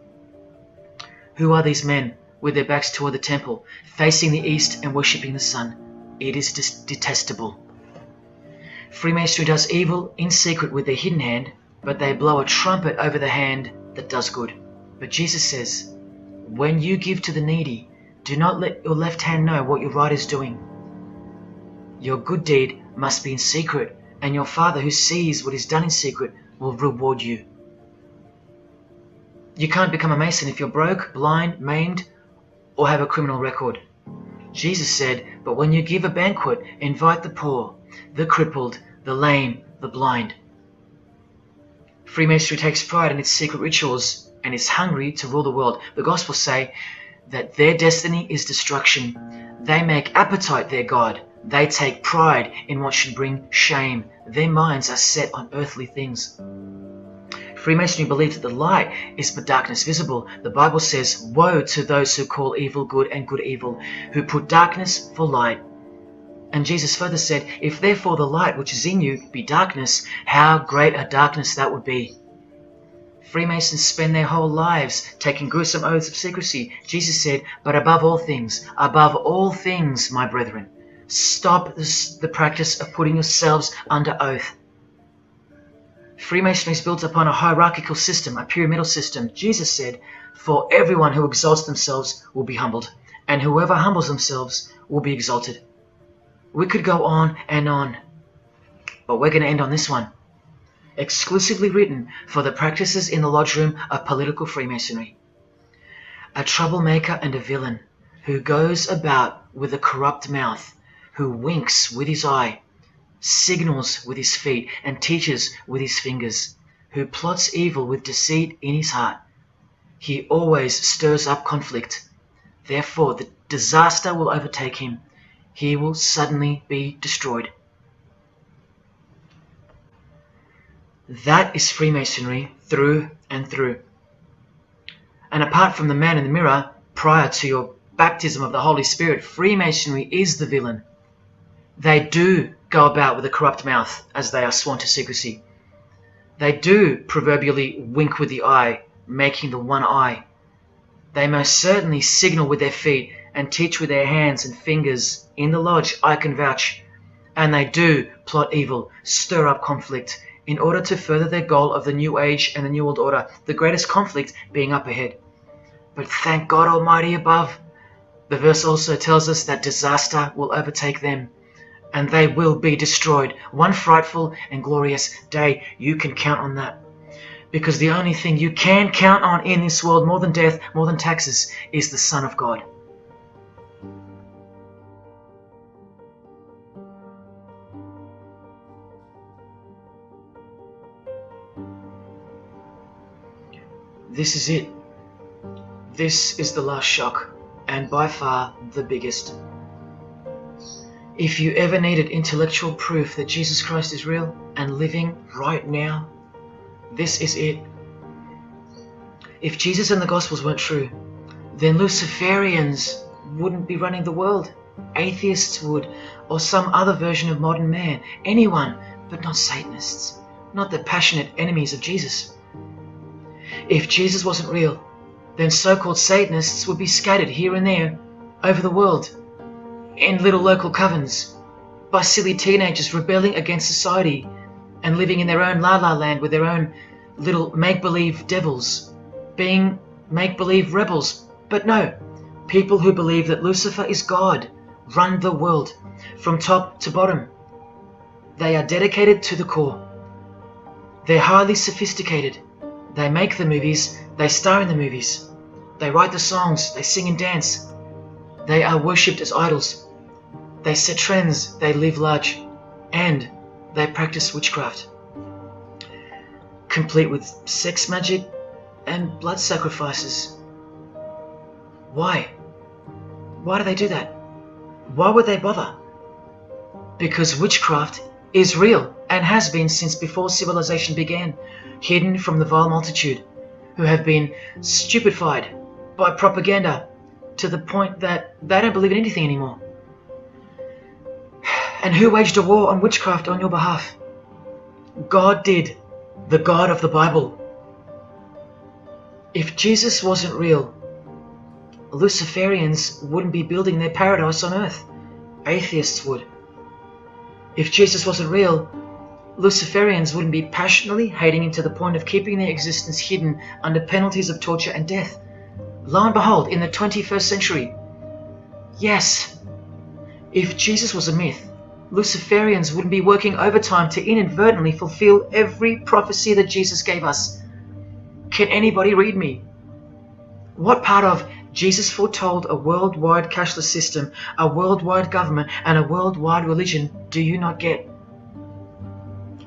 Who are these men with their backs toward the temple, facing the east and worshipping the sun? It is detestable. Freemasonry does evil in secret with their hidden hand, but they blow a trumpet over the hand that does good. But Jesus says, "When you give to the needy, do not let your left hand know what your right is doing. Your good deed must be in secret, and your Father who sees what is done in secret will reward you." You can't become a Mason if you're broke, blind, maimed, or have a criminal record. Jesus said, "But when you give a banquet, invite the poor, the crippled, the lame, the blind." Freemasonry takes pride in its secret rituals and is hungry to rule the world. The Gospels say that their destiny is destruction. They make appetite their God. They take pride in what should bring shame. Their minds are set on earthly things. Freemasonry believes that the light is but darkness visible. The Bible says, "Woe to those who call evil good and good evil, who put darkness for light." And Jesus further said, "If therefore the light which is in you be darkness, how great a darkness that would be." Freemasons spend their whole lives taking gruesome oaths of secrecy. Jesus said, "But above all things, my brethren, stop the practice of putting yourselves under oath." Freemasonry is built upon a hierarchical system, a pyramidal system. Jesus said, "For everyone who exalts themselves will be humbled, and whoever humbles themselves will be exalted." We could go on and on, but we're going to end on this one. Exclusively written for the practices in the lodge room of political Freemasonry. A troublemaker and a villain, who goes about with a corrupt mouth, who winks with his eye, signals with his feet, and teaches with his fingers, who plots evil with deceit in his heart. He always stirs up conflict. Therefore, the disaster will overtake him. He will suddenly be destroyed. That is Freemasonry through and through. And apart from the man in the mirror, prior to your baptism of the Holy Spirit, Freemasonry is the villain. They do go about with a corrupt mouth as they are sworn to secrecy. They do proverbially wink with the eye, making the one eye. They most certainly signal with their feet and teach with their hands and fingers. In the lodge, I can vouch. And they do plot evil, stir up conflict, in order to further their goal of the New Age and the New World Order, the greatest conflict being up ahead. But thank God Almighty above, the verse also tells us that disaster will overtake them, and they will be destroyed. One frightful and glorious day. You can count on that. Because the only thing you can count on in this world, more than death, more than taxes, is the Son of God. This is it. This is the last shock, and by far the biggest. If you ever needed intellectual proof that Jesus Christ is real and living right now, this is it. If Jesus and the Gospels weren't true, then Luciferians wouldn't be running the world. Atheists would, or some other version of modern man. Anyone, but not Satanists, not the passionate enemies of Jesus. If Jesus wasn't real, then so-called Satanists would be scattered here and there over the world in little local covens by silly teenagers rebelling against society and living in their own la-la land with their own little make-believe devils, being make-believe rebels. But no, people who believe that Lucifer is God run the world from top to bottom. They are dedicated to the core. They're highly sophisticated. They make the movies, they star in the movies. They write the songs, they sing and dance. They are worshipped as idols. They set trends, they live large, and they practice witchcraft, complete with sex magic and blood sacrifices. Why? Why do they do that? Why would they bother? Because witchcraft is real and has been since before civilization began, hidden from the vile multitude who have been stupefied by propaganda to the point that they don't believe in anything anymore. And who waged a war on witchcraft on your behalf? God did, the God of the Bible. If Jesus wasn't real, Luciferians wouldn't be building their paradise on earth. Atheists would. If Jesus wasn't real, Luciferians wouldn't be passionately hating him to the point of keeping their existence hidden under penalties of torture and death. Lo and behold, in the 21st century, yes, if Jesus was a myth, Luciferians wouldn't be working overtime to inadvertently fulfill every prophecy that Jesus gave us. Can anybody read me? What part of Jesus foretold a worldwide cashless system, a worldwide government, and a worldwide religion do you not get?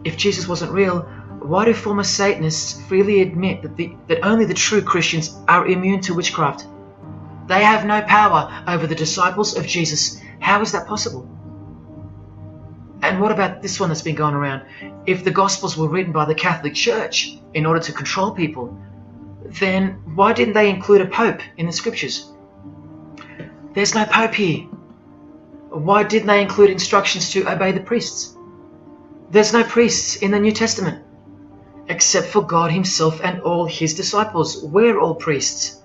If Jesus wasn't real, why do former Satanists freely admit that only the true Christians are immune to witchcraft? They have no power over the disciples of Jesus. How is that possible? And what about this one that's been going around? If the Gospels were written by the Catholic Church in order to control people, then why didn't they include a Pope in the Scriptures? There's no Pope here. Why didn't they include instructions to obey the priests? There's no priests in the New Testament, except for God himself and all his disciples. We're all priests.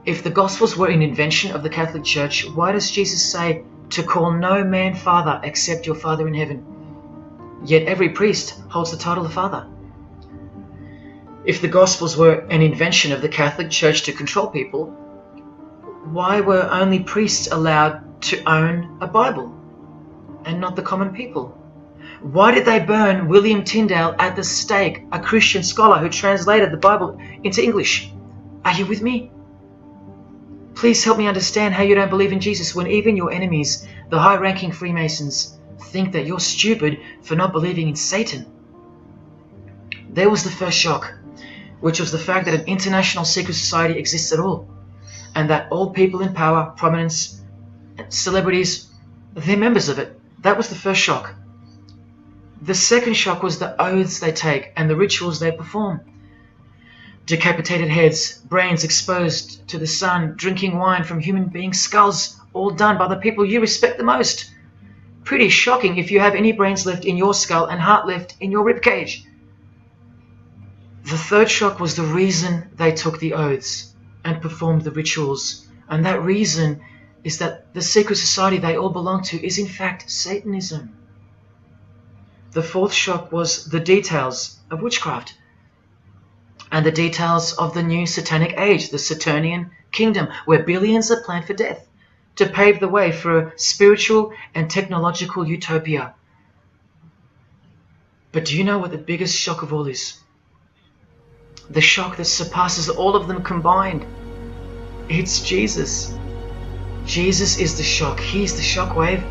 If the Gospels were an invention of the Catholic Church, why does Jesus say to call no man Father except your Father in heaven? Yet every priest holds the title of Father. If the Gospels were an invention of the Catholic Church to control people, why were only priests allowed to own a Bible and not the common people? Why did they burn William Tyndale at the stake, a Christian scholar who translated the Bible into English? Are you with me? Please help me understand how you don't believe in Jesus when even your enemies, the high-ranking Freemasons, think that you're stupid for not believing in Satan. There was the first shock, which was the fact that an international secret society exists at all, and that all people in power, prominence, celebrities, they're members of it. That was the first shock. The second shock was the oaths they take and the rituals they perform. Decapitated heads, brains exposed to the sun, drinking wine from human beings' skulls, all done by the people you respect the most. Pretty shocking if you have any brains left in your skull and heart left in your ribcage. The third shock was the reason they took the oaths and performed the rituals, and that reason is that the secret society they all belong to is in fact Satanism. The fourth shock was the details of witchcraft and the details of the new Satanic age, the Saturnian kingdom, where billions are planned for death to pave the way for a spiritual and technological utopia. But do you know what the biggest shock of all is? The shock that surpasses all of them combined. It's Jesus. Jesus is the shock. He's the shockwave,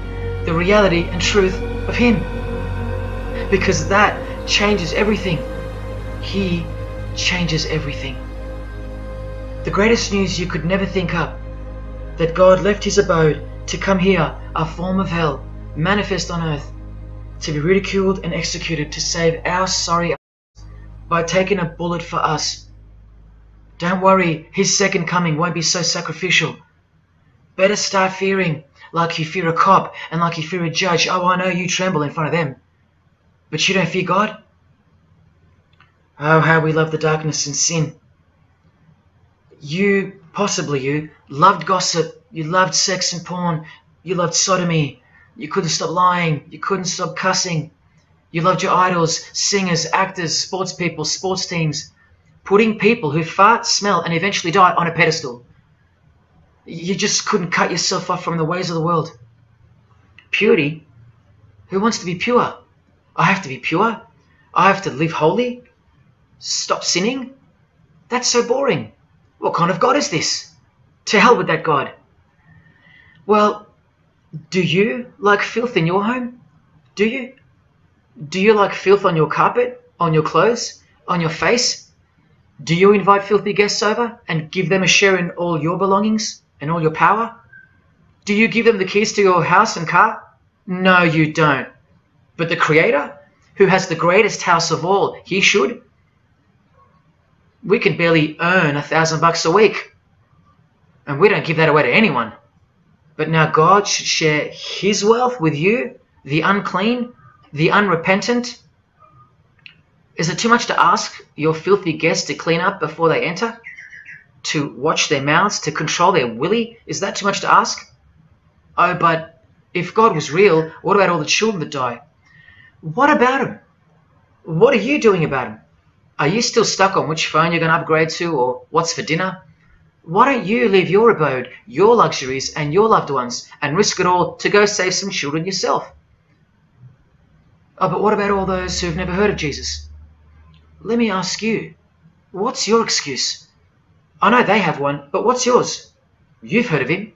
the reality and truth of Him. Because that changes everything. He changes everything. The greatest news you could never think up, that God left His abode to come here, a form of hell, manifest on earth, to be ridiculed and executed to save our sorry asses by taking a bullet for us. Don't worry, His second coming won't be so sacrificial. Better start fearing like you fear a cop and like you fear a judge. Oh, I know you tremble in front of them, but you don't fear God? Oh, how we love the darkness and sin. Possibly you, loved gossip, you loved sex and porn, you loved sodomy, you couldn't stop lying, you couldn't stop cussing, you loved your idols, singers, actors, sports people, sports teams, putting people who fart, smell and eventually die on a pedestal. You just couldn't cut yourself off from the ways of the world. Purity? Who wants to be pure? I have to be pure? I have to live holy? Stop sinning? That's so boring. What kind of God is this? To hell with that God. Well, do you like filth in your home? Do you? Do you like filth on your carpet, on your clothes, on your face? Do you invite filthy guests over and give them a share in all your belongings and all your power? Do you give them the keys to your house and car? No, you don't. But the Creator, who has the greatest house of all, He should. We can barely earn $1,000 a week, and we don't give that away to anyone. But now God should share His wealth with you, the unclean, the unrepentant. Is it too much to ask your filthy guests to clean up before they enter? To watch their mouths, to control their willy? Is that too much to ask? Oh, but if God was real, what about all the children that die? What about them? What are you doing about them? Are you still stuck on which phone you're going to upgrade to or what's for dinner? Why don't you leave your abode, your luxuries and your loved ones and risk it all to go save some children yourself? Oh, but what about all those who've never heard of Jesus? Let me ask you, what's your excuse? I know they have one, but what's yours? You've heard of Him.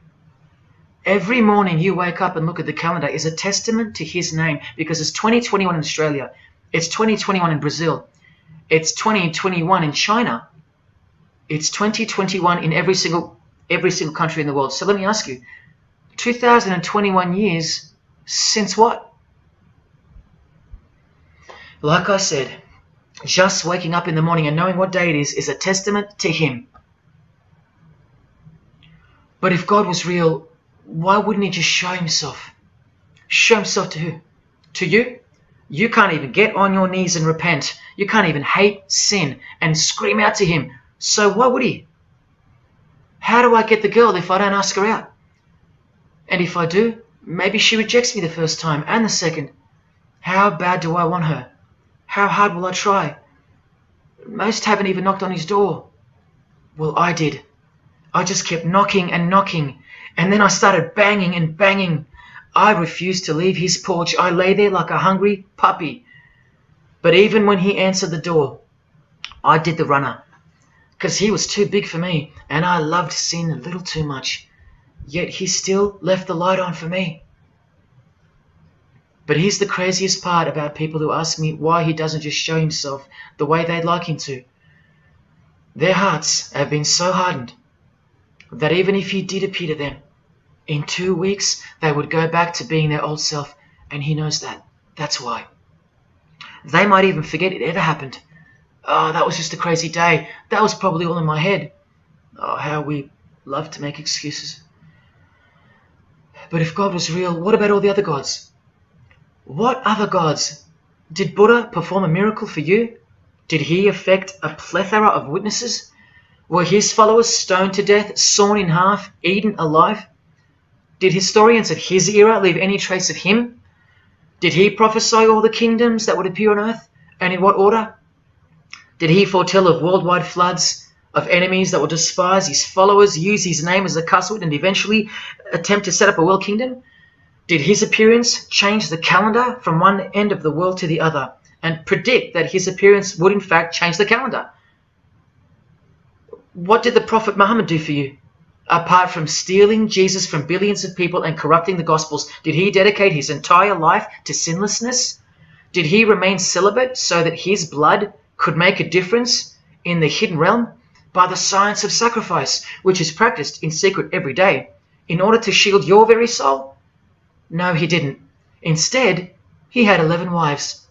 Every morning you wake up and look at the calendar is a testament to His name, because it's 2021 in Australia, it's 2021 in Brazil, it's 2021 in China, it's 2021 in every single country in the world. So let me ask you, 2021 years since what? Like I said, just waking up in the morning and knowing what day it is a testament to Him. But if God was real, why wouldn't He just show Himself? Show Himself to who? To you? You can't even get on your knees and repent. You can't even hate sin and scream out to Him. So why would He? How do I get the girl if I don't ask her out? And if I do, maybe she rejects me the first time and the second. How bad do I want her? How hard will I try? Most haven't even knocked on His door. Well, I did. I just kept knocking and knocking, and then I started banging and banging. I refused to leave His porch. I lay there like a hungry puppy. But even when He answered the door, I did the runner, because He was too big for me, and I loved sin a little too much. Yet He still left the light on for me. But here's the craziest part about people who ask me why he doesn't just show himself the way they'd like him to. Their hearts have been so hardened that even if he did appear to them, in 2 weeks they would go back to being their old self, and he knows that. That's why. They might even forget it ever happened. Oh, that was just a crazy day. That was probably all in my head. Oh, how we love to make excuses. But if God was real, what about all the other gods? What other gods? Did Buddha perform a miracle for you? Did he affect a plethora of witnesses? Were his followers stoned to death, sawn in half, eaten alive? Did historians of his era leave any trace of him? Did he prophesy all the kingdoms that would appear on earth, and in what order? Did he foretell of worldwide floods, of enemies that will despise his followers, use his name as a cuss word, and eventually attempt to set up a world kingdom? Did his appearance change the calendar from one end of the world to the other, and predict that his appearance would in fact change the calendar? What did the Prophet Muhammad do for you? Apart from stealing Jesus from billions of people and corrupting the Gospels, did he dedicate his entire life to sinlessness? Did he remain celibate so that his blood could make a difference in the hidden realm by the science of sacrifice, which is practiced in secret every day, in order to shield your very soul? No, he didn't. Instead, he had 11 wives.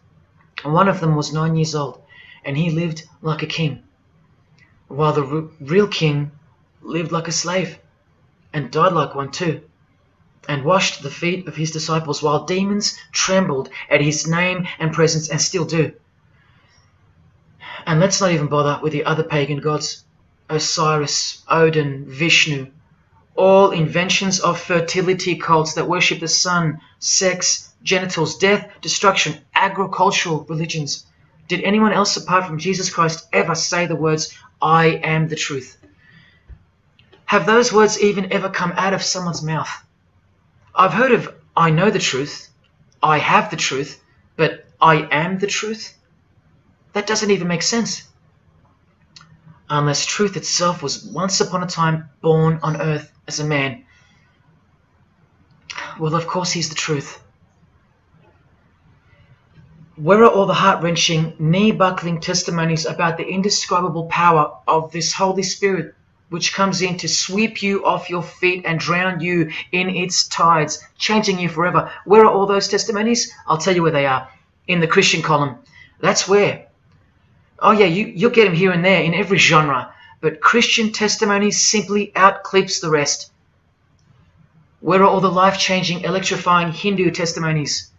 One of them was 9 years old, and he lived like a king, while the real king lived like a slave, and died like one too, and washed the feet of his disciples while demons trembled at his name and presence, and still do. And let's not even bother with the other pagan gods, Osiris, Odin, Vishnu, all inventions of fertility cults that worship the sun, sex, genitals, death, destruction, agricultural religions. Did anyone else apart from Jesus Christ ever say the words, "I am the truth"? Have those words even ever come out of someone's mouth? I've heard of "I know the truth," "I have the truth," but "I am the truth"? That doesn't even make sense. Unless truth itself was once upon a time born on earth as a man. Well, of course he's the truth. Where are all the heart-wrenching, knee-buckling testimonies about the indescribable power of this Holy Spirit, which comes in to sweep you off your feet and drown you in its tides, changing you forever? Where are all those testimonies? I'll tell you where they are. In the Christian column. That's where. Oh yeah, you'll get them here and there in every genre, but Christian testimonies simply outclips the rest. Where are all the life-changing, electrifying Hindu testimonies?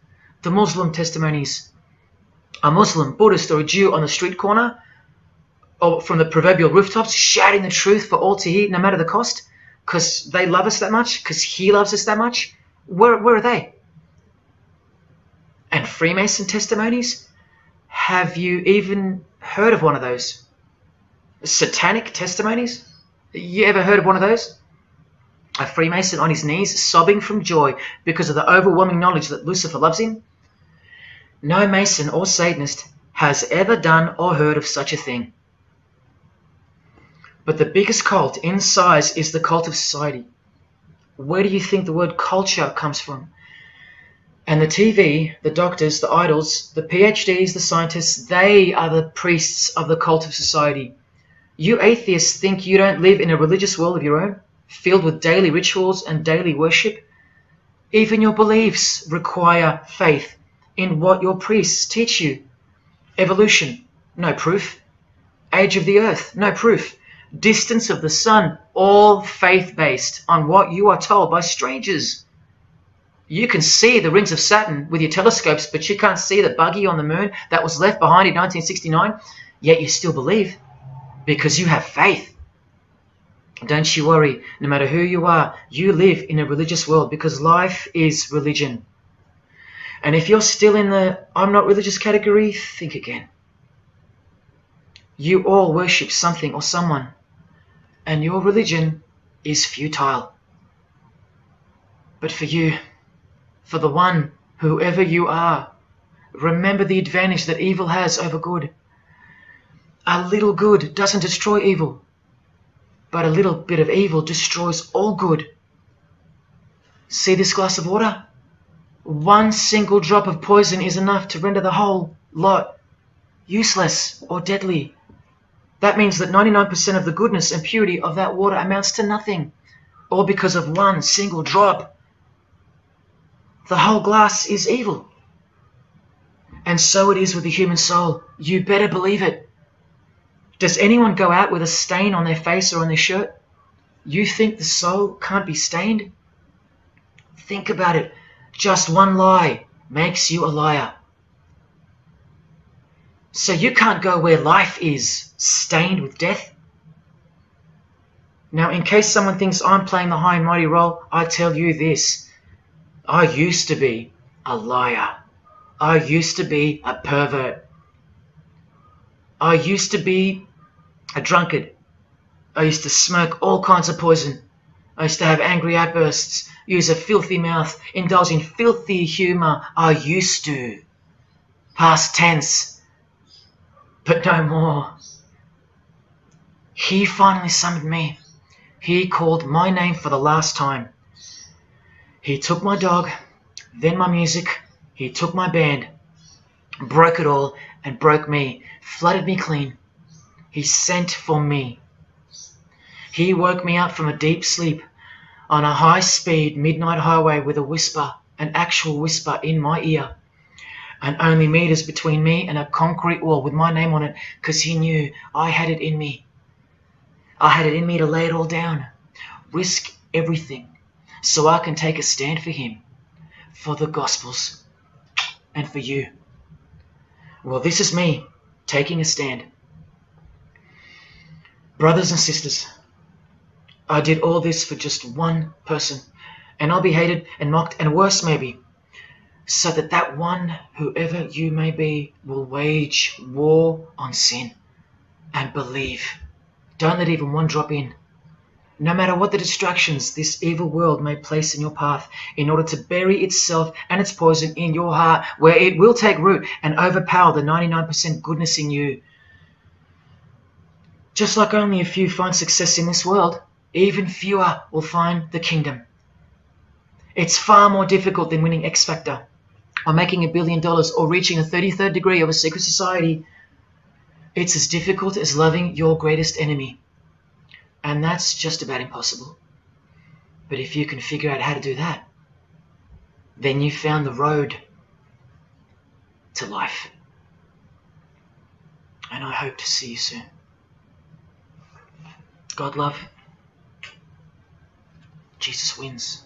The Muslim testimonies? A Muslim, Buddhist, or a Jew on the street corner, or from the proverbial rooftops, shouting the truth for all to hear, no matter the cost, because they love us that much, because he loves us that much? Where are they? And Freemason testimonies? Have you even heard of one of those? Satanic testimonies? You ever heard of one of those? A Freemason on his knees, sobbing from joy because of the overwhelming knowledge that Lucifer loves him? No Mason or Satanist has ever done or heard of such a thing. But the biggest cult in size is the cult of society. Where do you think the word culture comes from? And the TV, the doctors, the idols, the PhDs, the scientists, they are the priests of the cult of society. You atheists think you don't live in a religious world of your own, filled with daily rituals and daily worship? Even your beliefs require faith in what your priests teach you. Evolution, no proof. Age of the earth, no proof. Distance of the sun, all faith-based on what you are told by strangers. You can see the rings of Saturn with your telescopes, but you can't see the buggy on the moon that was left behind in 1969, yet you still believe, because you have faith. Don't you worry, no matter who you are, you live in a religious world, because life is religion. And if you're still in the "I'm not religious" category, think again. You all worship something or someone, and your religion is futile. But for you, for the one, whoever you are, remember the advantage that evil has over good. A little good doesn't destroy evil, but a little bit of evil destroys all good. See this glass of water? One single drop of poison is enough to render the whole lot useless or deadly. That means that 99% of the goodness and purity of that water amounts to nothing, all because of one single drop. The whole glass is evil. And so it is with the human soul. You better believe it. Does anyone go out with a stain on their face or on their shirt? You think the soul can't be stained? Think about it. Just one lie makes you a liar. So you can't go where life is, stained with death? Now, in case someone thinks I'm playing the high and mighty role, I tell you this. I used to be a liar. I used to be a pervert. I used to be a drunkard. I used to smoke all kinds of poison. I used to have angry outbursts, use a filthy mouth, indulge in filthy humour. I used to. Past tense. But no more. He finally summoned me. He called my name for the last time. He took my dog, then my music. He took my band, broke it all, and broke me, flooded me clean. He sent for me. He woke me up from a deep sleep on a high-speed midnight highway with a whisper, an actual whisper in my ear, and only meters between me and a concrete wall with my name on it, because he knew I had it in me. I had it in me to lay it all down, risk everything, so I can take a stand for him, for the Gospels, and for you. Well, this is me taking a stand. Brothers and sisters, I did all this for just one person, and I'll be hated and mocked and worse maybe, so that that one, whoever you may be, will wage war on sin and believe. Don't let even one drop in. No matter what the distractions this evil world may place in your path, in order to bury itself and its poison in your heart, where it will take root and overpower the 99% goodness in you. Just like only a few find success in this world, even fewer will find the kingdom. It's far more difficult than winning X Factor, or making $1 billion, or reaching a 33rd degree of a secret society. It's as difficult as loving your greatest enemy. And that's just about impossible. But if you can figure out how to do that, then you found the road to life. And I hope to see you soon. God love. Jesus wins.